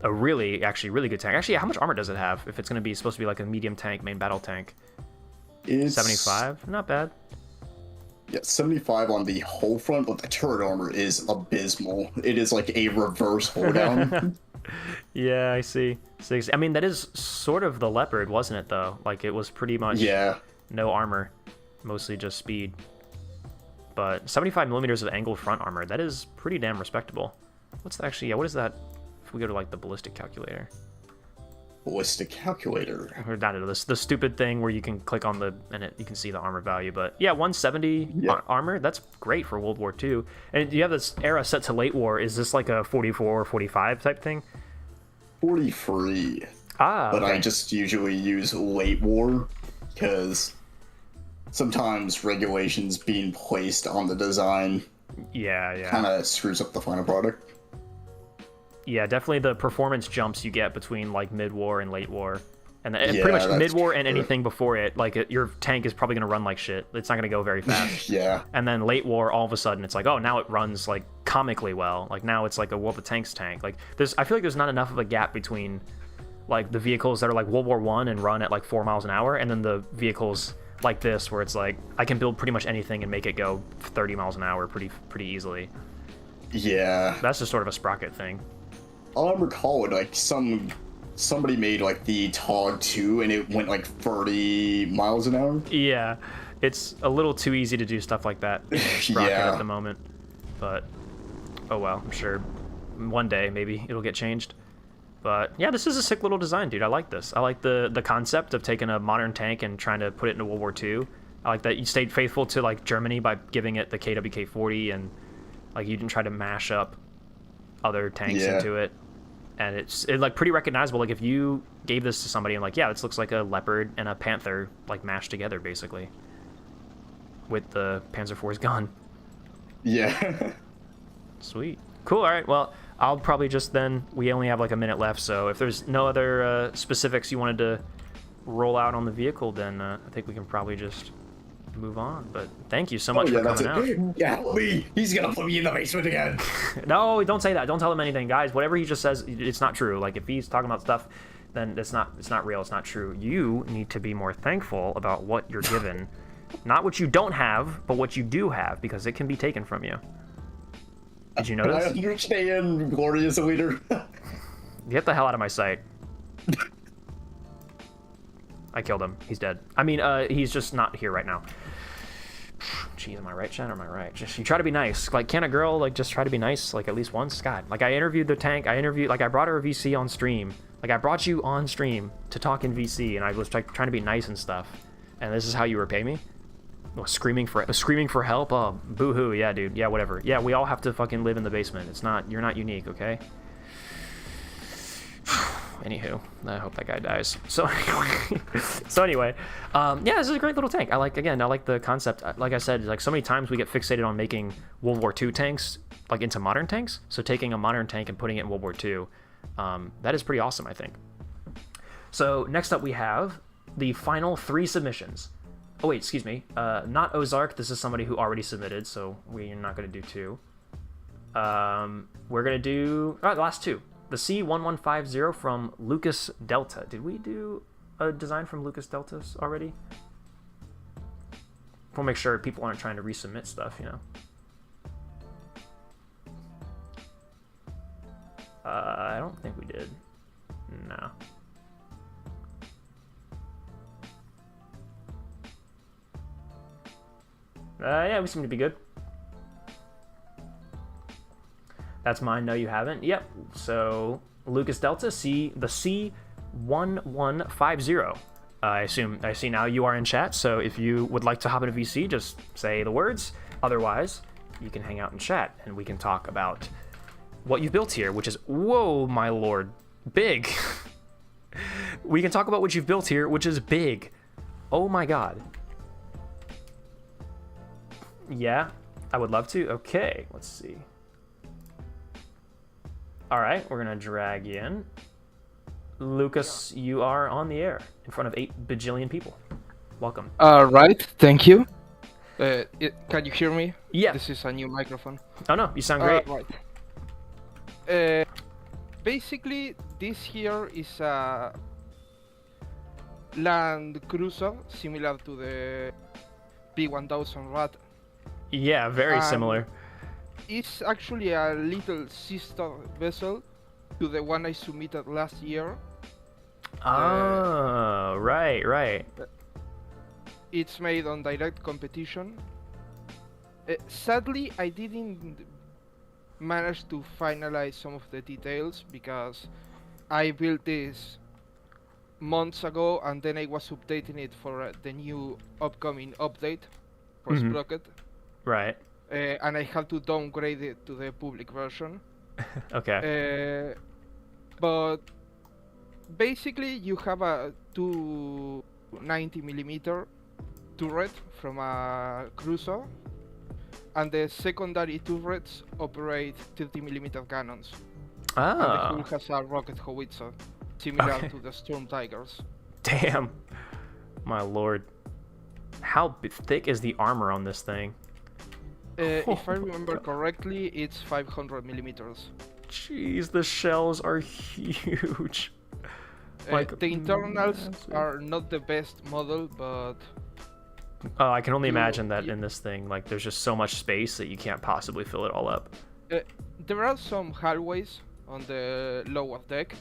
a really good tank. Actually, how much armor does it have if it's going to be supposed to be like a medium tank, main battle tank? It's 75? Not bad. Yeah, 75 on the whole front, but the turret armor is abysmal. It is like a reverse hold down. Yeah, I see. I mean, that is sort of the Leopard, wasn't it, though? Like, it was pretty much no armor, mostly just speed. But 75 millimeters of angled front armor, that is pretty damn respectable. What's that actually? Yeah, what is that if we go to, like, the ballistic calculator? Ballistic calculator. Or not the stupid thing where you can click on you can see the armor value. But yeah, 170 armor, that's great for World War II. And you have this era set to late war. Is this like a 44 or 45 type thing? 43. But okay. I just usually use late war because sometimes regulations being placed on the design kind of screws up the final product. Yeah, definitely the performance jumps you get between like mid-war and late war. And pretty much mid-war and anything before it, like your tank is probably going to run like shit. It's not going to go very fast. Yeah. And then late war, all of a sudden, it's like, oh, now it runs like comically well. Like now it's like a World of Tanks tank. Like I feel like there's not enough of a gap between like the vehicles that are like World War I and run at like 4 miles an hour, and then the vehicles like this where it's like I can build pretty much anything and make it go 30 miles an hour pretty easily. Yeah. That's just sort of a Sprocket thing. I recall like somebody made like the TOG 2 and it went like 30 miles an hour. Yeah, it's a little too easy to do stuff like that in Sprocket at the moment. But oh well, I'm sure one day maybe it'll get changed. But yeah, this is a sick little design, dude. I like this. I like the concept of taking a modern tank and trying to put it into World War II. I like that you stayed faithful to like Germany by giving it the KWK-40 and like you didn't try to mash up other tanks into it. And it's like pretty recognizable. Like if you gave this to somebody and like, yeah, this looks like a Leopard and a Panther like mashed together basically with the Panzer IV's gun. Yeah. Sweet. Cool. All right. Well, I'll probably we only have like a minute left. So if there's no other specifics you wanted to roll out on the vehicle, then I think we can probably just move on. But thank you so much for coming out. Yeah, help me. He's gonna put me in the basement again. No, don't say that. Don't tell him anything, guys. Whatever he just says, it's not true. Like if he's talking about stuff, then it's not real. It's not true. You need to be more thankful about what you're given, not what you don't have, but what you do have, because it can be taken from you. Did you know this? I understand, glorious leader. Get the hell out of my sight. I killed him. He's dead. I mean, he's just not here right now. Jeez, am I right, Chen, or am I right? Just, you try to be nice. Like, can a girl, like, just try to be nice, like, at least once? God, like, I interviewed the tank. Like, I brought her a VC on stream. Like, I brought you on stream to talk in VC, and I was trying to be nice and stuff. And this is how you repay me? Oh, screaming for help? Oh, boo-hoo. Yeah, dude. Yeah, whatever. Yeah, we all have to fucking live in the basement. You're not unique, okay? Anywho, I hope that guy dies. So anyway, yeah, this is a great little tank. I like the concept. Like I said, like so many times we get fixated on making World War II tanks like into modern tanks. So taking a modern tank and putting it in World War II, that is pretty awesome, I think. So next up we have the final 3 submissions. Oh wait, excuse me, not Ozark. This is somebody who already submitted, so we're not going to do 2. We're going to do the last 2. The C1150 from Lucas Delta. Did we do a design from Lucas Deltas already? We'll make sure people aren't trying to resubmit stuff, you know. I don't think we did. No. Yeah, we seem to be good. That's mine. No, you haven't. Yep. So Lucas Delta, the C1150. I see now you are in chat. So if you would like to hop into VC, just say the words. Otherwise, you can hang out in chat and we can talk about what you've built here, which is, whoa, my lord, big. We can talk about what you've built here, which is big. Oh my god. Yeah, I would love to. Okay, let's see. All right, we're gonna drag you in. Lucas, you are on the air in front of 8 bajillion people. Welcome. Right, thank you. Can you hear me? Yeah. This is a new microphone. Oh no, you sound great. Right. Basically, this here is a Land Cruiser similar to the P1000 Rat. Yeah, very similar. It's actually a little sister vessel to the one I submitted last year. Oh, right. It's made on direct competition. Sadly, I didn't manage to finalize some of the details because I built this months ago and then I was updating it for the new upcoming update for Sprocket. Right. And I had to downgrade it to the public version. Okay. But basically, you have a 290mm turret from a cruiser, and the secondary turrets operate 30mm cannons. And the hull has a rocket howitzer, similar to the Storm Tigers. Damn. My lord. How thick is the armor on this thing? If I remember correctly, it's 500mm. Jeez, the shells are huge. The internals are not the best model, but... I can only imagine that in this thing, like, there's just so much space that you can't possibly fill it all up. There are some hallways on the lower deck.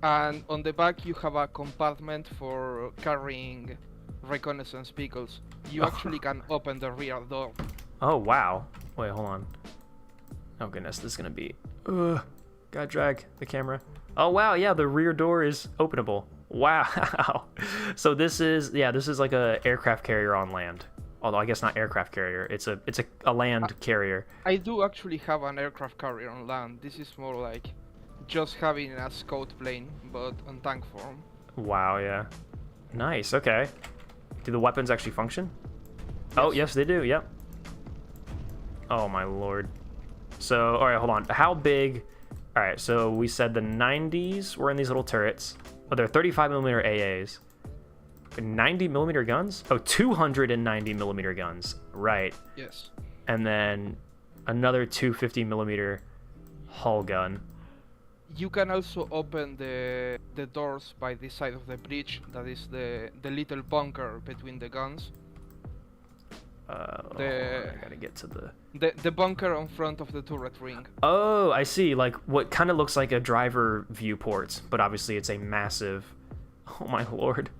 And on the back you have a compartment for carrying reconnaissance vehicles. You actually can open the rear door. Oh, wow. Wait, hold on. Oh, goodness, this is going to be... Gotta drag the camera. Oh, wow, yeah, the rear door is openable. Wow. So this is like a aircraft carrier on land. Although I guess not aircraft carrier. It's a land carrier. I do actually have an aircraft carrier on land. This is more like just having a scout plane, but on tank form. Wow, yeah. Nice, okay. Do the weapons actually function? Yes. Oh, yes, they do, yep. Oh, my lord. So, alright, hold on. How big... Alright, so we said the 90s were in these little turrets. Oh, they're 35mm AAs. 90 millimeter guns? Oh, 290 millimeter guns. Right. Yes. And then another 250 millimeter hull gun. You can also open the doors by the side of the bridge. That is the little bunker between the guns. I gotta get to the bunker on front of the turret ring. Oh, I see. Like what kind of looks like a driver viewport, but obviously it's a massive. Oh my lord!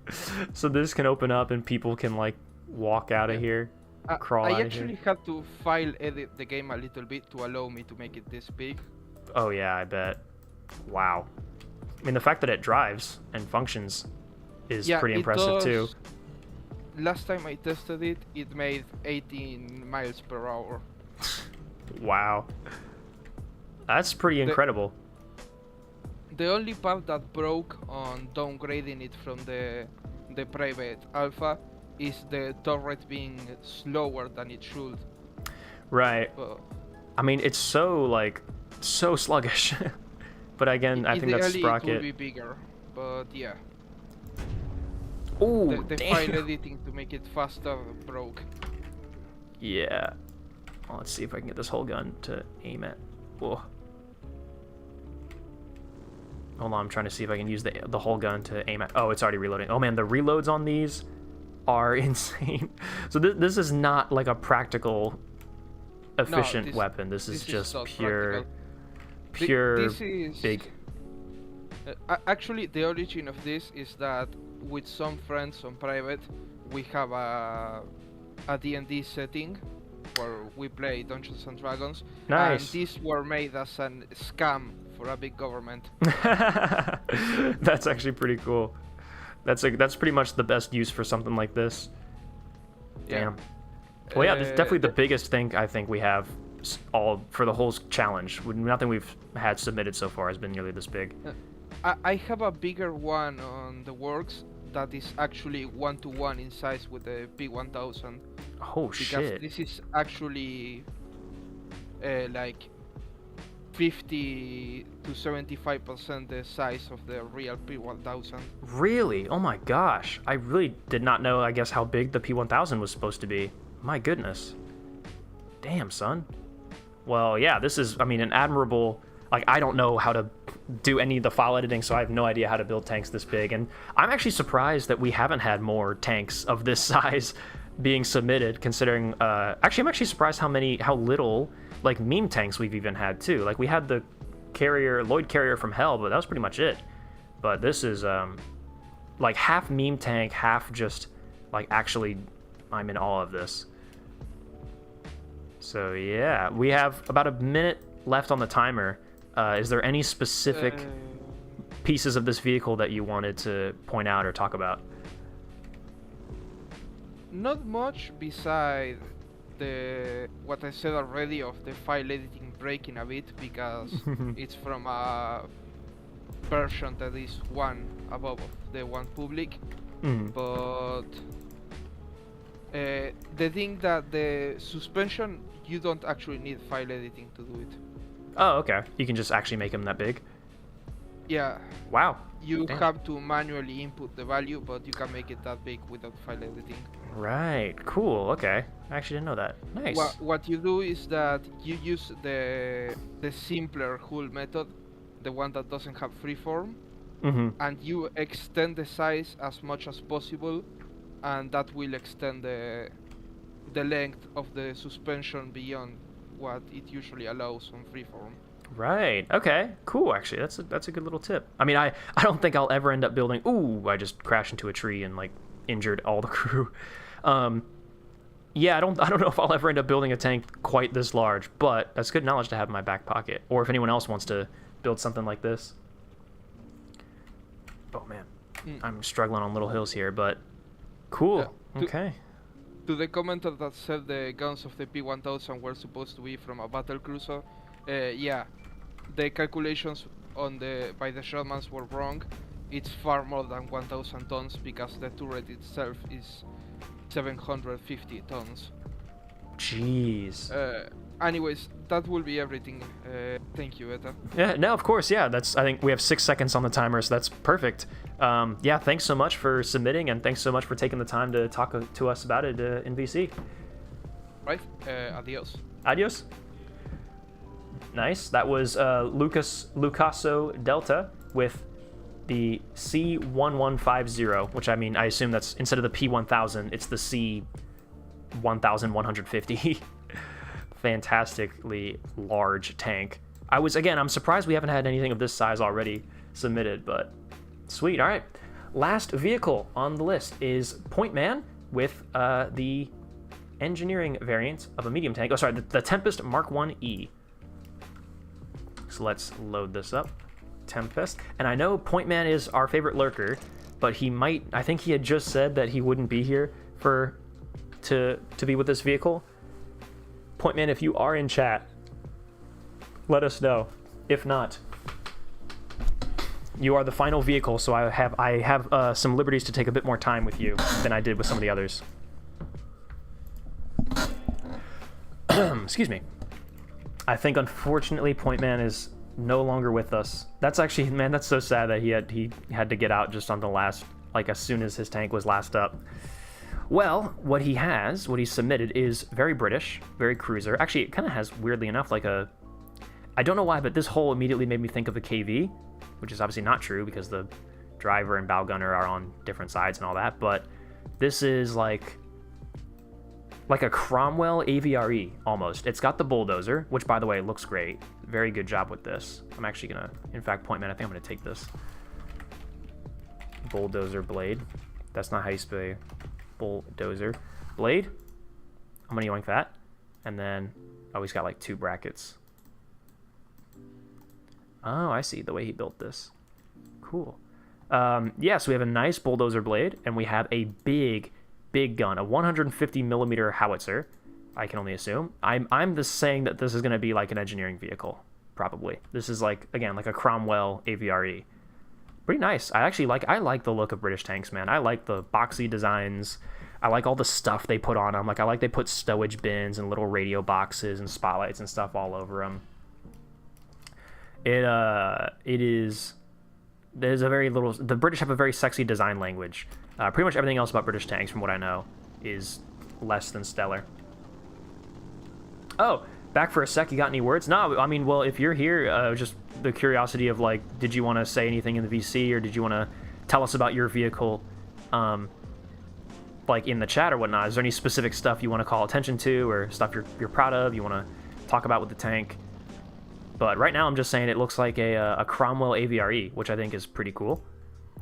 So this can open up and people can like walk out of here, crawl out of here. I actually had to file edit the game a little bit to allow me to make it this big. Oh yeah, I bet. Wow. I mean, the fact that it drives and functions is pretty impressive too. Last time I tested it, it made 18 miles per hour. Wow. That's pretty incredible. The only part that broke on downgrading it from the private alpha is the turret being slower than it should. Right. I mean, it's so sluggish. But again, I think that's Sprocket. It will be bigger, but yeah. Ooh, the file editing to make it faster broke. Yeah. Well, let's see if I can get this whole gun to aim at. Whoa. Hold on, I'm trying to see if I can use the whole gun to aim at. Oh, it's already reloading. Oh man, the reloads on these are insane. So this is not like a practical, efficient weapon. This is just pure big. Actually, the origin of this is that with some friends on private, we have a D&D setting where we play Dungeons and Dragons. Nice. And these were made as a scam for a big government. That's actually pretty cool. That's pretty much the best use for something like this. Damn. Well, yeah, this is definitely the biggest thing I think we have all for the whole challenge. Nothing we've had submitted so far has been nearly this big. I have a bigger one on the works that is actually 1-to-1 in size with the P1000. Oh shit! Because this is actually like 50 to 75% the size of the real P1000. Really? Oh my gosh! I really did not know. I guess how big the P1000 was supposed to be. My goodness. Damn, son. Well, yeah, this is, I mean, an admirable, like, I don't know how to do any of the file editing, so I have no idea how to build tanks this big, and I'm actually surprised that we haven't had more tanks of this size being submitted, considering, actually, I'm actually surprised how little, like, meme tanks we've even had, too. Like, we had the Lloyd Carrier from Hell, but that was pretty much it. But this is, like, half meme tank, half just, like, actually, I'm in awe of this. So yeah, we have about a minute left on the timer. Is there any specific pieces of this vehicle that you wanted to point out or talk about? Not much beside what I said already of the file editing breaking a bit, because it's from a version that is one above the one public. But the thing that the suspension, you don't actually need file editing to do it. Oh, okay. You can just actually make them that big? Yeah. Wow. You have to manually input the value, but you can make it that big without file editing. Right. Cool. Okay. I actually didn't know that. Nice. What you do is that you use the simpler hull method, the one that doesn't have freeform, and you extend the size as much as possible, and that will extend the length of the suspension beyond what it usually allows on freeform. Right. Okay. Cool. Actually, that's a good little tip. I mean, I don't think I'll ever end up building. Ooh! I just crashed into a tree and like injured all the crew. Yeah, I don't know if I'll ever end up building a tank quite this large, but that's good knowledge to have in my back pocket. Or if anyone else wants to build something like this. Oh man, I'm struggling on little hills here, but cool. Okay. To the commenter that said the guns of the P1000 were supposed to be from a battle cruiser, yeah, the calculations by the Shermans were wrong. It's far more than 1,000 tons because the turret itself is 750 tons. Jeez. anyways, that will be everything. Thank you, Eta. Yeah, no, of course, yeah. I think we have 6 seconds on the timer, so that's perfect. Yeah, thanks so much for submitting, and thanks so much for taking the time to talk to us about it in VC. Right, adios. Adios. Nice. That was Lucaso Delta with the C1150, which I mean, I assume that's instead of the P1000, it's the C1150. Fantastically large tank. I'm surprised we haven't had anything of this size already submitted, but sweet. All right. Last vehicle on the list is Point Man with the engineering variant of a medium tank. Oh, sorry, the Tempest Mark 1E. So let's load this up. Tempest. And I know Point Man is our favorite lurker, but I think he had just said that he wouldn't be here to be with this vehicle. Point Man, if you are in chat, let us know. If not, you are the final vehicle, so I have some liberties to take a bit more time with you than I did with some of the others. Excuse me. I think unfortunately Point Man is no longer with us. That's actually, man, that's so sad that he had to get out just on the last, like as soon as his tank was last up. Well, what he submitted is very British, very cruiser. Actually, it kind of has, weirdly enough, like I don't know why, but this hole immediately made me think of a KV, which is obviously not true because the driver and bow gunner are on different sides and all that, but this is like a Cromwell AVRE almost. It's got the bulldozer, which by the way looks great. Very good job with this. I'm actually gonna, in fact, Point Man, I think I'm gonna take this bulldozer blade. That's not how you say bulldozer blade. I'm gonna yoink that, and then he's got like 2 brackets. Oh, I see the way he built this. Cool. Yeah, so we have a nice bulldozer blade, and we have a big gun, a 150 millimeter howitzer. I can only assume. I'm just saying that this is going to be like an engineering vehicle, probably. This is like, again, like a Cromwell AVRE. Pretty nice. I like the look of British tanks, man. I like the boxy designs. I like all the stuff they put on them. Like, I like they put stowage bins and little radio boxes and spotlights and stuff all over them. There's a very little, the British have a very sexy design language. Pretty much everything else about British tanks, from what I know, is less than stellar. Oh, back for a sec, you got any words? No, I mean, well, if you're here, just the curiosity of, like, did you want to say anything in the VC, or did you want to tell us about your vehicle, like, in the chat or whatnot? Is there any specific stuff you want to call attention to, or stuff you're proud of, you want to talk about with the tank? But right now, I'm just saying it looks like a Cromwell AVRE, which I think is pretty cool.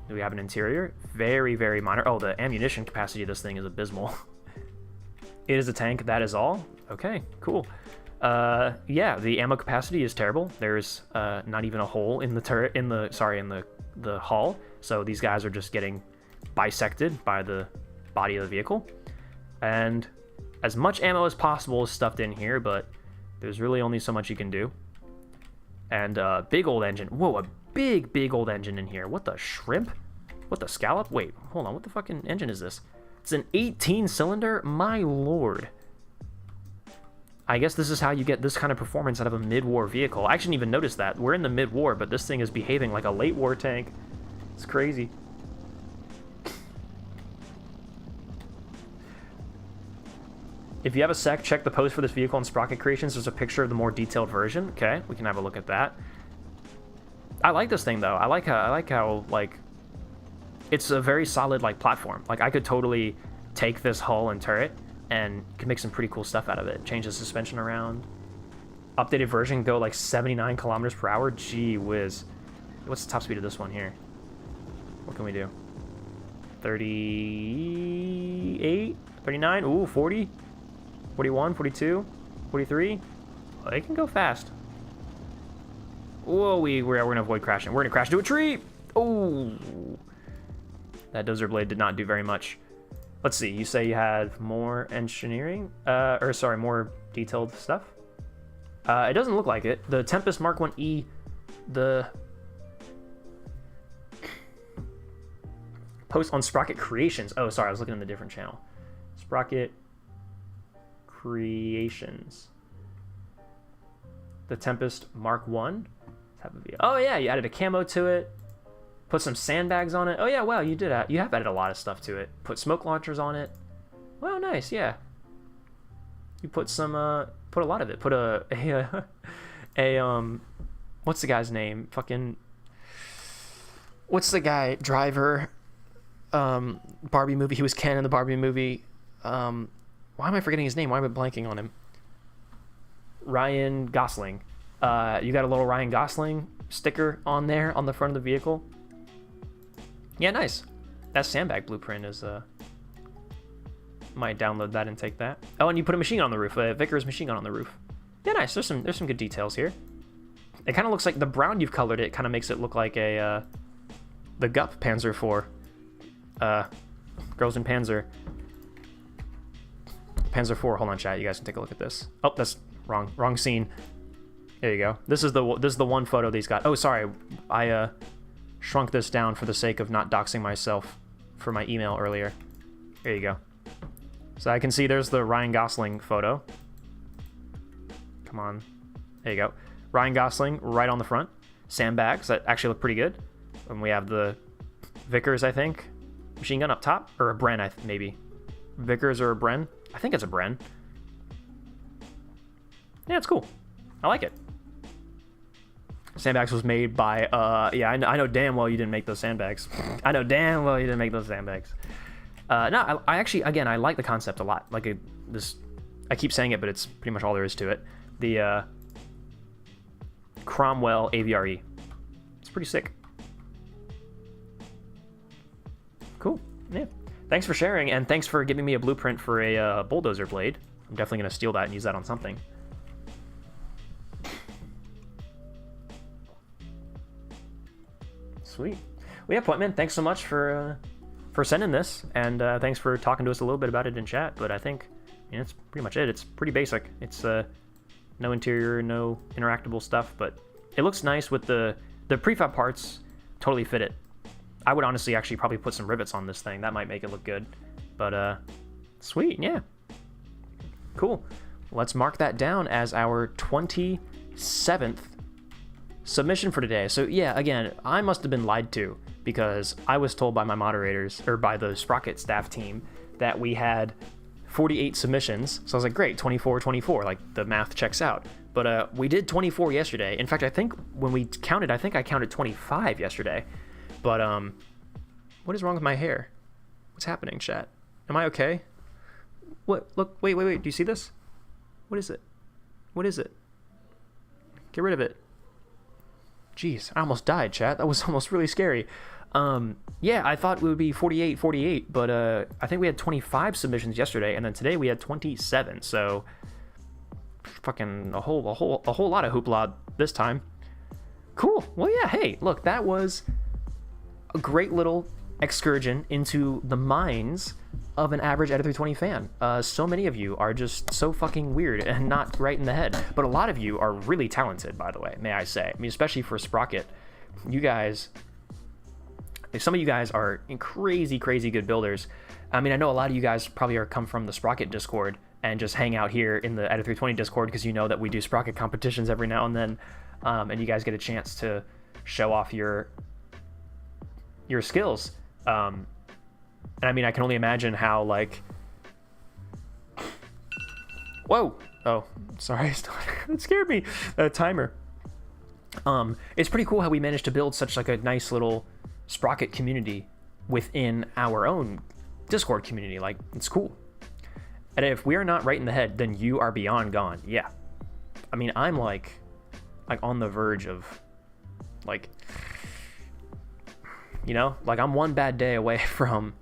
Do we have an interior? Very, very minor. Oh, the ammunition capacity of this thing is abysmal. It is a tank, that is all? Okay, cool. Yeah, the ammo capacity is terrible. There's not even a hole in the turret, in the hull. So these guys are just getting bisected by the body of the vehicle. And as much ammo as possible is stuffed in here, but there's really only so much you can do. And big old engine. Whoa, a big old engine in here. What the shrimp? What the scallop? Wait, hold on. What the fucking engine is this? It's an 18 cylinder? My lord. I guess this is how you get this kind of performance out of a mid-war vehicle. I didn't even notice that. We're in the mid-war, but this thing is behaving like a late-war tank. It's crazy. If you have a sec, check the post for this vehicle on Sprocket Creations. There's a picture of the more detailed version. Okay, we can have a look at that. I like this thing though. I like how like it's a very solid like platform. Like I could totally take this hull and turret and can make some pretty cool stuff out of it. Change the suspension around. Updated version can go like 79 kilometers per hour. Gee whiz. What's the top speed of this one here? What can we do? 38, 39, ooh, 40. 41, 42, 43. Oh, they can go fast. Whoa, we're gonna avoid crashing. We're gonna crash into a tree. Oh, that dozer blade did not do very much. Let's see. You say you had more engineering, more detailed stuff. It doesn't look like it. The Tempest Mark 1E, the post on Sprocket Creations. Oh, sorry, I was looking in the different channel. Sprocket Creations. The Tempest Mark 1. Oh yeah, you added a camo to it. Put some sandbags on it. Oh yeah, wow, you have added a lot of stuff to it. Put smoke launchers on it. Wow, nice, yeah. You put a lot of it. Put what's the guy's name? What's the guy? Driver. Barbie movie. He was Ken in the Barbie movie. Why am I forgetting his name? Why am I blanking on him? Ryan Gosling. You got a little Ryan Gosling sticker on there on the front of the vehicle. Yeah, nice. That sandbag blueprint is might download that and take that. Oh, and you put a machine gun on the roof. Vickers machine gun on the roof. Yeah, nice. There's some good details here. It kind of looks like the brown you've colored it kind of makes it look like the Gup Panzer IV. Girls in Panzer. Panzer IV. Hold on, chat. You guys can take a look at this. Oh, that's wrong scene. There you go. This is the one photo these got. Oh, sorry. I shrunk this down for the sake of not doxing myself for my email earlier. There you go. So I can see there's the Ryan Gosling photo. Come on. There you go. Ryan Gosling right on the front. Sandbags that actually look pretty good. And we have the Vickers, I think. Machine gun up top. Or a Bren, maybe. Vickers or a Bren. I think it's a Bren. Yeah, it's cool. I like it. Sandbags was made by, yeah, I know damn well you didn't make those sandbags. I know damn well you didn't make those sandbags. No, I actually, again, I like the concept a lot. Like, I keep saying it, but it's pretty much all there is to it. The Cromwell AVRE. It's pretty sick. Cool. Yeah. Thanks for sharing, and thanks for giving me a blueprint for a bulldozer blade. I'm definitely going to steal that and use that on something. Sweet. Well, yeah, Pointman, thanks so much for sending this, and thanks for talking to us a little bit about it in chat. But I think it's pretty much it. It's pretty basic. It's no interior, no interactable stuff, but it looks nice with the prefab parts. Totally fit it. I would honestly actually probably put some rivets on this thing. That might make it look good. But sweet, yeah. Cool. Let's mark that down as our 27th submission for today. So yeah, again, I must have been lied to because I was told by my moderators, or by the Sprocket staff team, that we had 48 submissions. So I was like, great, 24, like the math checks out. But we did 24 yesterday. In fact, I think when we counted, I counted 25 yesterday. But what is wrong with my hair? What's happening, chat? Am I okay? What? Look, wait. Do you see this? What is it? What is it? Get rid of it. Jeez, I almost died, chat. That was almost really scary. Yeah, I thought it would be 48, but I think we had 25 submissions yesterday, and then today we had 27. So fucking a whole lot of hoopla this time. Cool. Well, yeah. Hey, look, that was a great little excursion into the minds of an average Edit 320 fan. So many of you are just so fucking weird and not right in the head, but a lot of you are really talented, by the way, may I say. I mean, especially for Sprocket, you guys, some of you guys are crazy good builders. I mean, I know a lot of you guys probably come from the Sprocket Discord and just hang out here in the Edit 320 Discord because you know that we do Sprocket competitions every now and then, and you guys get a chance to show off your skills. And I mean, I can only imagine how, like, whoa, oh, sorry, it scared me. Timer. It's pretty cool how we managed to build such like a nice little Sprocket community within our own Discord community. Like, it's cool. And if we are not right in the head, then you are beyond gone. Yeah. I mean, I'm like on the verge of, like, you know, like I'm one bad day away from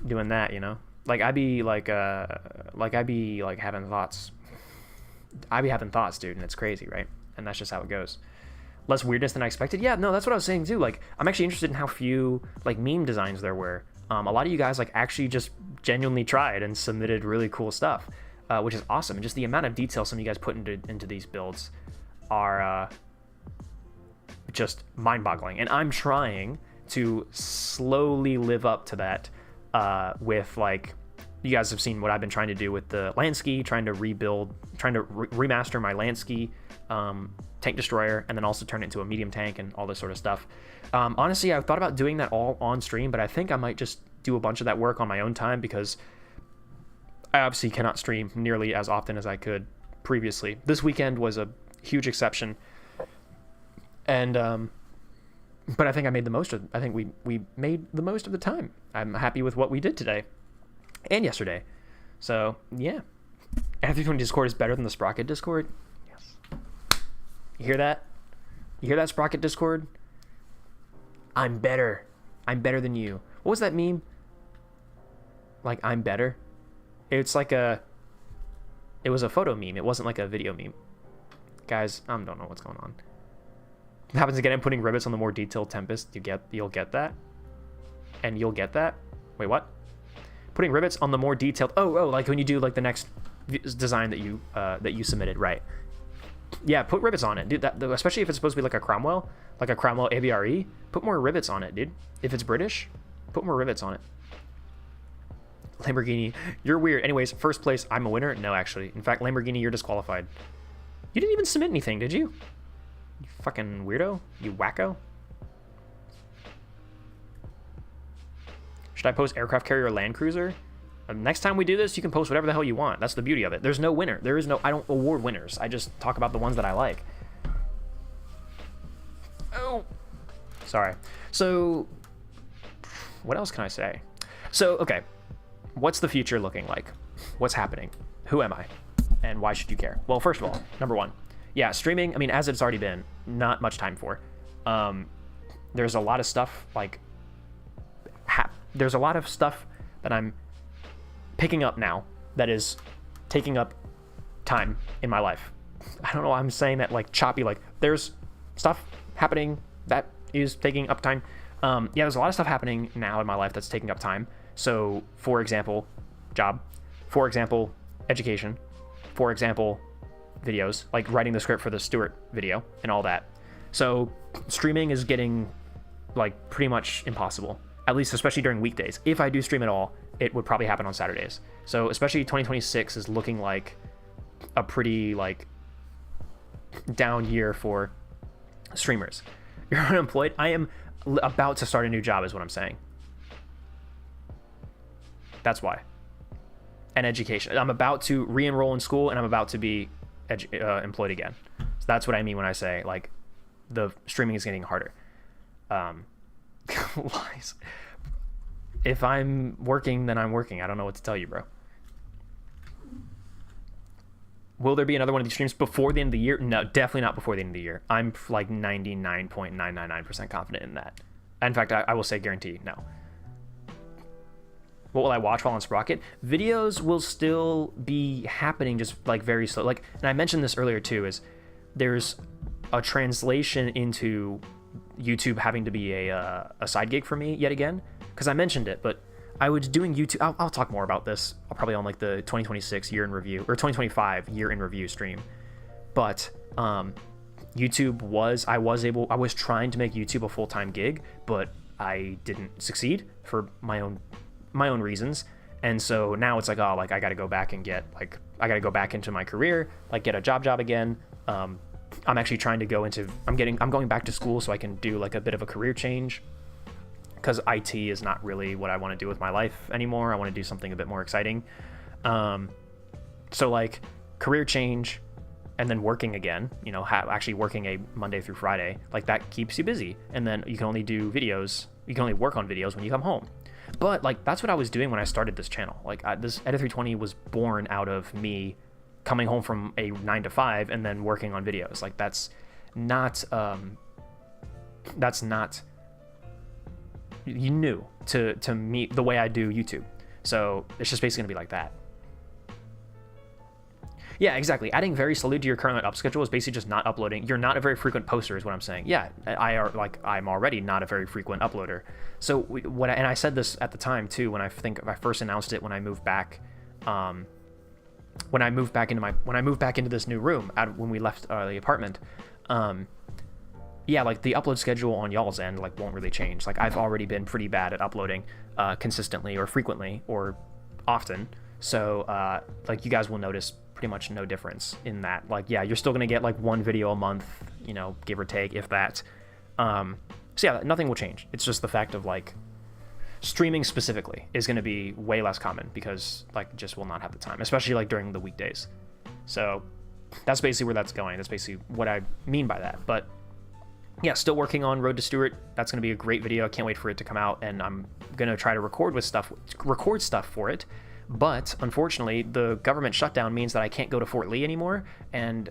doing that, you know? Like I'd be having thoughts. I'd be having thoughts, dude, and it's crazy, right? And that's just how it goes. Less weirdness than I expected. Yeah, no, that's what I was saying too. Like, I'm actually interested in how few like meme designs there were. A lot of you guys like actually just genuinely tried and submitted really cool stuff, which is awesome. And just the amount of detail some of you guys put into these builds are just mind-boggling. And I'm trying to slowly live up to that with like you guys have seen what I've been trying to do with the land ski, trying to remaster my land ski tank destroyer, and then also turn it into a medium tank and all this sort of stuff. Honestly, I thought about doing that all on stream, but I think I might just do a bunch of that work on my own time, because I obviously cannot stream nearly as often as I could previously. This weekend was a huge exception, and but I think I made the most of. I think we made the most of the time. I'm happy with what we did today and yesterday. So yeah, F320 Discord is better than the Sprocket Discord. Yes. You hear that? You hear that, Sprocket Discord? I'm better. I'm better than you. What was that meme? Like, I'm better? It's like it was a photo meme. It wasn't like a video meme. Guys, I don't know what's going on. It happens again. I'm putting rivets on the more detailed Tempest. You'll get that. And you'll get that. Wait, what? Putting rivets on the more detailed. Oh, like when you do like the next design that you submitted, right? Yeah, put rivets on it, dude. That, especially if it's supposed to be like a Cromwell AVRE. Put more rivets on it, dude. If it's British, put more rivets on it. Lamborghini, you're weird. Anyways, first place, I'm a winner. No, actually, in fact, Lamborghini, you're disqualified. You didn't even submit anything, did you? You fucking weirdo. You wacko. Should I post aircraft carrier or land cruiser? Next time we do this, you can post whatever the hell you want. That's the beauty of it. There's no winner. There is no. I don't award winners. I just talk about the ones that I like. Oh, sorry. So, what else can I say? So, okay, what's the future looking like? What's happening? Who am I? And why should you care? Well, first of all, number one, yeah, streaming. I mean, as it's already been, not much time for. There's a lot of stuff like. There's a lot of stuff that I'm picking up now that is taking up time in my life. I don't know why I'm saying that like choppy, like there's stuff happening that is taking up time. Yeah, there's a lot of stuff happening now in my life that's taking up time. So for example, job, for example, education, for example, videos, like writing the script for the Stewart video and all that. So streaming is getting like pretty much impossible, at least especially during weekdays. If I do stream at all, it would probably happen on Saturdays. So especially 2026 is looking like a pretty like down year for streamers. You're unemployed? I am about to start a new job is what I'm saying. That's why. And education. I'm about to re-enroll in school and I'm about to be employed again. So that's what I mean when I say like the streaming is getting harder. Lies. If I'm working, then I'm working. I don't know what to tell you, bro. Will there be another one of these streams before the end of the year? No, definitely not before the end of the year. I'm like 99.999% confident in that. In fact, I will say guarantee, no. What will I watch while on Sprocket? Videos will still be happening just like very slow. Like, and I mentioned this earlier too, is there's a translation into YouTube having to be a side gig for me yet again. Because I mentioned it, but I was doing YouTube. I'll talk more about this. I'll probably on like the 2026 year in review or 2025 year in review stream. But YouTube I was trying to make YouTube a full-time gig, but I didn't succeed for my own reasons. And so now it's like, oh, like I got to go back and I got to go back into my career, like get a job again. I'm actually trying to go into. I'm going back to school so I can do like a bit of a career change. Because IT is not really what I want to do with my life anymore. I want to do something a bit more exciting. So like career change and then working again, you know, actually working a Monday through Friday, like that keeps you busy. And then you can only do videos. You can only work on videos when you come home. But like, that's what I was doing when I started this channel. Like this Edit 320 was born out of me coming home from a 9 to 5 and then working on videos. Like that's not new to me the way I do YouTube. So it's just basically gonna be like that. Yeah, exactly. Adding very slowly to your current up schedule is basically just not uploading. You're not a very frequent poster is what I'm saying. Yeah, I'm already not a very frequent uploader. So and I said this at the time too when I first announced it when I moved back when I moved back into this new room when we left the apartment. Yeah, like the upload schedule on y'all's end like won't really change. Like I've already been pretty bad at uploading consistently or frequently or often. So like you guys will notice pretty much no difference in that. Like, yeah, you're still gonna get like 1 video a month, you know, give or take, if that. So yeah, nothing will change. It's just the fact of like streaming specifically is gonna be way less common because like just will not have the time, especially like during the weekdays. So that's basically where that's going. That's basically what I mean by that. But yeah, still working on Road to Stewart. That's going to be a great video. I can't wait for it to come out, and I'm going to try to record stuff for it. But unfortunately, the government shutdown means that I can't go to Fort Lee anymore, and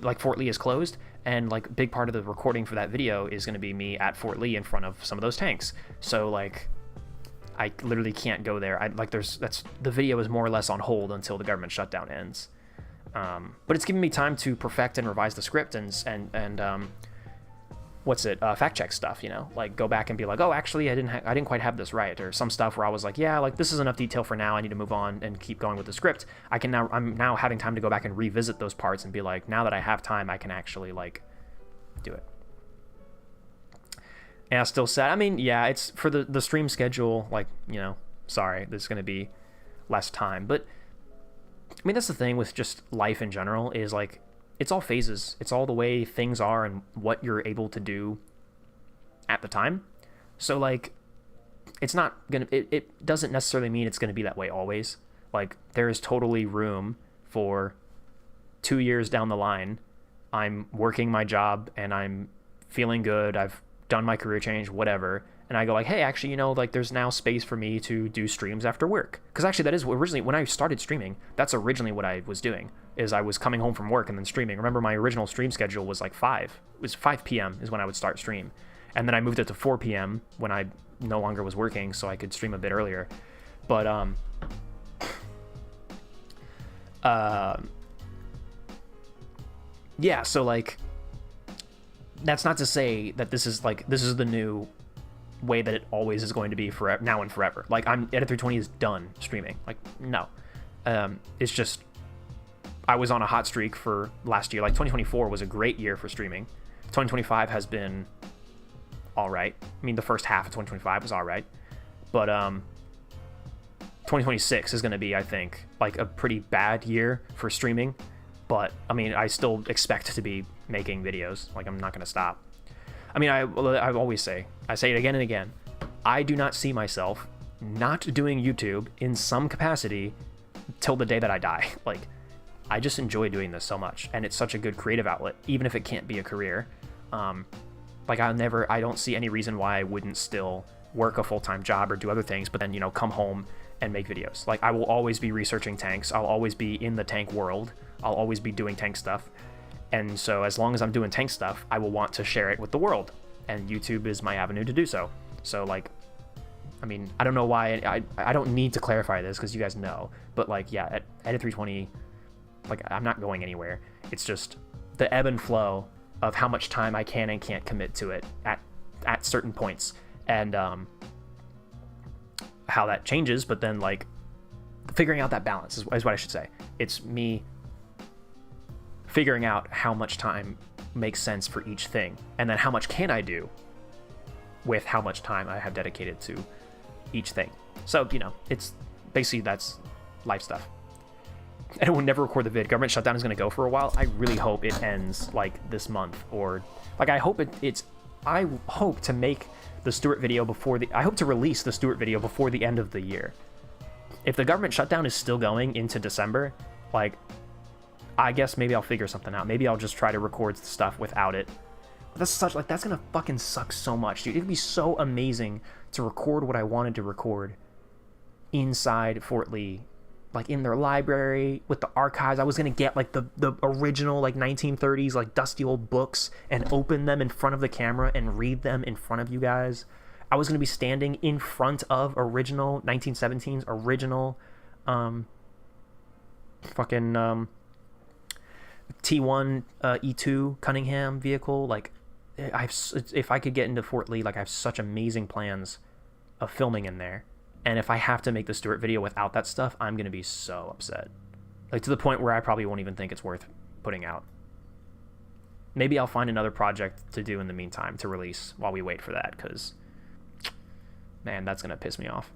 like Fort Lee is closed, and like a big part of the recording for that video is going to be me at Fort Lee in front of some of those tanks. So like, I literally can't go there. The video is more or less on hold until the government shutdown ends. But it's giving me time to perfect and revise the script and fact check stuff, you know, like go back and be like, oh, actually I didn't quite have this right, or some stuff where I was like, yeah, like this is enough detail for now, I need to move on and keep going with the script. I'm now having time to go back and revisit those parts and be like, now that I have time, I can actually like do it. And I still sad. I mean, yeah, it's for the stream schedule, like, you know, sorry, there's going to be less time, but I mean, that's the thing with just life in general is like, it's all phases. It's all the way things are and what you're able to do at the time. So like, it's not gonna, it doesn't necessarily mean it's gonna be that way always. Like, there is totally room for 2 years down the line, I'm working my job and I'm feeling good, I've done my career change, whatever, and I go like, hey, actually, you know, like there's now space for me to do streams after work. Because actually that is originally, when I started streaming, that's originally what I was doing, is I was coming home from work and then streaming. Remember, my original stream schedule was like 5 p.m. is when I would start stream. And then I moved it to 4 p.m. when I no longer was working, so I could stream a bit earlier. But, yeah, so like, that's not to say that this is the new way that it always is going to be forever, now and forever. Like, Edit 320 is done streaming. Like, no. It's just, I was on a hot streak for last year. Like, 2024 was a great year for streaming. 2025 has been all right. I mean, the first half of 2025 was all right. But 2026 is going to be, I think, like a pretty bad year for streaming. But, I mean, I still expect to be making videos. Like, I'm not going to stop. I mean, I always say, I say it again and again, I do not see myself not doing YouTube in some capacity till the day that I die. Like, I just enjoy doing this so much, and it's such a good creative outlet, even if it can't be a career. Like, I don't see any reason why I wouldn't still work a full-time job or do other things, but then, you know, come home and make videos. Like, I will always be researching tanks. I'll always be in the tank world. I'll always be doing tank stuff. And so as long as I'm doing tank stuff, I will want to share it with the world. And YouTube is my avenue to do so. So, like, I mean, I don't know why, I don't need to clarify this because you guys know. But, like, yeah, at Edit 320, like, I'm not going anywhere. It's just the ebb and flow of how much time I can and can't commit to it at certain points. And how that changes, but then, like, figuring out that balance is what I should say. It's me figuring out how much time makes sense for each thing, and then how much can I do with how much time I have dedicated to each thing. So, you know, it's basically, that's life stuff. And I will never record the vid. Government shutdown is going to go for a while. I really hope it ends like this month, or like I hope I hope to make the Stewart video I hope to release the Stewart video before the end of the year. If the government shutdown is still going into December, like, I guess maybe I'll figure something out. Maybe I'll just try to record stuff without it. But that's gonna fucking suck so much, dude. It'd be so amazing to record what I wanted to record inside Fort Lee, like in their library with the archives. I was gonna get like the original like 1930s like dusty old books and open them in front of the camera and read them in front of you guys. I was gonna be standing in front of original 1917's original T1 E2 Cunningham vehicle. Like, if I could get into Fort Lee, like, I have such amazing plans of filming in there. And if I have to make the Stewart video without that stuff, I'm going to be so upset. Like, to the point where I probably won't even think it's worth putting out. Maybe I'll find another project to do in the meantime to release while we wait for that, because, man, that's going to piss me off.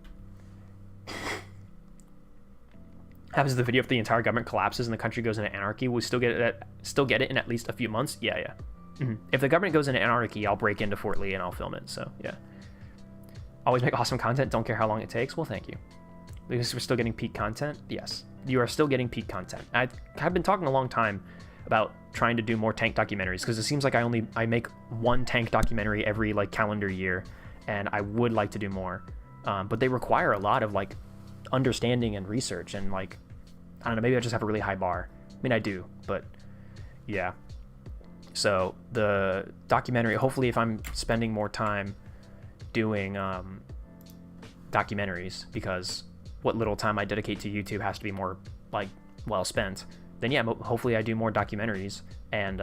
Happens to the video if the entire government collapses and the country goes into anarchy, we still get it in at least a few months. Yeah. If the government goes into anarchy, I'll break into Fort Lee and I'll film it. So yeah. Always make awesome content. Don't care how long it takes. Well, thank you. Because we're still getting peak content. Yes, you are still getting peak content. I've been talking a long time about trying to do more tank documentaries because it seems like I make one tank documentary every like calendar year, and I would like to do more, but they require a lot of like understanding and research, and like I don't know, maybe I just have a really high bar. I mean, I do, but yeah. So the documentary, hopefully if I'm spending more time doing documentaries, because what little time I dedicate to YouTube has to be more like well spent, then yeah, hopefully I do more documentaries, and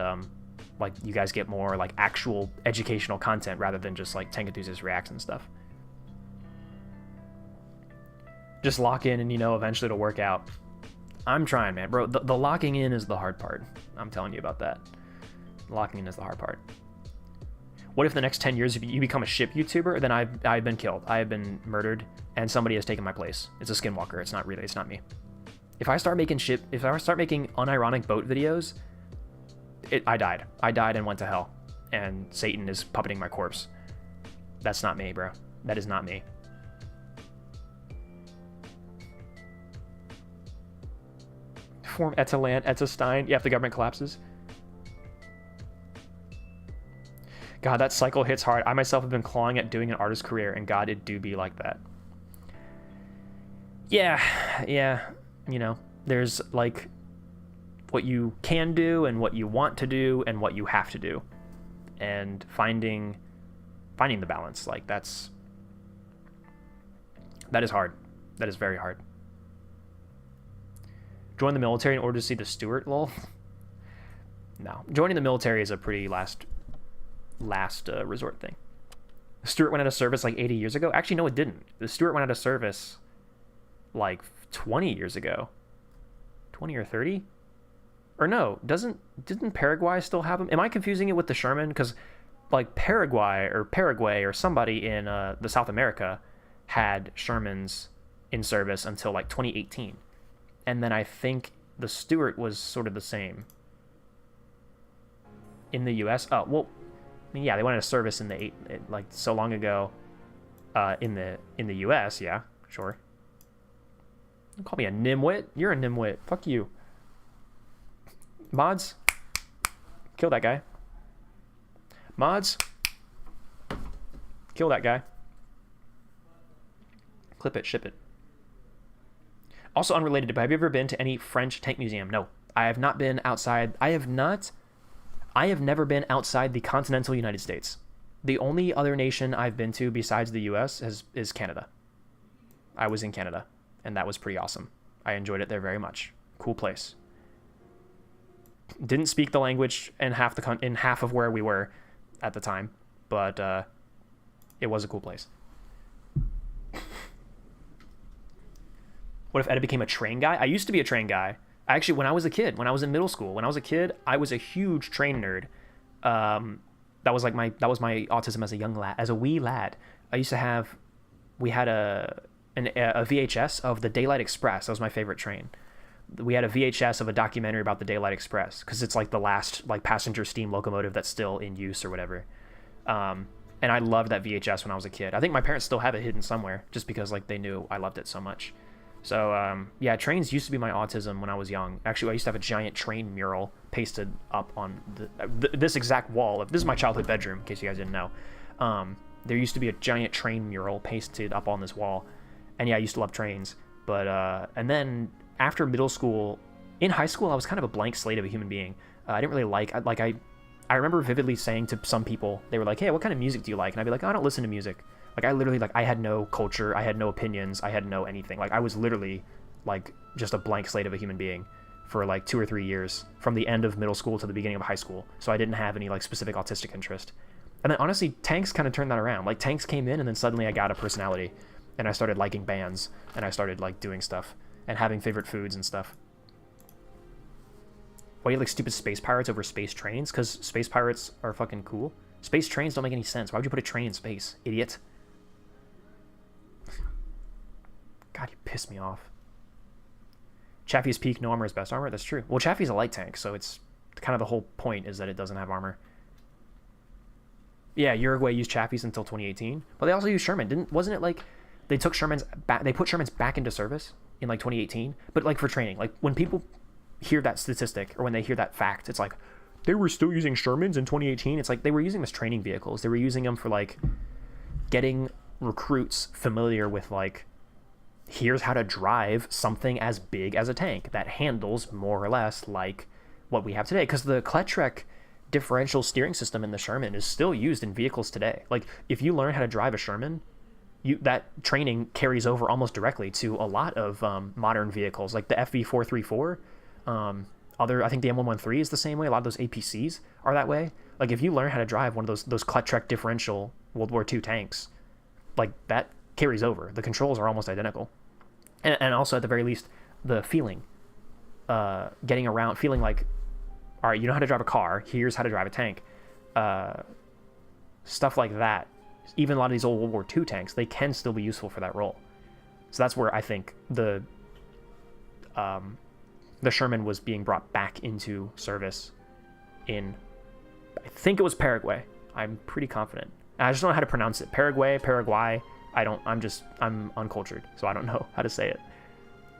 like you guys get more like actual educational content rather than just like Tank Enthusiast reacts and stuff. Just lock in and eventually it'll work out. I'm trying, man, bro. The locking in is the hard part. I'm telling you about that. Locking in is the hard part. What if the next 10 years if you become a ship YouTuber, then I've been killed. I have been murdered and somebody has taken my place. It's a skinwalker. It's not me. If I start making unironic boat videos, I died. I died and went to hell. And Satan is puppeting my corpse. That's not me, bro. That is not me. Form Etaland, Etestein. Yeah, if the government collapses. God, that cycle hits hard. I myself have been clawing at doing an artist career, and God, it do be like that. Yeah. There's like what you can do and what you want to do and what you have to do, and finding the balance. Like that is hard. That is very hard. Join the military in order to see the Stewart, lol. No, joining the military is a pretty last resort thing. The Stewart went out of service like 80 years ago. Actually, no, it didn't. The Stewart went out of service like 20 years ago. 20 or 30? Or no, didn't Paraguay still have them? Am I confusing it with the Sherman? Because like Paraguay or somebody in the South America had Shermans in service until like 2018. And then I think the Stewart was sort of the same. In the US? Oh, well, I mean, yeah, they went out of service in like so long ago in the US, yeah, sure. Don't call me a nimwit. You're a nimwit. Fuck you. Mods, kill that guy. Mods, kill that guy. Clip it, ship it. Also unrelated, but have you ever been to any French tank museum? No, I have not been outside. I have never been outside the continental United States. The only other nation I've been to besides the US is Canada. I was in Canada, and that was pretty awesome. I enjoyed it there very much. Cool place. Didn't speak the language in half of where we were at the time, but it was a cool place. What if Ed became a train guy? I used to be a train guy. Actually, when I was a kid, when I was in middle school, I was a huge train nerd. That was my autism as a wee lad. We had a VHS of the Daylight Express. That was my favorite train. We had a VHS of a documentary about the Daylight Express because it's like the last like passenger steam locomotive that's still in use or whatever. And I loved that VHS when I was a kid. I think my parents still have it hidden somewhere just because like they knew I loved it so much. So yeah, trains used to be my autism when I was young. Actually, I used to have a giant train mural pasted up on this exact wall. This is my childhood bedroom, in case you guys didn't know. There used to be a giant train mural pasted up on this wall. And yeah, I used to love trains. But and then after middle school, in high school, I was kind of a blank slate of a human being. I didn't really I remember vividly saying to some people, they were like, "Hey, what kind of music do you like?" And I'd be like, "I don't listen to music." Like I literally I had no culture, I had no opinions, I had no anything. Like I was literally like just a blank slate of a human being for like 2 or 3 years from the end of middle school to the beginning of high school. So I didn't have any like specific autistic interest. And then honestly, Tanks kind of turned that around. Like Tanks came in and then suddenly I got a personality and I started liking bands and I started like doing stuff and having favorite foods and stuff. Why do you like stupid space pirates over space trains? Because space pirates are fucking cool. Space trains don't make any sense. Why would you put a train in space, idiot? God, you piss me off. Chaffee's peak, no armor is best armor. That's true. Well, Chaffee's a light tank, so it's kind of the whole point is that it doesn't have armor. Yeah, Uruguay used Chaffee's until 2018, but they also used Sherman. Wasn't it like they took Sherman's back? They put Sherman's back into service in like 2018, but like for training. Like when people hear that statistic or when they hear that fact, it's like they were still using Shermans in 2018. It's like they were using them as training vehicles. They were using them for like getting recruits familiar with like, here's how to drive something as big as a tank that handles more or less like what we have today. Because the Klettrek differential steering system in the Sherman is still used in vehicles today. Like if you learn how to drive a Sherman, that training carries over almost directly to a lot of modern vehicles, like the FV434. I think the M113 is the same way. A lot of those APCs are that way. Like if you learn how to drive one of those Klettrek differential World War II tanks, like that carries over. The controls are almost identical. And also at the very least, the feeling, getting around, feeling like, all right, you know how to drive a car, here's how to drive a tank. Stuff like that. Even a lot of these old World War II tanks, they can still be useful for that role. So that's where I think the Sherman was being brought back into service in, I think it was Paraguay. I'm pretty confident. I just don't know how to pronounce it. Paraguay. I'm uncultured, so I don't know how to say it.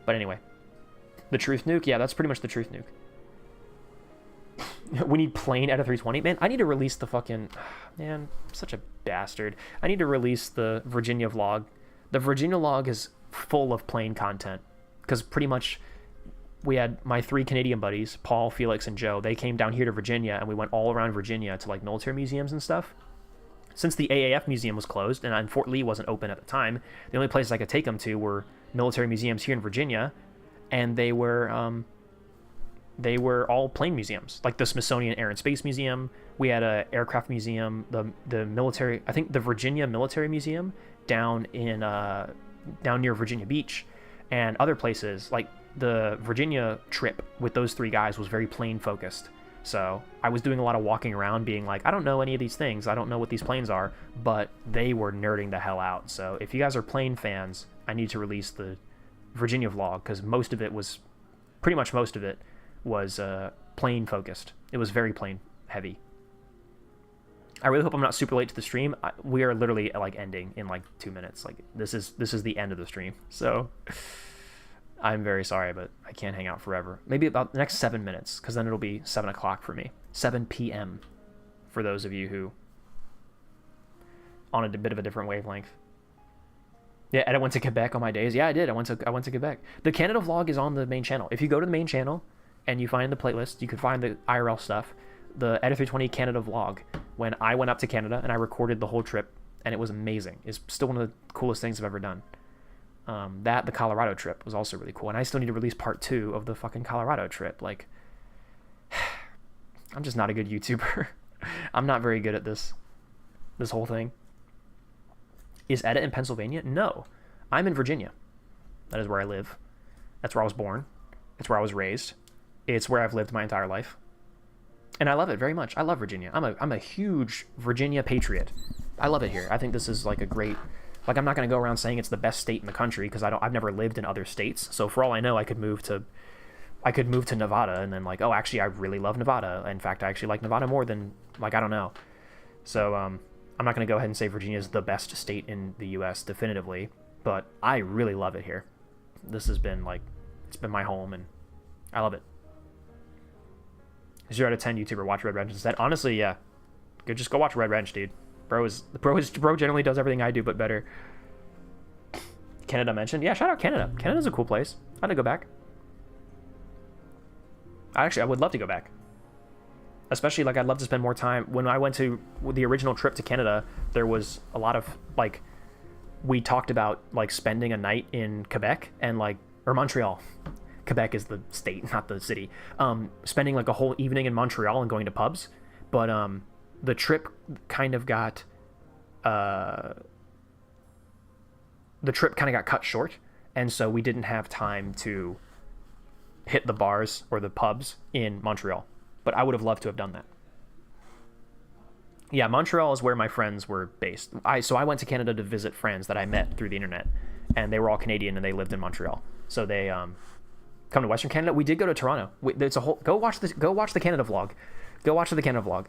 But anyway, the Truth Nuke, yeah, that's pretty much the Truth Nuke. We need plain ETA 320. Man, I need to release the fucking... Man, I'm such a bastard. I need to release the Virginia vlog. The Virginia vlog is full of plain content. Because pretty much we had my 3 Canadian buddies, Paul, Felix, and Joe. They came down here to Virginia, and we went all around Virginia to like military museums and stuff. Since the AAF museum was closed, and Fort Lee wasn't open at the time, the only places I could take them to were military museums here in Virginia, and they were all plane museums, like the Smithsonian Air and Space Museum. We had a aircraft museum, the military, I think the Virginia Military Museum down near Virginia Beach, and other places. Like the Virginia trip with those 3 guys was very plane focused. So I was doing a lot of walking around being like, I don't know any of these things. I don't know what these planes are, but they were nerding the hell out. So if you guys are plane fans, I need to release the Virginia vlog because pretty much most of it was plane focused. It was very plane heavy. I really hope I'm not super late to the stream. We are literally like ending in like 2 minutes. Like this is the end of the stream. So I'm very sorry, but I can't hang out forever. Maybe about the next 7 minutes, because then it'll be 7 o'clock for me. 7 p.m. for those of you who on a bit of a different wavelength. Yeah, and I went to Quebec on my days. Yeah, I did. I went to Quebec. The Canada vlog is on the main channel. If you go to the main channel and you find the playlist, you can find the IRL stuff. The ETA 320 Canada vlog, when I went up to Canada and I recorded the whole trip, and it was amazing. It's still one of the coolest things I've ever done. The Colorado trip was also really cool, and I still need to release part 2 of the fucking Colorado trip. Like, I'm just not a good YouTuber. I'm not very good at this whole thing. Is ETA in Pennsylvania? No, I'm in Virginia. That is where I live. That's where I was born. It's where I was raised. It's where I've lived my entire life, and I love it very much. I love Virginia. I'm a huge Virginia patriot. I love it here. I think this is like a great. Like, I'm not going to go around saying it's the best state in the country because I've never lived in other states. So for all I know, I could move to Nevada and then like, oh, actually, I really love Nevada. In fact, I actually like Nevada more than like, I don't know. So I'm not going to go ahead and say Virginia is the best state in the U.S. definitively, but I really love it here. This has been like, it's been my home and I love it. 0 out of 10 YouTuber watch Red Wrench instead. Honestly, yeah. Just go watch Red Wrench, dude. Bro generally does everything I do, but better. Canada mentioned? Yeah, shout out Canada. Canada's a cool place. I'd go back. I would love to go back. Especially, like, I'd love to spend more time. When I went to the original trip to Canada, there was a lot of, like, we talked about, like, spending a night in Quebec and, like, or Montreal. Quebec is the state, not the city. Spending, like, a whole evening in Montreal and going to pubs. But, the trip kind of got cut short, and so we didn't have time to hit the bars or the pubs in Montreal. But I would have loved to have done that. Yeah, Montreal is where my friends were based. So I went to Canada to visit friends that I met through the internet, and they were all Canadian and they lived in Montreal. So they come to Western Canada. We did go to Toronto. There's a whole. Go watch the Canada vlog. Go watch the Canada vlog.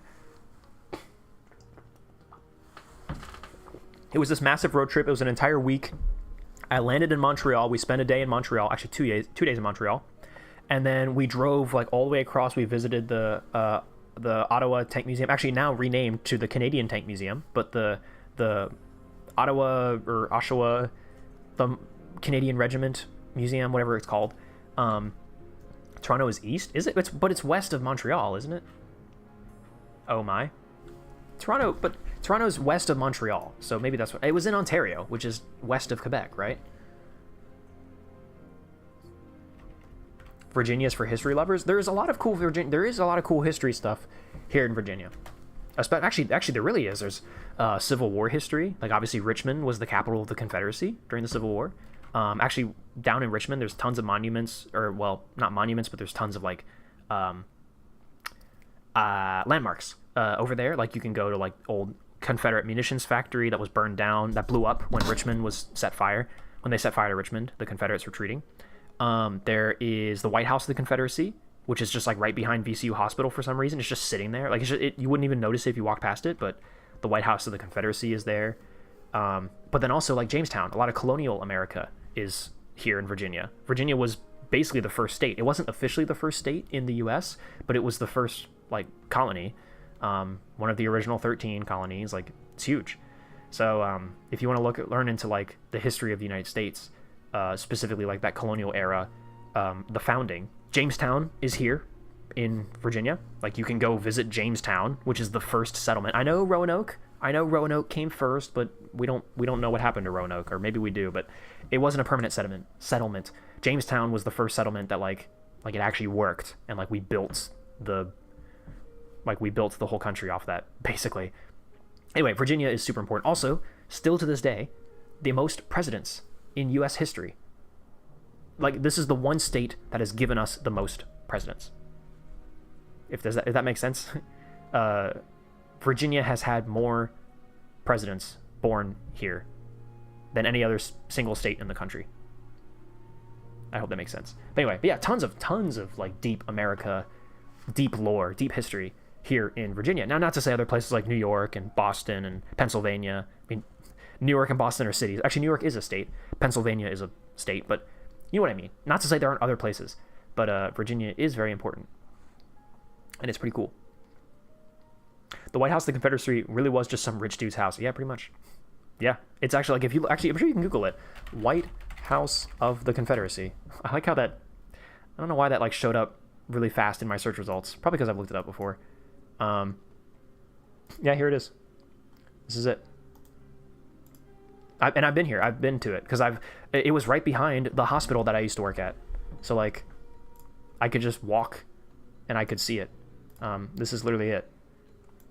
It was this massive road trip. It was an entire week. I landed in Montreal. We spent a day in Montreal. Actually, 2 days in Montreal, and then we drove like all the way across. We visited the Ottawa Tank Museum. Actually, now renamed to the Canadian Tank Museum, but the Ottawa or Oshawa, the Canadian Regiment Museum, whatever it's called. Toronto is east, is it? But it's west of Montreal, isn't it? Oh my, Toronto's west of Montreal, so maybe that's what it was in Ontario, which is west of Quebec, right? Virginia's for history lovers. There is a lot of cool history stuff here in Virginia. Actually, there really is. There's Civil War history. Like, obviously, Richmond was the capital of the Confederacy during the Civil War. Actually, down in Richmond, there's tons of monuments, or, well, not monuments, but there's tons of, like, landmarks over there. Like, you can go to, like, old Confederate munitions factory that was burned down, that blew up when Richmond was set fire. When they set fire to Richmond, the Confederates retreating. There is the White House of the Confederacy, which is just like right behind VCU Hospital for some reason. It's just sitting there. Like, you wouldn't even notice it if you walk past it, but the White House of the Confederacy is there. But then also, like, Jamestown, a lot of colonial America is here in Virginia. Virginia was basically the first state. It wasn't officially the first state in the U.S., but it was the first, like, colony. One of the original 13 colonies. Like, it's huge. So if you want to learn into, like, the history of the United States, specifically, like, that colonial era, the founding, Jamestown is here in Virginia. Like, you can go visit Jamestown, which is the first settlement. I know Roanoke came first, but we don't know what happened to Roanoke, or maybe we do, but it wasn't a permanent settlement. Jamestown was the first settlement that like it actually worked, and like we built the whole country off that, basically. Anyway, Virginia is super important. Also, still to this day, the most presidents in U.S. history. Like, this is the one state that has given us the most presidents. If that makes sense. Virginia has had more presidents born here than any other single state in the country. I hope that makes sense. But anyway, yeah, tons of like deep America, deep lore, deep history here in Virginia. Now, not to say other places like New York and Boston and Pennsylvania. I mean, New York and Boston are cities. Actually, New York is a state. Pennsylvania is a state, but you know what I mean. Not to say there aren't other places, but Virginia is very important, and it's pretty cool. The White House of the Confederacy really was just some rich dude's house. Yeah, pretty much. Yeah, it's actually like, I'm sure you can Google it. White House of the Confederacy. I like how that. I don't know why that like showed up really fast in my search results. Probably because I've looked it up before. Yeah, here it is. This is it. And I've been here. I've been to it because it was right behind the hospital that I used to work at. So like, I could just walk, and I could see it. This is literally it.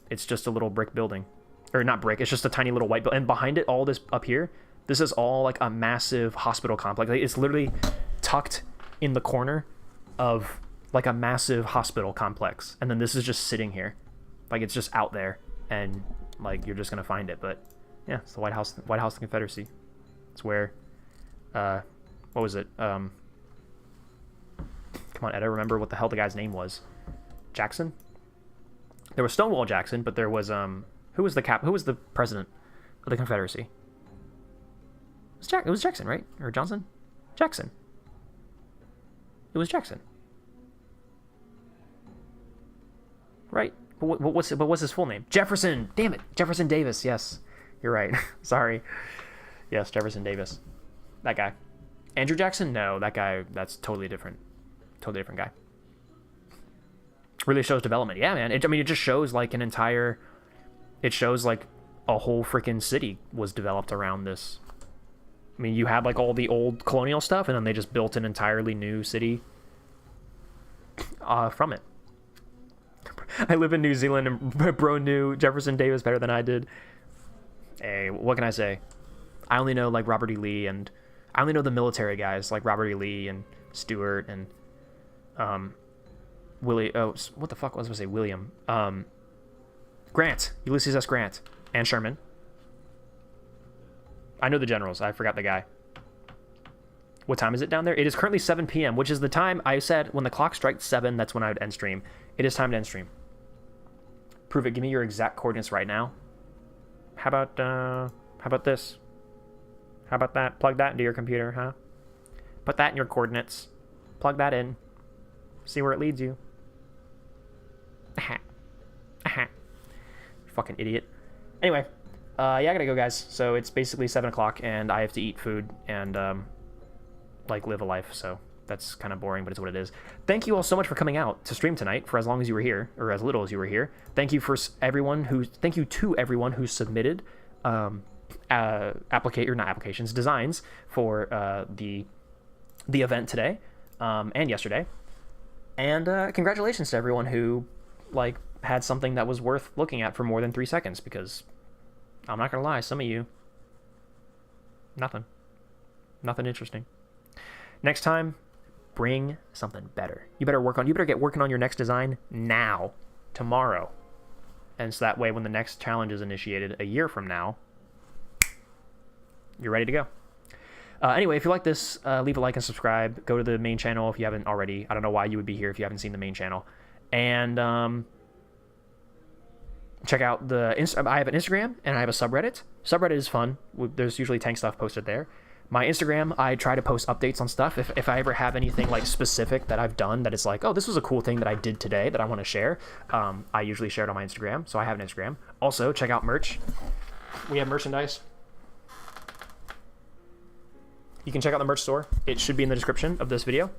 It's just a little brick building, or not brick. It's just a tiny little white building. And behind it, all this up here, this is all like a massive hospital complex. Like, it's literally tucked in the corner of like a massive hospital complex. And then this is just sitting here, like it's just out there, and like you're just gonna find it. But yeah, it's the White House of the Confederacy. It's where, what was it? Come on, Ed, I remember what the hell the guy's name was. Jackson? There was Stonewall Jackson, but there was who was the president of the Confederacy? It was Jackson, right? Or Johnson? Jackson. It was Jackson. Right. But what's his full name? Jefferson. Damn it. Jefferson Davis. Yes. You're right. Sorry. Yes, Jefferson Davis. That guy. Andrew Jackson? No, that guy, that's totally different. Totally different guy. Really shows development. Yeah, man. It just shows like it shows like a whole freaking city was developed around this. I mean, you had like all the old colonial stuff, and then they just built an entirely new city from it. I live in New Zealand, and bro knew Jefferson Davis better than I did. Hey, what can I say? I only know like Robert E. Lee, and I only know the military guys like Robert E. Lee and Stewart and what the fuck was I supposed to say? William. Grant. Ulysses S. Grant. And Sherman. I know the generals. I forgot the guy. What time is it down there? It is currently 7 p.m., which is the time I said when the clock strikes 7, that's when I would end stream. It is time to end stream. Prove it. Give me your exact coordinates right now. How about this? How about that? Plug that into your computer, huh? Put that in your coordinates. Plug that in. See where it leads you. Aha. Aha. Fucking idiot. Anyway, yeah, I gotta go, guys. So it's basically 7 o'clock, and I have to eat food and, like, live a life, so that's kind of boring, but it's what it is. Thank you all so much for coming out to stream tonight, for as long as you were here, or as little as you were here. Thank you to everyone who submitted, designs for, the event today, and yesterday. And, congratulations to everyone who, like, had something that was worth looking at for more than 3 seconds, because I'm not gonna lie, some of you, nothing interesting. Next time, bring something better. You better get working on your next design now, tomorrow. And so that way, when the next challenge is initiated a year from now, you're ready to go. Anyway, if you like this, leave a like and subscribe. Go to the main channel if you haven't already. I don't know why you would be here if you haven't seen the main channel. And check out I have an Instagram and I have a subreddit. Subreddit is fun. There's usually tank stuff posted there. My Instagram, I try to post updates on stuff. If I ever have anything like specific that I've done that it's like, oh, this was a cool thing that I did today that I want to share, I usually share it on my Instagram. So I have an Instagram. Also, check out merch. We have merchandise. You can check out the merch store. It should be in the description of this video.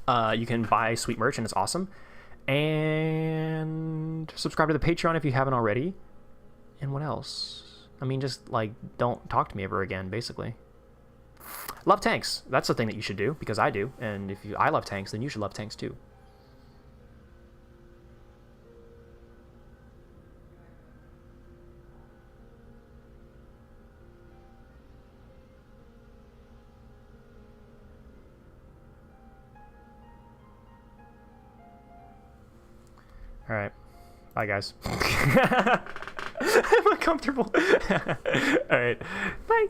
You can buy sweet merch and it's awesome. And subscribe to the Patreon if you haven't already. And what else? I mean, just like, don't talk to me ever again, basically. Love tanks. That's the thing that you should do, because I do. And if I love tanks, then you should love tanks too. All right. Bye, guys. I'm uncomfortable. All right. Bye.